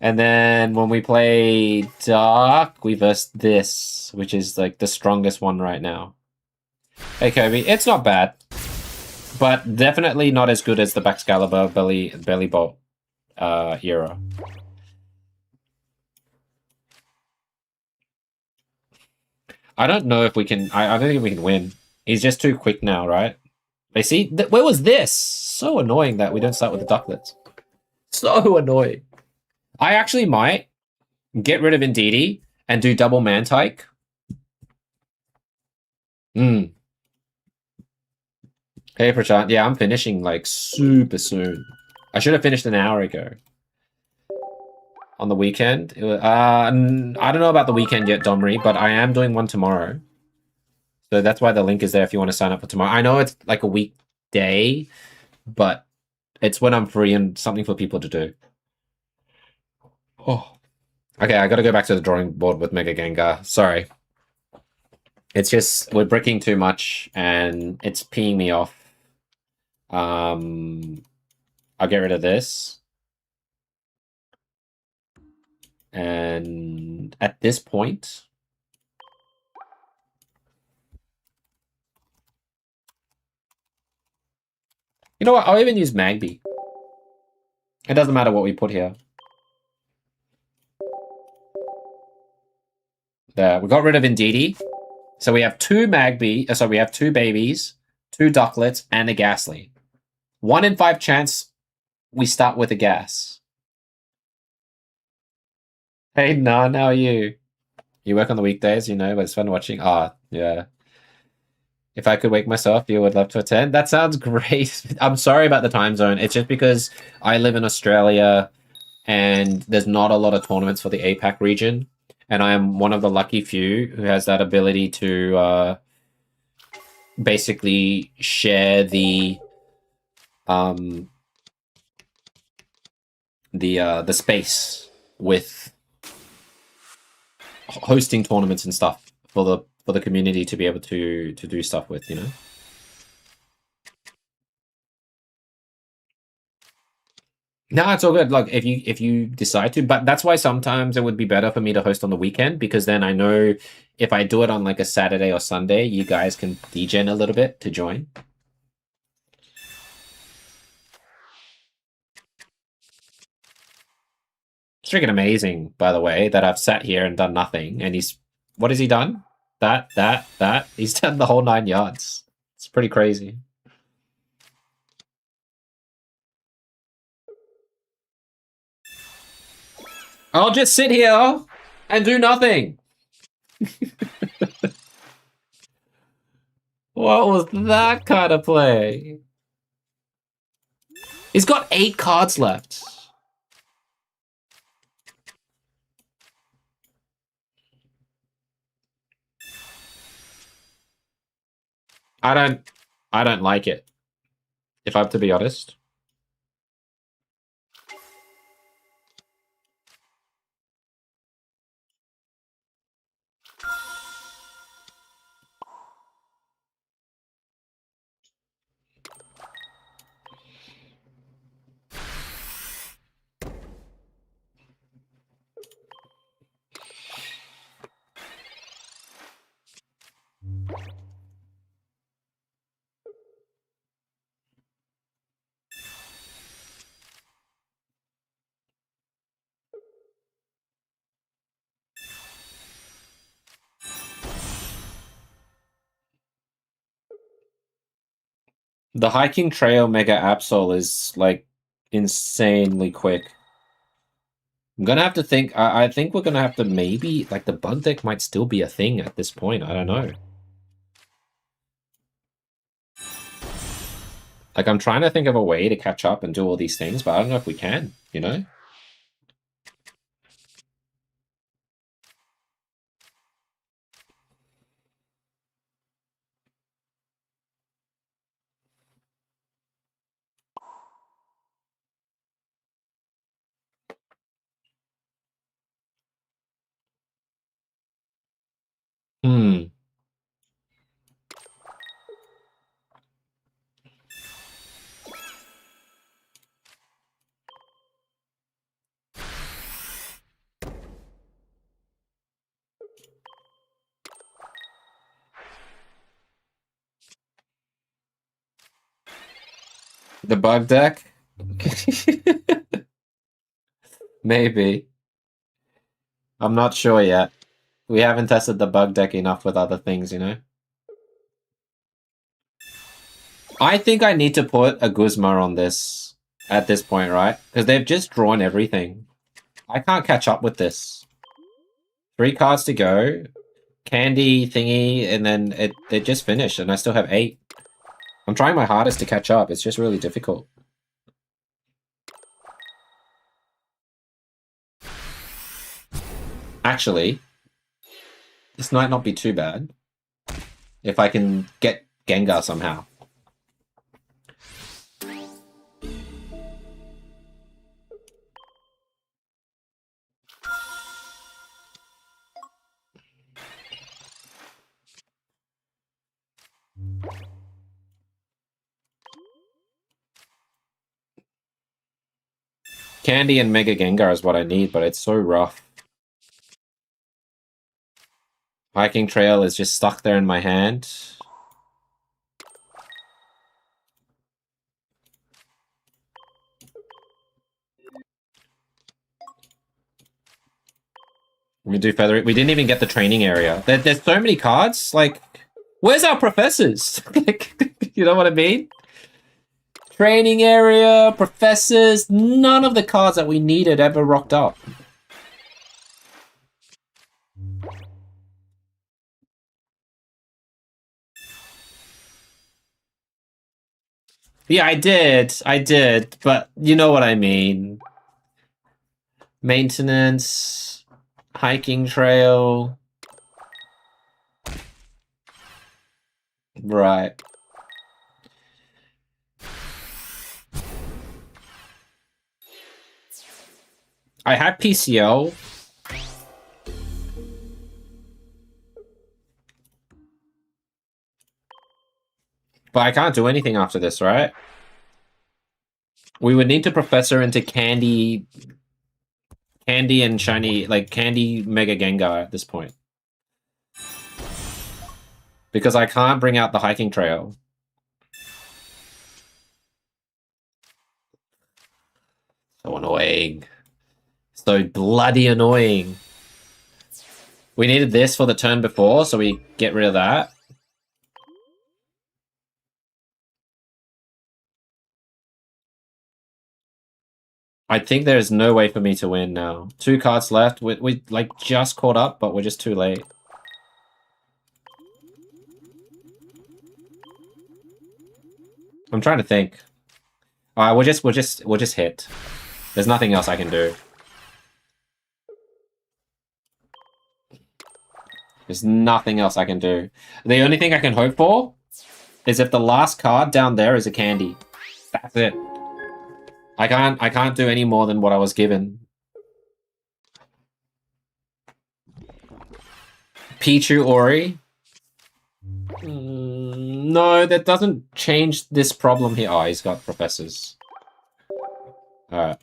And then when we play Dark, we verse this, which is, like, the strongest one right now. Hey, Kobe. It's not bad. But definitely not as good as the Baxcalibur Belly Bolt era. I don't know if we can. I don't think we can win. He's just too quick now, right? They see. Where was this? So annoying that we don't start with the ducklets. So annoying. I actually might get rid of Indeedee and do double Mantike. Hey, Prashant. Yeah, I'm finishing like super soon. I should have finished an hour ago. On the weekend. I don't know about the weekend yet, Domri, but I am doing one tomorrow. So that's why the link is there if you want to sign up for tomorrow. I know it's like a weekday, but it's when I'm free and something for people to do. Oh. Okay, I gotta go back to the drawing board with Mega Gengar. Sorry. It's just, we're bricking too much and it's peeing me off. I'll get rid of this. And at this point... You know what? I'll even use Magby. It doesn't matter what we put here. There, we got rid of Indeedee. So we have two Magby, so we have two babies, two ducklets, and a Ghastly. 1 in 5 chance we start with a gas. Hey, Nan, how are you? You work on the weekdays, you know, but it's fun watching. Ah, yeah. If I could wake myself, you would love to attend. That sounds great. I'm sorry about the time zone. It's just because I live in Australia and there's not a lot of tournaments for the APAC region. And I am one of the lucky few who has that ability to basically share the space with hosting tournaments and stuff for the community to be able to do stuff with, you know. No, it's all good. Like if you decide to, but that's why sometimes it would be better for me to host on the weekend because then I know if I do it on like a Saturday or Sunday, you guys can degen a little bit to join. It's freaking amazing, by the way, that I've sat here and done nothing. And what has he done? That. He's done the whole 9 yards. It's pretty crazy. I'll just sit here and do nothing. What was that kind of play? He's got 8 cards left. I don't like it, if I have to be honest. The hiking trail Mega Absol is like insanely quick. I'm gonna have to think. I think we're gonna have to maybe like the bug deck might still be a thing at this point. I don't know. Like I'm trying to think of a way to catch up and do all these things, but I don't know if we can. You know. Hmm. The bug deck? Maybe. I'm not sure yet. We haven't tested the bug deck enough with other things, you know? I think I need to put a Guzma on this at this point, right? Because they've just drawn everything. I can't catch up with this. 3 cards to go. Candy thingy, and then it just finished, and I still have 8. I'm trying my hardest to catch up. It's just really difficult. Actually, this might not be too bad if I can get Gengar somehow. Candy and Mega Gengar is what I need, but it's so rough. Hiking Trail is just stuck there in my hand. We do Feather. We didn't even get the training area. There's so many cards. Like, where's our professors? Like, you know what I mean? Training area, professors. None of the cards that we needed ever rocked up. Yeah, I did, but you know what I mean. Maintenance, hiking trail. Right. I had PCL. But I can't do anything after this, right? We would need to Professor into Candy and Shiny, like Candy Mega Gengar at this point. Because I can't bring out the hiking trail. So annoying. So bloody annoying. We needed this for the turn before, so we get rid of that. I think there's no way for me to win now. 2 cards left. We like just caught up, but we're just too late. I'm trying to think. Alright, we'll just hit. There's nothing else I can do. There's nothing else I can do. The only thing I can hope for is if the last card down there is a candy. That's it. I can't do any more than what I was given. Pichu Ori. No, that doesn't change this problem here. Oh, he's got professors. Alright.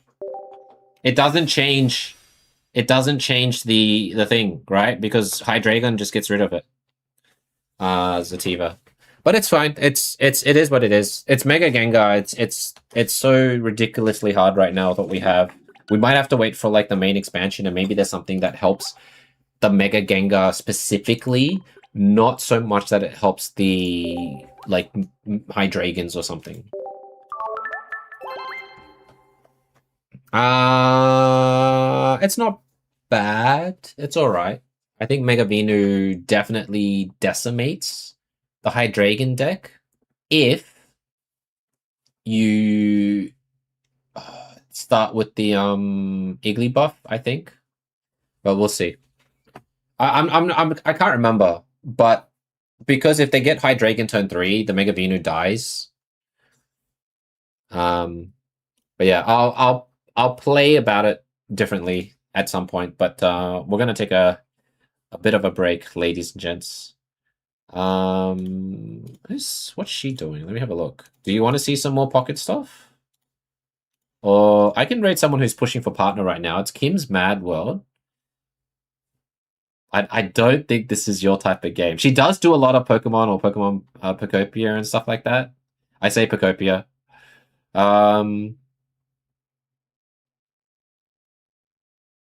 It doesn't change the thing, right? Because Hydreigon just gets rid of it. Zativa. But it's fine. It is what it is. It's Mega Gengar. It's so ridiculously hard right now with what we have. We might have to wait for like the main expansion, and maybe there's something that helps the Mega Gengar specifically, not so much that it helps the like Hydreigons or something. It's not bad. It's alright. I think Mega Venu definitely decimates the Hydreigon deck if you start with the Iggly buff, I think. But we'll see. I can't remember, but because if they get Hydreigon turn 3, the Mega Venu dies. But yeah, I'll play about it differently at some point, but we're gonna take a bit of a break, ladies and gents. What's she doing? Let me have a look. Do you want to see some more pocket stuff? Or I can rate someone who's pushing for partner right now. It's Kim's Mad World. I don't think this is your type of game. She does do a lot of Pokemon or Pokemon Pokopia and stuff like that. I say Pokopia.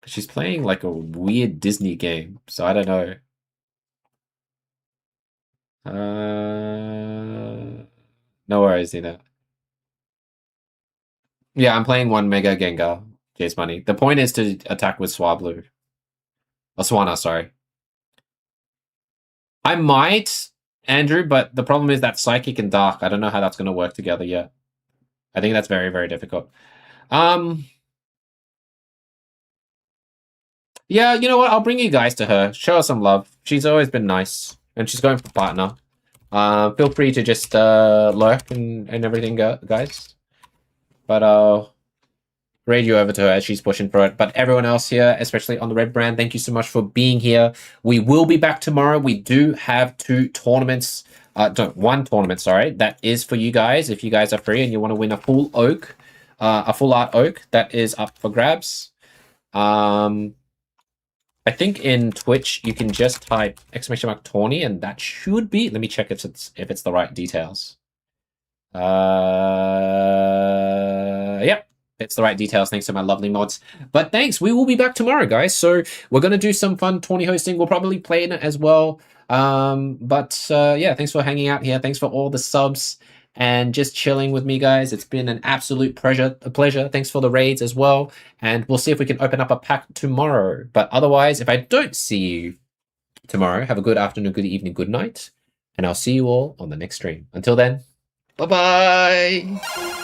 She's playing like a weird Disney game, so I don't know. No worries, Nina. Yeah, I'm playing one Mega Gengar. Chase money. The point is to attack with Swablu. Or Swanna, sorry. I might, Andrew, but the problem is that Psychic and Dark. I don't know how that's going to work together yet. I think that's very, very difficult. Yeah, you know what? I'll bring you guys to her. Show her some love. She's always been nice. And she's going for partner. Feel free to just lurk and everything, guys. But I'll raid you over to her as she's pushing for it. But everyone else here, especially on the Red Brand, thank you so much for being here. We will be back tomorrow. We do have 2 tournaments. One tournament, sorry. That is for you guys. If you guys are free and you want to win a full oak, a full art oak, that is up for grabs. I think in Twitch you can just type !tourney and that should be. Let me check if it's the right details. Yep, it's the right details. Thanks to my lovely mods. But thanks. We will be back tomorrow, guys. So we're gonna do some fun tourney hosting. We'll probably play in it as well. Yeah, thanks for hanging out here. Thanks for all the subs and just chilling with me, guys. It's been an absolute pleasure. Thanks for the raids as well. And we'll see if we can open up a pack tomorrow. But otherwise, if I don't see you tomorrow, have a good afternoon, good evening, good night. And I'll see you all on the next stream. Until then, bye-bye.